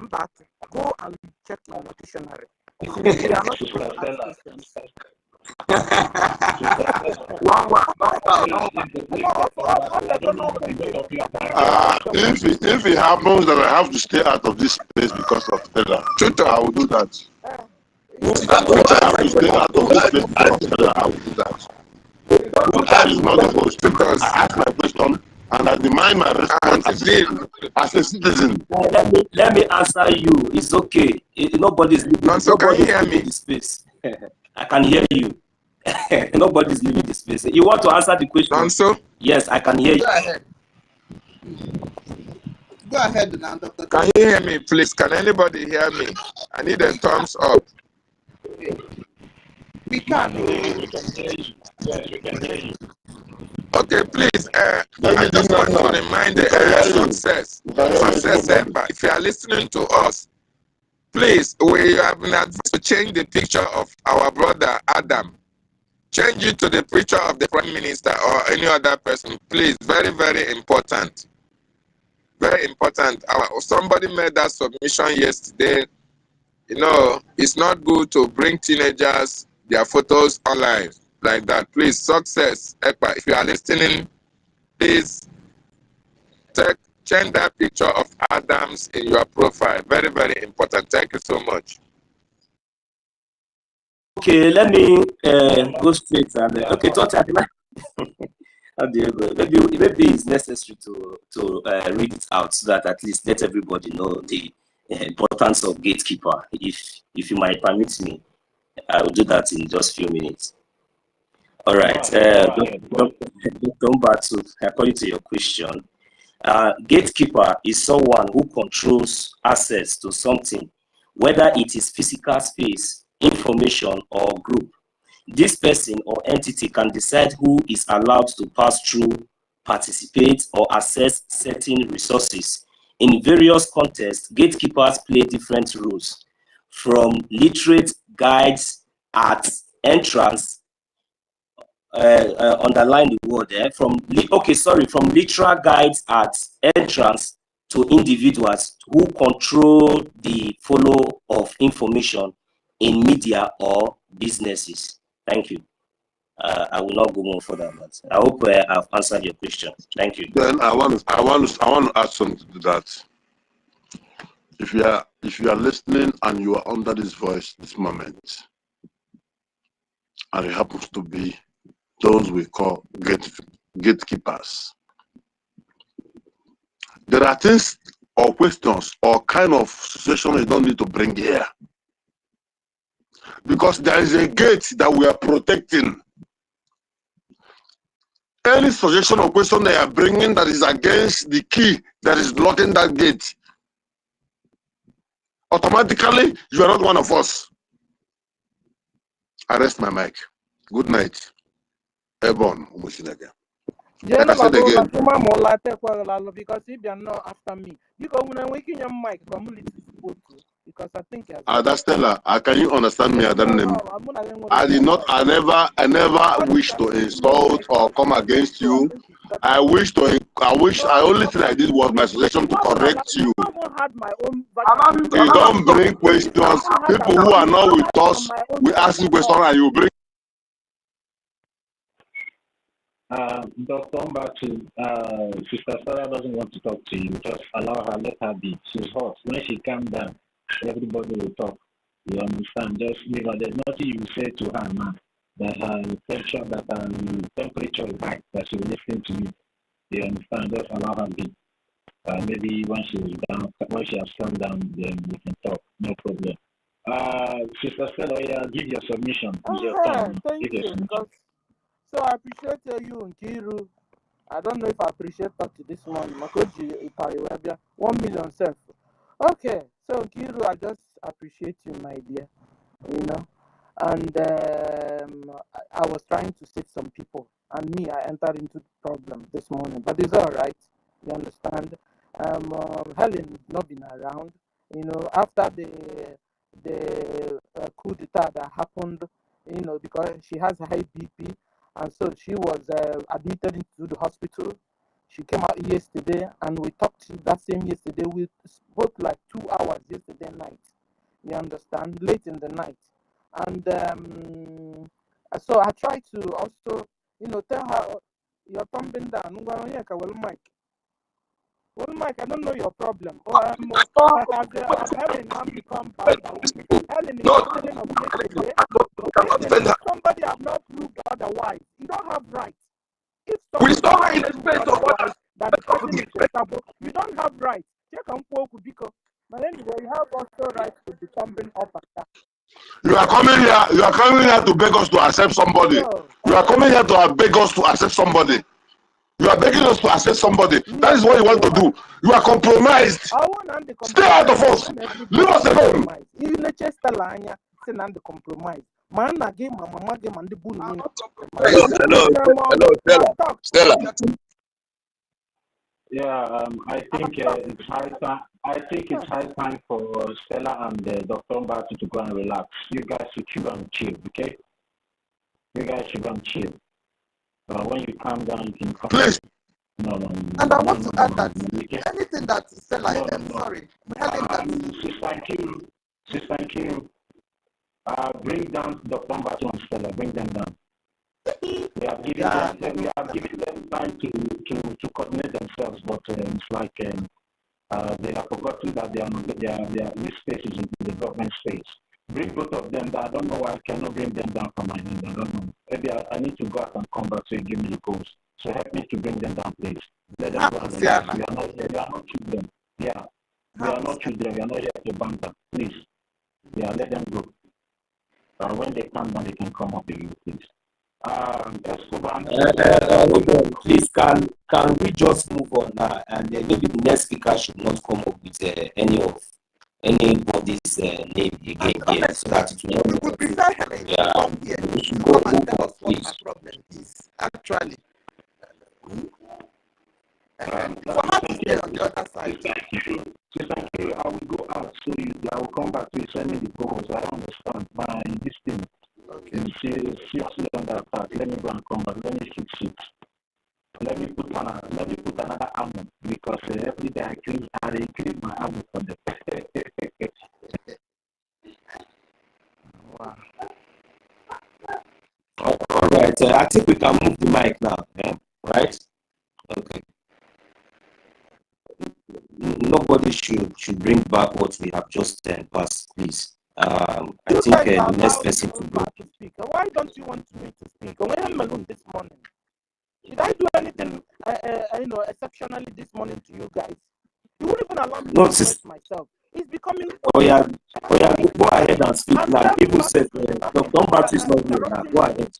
Go and check in the dictionary. We are not supposed to ask questions. If it happens that I have to stay out of this space because of Stella, I will do that. If I have to stay out of this space because of Stella, I will do that. That is not the host. Because I ask my question and I demand my response as a citizen. Let me answer you. It's okay. Nobody's leaving. Nobody's leaving the space. I can hear you. Nobody's leaving the space. You want to answer the question? Also? Yes, I can hear you. Go ahead. Go ahead now, Dr. Can you hear me, please? Can anybody hear me? I need a thumbs up. We can. Yes, we can hear you. Okay, please. I just want to remind the success. If you are listening to us, please, we have been advised to change the picture of our brother Adam. Change it to the picture of the Prime Minister or any other person, please. Very, very important. Very important. Somebody made that submission yesterday. You know, it's not good to bring teenagers, their photos online like that. Please, success. Ekpa, if you are listening, please change that picture of Adams in your profile. Very, very important. Thank you so much. Okay, let me go straight and okay, how do you go? Maybe it's necessary to read it out so that at least let everybody know the importance of gatekeeper. If you might permit me, I will do that in just a few minutes. All right. Don't battle. According to your question, gatekeeper is someone who controls access to something, whether it is physical space, information, or group. This person or entity can decide who is allowed to pass through, participate, or access certain resources. In various contexts, gatekeepers play different roles, from literate guides at entrance, underline the word there, from literal guides at entrance to individuals who control the flow of information in media or businesses. Thank you. I will not go more further, but I hope I've answered your question. Thank you. Then I want to add something to that. If you are listening and you are under this voice this moment, and it happens to be those we call gatekeepers, there are things or questions or kind of situation you don't need to bring here, because there is a gate that we are protecting. Any suggestion or question they are bringing that is against the key that is blocking that gate, automatically you are not one of us. I rest my mic. Good night. Ebon Umusinega. Like I said again, because if they are not after me, because when I'm waking your mic, because I think that's Stella. Can you understand me? I never wish to insult or come against you. I only think like this was my suggestion to correct you. You don't bring questions. People who are not with us, we ask you questions and you bring. Dr. Mbatu, Sister Sarah doesn't want to talk to you. Just allow her, let her be. She's hot. When she calms down, everybody will talk. You understand? Just leave her. There's nothing you say to her now that her temperature is high, that she will listen to you. You understand? Just allow her be. Maybe when she's down, when she has calmed down, then we can talk. No problem. Sister Stella, give your submission. Your turn. Thank you. So I appreciate you, Nkiru. I don't know if I appreciate that this morning. Makoji, 1 million self. Okay, so Nkiru, I just appreciate you, my dear. You know, and I was trying to save some people, and me, I entered into the problem this morning, but it's all right. You understand? Helen not been around. You know, after the coup d'etat that happened, you know, because she has high BP. And so she was admitted into the hospital. She came out yesterday, and we talked that same yesterday. We spoke like 2 hours yesterday night. You understand? Late in the night. And so I tried to also, you know, tell her, you're thumbing down. Well, Mike, I don't know your problem. Helen now become bad. Helen is somebody have not proved otherwise. You don't have rights. If we saw her in the space of what that the person is respectable, you don't have rights. But anyway, you have also rights to be thumbing up and down. You are coming here to beg us to accept somebody. You are coming here to beg us to accept somebody. You are begging us to accept somebody. That is what you want to do. You are compromised. Stay out of us. Leave us alone. Hello, Stella. Yeah, I think it's high time. I think it's high time for Stella and Dr. Mbatu to go and relax. You guys should chill and chill, okay? You guys should go and chill. When you calm down, you can come. Please. No. And I want to add that anything that Stella, sorry, Sister Q, bring down Dr. Mbatu and Stella, bring them down. We have given them time to coordinate themselves, but it's like they have forgotten that this space is in the government space. Bring both of them down. I don't know why I cannot bring them down from my hand. I don't know. Maybe I need to go out and come back so you give me the codes. So help me to bring them down, please. Let them go. We are not children. Yeah. We are not children. We are not here to banter. Please. Yeah, let them go. When they come down, they can come up with you, please. Please, can we just move on now, and maybe the next speaker should not come up with anybody's name again here, so that it will not would prefer Helen to come here to come and tell us what my problem is. Actually, for her to stay on the other side. Thank you. I will go out so I will come back to you. Send me the calls. I understand my this thing. Okay. Seriously on that part. Let me go and come back. Let me fix it. Let me put another album because every day I clean my album for them. Wow. All right. I think we can move the mic now. Yeah? Right? Okay. Nobody should bring back what we have just passed, please. I think the next person to go. Why don't you want me to speak? When I'm alone this morning, did I do anything, exceptionally this morning to you guys? You wouldn't even allow me to express myself. It's becoming. Oh yeah, go ahead and speak now. People said, "Don't practice not here now." Go ahead.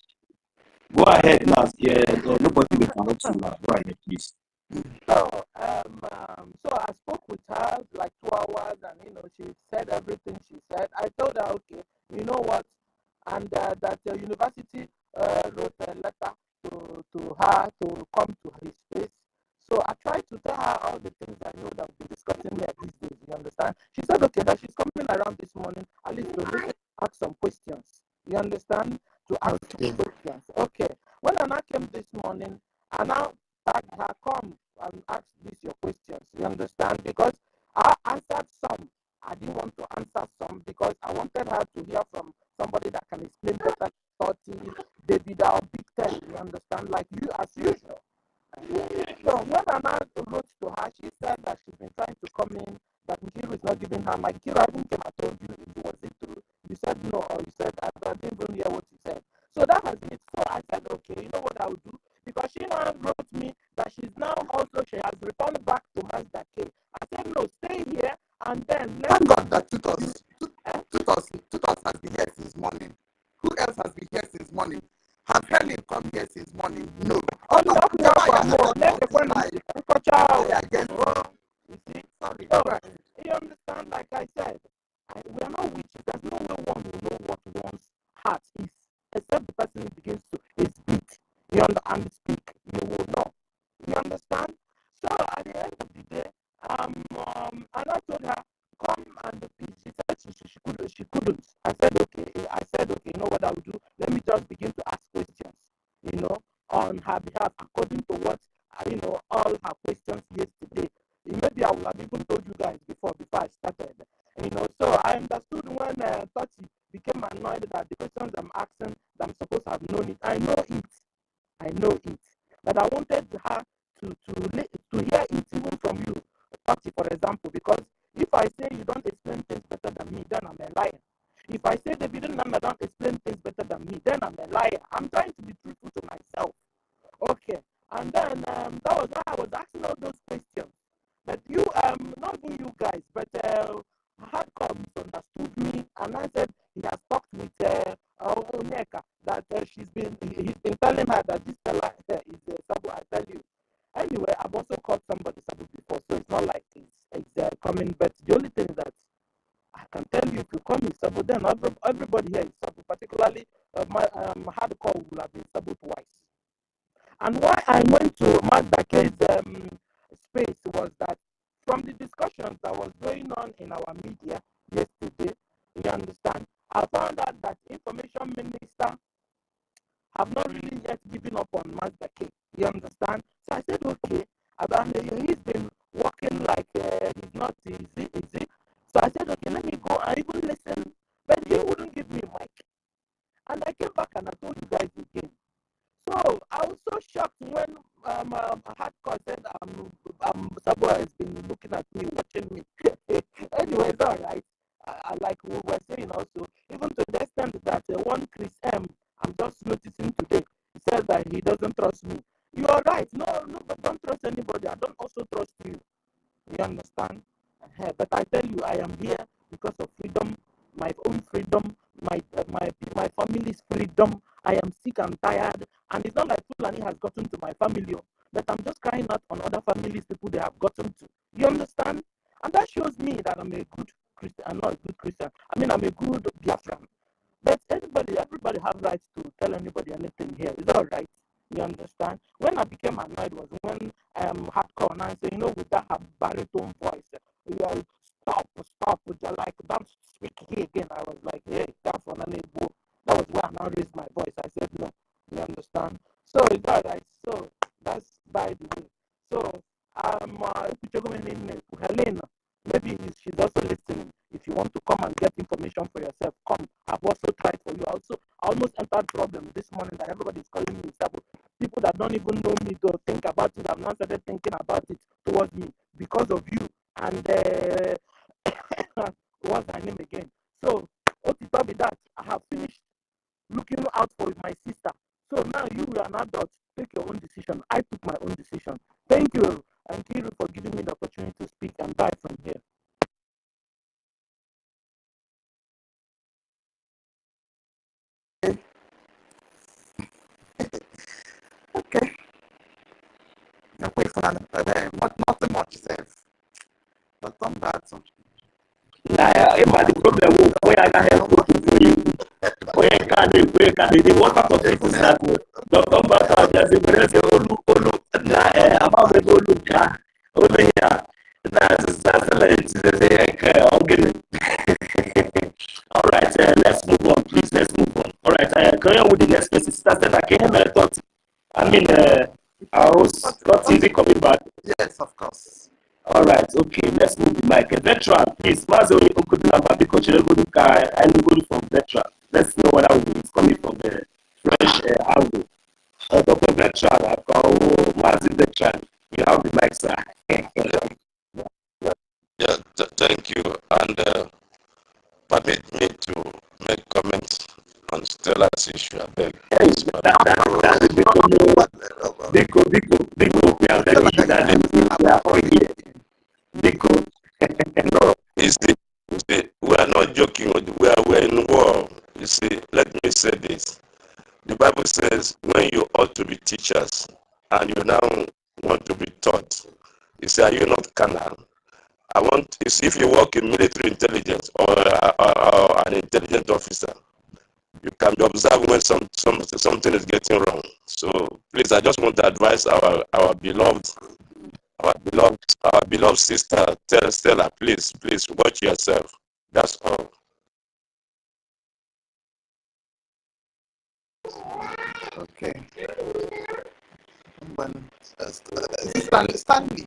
Go ahead now. Yeah, nobody will interrupt you now. Go ahead, please. So I spoke with her like 2 hours, and she said everything she said. I told her, okay, you know what, and that the university wrote a letter to her to come to his space. So I tried to tell her all the things I know that we'll be discussing here these days. You understand? She said, okay, that she's coming around this morning at least to listen, ask some questions. You understand? To ask some questions. Okay. When Anna came this morning, Anna tagged her, come and ask these your questions. You understand? Because I answered some. I didn't want to answer some because I wanted her to hear from somebody that can explain better 30, David or Big Ten. You understand? Like you as usual. So when Anna wrote to her, she said that she's been trying to come in, that Nkiru is not giving her. My Nkiru, I even came and told you if it was it true. You said no, or you said I didn't even hear what you said. So that has been it. So I said, okay, you know what I will do? Because she now wrote me that she has returned back to Mazda K. I said, no, stay here and then Thank God that Tutos has been here since morning. Who else has been here since morning? Have Helen come here since morning? No. You see, sorry. So, you understand, like I said, we are not witches. There's no way one will know what one's heart is, except the person begins to beat. You understand? And speak. You will know. You understand? So at the end of the day, and I told her, come and she said she couldn't. I said, okay, you know what I will do? Let me just begin to ask questions, on her behalf, according to what, all her questions yesterday. Maybe I would have even told you guys before I started. So I understood when Toti became annoyed that the questions I'm asking, that I'm supposed to have known it. I know it. But I wanted her to hear it even from you, Toti, for example, because if I say you don't explain things better than me, then I'm a liar. If I say that you don't explain things better than me, then I'm a liar. I'm trying to be truthful to myself. Okay. And then that was why I was asking all those questions. But you, not even you guys, but Hardcore misunderstood me, and I said he has talked with Onyeka that he's been telling her that this fella is Sabu. I tell you. Anyway, I've also called somebody Sabu before, so it's not like it's coming. But the only thing is that I can tell you, if you call me Sabu, then everybody here is Sabu. Particularly, my Hardcore will have been Sabu twice. And why I went to Mazda K's space was that from the discussions that was going on in our media yesterday, you understand, I found out that Information Minister you see. So I said, okay, let me go and even listen. But he wouldn't give me a mic. And I came back and I told you guys again. So I was so shocked when Hardcore said Sabo has been looking at me, watching me. Anyway, it's all right. Like we were saying also, even to the extent that one Chris M, I'm just noticing today, he says that he doesn't trust me. You are right. No, but don't trust anybody. I don't also trust you. You understand? But I tell you, I am here because of freedom, my own freedom, my family's freedom. I am sick and tired, and it's not like Fulani has gotten to my family, but I'm just crying out on other families, people they have gotten to. You understand? And that shows me that I'm a good Christian. I'm not a good Christian. I mean, I'm a good Biafran. But everybody have rights to tell anybody anything here. Is that all right? You understand? When I became annoyed was when Hardcore and I said, you know, with that baritone voice, you are, stop, you're like, don't speak here again. I was like, hey, that was where I now raised my voice. I said, no, you understand? So it's all right. So that's by the way. So Helena, maybe she's also listening. If you want to come and get information for yourself, come. I've also tried for you. I almost entered problem this morning that everybody's calling me Sabo. People that don't even know me to think about it. I've not started thinking about it towards me because of you. And what's her name again? So, what you told me that I have finished looking out for my sister. So now you are an adult. Take your own decision. I took my own decision. Thank you, and Kiru, for giving me the opportunity to speak and bye from here. Okay. Nothing much says. But come back. The problem where I can help for you. Where can the water of it is that Dr. Bata, there's a very Olu, about the Olu, over here. That's all right, let's move on, please. Let's move on. All right, carry on with the next person. Started again. I was not easy coming back. Yes, of course. All right, okay, let's move the mic. A veteran, please. Mazo Okudinababi Kochireguduka, anybody from veteran. Let's know what angle is coming from the fresh angle. Dr. Veteran, I call Mazi Veteran. You have the mic, sir. Yeah, thank you. And permit me to make comments on Stella's issue. I beg. That's a No, you see, we are not joking. We're in war. You see, let me say this. The Bible says when you ought to be teachers and you now want to be taught, you say, are you not carnal? I want, you see, if you work in military intelligence or an intelligent officer, you can be observed when something is getting wrong. So please, I just want to advise our beloved sister, tell Stella, please watch yourself. That's all. Okay. Stanley.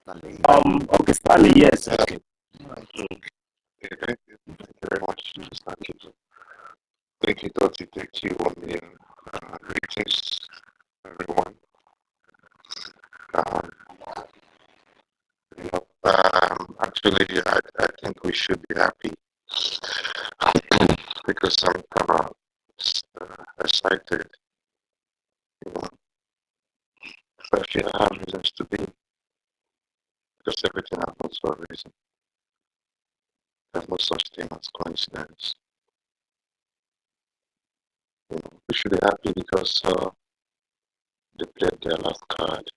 Okay, Stanley, yes. Okay. Thank you very much. Thank you, Dottie. Thank you, 1 million. Greetings, everyone. Actually, I think we should be happy because I'm kind of excited. You know, especially I have reasons to be because everything happens for a reason. There's no such thing as coincidence. You know, we should be happy because they played their last card,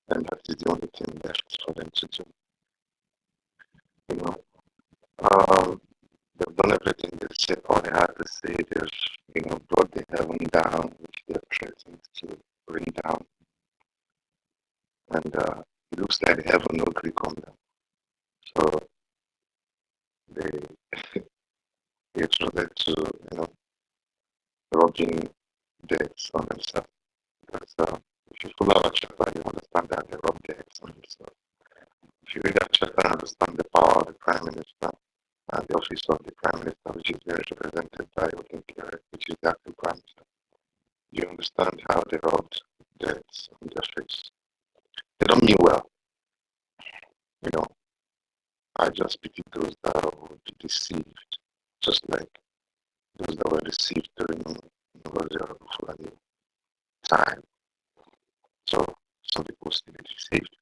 and that is the only thing left for them to do. You know, they've done everything they said, all they had to say. They've, brought the heaven down, which they're threatened to bring down, and it looks like the heaven no agree on them. So they tried to, rubbing debts on themselves. Because If you follow our chapter, you understand that they robbed the and so if you read that chapter and understand the power of the Prime Minister and the office of the Prime Minister, which is very represented by which is the acting Prime Minister, you understand how they robbed debts on their face. They don't mean well. You know, I just pity those that would be deceived, just like those that were deceived during the time. So some people still be deceived.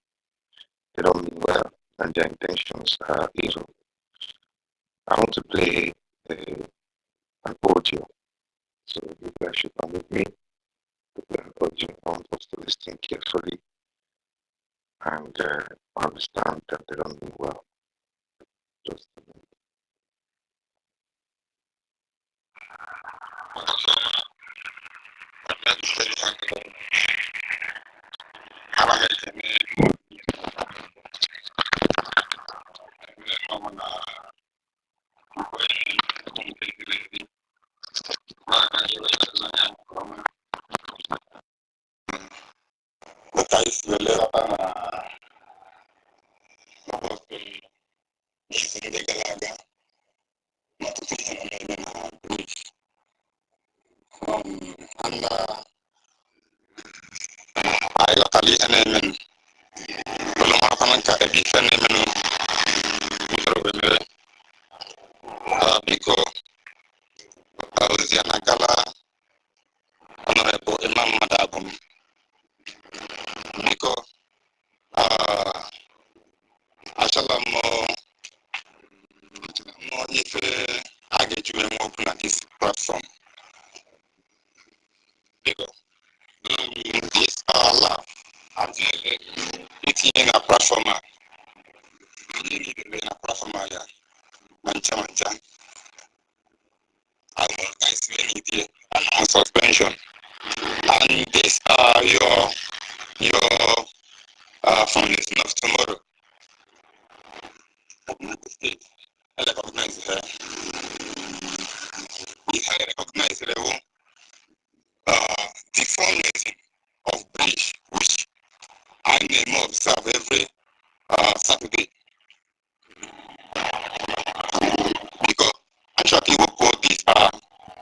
They don't mean well, and their intentions are evil. I want to play an audio, so you guys should permit me to play an audio. I want us to listen carefully and understand that they don't mean well. Just a minute. Suspension, and these are your foundation of tomorrow. State, I recognize her. If I recognize the fundraising of Brgie, which I name observe every Saturday, because actually what both these are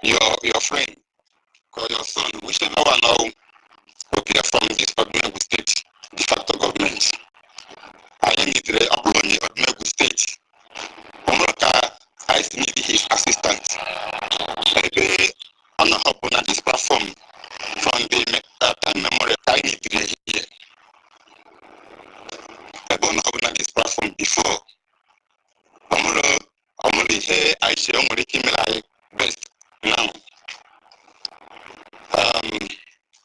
your friend or your son, whichever one now okay from this ordinary state, de facto government. I need the Aboloni ordinary state. America, I need his assistant. Maybe on this platform from the time memory, I need to hear. I don't know this platform before. Only here I share only Kimilai best now.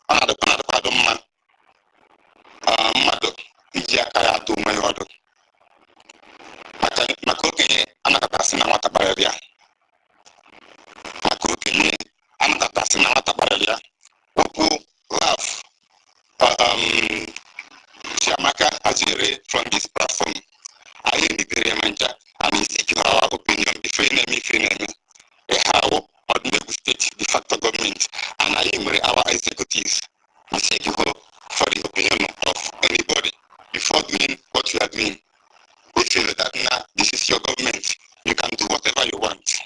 Another pardon man. Mado, Ijiaka to my order. Makoke, Anakatasina Watabaria. Makoke, Anakatasina Watabaria. Oku, laugh. Shamaka Ajere from this platform. I am the Manja, and I seek our opinion before enemy. How ordinary state de facto government, and I am our executives. We seek you for the opinion of anybody before doing what you are doing. We feel that now this is your government. You can do whatever you want.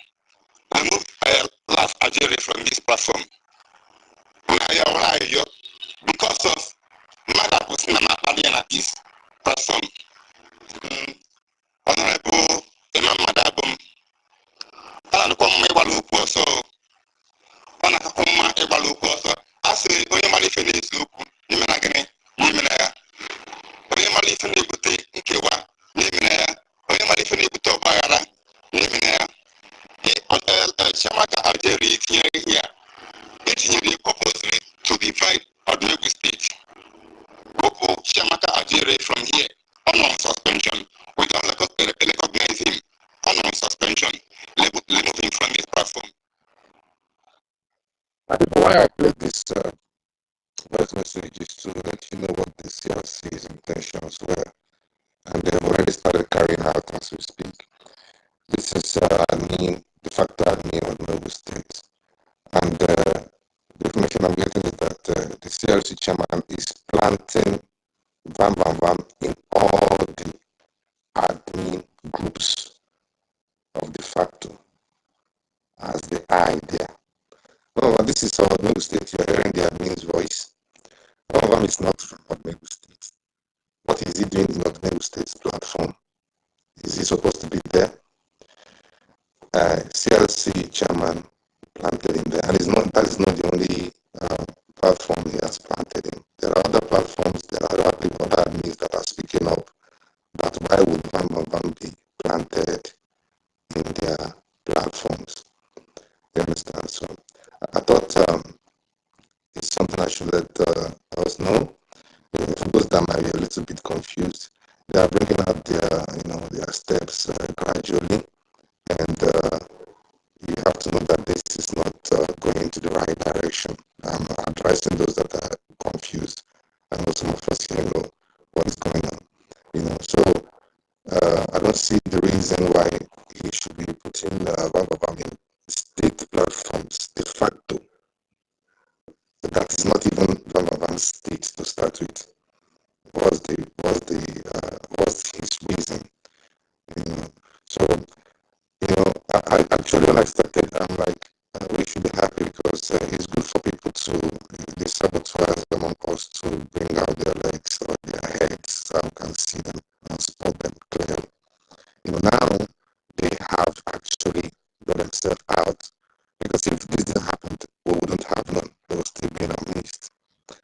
Remove laugh Ajere from this platform. Because of Mother at this platform. Honorable Imam Madabum, Alan Ebaluko, so Anakoma Ebaluko, I say, Oyamali Finish Luke, Nimanagane, Nimanaya, Oyamali Finibute, Nkewa, Nimanaya, Oyamali Finibuto Bayara, Nimanaya, Shamaka Ajeri here. It's the purposely to divide ordinary state. Popo Shamaka Ajere from here on suspension. We don't recognize him on suspension. Remove him from this platform. Why I played this voice message is to let you know what the CLC's intentions were, and they've already started carrying out as we speak. This is de facto admin of Nobu State, and the information I'm getting is that the CLC chairman is of them in all the admin groups of de facto as the eye there. Oh, this is our Odmegu State. You're hearing the admin's voice. One of them is not from Odmegu State. What is he doing in Odmegu State's platform? Is he supposed to be there? CLC chairman planted him there, and that is not the only platform he has planted him. There are other platforms, there are other admins that are speaking up, but why would Van be planted in their platforms? You understand? So I thought it's something I should let us know. For those that might be a little bit confused, they are bringing out their steps gradually, and you have to know that this is not going into the right direction. I'm advising those that are confused. I know some of us here know what is going on. So I don't see the reason why he should be putting in state platforms de facto. That is not even Bambam's state to start with. What's his reason? So I actually, when I started, I'm like, we should be happy because it's good for people to, the saboteurs among us, to bring out their legs or their heads so we can see them and spot them clearly. Now they have actually got themselves out, because if this didn't happen, we wouldn't have none. They will still be in our midst.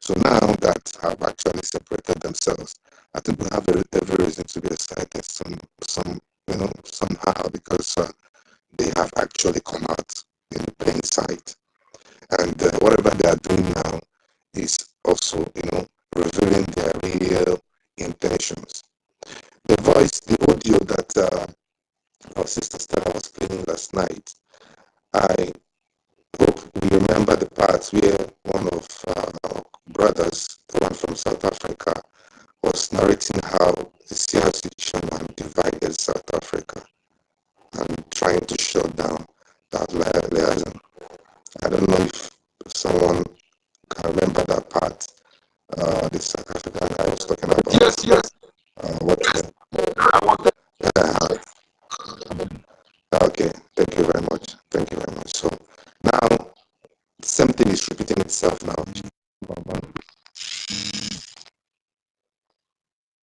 So now that have actually separated themselves, I think we have every reason to be excited somehow, because they have actually come out in plain sight. And whatever they are doing now is also, revealing their real intentions. The voice, the audio that our sister Stella was playing last night, I hope we remember the parts where one of our brothers, the one from South Africa, was narrating how the CRC chairman divided South Africa and trying to shut down that liaison. I don't know if someone can remember that part. The South African guy was talking about. Yes. Okay, thank you very much. So now, the same thing is repeating itself now.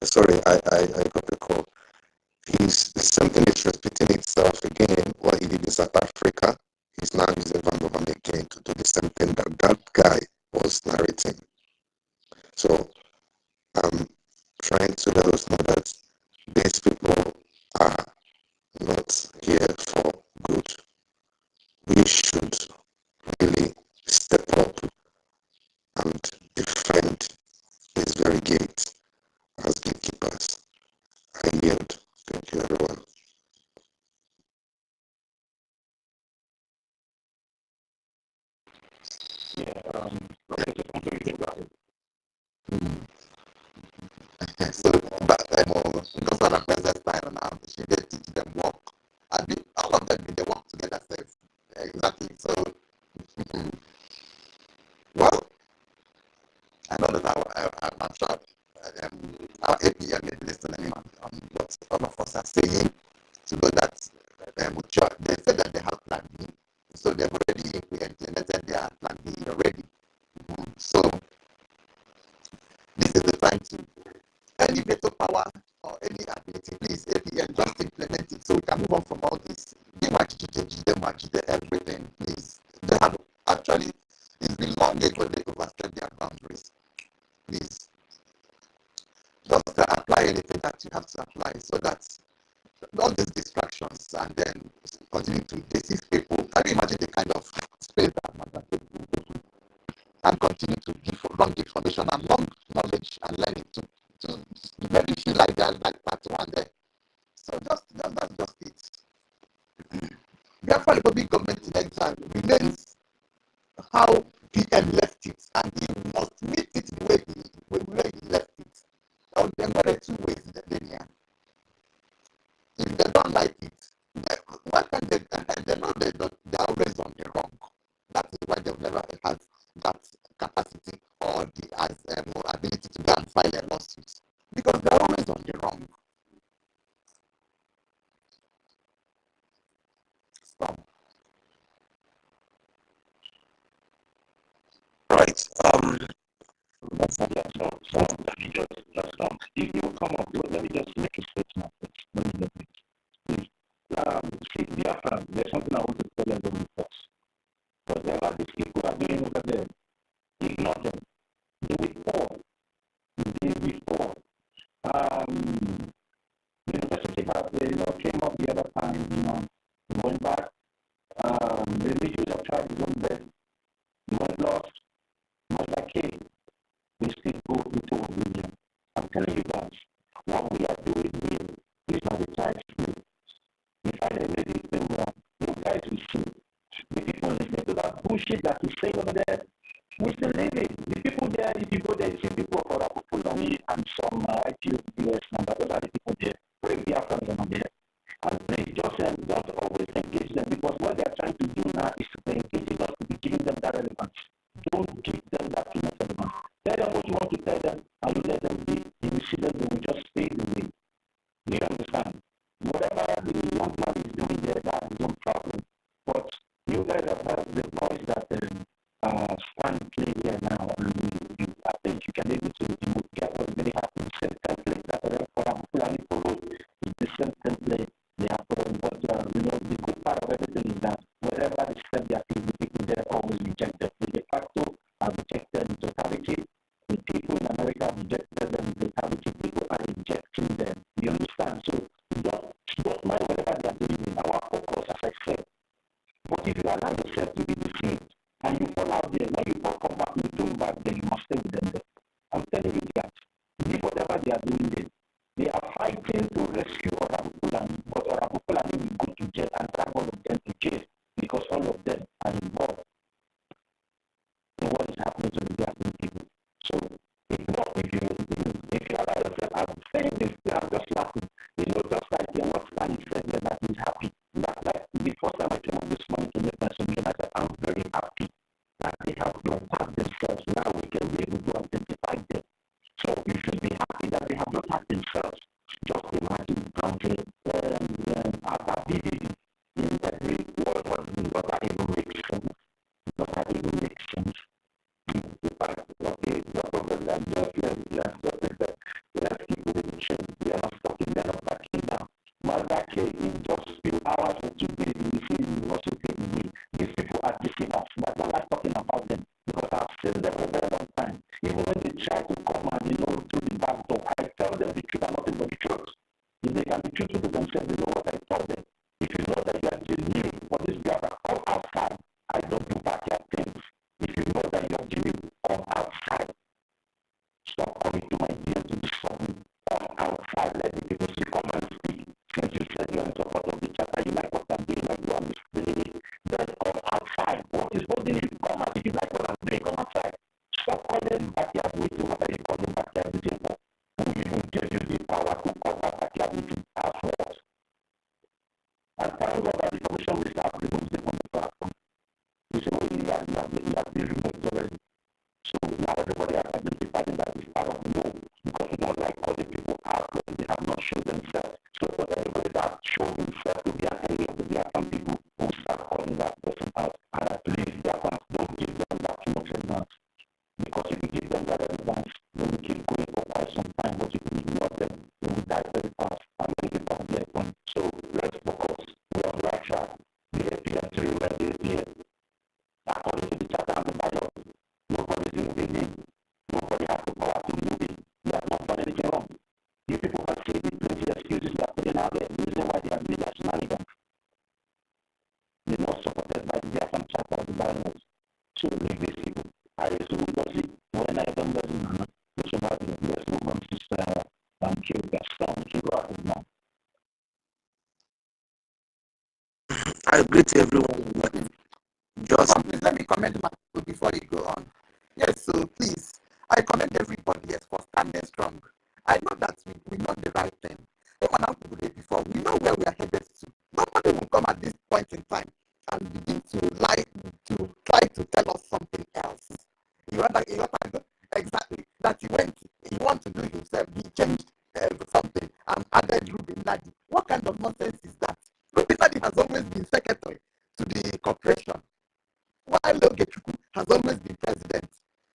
Sorry, I got the call. The same thing is repeating itself again. What he did in South Africa, he's now using Van Boven again to do the same thing that guy was narrating. So I'm trying to let us know that these people are not here for good. We should really step up and defend this very gate as gatekeepers. I yield. Thank you, everyone. So, but because of the present time now, she did teach them work. And all of them did the work together. Exactly. So, well, I know that I'm sure our APM is listening on what all of us are saying to know that they said that they have plan B. So they've already implemented their plan B already. So this is the time to any veto power or any ability, please APM just implement it so we can move on from all this. Everything, please. They have actually, it's been long ago they overstepped their boundaries. Please just apply anything that you have to apply so that all these distractions and then continue to deceive people. Can you imagine the kind of space that Madam people go to and continue to give wrong information and wrong knowledge and learning to very few like that, like part one there. So that's just it. Therefore, the public government in exile remains how PM left it, and he must meet it the way he left it. Or there were two ways in the linear. If they don't like it, why can't they know they're always on the wrong. That is why they've never had that capacity or the ability to go and file a lawsuit. Because they based on the wrong. Stop. Right. Let me just if you come up with, let me just make a statement. Let me just make please. See, Biafra, there's something I want to tell everyone first. Whatever these people are doing over there, ignore them. Do it all. Do it before. University has, came up the other time, going back. The issues of tribalism then. One lost, much like we still go into oblivion. I'm telling you guys, what we are doing here is not the time to do. If I never did anything wrong, you guys will see. The people listening to that bullshit that is saying over there, we still live it. The people there, if you go there, you see people for Fulani and some IPOS number, those are the people there. Bring Biafrans over there. And please just don't always engage them, because what they are trying to do now is to engage us to be giving them that relevance. Don't give them that too much relevance. Tell them what you want to tell them, and you let them be. You will see them, they will just stay the way. Do you understand? Whatever the young man is doing there, that is no problem. But you guys have heard the voice that Stan played here now, and I think you can be able to get what really happened. The same template that Fulani followed is the same template they have followed. But the good part of everything is that whatever they said they are doing, the people there always rejected. The de facto are rejected in totality. The people in America have rejected them in totality. People are rejecting them. You understand? So don't mind whatever they are doing. Our focus, as I said. But if you allow yourself to be deceived and you fall out there, when you don't come back, you turn back, then you must stay with them there. I'm telling you that. Leave whatever they are doing there. They are fighting to rescue Fulani, but Fulani will go to jail and drag all of them to jail because all of them are involved in what is happening to the Biafran people. So if you allow yourself, I'm saying this, I'm just laughing. Just like what Stanley said that he's happy. Like the first time I came up this morning to make my submission, I said, I'm very happy that they have not had themselves. Now we can be able to identify them. So you should be happy that they have not had themselves. Just imagine counting BDD in every world. Does that even make sense? Does that even make sense? In fact, okay, no problem. Let's keep moving. We are not stopping, we are not backing down. But back in just a few hours or 2 days, you see these people are deceivers. But I like talking about them because I've seen them for a very long time. Even when they try to come and through the back door, I tell them the truth and nothing but the truth. If they can be truthful to themselves, they know what I tell them. If you know that you are genuine for this Biafra, come outside. I don't do backyard things. If you know that you are genuine, come outside. Stop coming to my DM to disturb me. Come outside, let the people see, come and speak. Since you said you are in support of the chapter, you like what I'm doing, like you are misleading it, then come outside. What is holding you? Come out. If you like what I'm doing, come outside. Stop calling backyard meeting. What are you calling backyard meeting for? Who even gives you the power to call backyard meeting? As what? And thank God that the commission will start removing them on the platform. You say, well, you have been removed already. So now everybody has identified that is part of no, because we don't like all the people out when they have not shown themselves. So for everybody that showed himself to be an enemy of the Biafran people, who start calling that person out, and at least don't give them that too much advance. Because if you give them that advance, they will keep going for quite some time, but if you ignore them, they will die very fast, and many people have their point. So let's focus. We are on the right track. The APM to remain the APM. According to the charter and the bylaws, nobody is moving in. Nobody has to go out to move in. They have not done anything wrong. You people have said the plenty excuses they are putting out there. The reason why they are doing that shenanigans. They're not supported by the Biafran charter and the bylaws. So leave these people. I assume NGOZI, when I don't know the which about the best woman sister and kill that stone, kill out of now. I greet everyone. Just please let me comment before you go on. Yes, so please, I commend everybody else for standing strong. I know that we know the right thing. Everyone has to do it before. We know where we are headed to. Nobody will come at this point in time and begin to lie, to try to tell us something else. You understand? Exactly. That he want to do himself, he changed added Ruben Nadi. What kind of nonsense is that? Ruben Nadi has always been secretary to the corporation, while Ogechuku has always been president.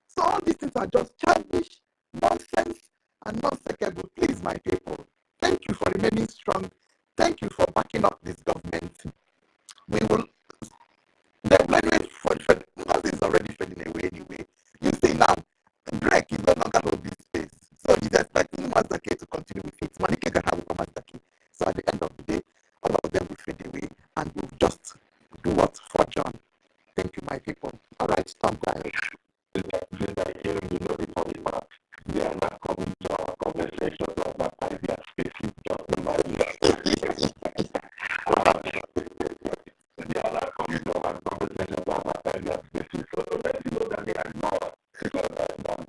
So all these things are just childish, nonsense, and non-secable. Please, my people, thank you for remaining strong. Thank you for backing up this government. We will. The blame for nothing is already fading away anyway. You see now, Greg is no longer hold this space. So he's expecting Mazake to continue with it. Manike can have Mazake. So at the end of the day, all of them will fade away and we'll just do what for John. Thank you, my people. All right, stop, guys. They are not coming to our conversation about idea spaces. They are not coming to our conversation about idea spaces. So let you know that they are not.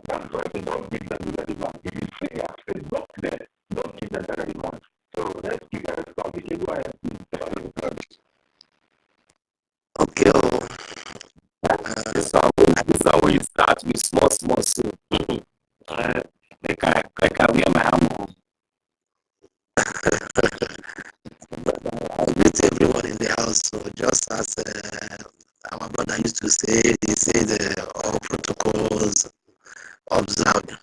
That's why they don't give them the relevant. If you say a space, not there, don't give them the relevant. So let's give them a stop. You go ahead and tell you. Okay. This one we start with small soup. Like I wear my armor. I greet everyone in the house. So just as our brother used to say, he said all protocols observed.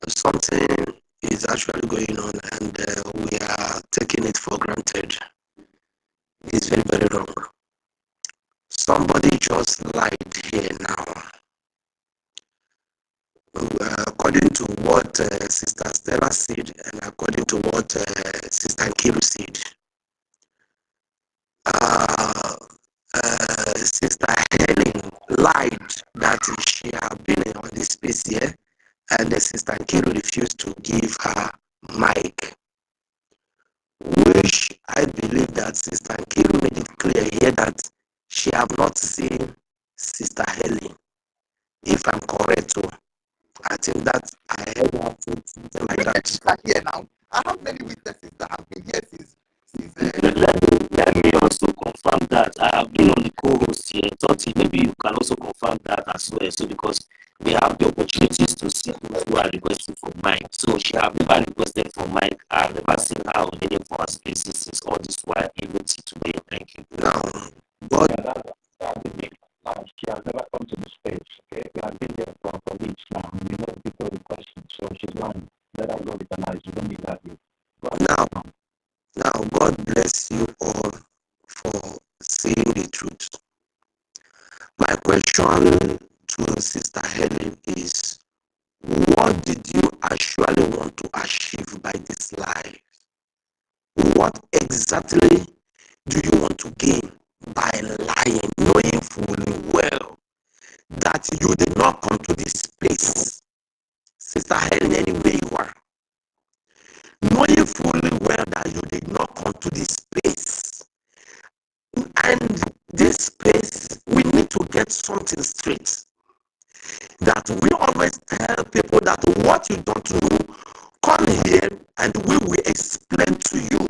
Something is actually going on, and we are taking it for granted. It's very, very wrong. Somebody just lied here now. According to what Sister Stella said, and according to what Sister Nkiru said, Sister Helen lied that she had been on this space here, and Sister Nkiru refused to give her mic, which I believe that Sister Nkiru made it clear here that she have not seen Sister Helen. If I'm correct, so I think that I heard her say something like that. Here now, I have many witnesses that have been here since. Let me also confirm that I have been on the co-host here. Thought maybe you can also confirm that as well. So because we have the opportunities to see those who are requesting for mic. So she have never requested for mic. I have never seen her on any of our spaces since all this while, even till today. Thank you. Now, but she has never come to the space. Okay, we have been there for weeks now. We know people requesting, so she's lying. Let her go recognize. You don't need that. Now, God bless you all for saying the truth. My question to Sister Helen is, what did you actually want to achieve by this life? What exactly do you want to gain by lying, knowing fully well that you did not come to this space? Sister Helen, anywhere you are, knowing fully well that you did not come to this space. And this space, we need to get something straight. That we always tell people that what you don't know, come here and we will explain to you.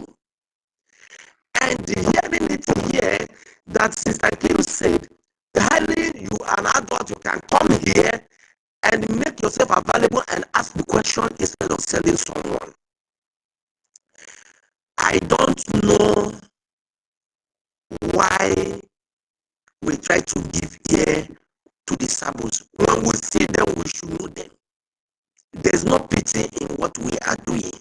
And hearing it here, that Sister Kiru said, Helen, you are an adult, you can come here and make yourself available and ask the question instead of sending someone. I don't know why we try to give ear to the sabos. When we see them, we should know them. There's no pity in what we are doing.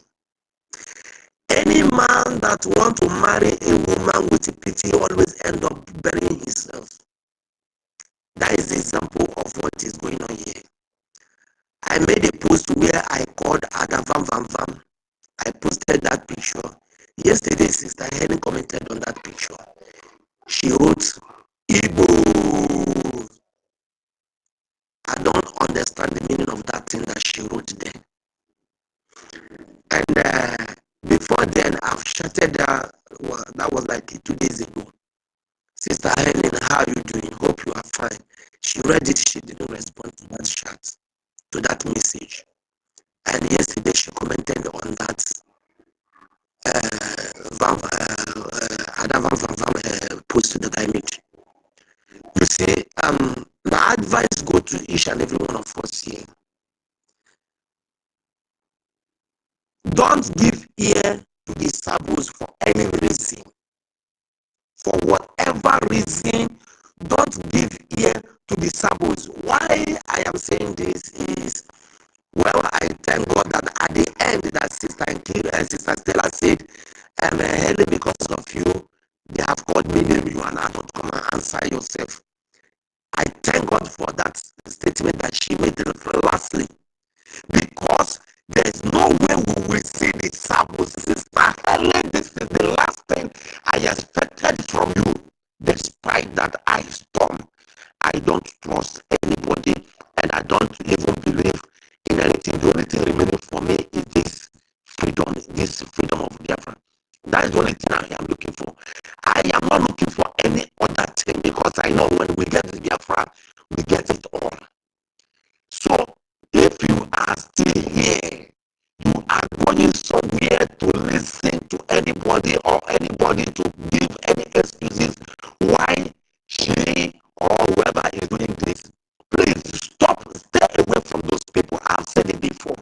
Any man that wants to marry a woman with pity always end up burying himself. That is the example of what is going on here. I made a post where I called Ada Vam Vam Vam. I posted that picture. Yesterday, Sister Helen commented on that picture. She wrote, Igbo. I don't understand the meaning of that thing that she wrote there. And before then, I've chatted that was like 2 days ago. Sister Helen, how are you doing? Hope you are fine. She read it, she didn't respond to that chat, to that message. And yesterday she commented on that post that I made. You see, my advice go to each and every one of us here. Don't give ear to the sabos for any reason. For whatever reason, don't give ear to the sabos. Why I am saying this is, well, I thank God that at the end that Sister Stella said, Helen, because of you, they have called me name, you are not to come and answer yourself. I thank God for that statement that she made lastly, because there is no way we will see the sabos. Sister Helen, this is the last thing I expected from you. Despite that I storm, I don't trust anybody, and I don't even believe in anything. The only thing remaining for me is this freedom of Biafra. That is the only thing I am looking for. I am not looking for any other thing, because I know when we get the Biafra, we get it all. So if you are still here, you are going somewhere to listen to anybody or anybody to give any excuses why she or whoever is doing this. Please stop, stay away from those people. I've said it before.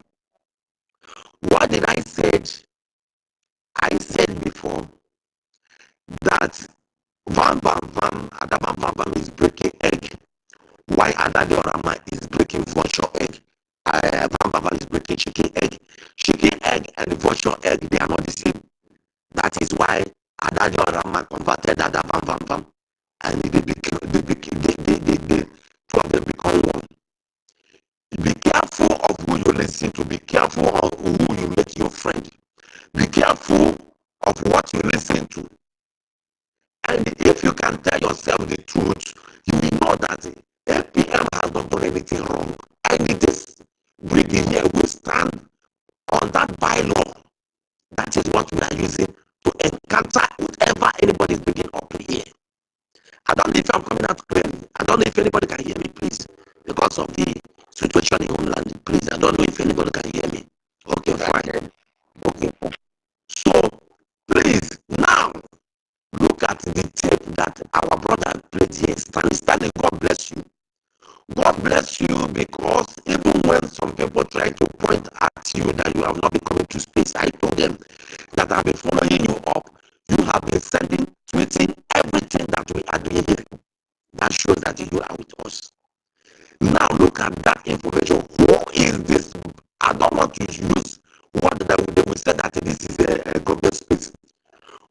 What did I say? I said before that Adam is breaking egg. Why Adadiorama is breaking virtual egg? Bam is breaking chicken egg. Chicken egg and virtual egg, they are not the same. That is why Adadiorama converted Bam, and the two of them become one. Be careful of who you listen to. Be careful of who you make your friend. Be careful of what you listen to. And if you can tell yourself the truth, you will know that FPM has not done anything wrong. And this Brgie here will stand on that bylaw. That is what we are using to encounter whatever anybody is bringing up here. I don't know if I'm coming out clearly. I don't know if anybody can hear me, please. Because of the situation in Homeland, please. I don't know if anybody can hear me. Okay, fine. Okay. So, please, now, look at the tape that our brother played here. Stanley, God bless you. God bless you, because even when some people try to point at you that you have not been coming to space, I told them that I've been following you up. You have been sending, tweeting everything that we are doing here. That shows that you are with us. Now look at that information. Who is this? I don't want to use what they will say that this is a government space.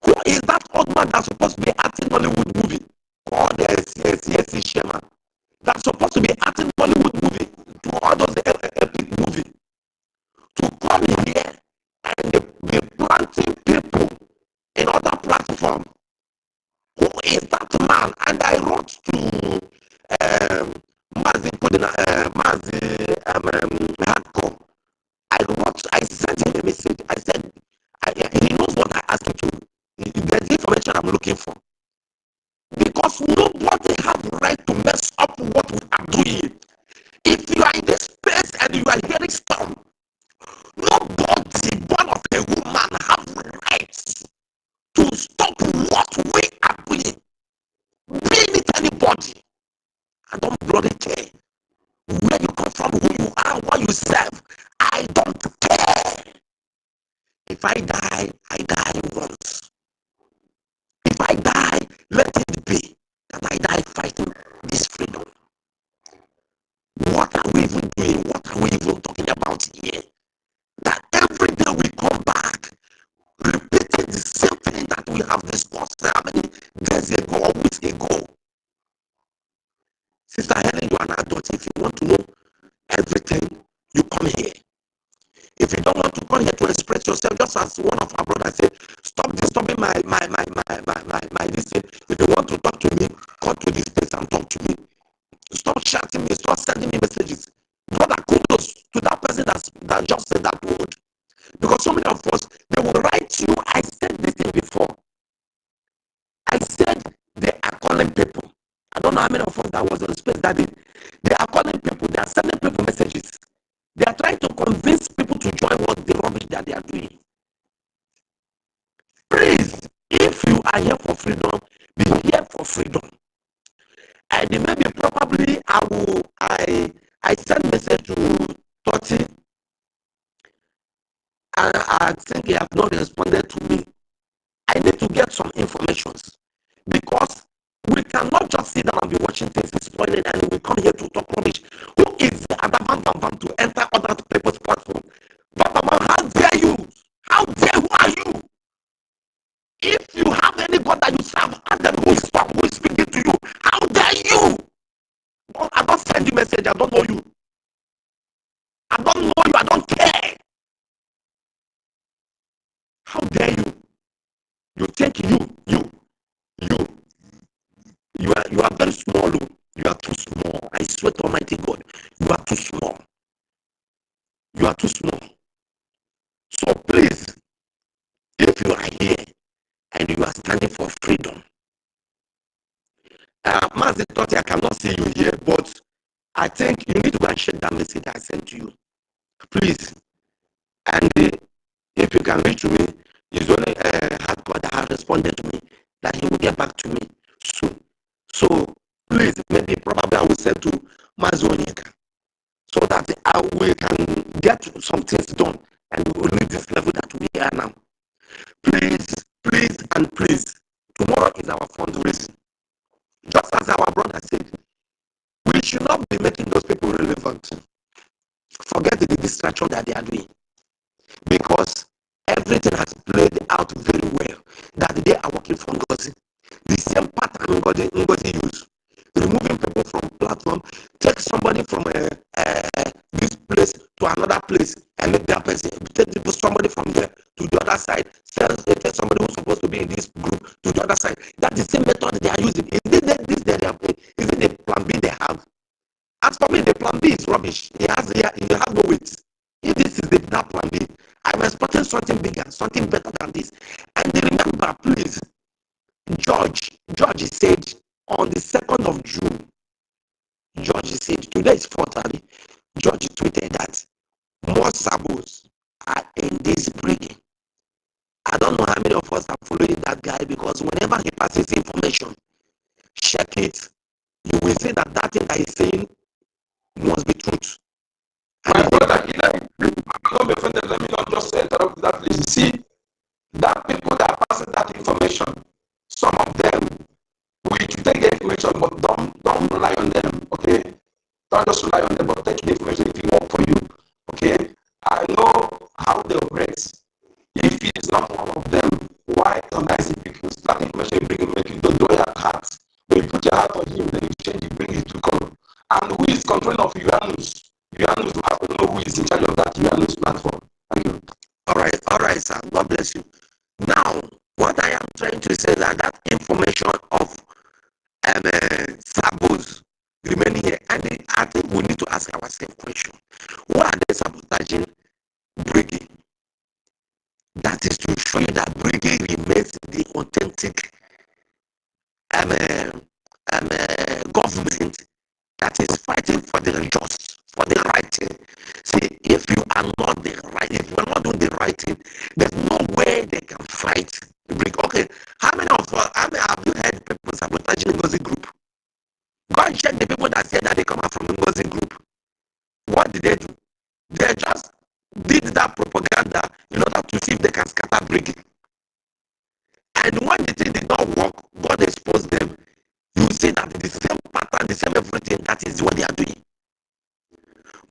Who is that old man that's supposed to be acting Hollywood movie? Called CSC Sherman. That's supposed to be acting Bollywood movie, to others epic movie, to come here and be planting people in other platform. Who is that man? And I wrote to Hardcore. I sent him a message. I said, he knows what I asked him to. There's information I'm looking for. Because nobody has the right to mess up what we are doing. If you are in this space and you are hearing storm, nobody, born of a woman, have the right to stop what we are doing. Be it anybody. I don't bloody care where you come from, who you are, what you serve. I don't care. If I die, I die once. If I die, let it be that I die fighting this freedom. What are we even doing? What are we even talking about here? That every day we come back, repeating the same thing that we have discussed how many days ago or weeks ago. Sister Helen, you are an adult. If you want to know everything, you come here. If you don't want to come here to express yourself, just as one of our brothers said, stop disturbing my this thing. If you want to talk to me, come to this place and talk to me. Stop chatting me, stop sending me messages. Brother, kudos to that person that just said that word. Because so many of us, they will write to you. I said this thing before. I said they are calling people. I don't know how many of us that was on space that they are calling people, they are sending people messages. They are trying to convince people to join what the rubbish that they are doing. Please, if you are here for freedom, be here for freedom. And maybe probably I send message to Toti. I think he has not responded to me. I need to get some information because we cannot just sit down and be watching things spoiling and we come here to talk rubbish. Who is the other man to enter other people's platform? Bam, how dare you? How dare, who are you? If you have any God that you serve, and then who is speaking to you? How dare you? I don't send you message, I don't know you. I don't know you, I don't care. How dare you? You think you are very small. You are too small. I swear to Almighty God, you are too small. You are too small. So please, if you are here and you are standing for freedom, Mazi Totti, I cannot see you here, but I think you need to go and check that message I sent to you. Please. And if you can reach me, it's only Hardcore that has responded to me that he will get back to me soon. So please, maybe probably I will send to Mazonyeka so that we can get some things done and we will reach this level that we are now. Please, please, and please, tomorrow is our fundraising. Just as our brother said, we should not be making those people relevant. Forget the distraction that they are doing. Because everything has played out very well. That they are working for NGOZI. The same pattern NGOZI use. Removing people from platform, take somebody from this place to another place and make that person, take somebody from there to the other side, take somebody who's supposed to be in this group to the other side. That's the same method they are using. Is it the plan B they have? As for me, the plan B is rubbish. He has no weight. If this is that plan B, I'm expecting something bigger, something better than this. And remember, please, George said on the 2nd of June, George said, today is 4th, George tweeted that more sabos are in this brigade. I don't know how many of us are following that guy because whenever he passes information, check it. You will see that that thing that he's saying must be truth. My brother, let me not just interrupt that. You see, that people that are passing that information, some of them, we take the information, but don't rely on them, okay? Don't just rely on them, but take the information if it work for you, okay? I know how they operate. If it is not one of them, why sometimes if you start information, make you don't do your heart. When you put your heart on him, then you change it, bring it to God. And who is controlling of Uranus? Uranus, we have to know who is in charge of that Uranus platform. Thank you. All right, sir. God bless you. Now, what I am trying to say is that information of sabos remaining here, and I think we need to ask ourselves a question. Why are they sabotaging Brgie? That is to show you that Brgie remains the authentic government that is fighting for the just, for the right thing. See, if you are not doing the right thing, there's no way they can fight. Okay, how many have you heard people sabotaging NGOZI group? Go and check the people that said that they come out from NGOZI group. What did they do? They just did that propaganda in order to see if they can scatter Brgie. And when the thing did not work, God exposed them. You see that the same pattern, the same everything, that is what they are doing.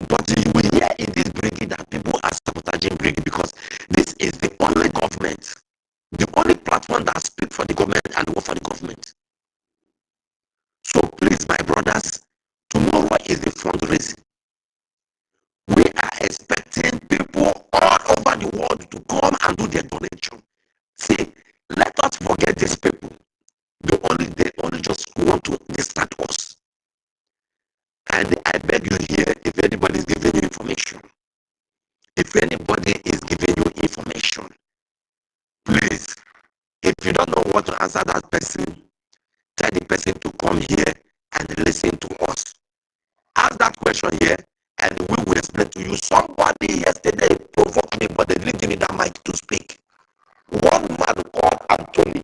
But you will hear in this Brgie that people are sabotaging Brgie because this is the only government, the only platform that speaks for the government and work for the government. So please, my brothers, tomorrow is the fundraising. We are expecting people all over the world to come and do their donation. See, let us forget these people. They only just want to distract us. And I beg you here, if anybody is giving you information, please, if you don't know what to answer that person, tell the person to come here and listen to us. Ask that question here, and we will explain to you. Somebody yesterday provoked me, but they didn't give me that mic to speak. One man called Anthony.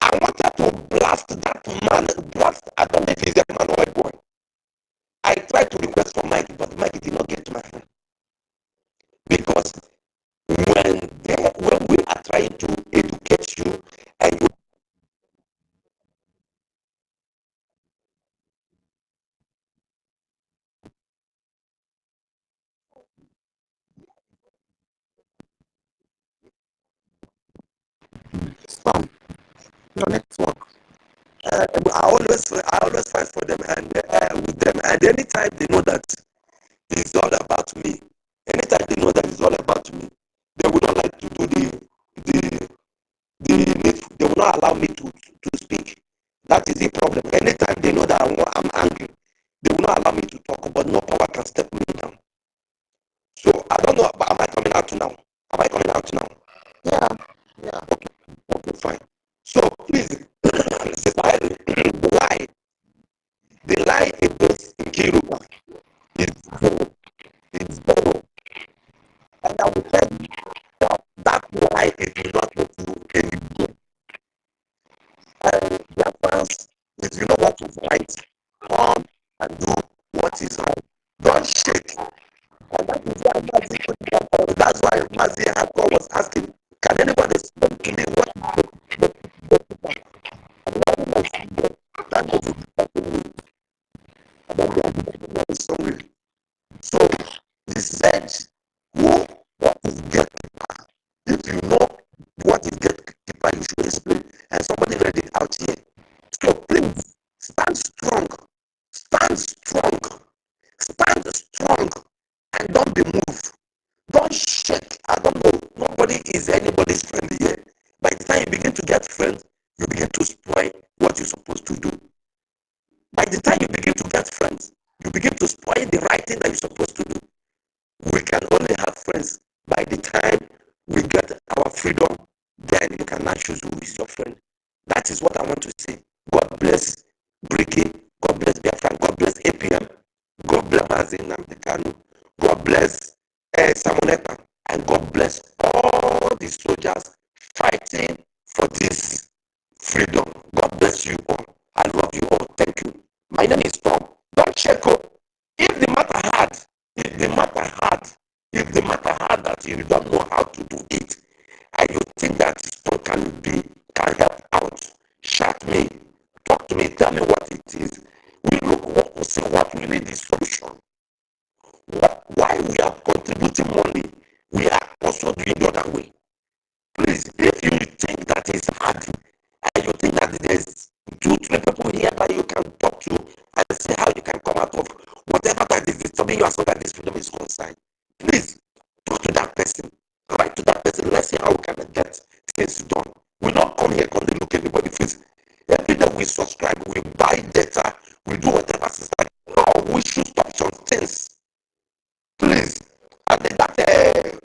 I wanted to blast that man, I don't know if he's a man or a boy. I tried to request for Mike, but Mike did not get to my hand. Because when always fight for them and with them. And anytime they know that it's all about me, anytime they know that it's all about me, they would not like to do the they will not allow me to speak. That is the problem. Anytime they know that I'm angry, they will not allow me to talk, but no power can step me down. So I don't know, but am I coming out now? Am I coming out now? Yeah. Okay, fine. So please, the lie against Kiruba is zero. It's zero. And I will tell you that lie is not going to any good. And their fans, if you know what is right, come and do what is right. Don't shake. And that is why that's why Mazi Hako was asking, can anybody explain to me what that goes with the So he said, what is gatekeeper? If you know what is gatekeeper, you should explain. And somebody read it out here. So please stand strong, stand strong, stand strong, and don't be moved. Don't shake. I don't know. Nobody is anybody's friend here. By the time you begin to get friends, you begin to spoil what you're supposed to do. By the time you begin to get friends, you begin to spoil the right thing that you're supposed to do. We can only have friends by the time we get our freedom, then you can now choose who is your friend. That is what I want to say. God bless Brgie, God bless Biafra, God bless APM, God bless Mazin Namdekanu, God bless Samonepa, and God bless all the soldiers fighting for this freedom. God bless you all. I love you all. Thank you. My name is Tom. Don't check up. If the matter hard, if the matter hard that you don't know how to do it, and you think that stone can help out, shout me, talk to me, tell me what it is. We look see what really the solution. Why we are contributing money, we are also doing the other way. Please, if you think that is hard, and you think that there's 2-3 people here that you can talk to and see how you can come out of whatever that is disturbing you as far as this freedom is concerned, please talk to that person. Write to that person. Let's see how we can get things done. We don't come here because we look everybody face. Every day we subscribe, we buy data, we do whatever. No, we should stop some things. Please. And then that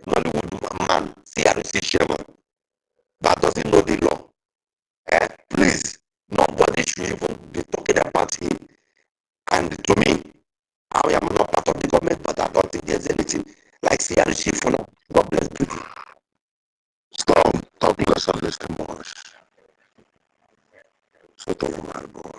Nollywood man, CRC Sherman, that doesn't know the law. Please, nobody should even be talking about him. And to me, I am not part of the government, but I don't think there's anything like CRC for now. God bless people. Storm, God bless our listeners. So to you, my boy.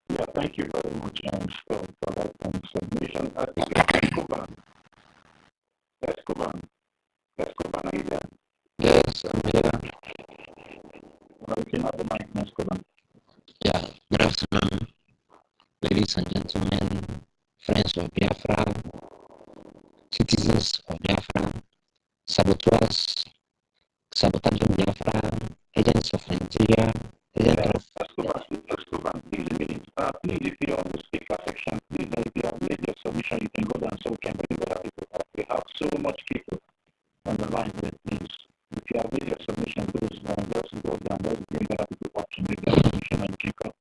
Yeah, thank you very much for that submission. I think let's go back. Are you there? Yes, I'm here. Well, we can have the mic. Let's go back. Yeah, good afternoon, ladies and gentlemen, friends of Biafra, citizens of Biafra, saboteurs, sabotaging Biafra, agents of Nigeria, agents of... Let's go back. Please, if you're on the speaker section, please, if you have made your submission, you can go down so we can bring other people up. We have so much people on the line there, please. If you have made your submission, please let's go down. Let's bring other people up to make their submission and kick up.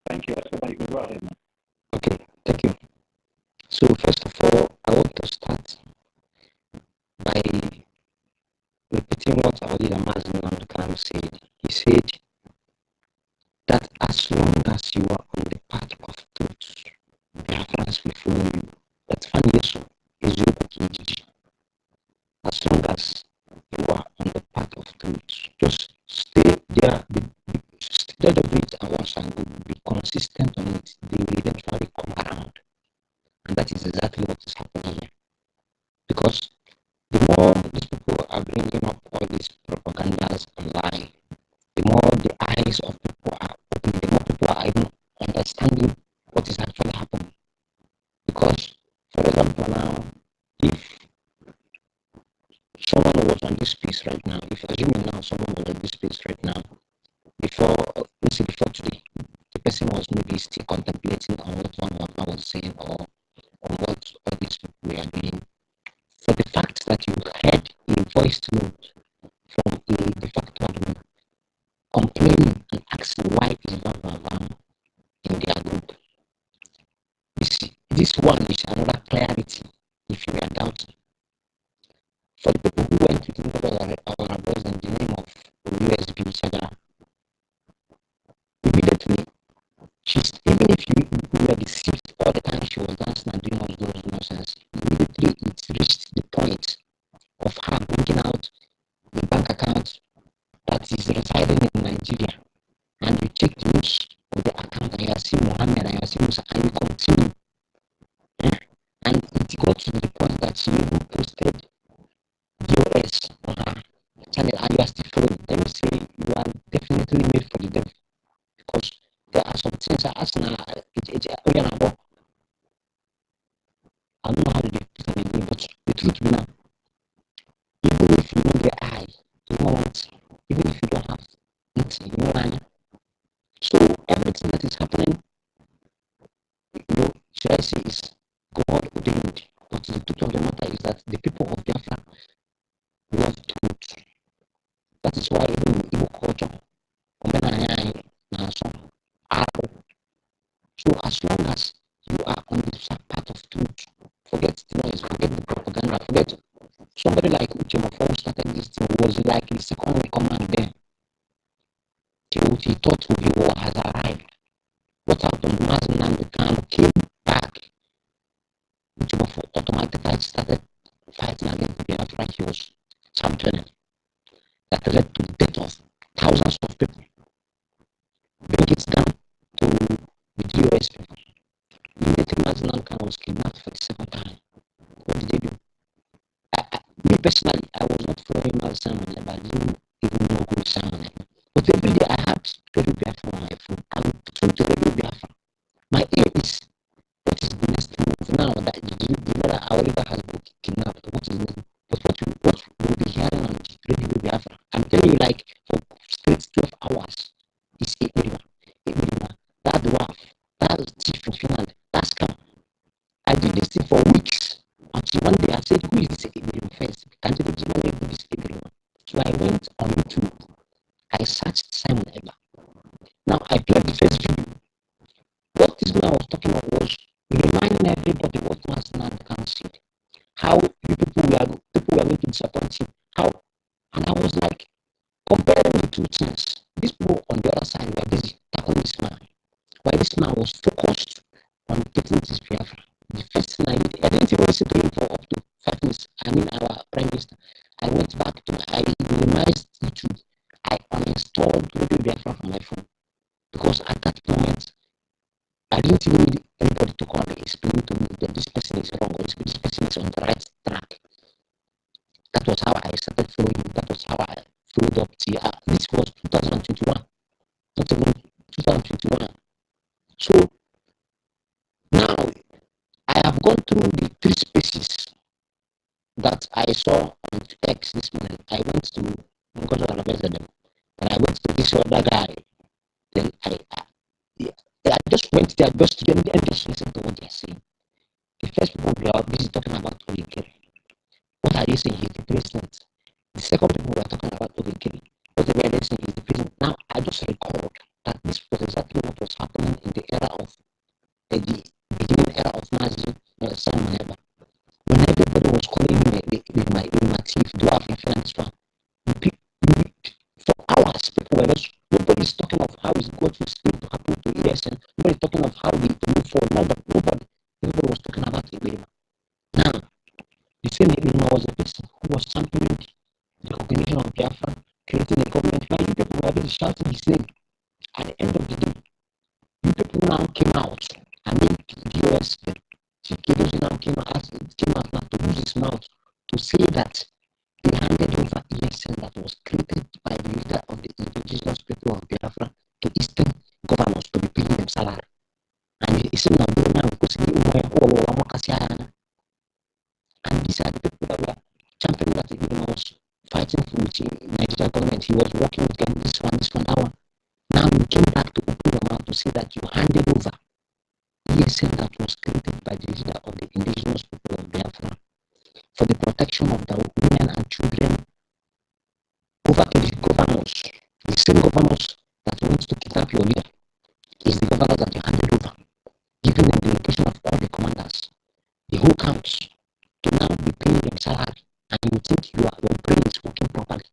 Thank you. You can go ahead, man. Okay, thank you. So first of all, I want to start by repeating what our leader Mazin Namdekanu said. He said that as long as you are on the path of truth, Biafrans will follow you. That Fanyeso is your EKID. As long as you are on the path of truth, just stay there, stay the bridge and once and be consistent on it. They will eventually come around. And that is exactly what is happening here. Because the more these people are bringing up all these propagandas online, the more the eyes of people are opening, the more people are even understanding what is actually happening. Because, for example, now, if someone was on this piece right now, someone was in this place right now. Before today, the person was maybe still contemplating on what one was saying or on what all these people were doing. For the fact that you heard a voice note from a de facto admin complaining and asking why is Van in their group. This one is another clarity if you are doubting. For the people who went to think about our boys in the name of USB Chagara, immediately, even if you were deceived all the time she was dancing and doing all those nonsense, immediately it reached the point of her bringing out a bank account that is residing in Nigeria, and you check the use of the account and you are seeing Mohammed and you are seeing Musa and you continue. And it got to the point that she even posted BOS on her channel and you are still following. Let me say you are definitely made for the devil, because there are some things I ask now. I don't know how to do it, but the truth be now, even if you know the eye, you want, even if you don't have anything, you know. So everything that is happening, should I say, is God ordained. But the truth of the matter is that the people of Biafra love truth. That is why even in Igbo culture, so as long as you are on the part of truth, forget the noise, forget the propaganda, forget somebody like Uchemofo started this thing was like his second in command there. He thought he has arrived. What happened? Mazin came back. Uchemofo automatically started fighting against Biafra. He was championing. That led to the death of thousands of people. Bring it down to the DOS people. Immediately Mazin was kidnapped for the second time. What did they do? Me personally, I was not following my Simon, but I didn't even know who is Simon. But every day I had Radio Biafra on my phone. I would listen to Radio Biafra. My aim is, what is the next move now that you know that our leader has been kidnapped? What is the next? But what we'll be hearing on Radio Biafra, I'm telling you, like for straight 12 hours, it's Emirima, that dwarf, that chief in Finland, that scam. I did this thing for weeks. Until one day I said, who is this Emirima first? Can you imagine who this Emirima? So I went on YouTube. I searched Simon Eba. Now I played the first video. What this man was talking about was reminding everybody what National Council said. How people were going to disappoint him. How, and I was like, comparing the two things. These people on the other side were busy tackling this man, while this man was focused on getting this Biafra. The first thing I didn't even listen to him for up to 5 minutes. I mean, our Prime Minister. I went back to I minimized YouTube. I uninstalled Radio Biafra from my phone, because at that moment I didn't even need anybody to come and explain to me that this person is wrong or this person is on the right track. That was how I started following. That was how I followed up to this was 2021, not even 2021. So now I have gone through the 3 spaces that I saw on X this morning. I went to NGOZI, and I went to this other guy. Then I just went there just to get and just listen to what they're saying. The first people were busy talking about Ogekere. What are they saying? He's the president. The second people were talking about Ogekere. What they were saying is the president. Now I just recalled that this was exactly what was happening in the era of the beginning era of Nazi Simon Eba. When everybody was calling him my thief, dwarf, and this one, for hours people were just, nobody's talking of how is God is going to happen to ESN. Nobody's talking of how they move forward. Nobody. Everybody was talking about Ibrahim. Now, the same Ibrahim was a person who was championing the recognition of Biafra, creating a government. Now, you people were really shouting his name. At the end of the day, you people now came out. I mean, the US, the Chicanos now came out now to use his mouth to say that they handed over ESN that was created by the leader of the indigenous people of Biafra to Eastern governors to be paying them salary. And it's now because and these are the people that were championing that the was fighting for which Nigeria government he was working with them, this one, that one. Now you came back to open your mouth to say that you handed over ESM that was created by the leader of the indigenous people of Biafra for the protection of the women and children over to the governors. The same governors that wants to kidnap your leader is the governors that you handed over, giving them the location of all the commanders, the whole camps, to now be paying them salary, and you think your brain is working properly.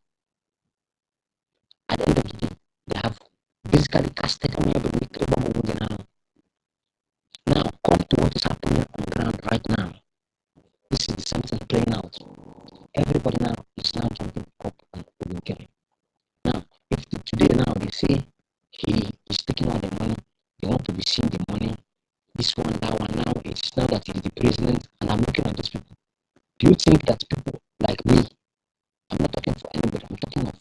At the end of the day, they have basically casted on everybody. Now, come to what is happening on ground right now. This is something playing out. Everybody now is now jumping up and okay. Now, if today now they say he is taking all the money, they want to be seeing the money, this one, that one, now it's now that he's the president, and I'm looking at these people. Do you think that people like me, I'm not talking for anybody, I'm talking of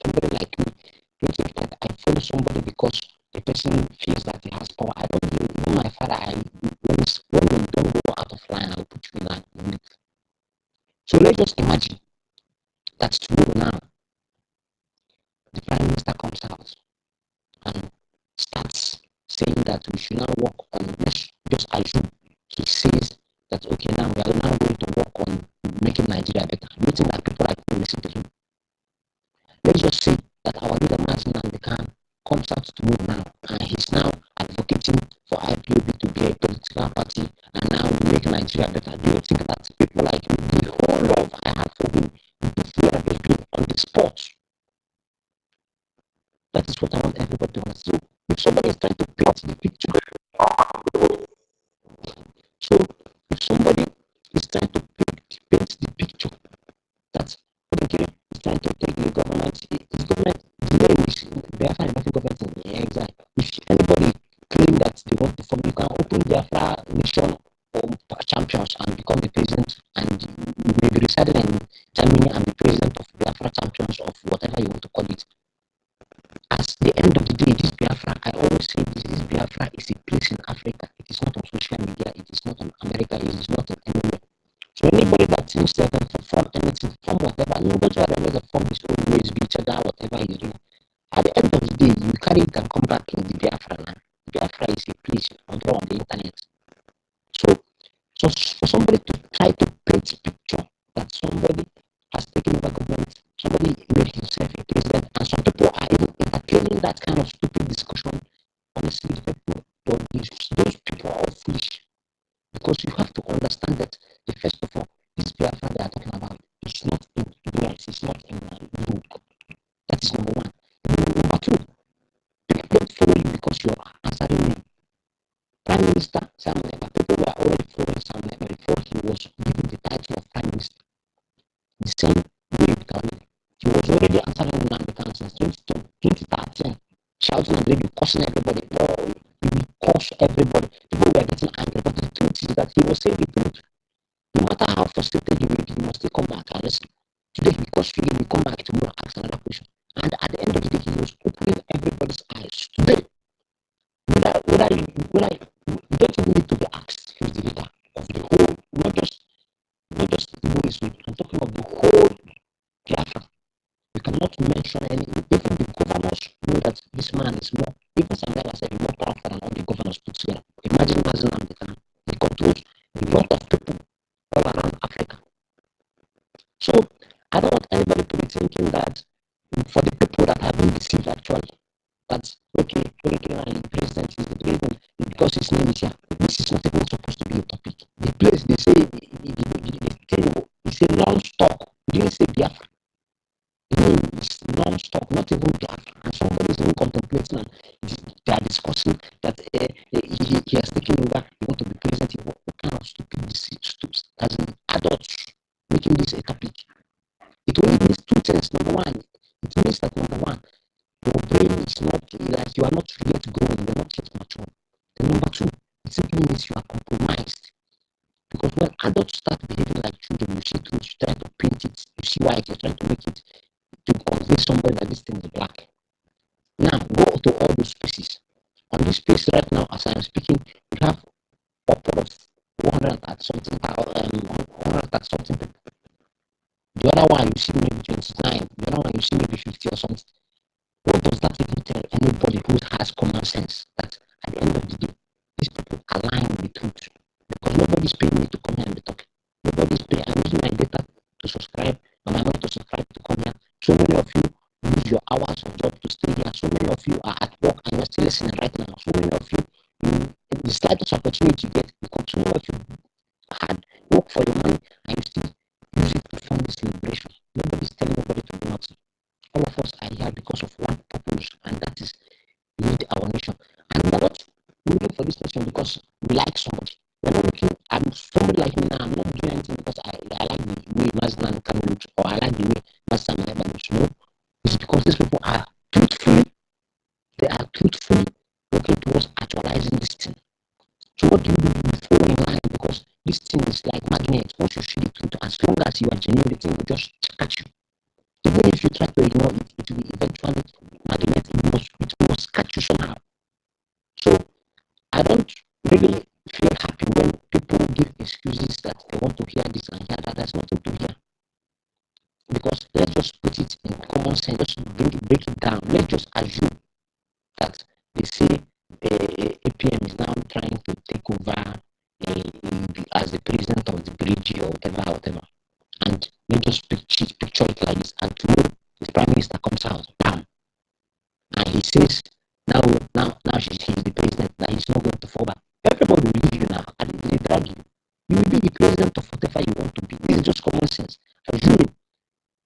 somebody like me, do you think that I follow somebody because the person feels that he has power? I don't do it. Even my father, when we don't go out of line, I'll put you in line. So let's just imagine that tomorrow now, the Prime Minister comes out and starts saying that we should now work on, let's just assume he says that, okay, now we are now going to work on making Nigeria better. Do you think that people like me listen to him? Let's just say that our leader, Martin Nandekan, comes out tomorrow now, and he's now advocating for IPOB to be a political party and now make Nigeria better. Do you think that people like me, the whole love I have for him, will feel everything on the spot? That is what I want everybody to understand. So if somebody is trying to paint the picture, so if somebody is trying to paint the picture that okay, is trying to take the government, the name is Biafra government, yeah, exactly. If anybody claim that they want to form, you can open Biafra nation or champions and become the president, and you may be residing in Germany and be president of Biafra champions of whatever you want to call it. At the end of the day, this Biafra, I always say this Biafra is a place in Africa. It is not on social media, it is not in America, it is not in anywhere. So anybody that thinks they can perform anything, from whatever, nobody will ever perform his own ways, whatever he's doing. At the end of the day, you carry it and come back in the Biafra land. Biafra is a place on the internet. So for somebody to try to paint a picture that somebody has taken over government, somebody made himself a president, and some people are even entertaining that kind of stupid discussion, honestly, those people are all foolish. Because you have to understand that, first of all, this Biafra they are talking about is not in US, it's not in Europe. That is number one. And then number two, people don't follow you because you are answering me. Prime Minister Sam Neva, people were already following Sam Neva before he was given the title of Prime Minister. The same way he was already answering Nnamdi since 2013, shouting and really cursing everybody. Oh, he will curse everybody. People were getting angry, but the truth is that he was saying the truth. No matter how frustrated you will be, you must still come back and listen. Today, because you will come back tomorrow, ask another question. And at the end of the day, he was opening everybody's eyes. Today, whether you don't even need to be asked who's the leader of the whole, not just the Igbo. I'm talking about the whole Biafra. You cannot mention any, even the governors know that this man is more, even sometimes I say more powerful than all the governors put together. Imagine Mazen Amdekan, he controls a lot of people all around Africa. So I don't want anybody to be thinking that for the people that have been deceived actually, that okay, the president is the president because his name is here. This is not even supposed to be a topic. The place they say it's a non-stop. They didn't say Biafra. It's non-stop, not even Biafra. And somebody is even contemplating and they are discussing that he has taken over, he wants to be president. What kind of stupid as in adults making this a topic? It only means two things. Number one, it means that number one, your brain is not like you are not yet growing, you're not yet mature. And number two, it simply means you are compromised. Because when adults start behaving like children, you see truth, you try to paint it, you see white, you're trying to make it to convince somebody that this thing is black. Now go to all those spaces. On this space right now, as I am speaking, we have upward of 100 at something people. The other one you see maybe 29, the other one you see maybe 50 or something. What does that even tell anybody who has common sense? That at the end of the day, these people align with the truth. Because nobody's paying me to come here and be talking. Nobody's paying. I'm using my data to subscribe, and I want to subscribe to come here. So many of you use your hours of job to stay here. So many of you are at work and you're still listening right now. So many of you, the slightest opportunity you get, because so many of you had work for your money and you still use it to fund this celebration. Nobody's telling nobody to do nothing. All of us are here because of one purpose, and that is lead our nation. And we're not looking for this nation because we like somebody. We're not looking, somebody like me now, I'm not doing anything because I like the way Mazdan can look, or I like the way Master Maneba looks. No, it's because these people are truthfully working towards actualizing this thing. So what do you do? You fall in line, because this thing is like magnet. Once you see the truth, as long as you are genuine, the thing will just catch you. Even if you try to ignore it, it will eventually magnet. It must catch you somehow. So I don't really feel happy when people give excuses that they want to hear this and hear that. There's nothing to hear. Because let's just put it in common sense, just break it down. Let's just assume that they say APM is now trying to take over as the president of the Brgie or whatever. And let's just picture it like this. And tomorrow, the prime minister comes out, bam, and he says, now he's the president, that he's not going to fall back. Everybody will leave you now, and they drag you. You will be the president of whatever you want to be. This is just common sense. Assuming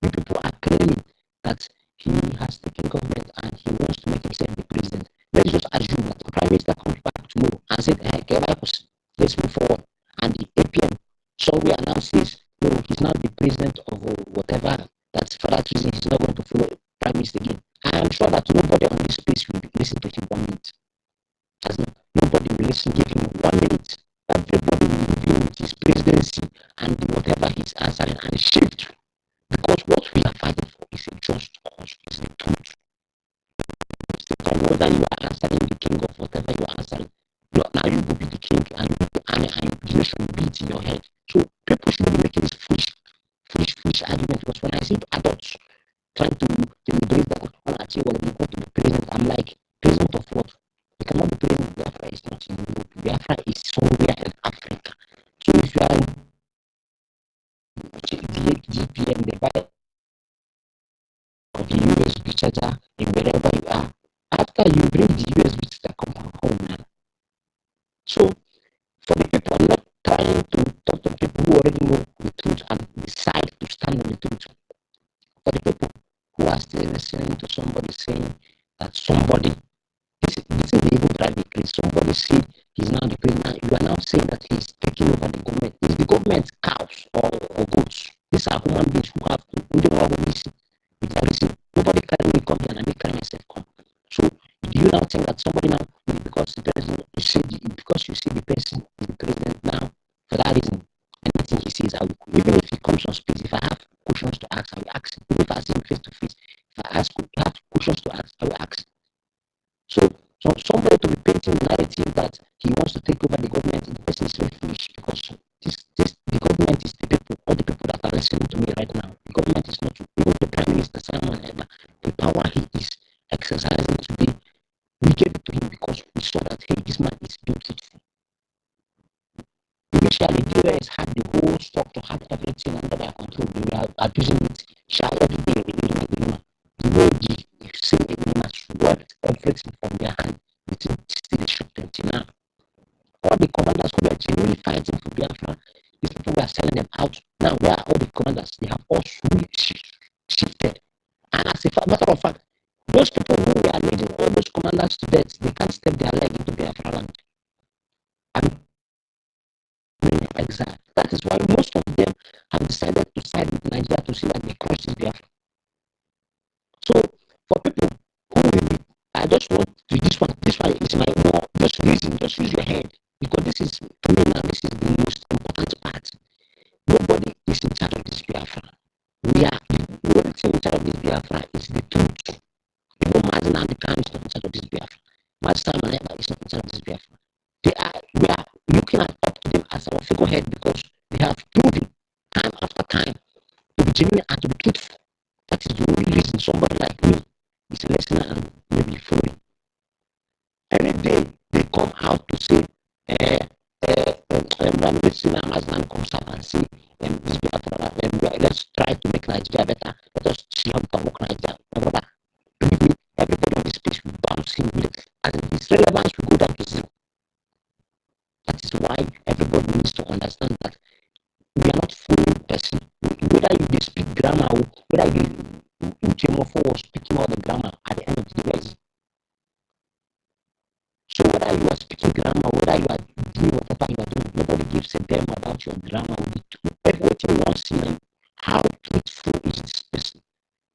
the people are claiming that he has taken government and he wants to make himself the president. Let's just assume that the prime minister comes back tomorrow and said, hey, let's move forward. And the APM somewhere now says, no, he's not the president of whatever. That's for that reason he's not going to follow the prime minister again. I am sure that nobody on this place will listen to him 1 minute. Nobody will give him 1 minute. Everybody will leave him with his presidency and whatever he's answering and shift. Because what we are fighting for is a just cause, is the truth. It's the time whether you are answering the king of whatever you are answering. Now you will be the king and you will be the nation will be it in your head. So people should be making this foolish argument, because when I see adults trying to deliberate that when I see what they want to be president, I'm like, president of what? You cannot be president. Biafra is not in Europe. Biafra is somewhere in Africa. So if you are in GPM, they buy of the USB charger in wherever you are. After you bring the USB charger, come back home now. So for the people not trying to talk to people who already know the truth and decide to stand on the truth. For the people who are still listening to somebody saying that somebody, this is the evil private, somebody said he's now the president. You are now saying that he's taking over the government. Is the government cows or goats? These are human beings who have to do the listen. Nobody can really come here and I make myself come. So do you now think that somebody now, because the person you say the person is the president now, for that reason, anything he says, I will, even if he comes on space, if I have questions to ask, I will ask him. Even if I see him face to face, if I have questions to ask, I will ask. So somebody to be painting the narrative that he wants to take over the government, the person is very foolish, because the government is the people, all the people that are listening to me right now. The government is not even the prime minister, Simon Eber. The power he is exercising today, we gave it to him because we saw that, hey, this man is beautiful. Initially, the US had the whole structure, had everything under their control. They were abusing it. Every day, the way the same agreement swept everything from their hand, it still shook them till now. All the commanders who were genuinely fighting for Biafra, these people were selling them out. Now, where are all the commanders? They have all shifted. And as a matter of fact, those people who were leading all those commanders to death, they can't step their leg into Biafra land. And exile. That is why most of them have decided to side with Nigeria to see that they crush this Biafra. So, for people who will be, I just want to this one is my more, just use your head, because this is, to me now, this is the most important part. Nobody is in charge of this Biafra. The only thing in charge of this Biafra is the truth. Even Mazin and the Khan is not in charge of this Biafra. Mazin and Eva is not in charge of this Biafra. We are looking up to them as our figurehead because they have proven time after time to be genuine and to be truthful. That is the only reason some see now Muslim comes up and see this Biafra, let's try to make Nigeria better. Let us see how we can work Nigeria. Believe me, everybody on this page will bounce in with it, and its relevance will go down to zero. That is why everybody needs to understand that we are not fooling person. Whether you speak grammar, or whether you or speaking all the grammar, at the end of the day, so whether you are speaking grammar, whether you are doing whatever you are doing, nobody gives a damn about your grammar. Everything wants to know how truthful is this person.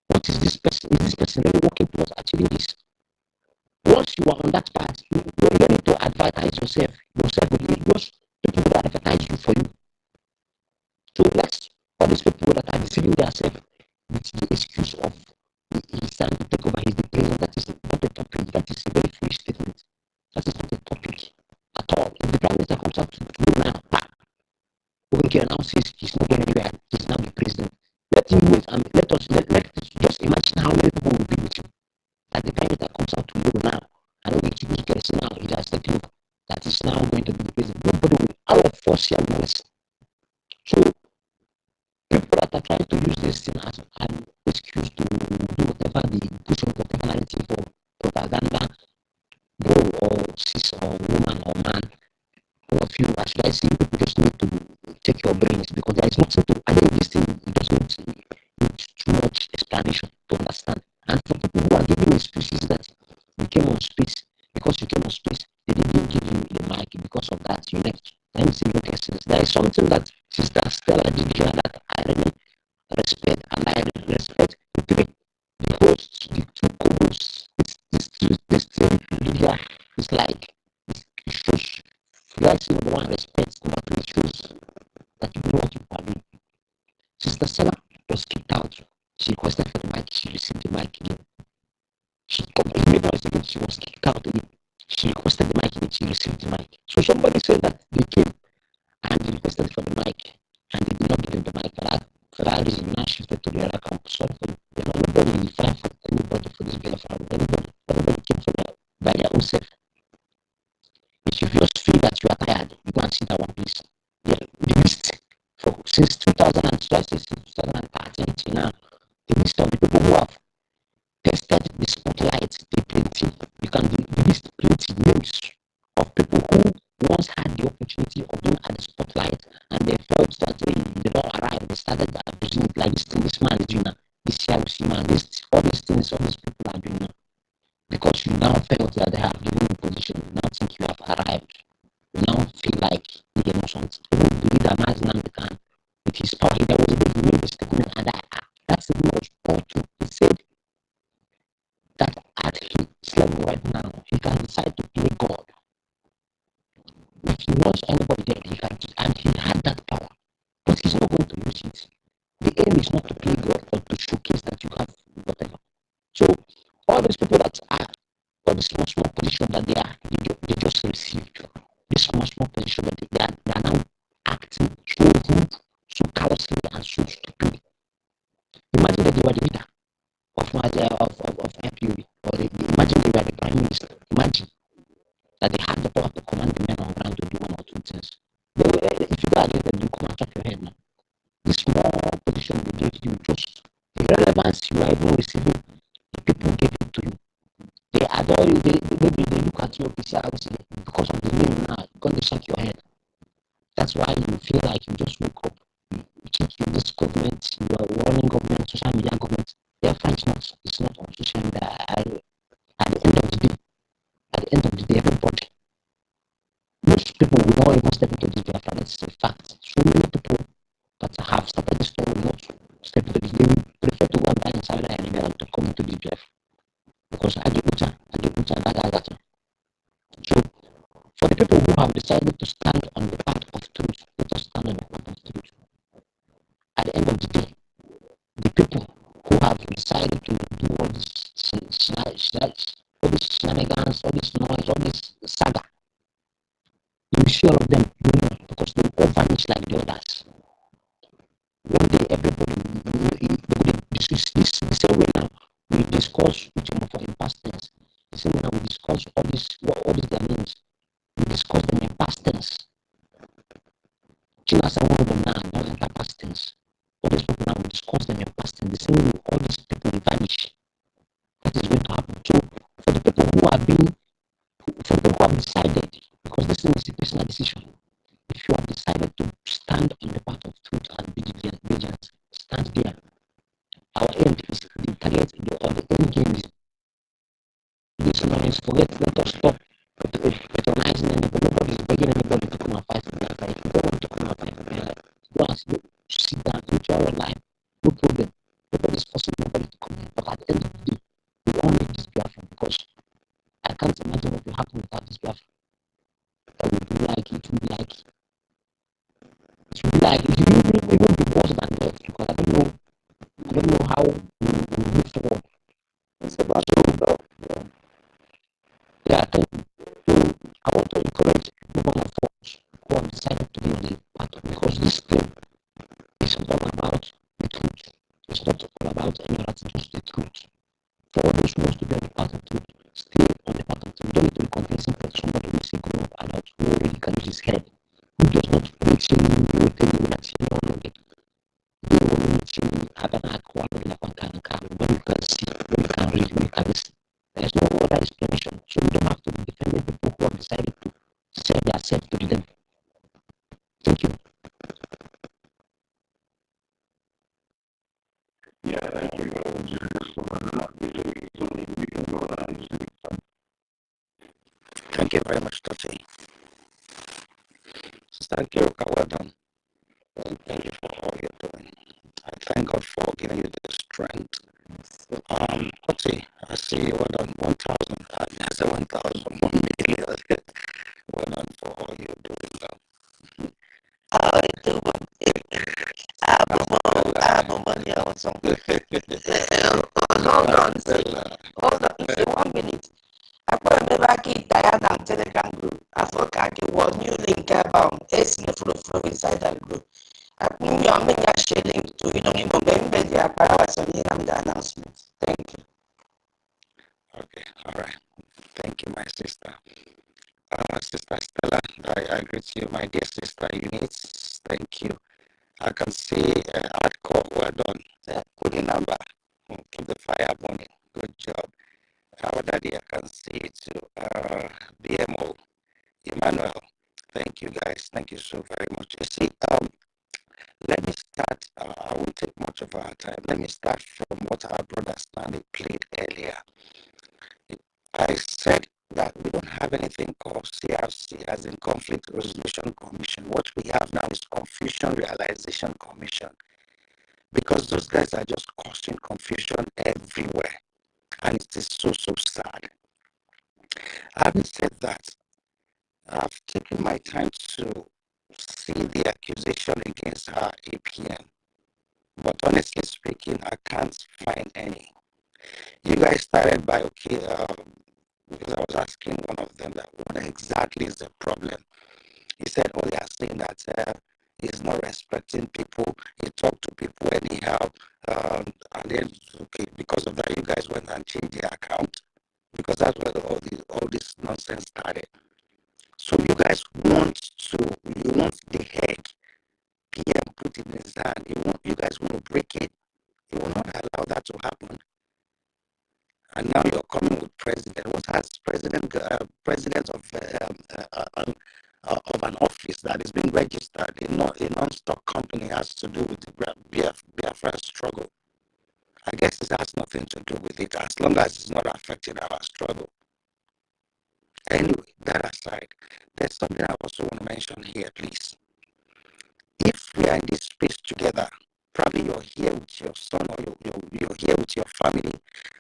What is this person? Is this person really working towards achieving this? Once you are on that path, you need to advertise yourself. Because people will advertise you for you. So let's all these people that are deceiving themselves with the excuse of he's trying to take over, he's the president. That is not a topic. That is a very foolish statement. That is not a topic at all. If the prime minister comes out to do now, OGOJA now says he's not going anywhere, he's now the president. Let him wait and let us just imagine how many people will be with you. That the prime minister comes out to do now, and OGOJA gets now, he has taken over. That is now going to be the president. Nobody will, all of us here will listen. So people that are trying to use this thing as an excuse to do whatever they push on whatever narrative or propaganda, bro or cis or woman or man, all of you, as I see, people just need to check your brains, because there is nothing to, I think this thing doesn't need too much explanation to understand. And for people who are giving excuses that you came on space, because you came on space, they didn't give you the mic, because of that you left. Let me see, okay, since there is something that Sister Stella did here that I really respect, and I respect the three, the hosts, the two co-hosts. This thing here is like, it shows, you guys see, number one, respect, number two, it shows that you know what you are doing. Sister Stella was kicked out. She requested for the mic, she received the mic again. She was kicked out again. She requested the mic and she received the mic. So somebody said that they came and they requested for the mic and they did not give him the mic. For that reason, now shifted to the other campus. Sorry for you. Nobody will fight for anybody for this Biafra. Everybody came from by their own self. If you just feel that you are tired, you go and sit at one place. The list since 2013 till now, the list of the people who have tested the spotlight, they plenty. You can list plenty names of people who once had the opportunity of being at the spotlight and they felt that they don't arrive. They started abusing it like this man is doing now. This CRC man, all these things, all these people are doing now. Because you now felt that they have given you position, you now think you have arrived. You now feel like you know something. Even the leader Maznan can, with his power, there was a big statement, and that's the most important. He said that at his level right now, he can decide to play God. If he wants anybody there, he can, and he had that power, but he's not going to use it. The aim is not to play God, but to showcase that you have whatever. So all these people that are, all the small position that they just received, this small position that they are now acting so rude, so callously, and so stupid. Imagine that they were the leader of IPOB, or imagine they were the prime minister. Imagine that they had the power to command the men on ground to do one or two things. If you go against them, you come and chop your head now. This small position they gave you, just the relevance you are even receiving, the people gave it to you. They adore you, maybe they look at you because of the name now, because they shake your head. That's why you feel like you just woke up. You check this government, you are running government, social media government. Biafra it's not on social media. At the end of the day, everybody, most people will not even step into this Biafra. That's a fact. So many people that have started this story will not step into this. They will prefer to go and buy inside Nigeria than to come into this Biafra. Because Agikucha, Nagagata. So, for the people who have decided to stand on the path of truth, let us stand on the path of truth. At the end of the day, the people who have decided to do all this shenanigans, all this noise, all this saga, you see all of them, because they all vanish like the others. One day, everybody, this the same way now, we discuss for in past tense. The same way now we discuss all these their names. We discuss them in past tense. will be worse than that because I don't know how we move forward. It's about so, yeah, thank you. So I want to encourage everyone of us who have decided to be on the path because this thing is all about the truth. It's not all about any other thing, just the truth. For all those who want to be on the path of truth, stay on the path of truth. Don't need to be convincing for somebody who is a grown up adult who already can use his head, who does not preach in the way they will actually know it. They will need have an aqua when you can see, when you can read, when you can listen. There's no other explanation. So you don't have to be defending people who have decided to sell themselves to the devil. Thank you. yeah, thank you. Thank you very much, Tati. Sister Kiruka, well done. Thank you for all you're doing. I thank God for giving you the strength. Tati, I see you well done. 1,000. I said 1,000, 1 million. Well done for all you're doing. I do. I'm money or something. Hold on. Hold on. 1 minute. I put me back in Diana Telegram group. I forgot it was new link about flow inside that group. I put me on a share link to you don't even remember the apparatus on the announcement. Thank you. Okay, all right. Thank you, my sister. Sister Stella, I greet you, my dear sister Eunice. Thank you. I can see hardcore, well done. Good number. Keep the fire burning. Good job. Our daddy, I can see it too. BMO, Emmanuel. Thank you, guys. Thank you so very much. You see, let me start. I won't take much of our time. Let me start from what our brother Stanley played earlier. I said that we don't have anything called CRC, as in Conflict Resolution Commission. What we have now is Confusion Realization Commission, because those guys are just causing confusion everywhere, and it is so sad. Having said that, I've taken my time to see the accusation against her APM, but honestly speaking, I can't find any. You guys started by, okay, because I was asking one of them that what exactly is the problem. He said, oh, they are saying that he's not respecting people, he talked to people anyhow, and then, okay, because of that, you guys went and changed the account, because that's where all this nonsense started. So you guys want the head PM put in his hand. You guys want to break it. You will not allow that to happen. And now you're coming with president. What has president of an office that is being registered in a non-stock company has to do with the Biafra struggle? I guess it has nothing to do with it as long as it's not affecting our struggle. Anyway, that aside, there's something I also want to mention here, please. If we are in this space together, probably you're here with your son or you're here with your family,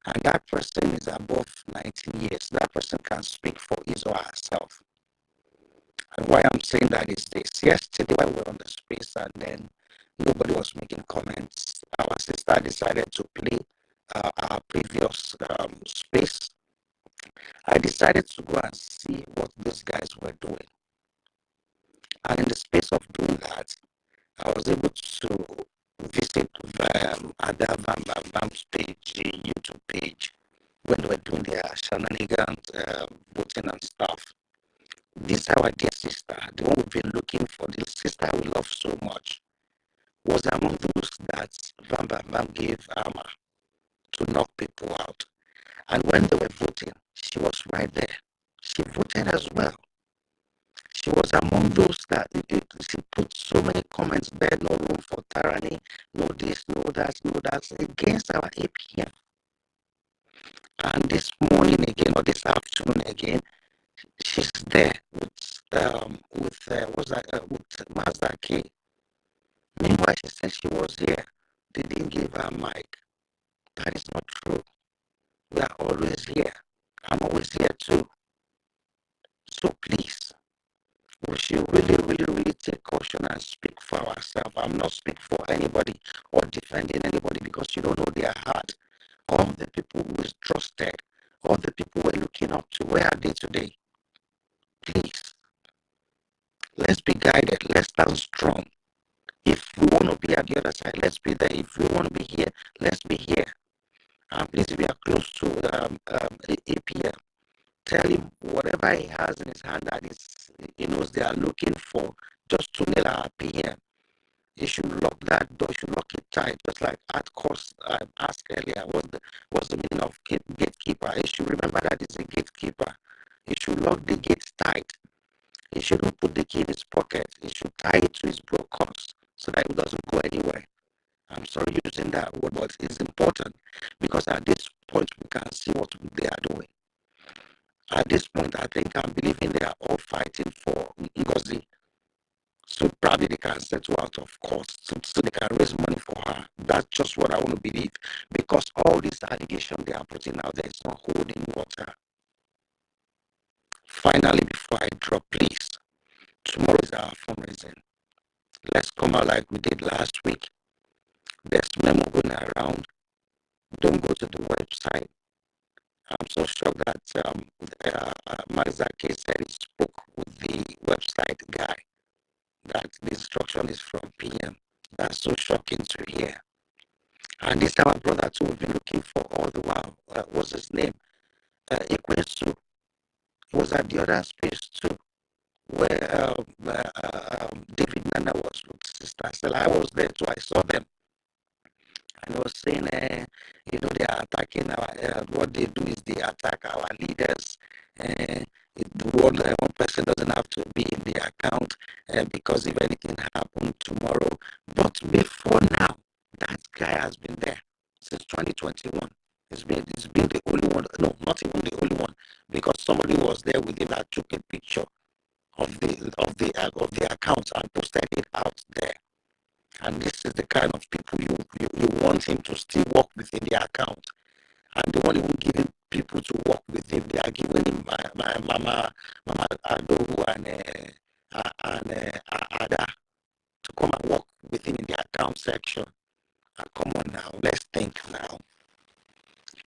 and that person is above 19 years, that person can speak for his or herself. And why I'm saying that is this. Yesterday when we were on the space and then nobody was making comments, our sister decided to play our previous space. I decided to go and see what these guys were doing. And in the space of doing that, I was able to visit Ada Bam's page, YouTube page, when they were doing their shenanigans, voting and stuff. This our dear sister, the one we've been looking for, the sister we love so much, was among those that Bam gave armor to knock people out. And when they were voting, she was right there. She voted as well. She was among those that she put so many comments there, no room for tyranny, no this, no that, against our APM. And this morning again, or this afternoon again, she's there with Mazda K. Meanwhile, she said she was here. They didn't give her a mic. That is not true. We are always here. I'm always here too. So please, we should really take caution and speak for ourselves. yourself. I'm not speaking for anybody or defending anybody because you don't know their heart. All the people who is trusted, all the people we're looking up to, where are they today? Please, let's be guided. Let's stand strong. If we want to be at the other side, let's be there. If we want to be here, let's be here. Please, if you are close to APM, tell him whatever he has in his hand that he knows they are looking for, just to nail our PM. You should lock that door, you should lock it tight, just like at course I asked earlier, what's the meaning of gatekeeper? You should remember that it's a gatekeeper. You should lock the gates tight. You shouldn't put the key in his pocket. You should tie it to his brokers so that it doesn't go anywhere. I'm sorry using that word, but it's important because at this point we can see what they are doing. At this point, I think I'm believing they are all fighting for NGOZI. So probably they can settle out of court, so they can raise money for her. That's just what I want to believe. Because all these allegations they are putting out there is not holding water. Finally, before I drop, please, tomorrow is our fundraising. Let's come out like we did last week. There's memo going around. Don't go to the website. I'm so shocked that Mazake said he spoke with the website guy, that the instruction is from PM. That's so shocking to hear. And this our brother too, we've been looking for all the while. What's his name? Ikwesu. He was at the other space too, where David Nana was with Sister Stella. I was there too, I saw them. And I was saying, they are attacking our, what they do is they attack our leaders. One person doesn't have to be in the account because if anything happened tomorrow. But before now, that guy has been there since 2021. It's been the only one, no, not even the only one, because somebody was there with him that took a picture of the account and posted it out there. And this is the kind of people you want him to still work within the account. And they won't even give him people to work with him. They are giving him my Mama Adohu and Ada to come and work with him in the account section. Come on now, let's think now.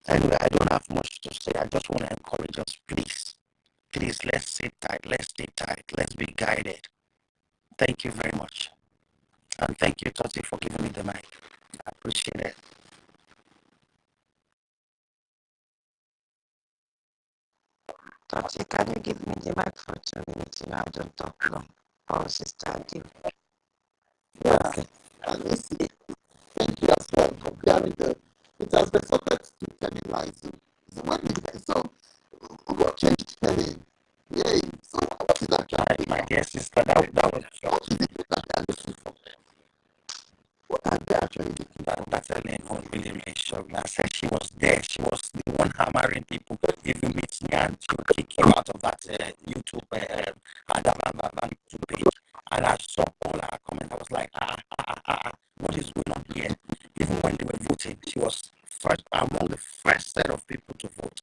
Anyway, I don't have much to say. I just want to encourage us, please. Please, let's sit tight. Let's stay tight. Let's be guided. Thank you very much. And thank you, Toti, for giving me the mic. I appreciate it. Toti, can you give me the mic for 2 minutes? I don't talk long. Oh, sister, give. Yeah. Okay. And you see, thank you as well for bearing it has resorted to telling lies. So when what changed spelling? Yay. So what is that? My dear sister, that was what is it that they are looking for? What are they actually looking for? That's a name who really shocked me. I said she was there. She was the one hammering people. If you meet me and she will kick you out of that YouTube YouTube page. And I saw all her comments. I was like, what is going on here? Even when they were voting, she was first among the first set of people to vote.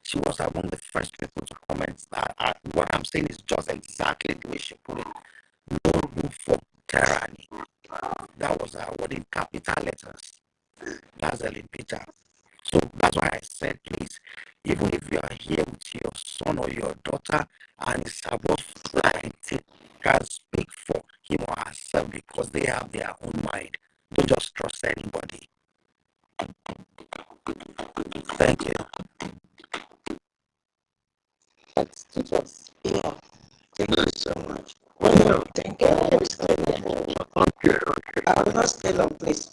She was among the first people to comment. What I'm saying is just exactly the way she put it. No room for tyranny. That was her word in capital letters. That's Ellen Peter. So that's why I said, please, even if you are here with your son or your daughter and it's above flying, can speak for him or herself because they have their own mind. Don't just trust anybody. Thank you. That's teachers. Yeah. Thank you so much. Well, thank you. Okay. I will not stay long, please.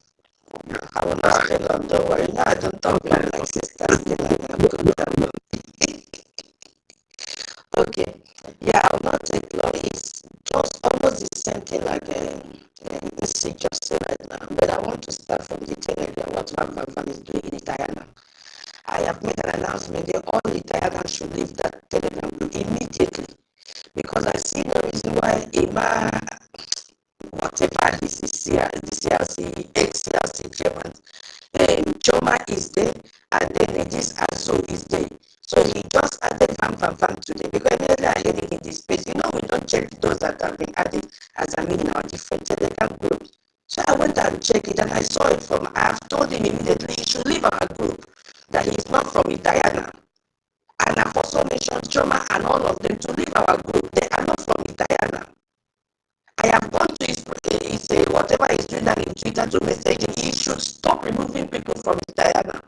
I will not stay long. Don't worry. No, I don't talk long like sisters. Okay. Yeah, I will not take long. It's just almost the same thing like this you just said right now. But I want to start from the tail end of what Van is doing in Italian. I have made an announcement that all Italians should leave that Telegram group immediately because I see no reason why whatever this is the CLC, ex-CLC chairman, Choma is there, and then this Azo is there. So he just added Van today because immediately I heard it in this space. We don't check those that have been added as in our different Telegram groups. saw it from, I've told him immediately he should leave our group, that he's not from Itayana. And I've also mentioned Choma and all of them to leave our group. They are not from Itayana. I have gone to his whatever he's doing that in Twitter to message him. He should stop removing people from Itayana.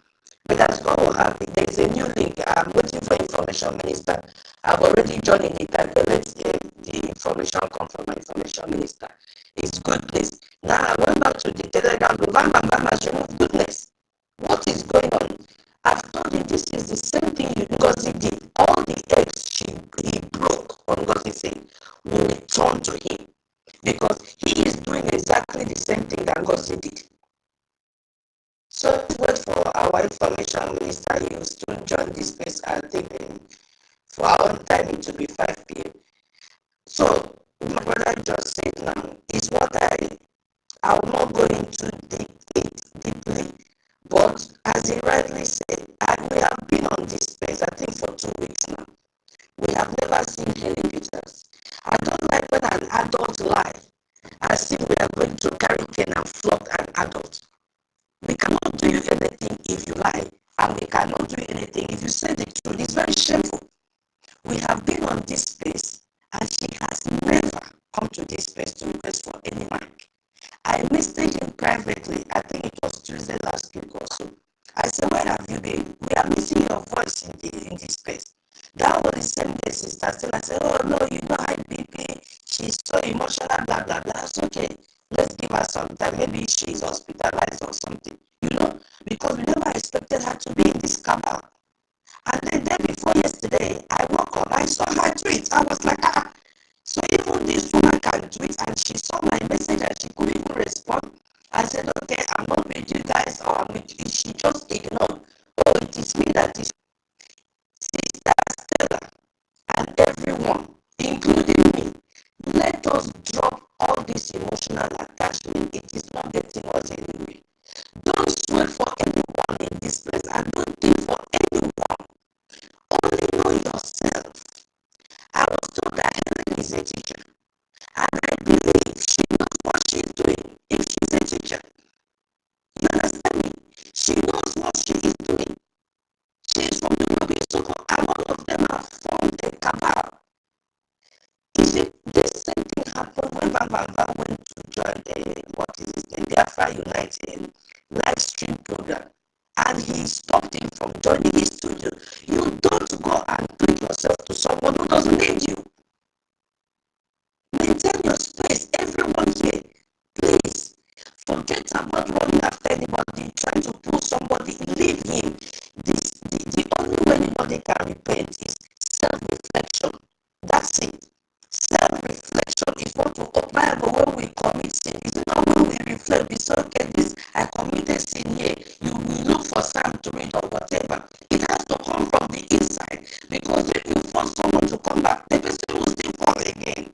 But that's what will happen. There's a new link. I'm waiting for information minister. I've already joined in it. And let's the information come from my information minister. It's good, please. Now I went back to the Telegram. Bam, bam, bam, has removed goodness. What is going on? I've told him this is the same thing because he did. All the eggs he broke on God's said will return to him. Because he is doing exactly the same thing that Ngozi did. So let's wait for our information minister. He will soon join this space. I think for our own time it will be 5 p.m. So my brother just said now is what I will not go into it deeply, but as he rightly said, we have been on this space I think for 2 weeks now. We have never seen Helen Peters. I don't like when an adult lie as if we are going to carry cane and flog an adult. We cannot do you anything if you lie, and we cannot do anything if you say the truth. It's very shameful. We have been on this space, and she has never come to this space to request for any mic. I messaged him privately, I think it was Tuesday last week or so. I said, where have you been? We are missing your voice in this space. That was the same day, sister. Still, I said, oh no, you know, IBB, she's so emotional, blah, blah, blah. It's okay. Let's give her some time. Maybe she's hospitalized or something, you know, because we never expected her to be in this cabal. And then day before yesterday, I woke up, I saw her tweet. I was like, ah. So even this woman can tweet, and she saw my message and she couldn't even respond. I said, okay, I'm not with you guys, or I'm with you. She just ignored. Oh, it is me that is Sister Stella and everyone, including me. Let us drop all this emotional attachment. It is not getting us anywhere. Don't swear for anyone in this place, and don't think for anyone. Only know yourself. I was told that Helen is a teacher, and I believe she knows what she's doing if she's a teacher. You understand me? She knows what she is doing. She is from the Yoruba Soko, and all of them have formed a cabal. Is it the same thing happened when Bamba went to join the Biafra United live stream program, and he stopped him from joining his studio? You don't go and click yourself to someone who doesn't need you. Maintain your space. Everyone here, please. Forget about running after anybody, trying to pull somebody, leave him. The only way anybody can repent is self-reflection. That's it. Self-reflection is what will apply when we commit sin. Is it not when we reflect, we say, okay, this I committed sin here. You will look for Psalm to read or whatever. It has to come from the inside, because if you force someone to come back, the person will still fall again.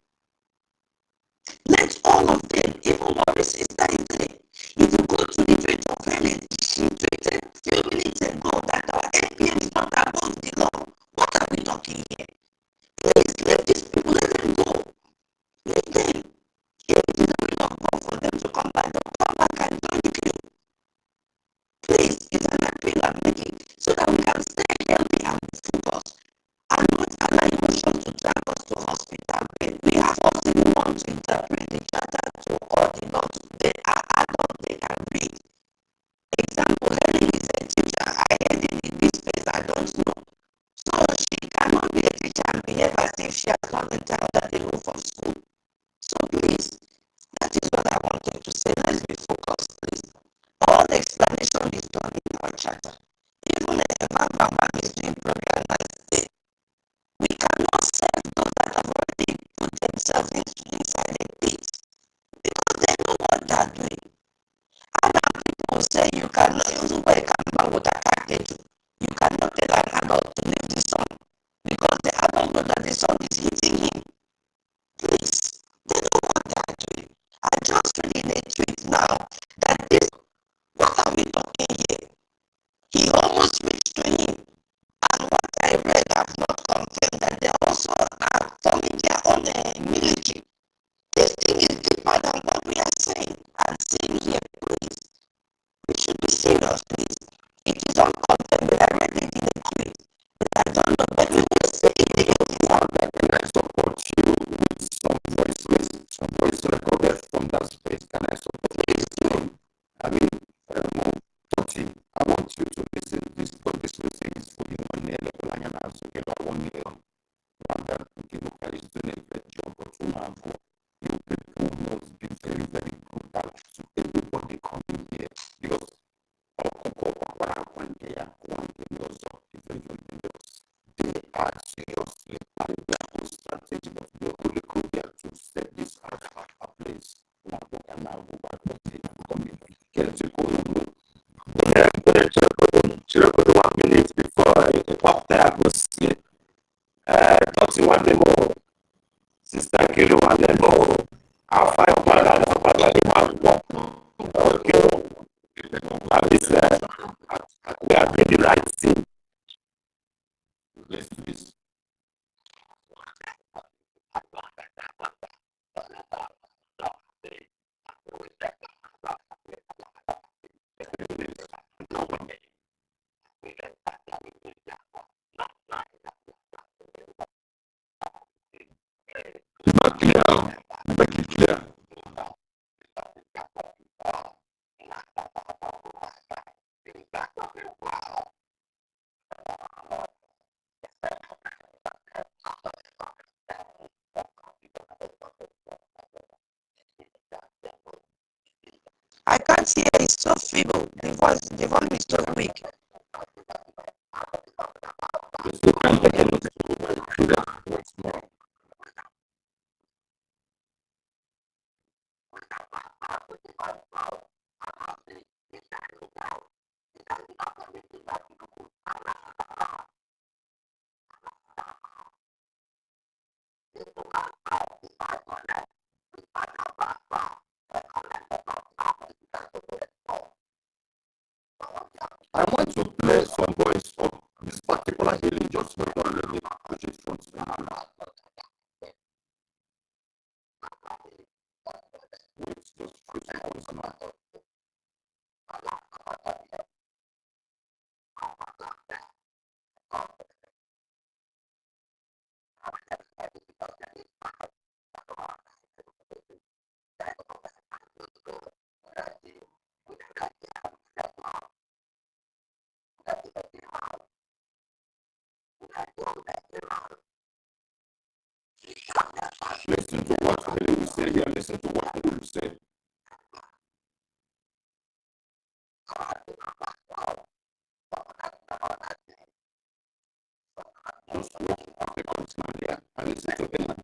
Let all of them, even Maurice sister is there. If you go to the tweet of Helen, she tweeted a few minutes ago that our APM is not above the law. What are we talking here? Please let these people, let them go. Let them. If it is the will of God for them to come back, they'll come back and join the queue. Please, it's an appeal I'm making so that we can stay healthy and focused and not allow emotions to drag us to hospital bed. We have also the one to interpret the charter to all the laws. They are adults, they can read. Example, Helen is a teacher. I heard it in this space, I don't know. So she cannot be a teacher and behave as if she has not been under the roof of school. So please, that is what I wanted to say. Let's be focused, please. All the explanation is done in our charter. Even if Bamba is doing program like we cannot save those that have already put themselves inside a pit, because they know what they are doing. And people say you cannot, you cannot tell an adult to leave the sun, because the adult knows that the sun is hitting him. Please, they know what they are doing. I just read in a tweet now that this, what are we talking here? He almost reached to him. And what I read, I've not confirmed that they also are forming their own military. This thing is deeper than what we are saying. And saying here, please, very, very brutal to everybody coming here because they are seriously planning their own strategy of the Holy Korea to set this out of a place. Yeah, 1 minute before I pop there, I go see. Talk to one more. Sister Kilo one more. I'll find one okay. At least we are doing the right thing. Let's do this. Make it clear. I can't hear. It's so feeble. The volume is so weak. I want to play some voice of this particular healing just for one. Let me push it from listen to what Haley will say here. Listen to what Haley will say. Just wait for the continent here and listen to him.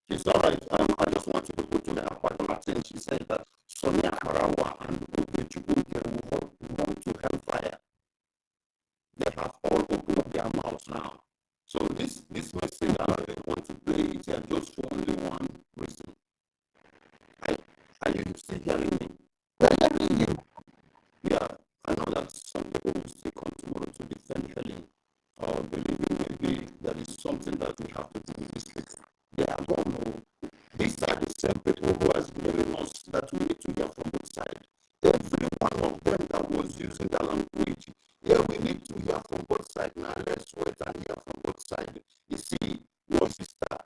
It's all right. I just want you to go to the particular thing. She said that Sonia Karawa and Ogechuku will run to hellfire. They have all opened up their mouths now. So this message I want to play is just for only one reason. Are you still hearing me? We're hearing you. Yeah, I know that some people will still come tomorrow to defend Helen or believing maybe there is something that we have to do with this people. They are gone. These are the same people who has given us that we need to hear from both sides. Every one of them that was using that language, yeah, we need to hear from both sides now. Let's wait and hear from both sides. You see, your sister,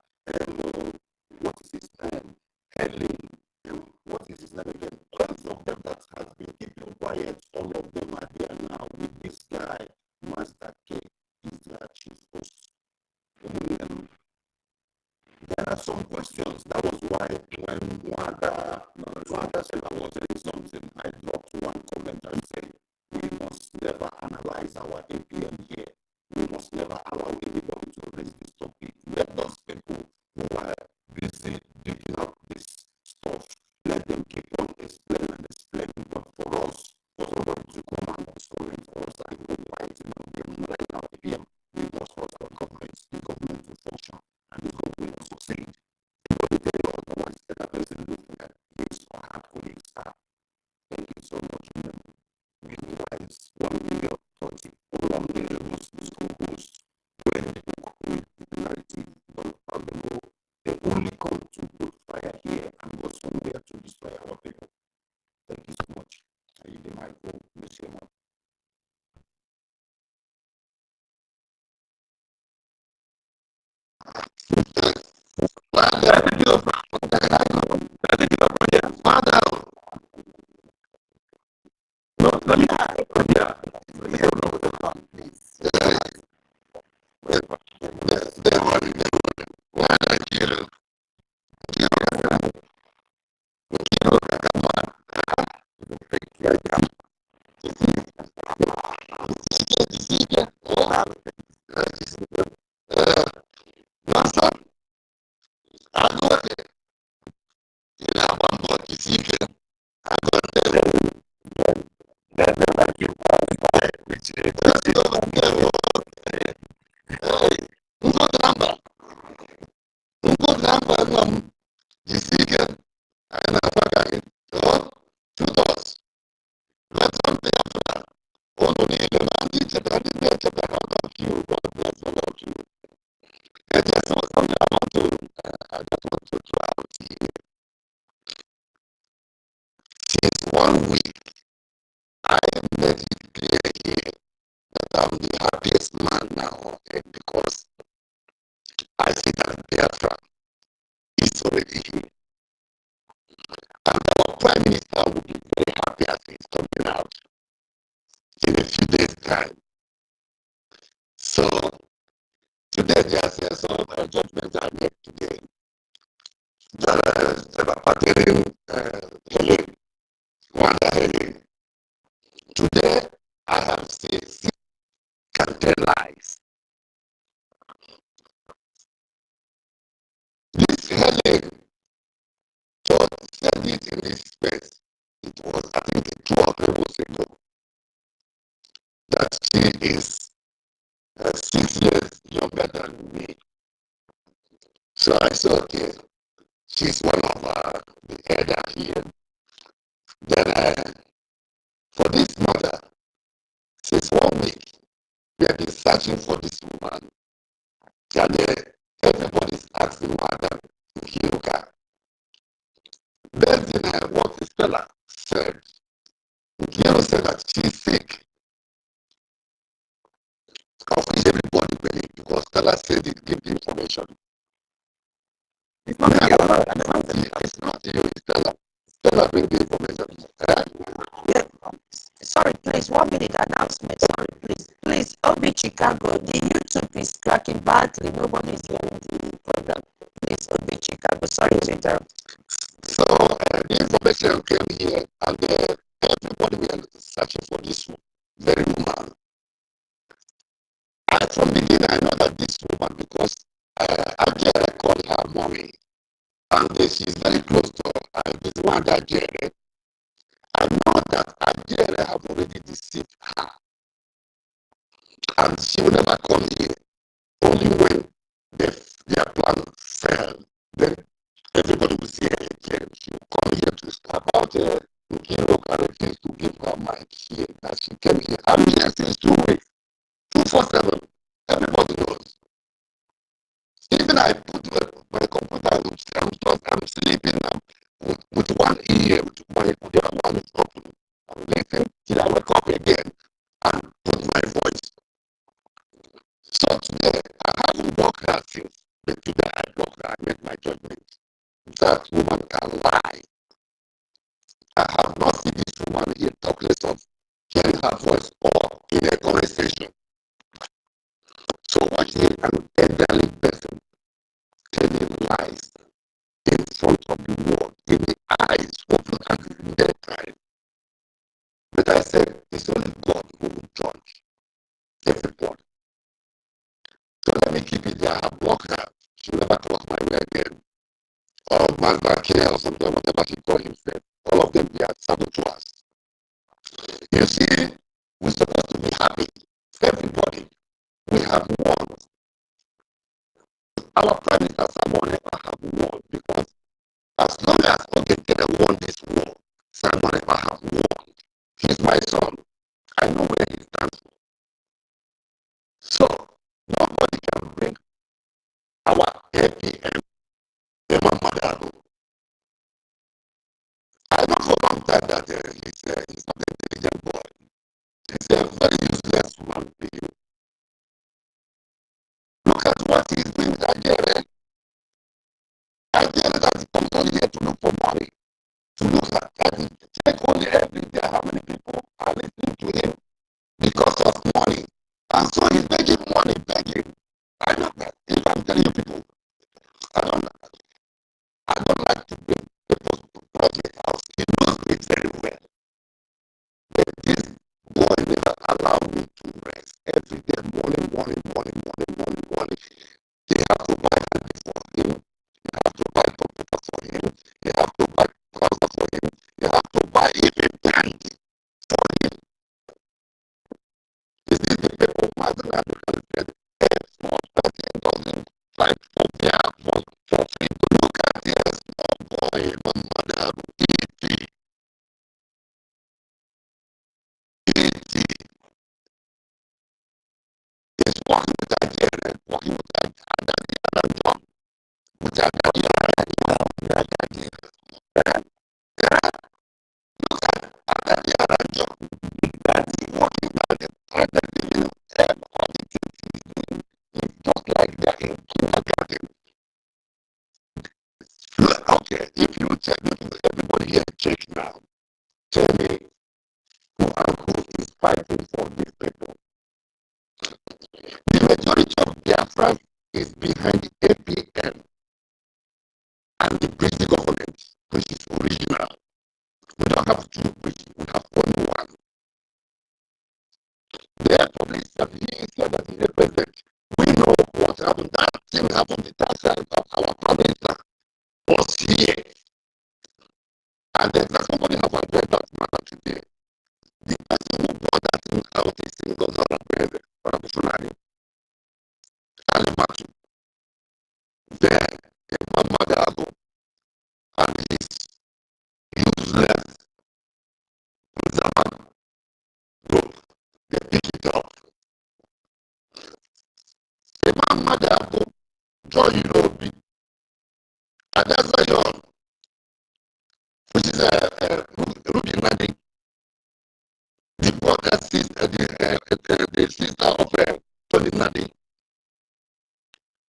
what is his name? Helen, what is his name again? Tons of them that has been keeping quiet, all of them are there now with this guy, Master K, is their chief host. There are some questions. That was why when Wanda said I was saying something, I dropped one comment and said, we must never analyze our APM here. We must never allow anybody to raise this topic. Let those people who are busy digging up this stuff, let them keep on explaining and explaining. But for us, for somebody to come and discourage for us and go right, give right now APM, we must trust our government, the government to function. Sorry, please, 1 minute announcement. Sorry, please. OB Chicago, the YouTube is cracking badly. Nobody is hearing the program. Please, OB Chicago, sorry to interrupt. So the information came here, and everybody were searching for this very woman. From the beginning, I know that this woman, because I called her mommy, and she's very close to this one that Jerry. I know that Jerry have already deceived her, and she will never come here. Only when their plan failed, then everybody will see her again. She will come here to talk about Nkiro and refuse to give her mic here. That she came here. I'm here since 2 weeks, 247. Everybody knows. Even I put my computer, I'm sleeping with one ear, with the other one is open. I'm listening till I wake up again and put my voice. So today, I haven't blocked her since, but today I blocked her. I made my judgment. That woman can lie. I have not seen this woman here talk less of hearing her voice or in a conversation. So watching an elderly person telling lies in front of the world, in the eyes, open as in their time. But I said, it's only God who will judge everybody. So let me keep it there. I block her. She'll never cross my way again. Or Mazda Care or something, whatever she called himself. All of them, they are saboteurs. You see, we're supposed to be happy. Everybody, we have won. Our prime minister Simon never have won, because as long as Ogenkere won this war, Simon never have won. He's my son. I know where he stands for. So nobody can bring our APM, Emma Madaro. I know for a long time that he's not an intelligent boy. He's a very useless human being. Look at what he's doing with Nigeria. Okay, if you tell everybody here check now, tell me who and who is fighting for these people. The majority of Biafra is behind the APM and the British government, which is original. We don't have two British, we have only one. Therefore, they said that he represents. We know what happened. That thing happened the last time of our prime minister was here. And then somebody has addressed that matter today. The person who brought that thing out is NGOZI revolutionary. Alimatu. Then, a Mamadago and his useless Zaman group, they pick it up. A Mamadago, Joy Lobby, and that's a young, which is a Ruby Nadi, the brother sister, the sister of Tony Nadi,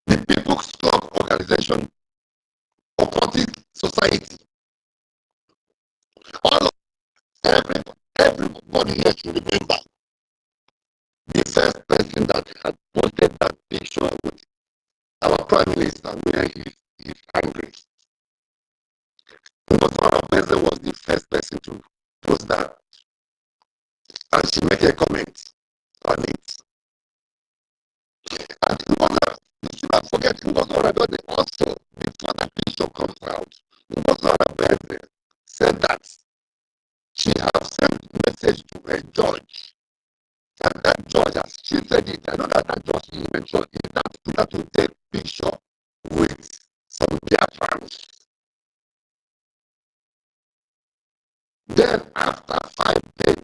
the People's Club Organization, Occultic Society. All of everybody here should remember the first person that had posted that picture with our Prime Minister where he's angry. But was the first person to post that. And she made a comment on it. And you should not forget, Ngozi also, before that picture comes out, Ngozi said that she has sent a message to a judge. And that judge, as she said it, I know that judge she mentioned is that put her to take picture with some BIAFRANS. Then after 5 days,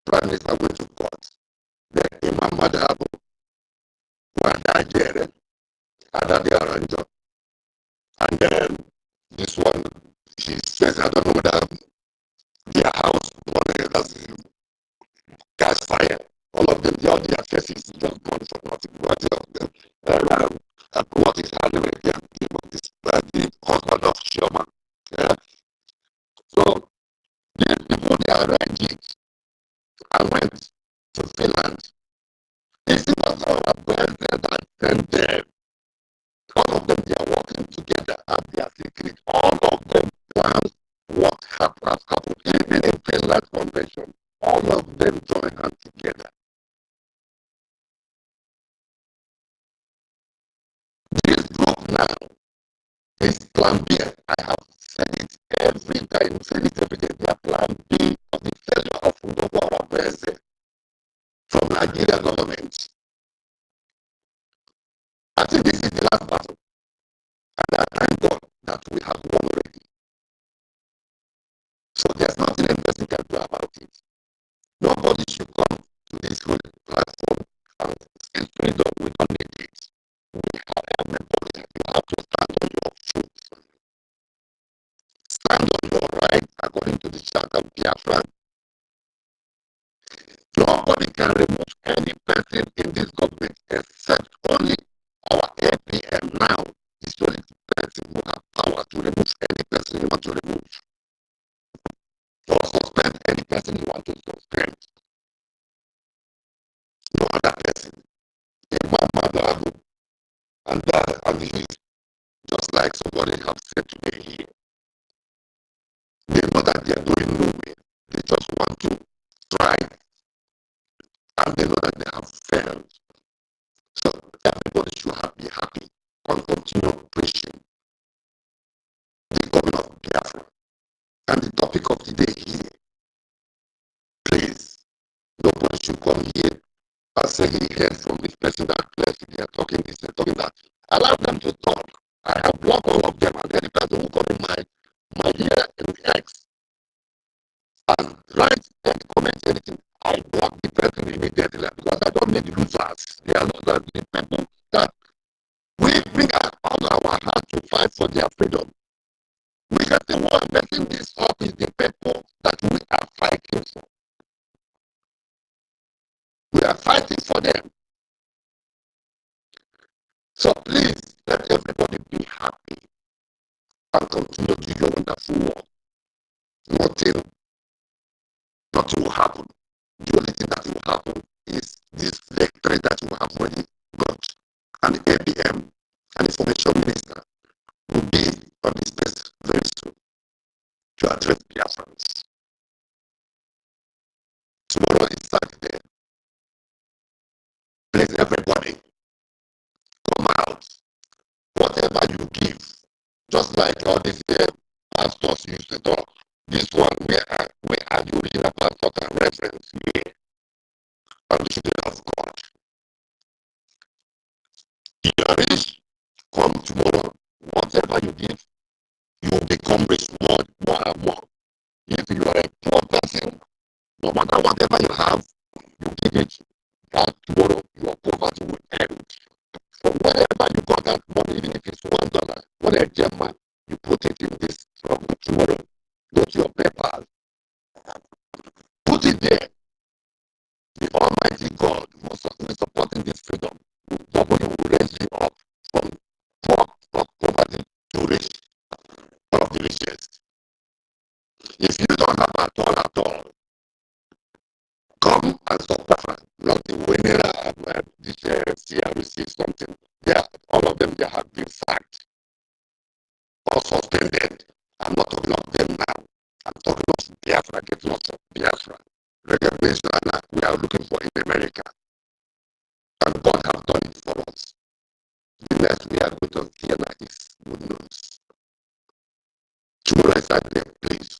Prime Minister went to court. Then Imam Madhabu, one Nigeria, another Aranja. And then this one, she says, I don't know whether their house, gas fire, all of them, all their faces just gone for nothing. What is happening again? The husband of Sherman. So, the people they arranged it and went to Finland. This was all about that sent them. All of them, they are working together and they are secret. All of them plans what has happened. Even in Finland Convention, all of them join hands together. This group now is plan B. I have said it every time, said it every day. They are plan B of the failure of Ngozi from Nigeria government. I think this is the last battle. And I thank God that we have won already. So there's nothing any person can do about it. Nobody should come to this whole platform and say, we don't need it. We have everybody. You have to stand on your truth. Stand on your right according to the charter of Biafra. Nobody can remove any person in this government except only our APM now. Is the only person who has power to remove any person you want to remove. Or suspend any person you want to suspend. No other person. And this is just like somebody has said today here. They know that they are going nowhere. They just want to try. And they know that they have failed. So everybody should be happy and continue preaching the God of Biafra. And the topic of today here, please, nobody should come here and say he heard from this person that place they are talking this and talking that. Allow them to talk. I have blocked all of them and any person who come in my ear and X and write and comment anything. I block the person immediately because I don't need losers. They are not the people that we bring all our for their freedom. We are the one making this up is the people that we are fighting for. We are fighting for them. So please let everybody be happy and continue to do your wonderful work. Nothing will happen. The only thing that will happen is this victory that we have already got. And the ABM and Information Minister will be on this place very soon to address Biafrans. Tomorrow is Saturday. Please, everybody, come out. Whatever you give, just like all these pastors used to talk. This one, where are the original pastors and reverends here? And the children of God. You are rich, come tomorrow. Whatever you give, you will become rich more and more. If you are a poor person, no matter whatever you have, you give it. That tomorrow your poverty will end. So wherever you got that money, even if it's $1, whatever German, you put it in this from tomorrow. Go to your PayPal. Put it there. The Almighty God who is supporting this freedom will raise you up from poverty to rich, of the richest. If you don't have at all, come and support. Not the winner of this CRC something. All of them, they have been sacked or suspended. I'm not talking of them now. I'm talking of Biafra, getting lots of Biafra. Recognition we are looking for in America. And God has done it for us. The next we are going to hear is good news. Tomorrow is that day, please.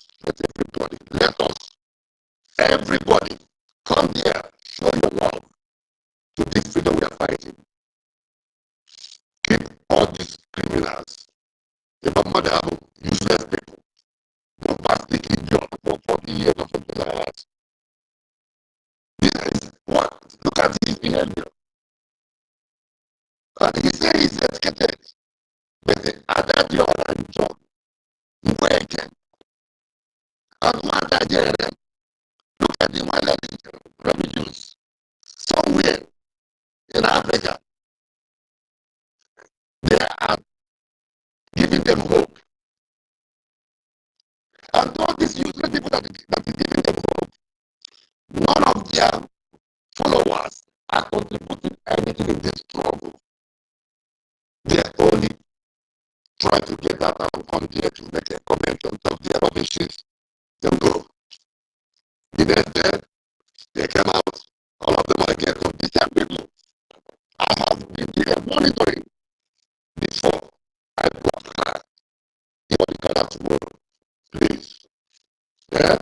Everybody, come here, show your love to this freedom we are fighting. Keep all these criminals, even mother, useless people, bombastic idiot for 40 years or something like that. This is what? Look at his behavior. And he says he's educated. But the other day on job, working. And one day, look at the one that is refugees somewhere in Africa. They are giving them hope. And all these useless people that is giving them hope, none of their followers are contributing anything in this struggle. They are only trying to get out and come here to make a comment on top of their rubbishes. Then go. The next day, they came out, all of them are against competition people. I have been here monitoring before I brought her. You want to come out tomorrow, please. Yeah?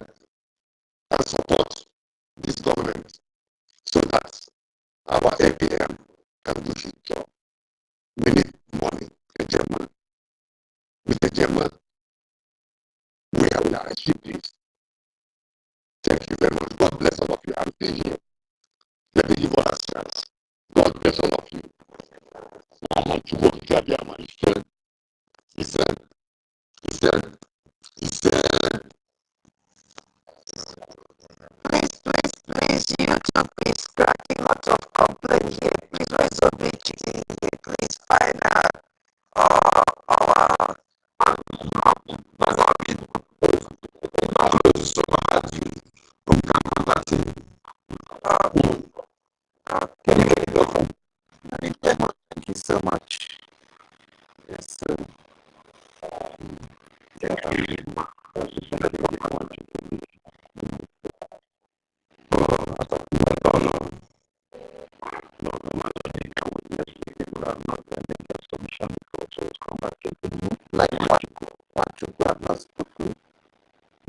And support this government so that our APM can do his job. We need money, a German. With a German, we are achieve this. Thank you very much. God bless all of you. I'm still here. Let me give us a chance. God bless all of you. I want to go to Gabiama. He said, Please, YouTube is cracking lots of complaints here. Please, where's the Brgie here? Please find her. Thank you so much. Yes, sir. Like what you have not spoken.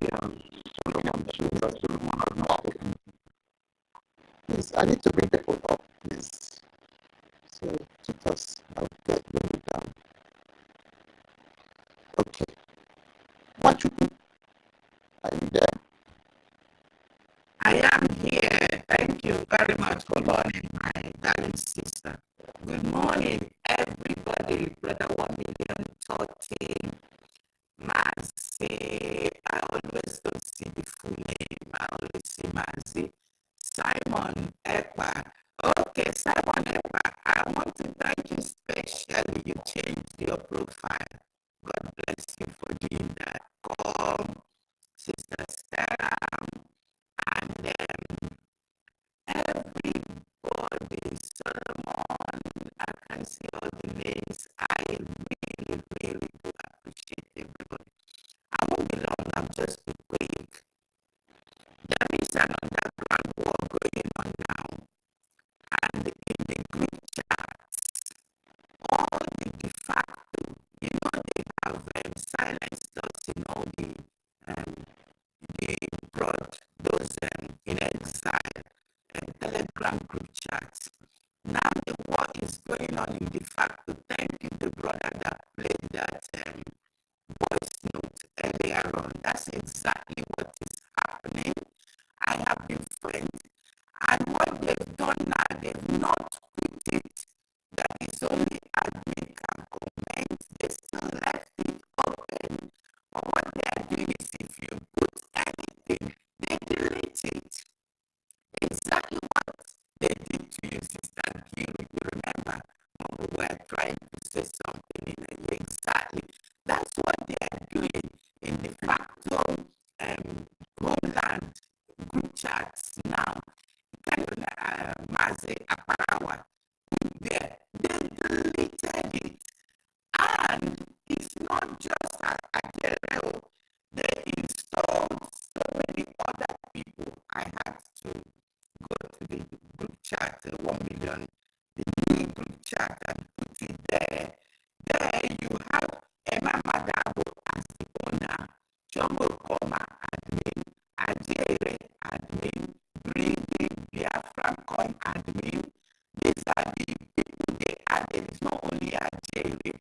Yeah. Please, I need to bring people up, please. So keep us out there, bring it down. Okay. What you do? Are you there? I am here. Thank you very much for learning, my darling sister. Good morning, everybody. Brother 1 million. Toti, Mazi. I always don't see the full name. I only see Mazi. Simon Ekpa. Okay, Simon Ekpa, I want to thank you specially. You changed your profile. God bless you for doing that. Come, Sister Sarah, and everybody, Solomon. I can see all the names. I really, really do appreciate everybody. I won't be long, I'll just be quick. There is an underground war going on now, and in the group chats, all the de facto, they have silenced us in all they brought those in exile and Telegram group chats. Now the war is going on in de facto. Thank you, the brother that played that voice note earlier on. That's exactly what is happening. I have been friends, and what they've done now, they've not put it that it's only admin can comment. They still left it open. But what they are doing is if you put anything, they delete it. Exactly what they did to you, Sister Gill, if you remember, when we were trying to say something in it. Exactly. That's what they are doing in the facto homeland group chats now. Mazi Aparawa, they deleted it. And it's not just a Gereo. They installed so many other people. I had to go to the group chat, 1 million, the new group chat, and put it there. There you have Emma Madabo as the owner, Jomo Koma admin, Ajere admin, Brgie, BIAFRACOIN admin. These are the people they added. It's not only Ajere.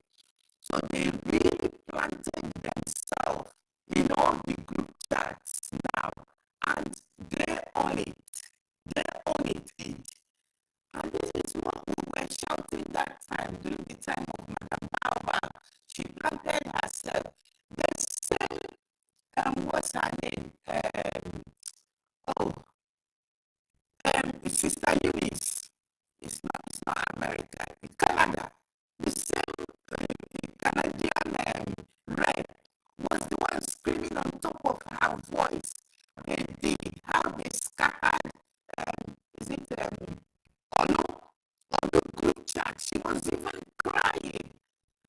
So they really planted themselves in all the group chats now, and they're on it. They're on it. And this is what we were shouting that time during the time of Madame Baba. She planted herself. The same, what's her name? Sister Eunice. It's not America. It's Canada. The same Canadian rep was the one screaming on top of her voice. How they scattered, is it on the group chat? She was even crying.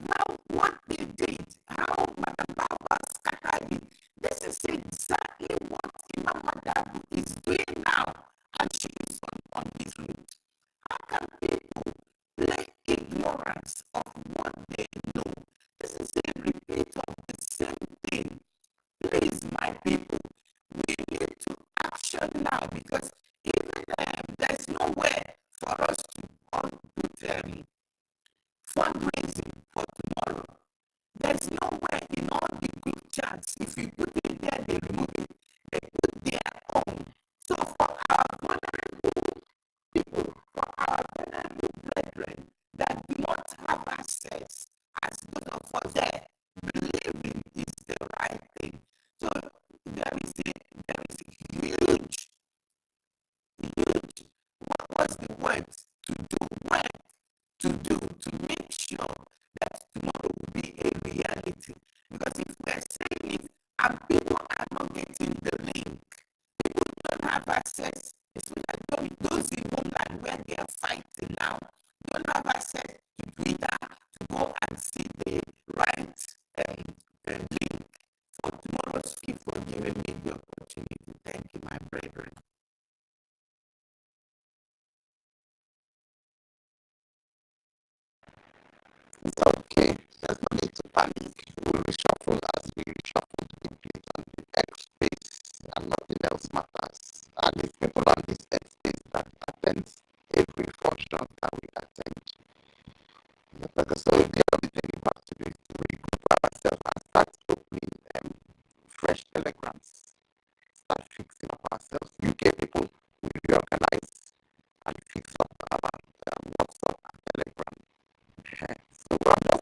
Now, what they did, how Madame Baba scattered it, this is exactly what Imam Madame is doing now, and she is on his route. How can people play ignorance of what they know? This is a repeat of the same thing. Please, my people, we need to action now, because even there's nowhere for us to put fundraising for tomorrow. There's nowhere in all the group chats. If you put it there, they remove it. They put their own. So for our vulnerable people, for our vulnerable brethren that do not have access, as those of us there, believing is the right thing. So there is a huge, what was the word? To do work, to make sure that tomorrow will be a reality. Because if we're saying it and people are not getting the link, people don't have access, especially those in homeland where they are fighting now, don't have access to Twitter to go and see the right link for tomorrow's fee, for giving me the opportunity. Thank you, my brethren. It's okay. There's no need to panic. We'll reshuffle as we reshuffle the complete on the X space, and nothing else matters. And it's people on this X space that attend every function that we attend. So the only thing we have to do is to regroup ourselves and start opening fresh telegrams. Start fixing up ourselves. UK people will reorganize and fix up our WhatsApp and Telegram. So we're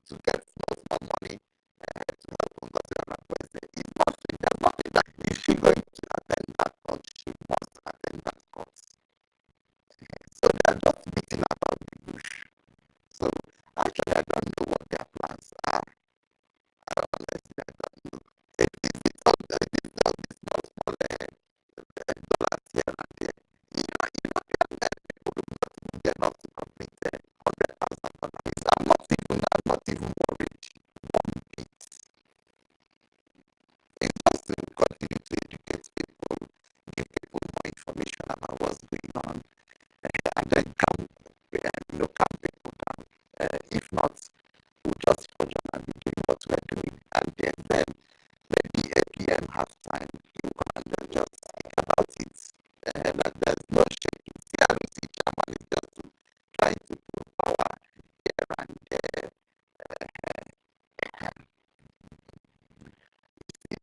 to get small money to help Ngozi and her president. It's nothing. There's nothing that if she's going to attend that court, she must attend that court. So they are just beating about the bush. So actually, I don't know what their plans are. Honestly, I don't know. It is all this small dollars here and there. People do not even get enough to complete $100,000. I'm not even worried one bit. It's just to continue to educate people, give people more information about what's going on, and then calm people down. If not, we'll just fudge on and be doing what we're doing, and then maybe APM has time, he will come and just think about it. That there's no shaking. CRC chairman is just trying to put power here and there.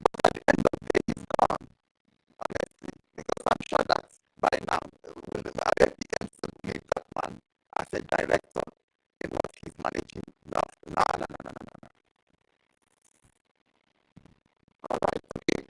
But at the end of the day, he's gone, honestly, because I'm sure that by now, APM still leave that man as a director in what he's managing. No. All right, okay.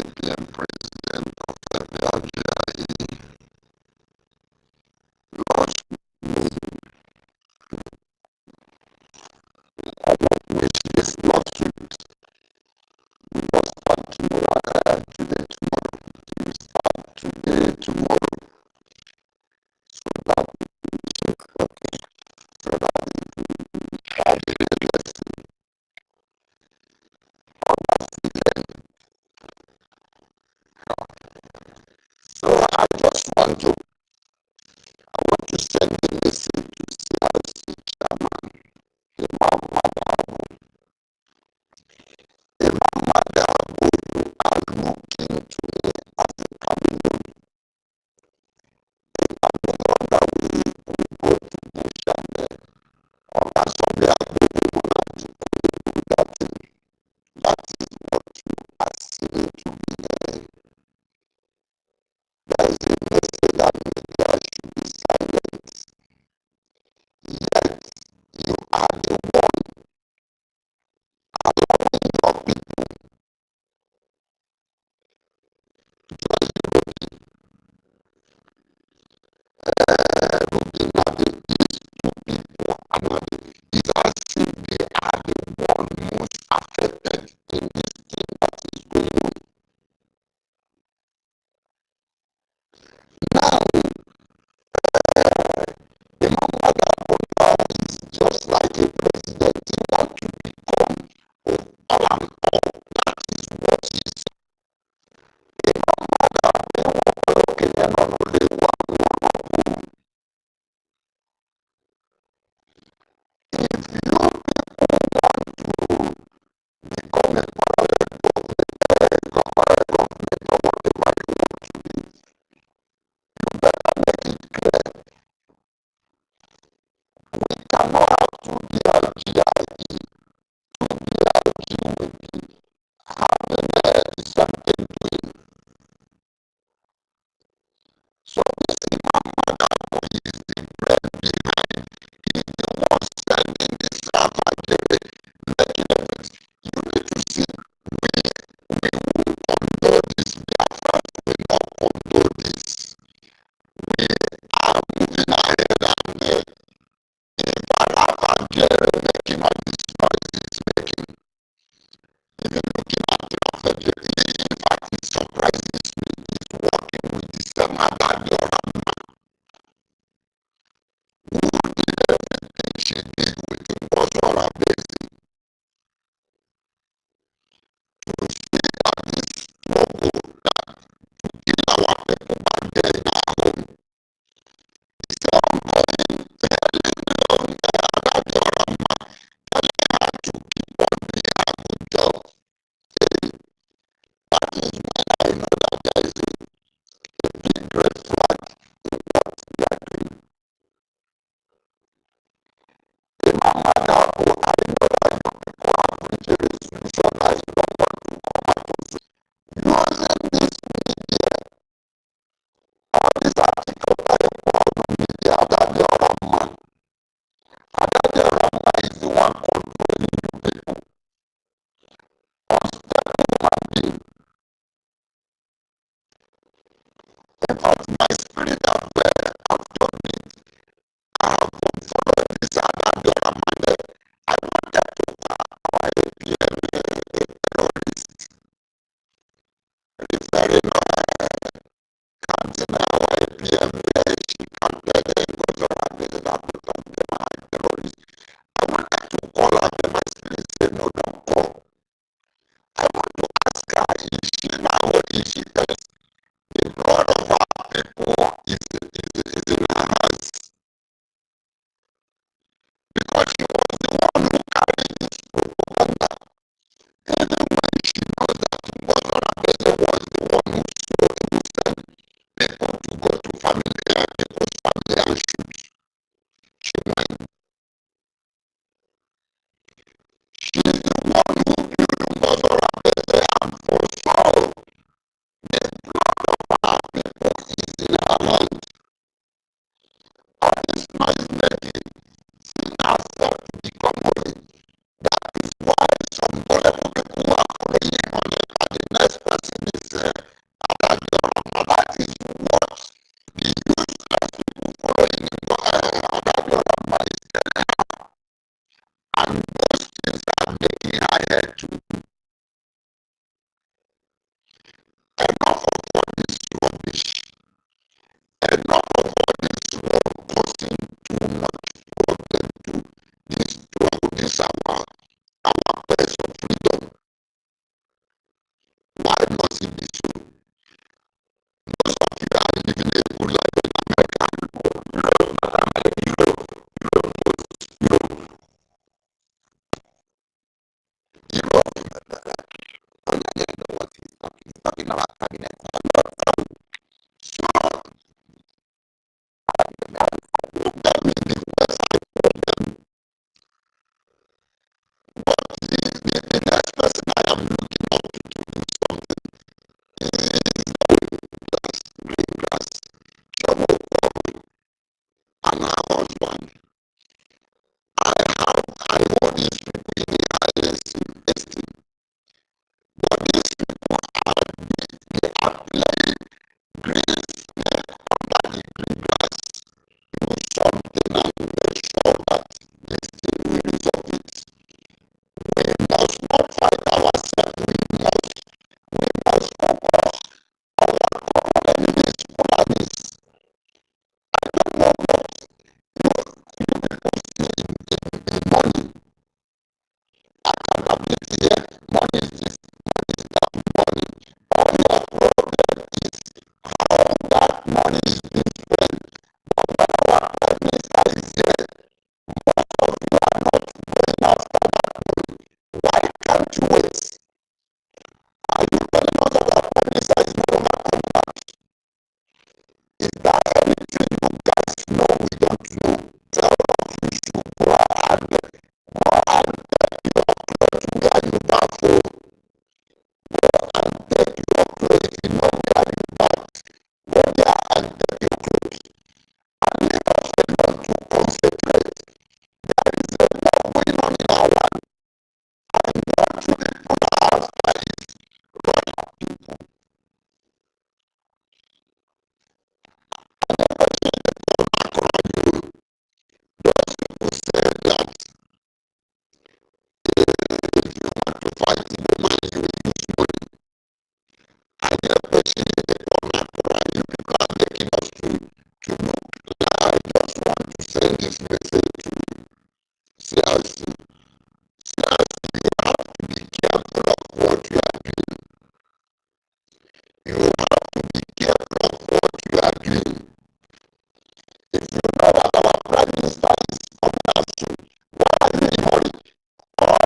APM president of the Algeria Because my spirit of told me I have to follow this other Mandela. I wanted to our terrorists, referring Captain our APM where she counted the NGOZI that become the terrorists. I wanted to call her, but my spirit said, no, don't call. I want to ask her, is she now, is she first? The blood of our people is in her hands. Because she was the one who carried this propaganda. And then when she knows that Ngozora was the one who sent people to go to people's family and shoot, she went. She is the one who killed Ngozora and foresaw the blood of our people is in her hand. All this noise making, she now thought to become holy. That is why some gullible people are following him on it, and the next person is Adabiorama. That is what the useless people following Adabiorama is telling her. And those things are making her head to enough of all this rubbish, enough of all this causing too much problem to this struggle, this our place of freedom. Why must it be so? Most of you are living a good life in America and Europe, not America, Europe, and I don't know what he's talking. He's talking about cabinet. That may be website problem. But the next person I am looking up to do something is green grass, trouble, and her husband. I hold these people in the highest esteem. But these people they are playing grace under the green grass. Do something and make sure that this thing will resolve it. We must not fight ourselves. We must focus our common enemies, Fulanis. I don't know what you people see in money. Accountability here, money is this, money is that, money. All your problem is how that money is being spent. But when our Prime Minister is here, most of you are not going after that money. Why can't you wait? Are you telling us that our Prime Minister is no longer coming back? Is there anything you guys know we don't know? Tell us we should go and take your clothes where you bath for. Go and take your clothes if you know where you bath. Go there and take your clothes. And let us alone to concentrate. There is a war going on in our land. And what you people are after is running people. Those people said that if you want to fight the woman, you will use money. And the question is you people are making us to look like I just want to send this message to CRC. CRC, you have to be careful of what you are doing. You have to be careful of what you are doing. If you know that our Prime Minister is coming out soon, why are you in hurry? Or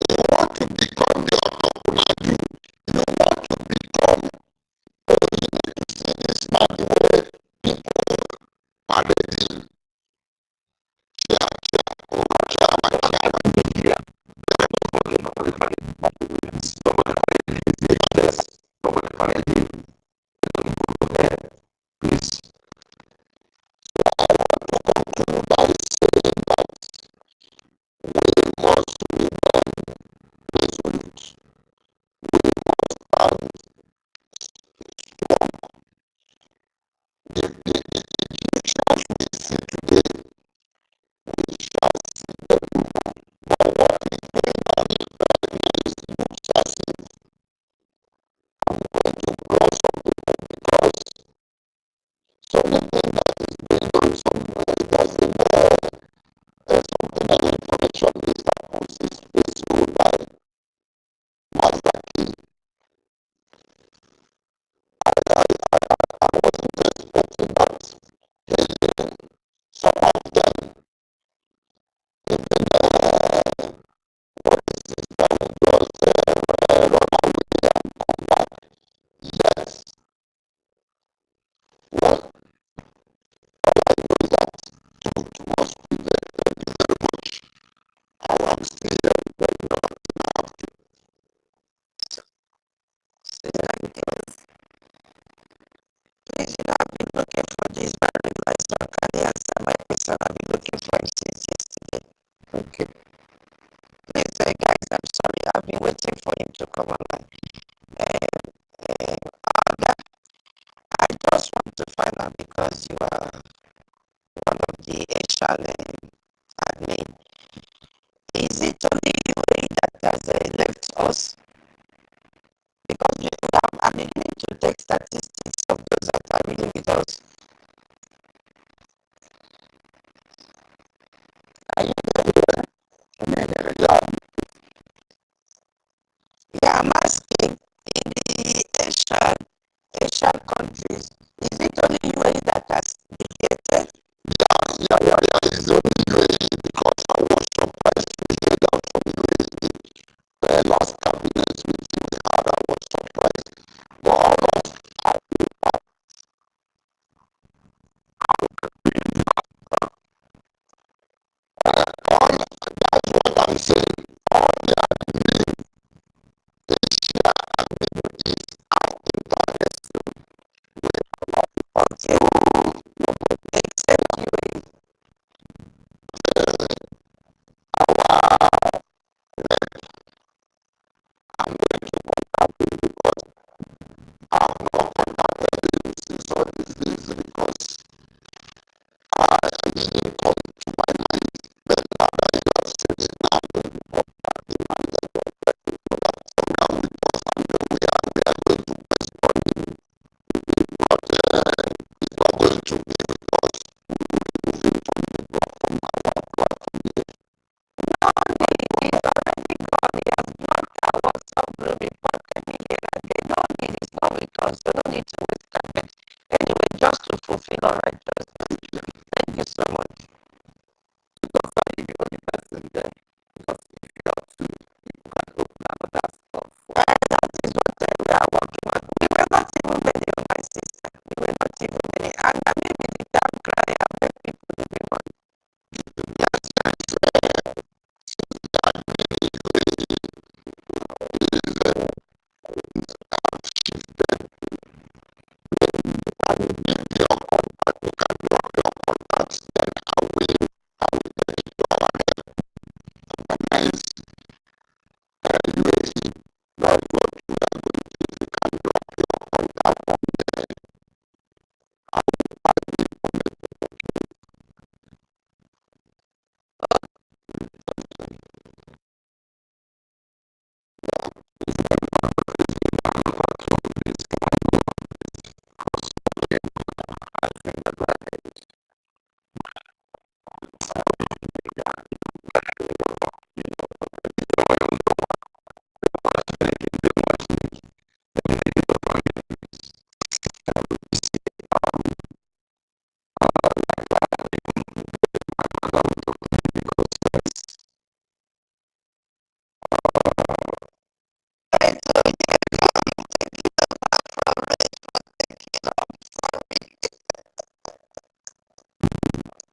you want to become the Otokunaju, you want to become, you need to see this man the way people parading, please. So I want to conclude by saying that we must remain resolute. We must stand strong. because you are one of the Eshale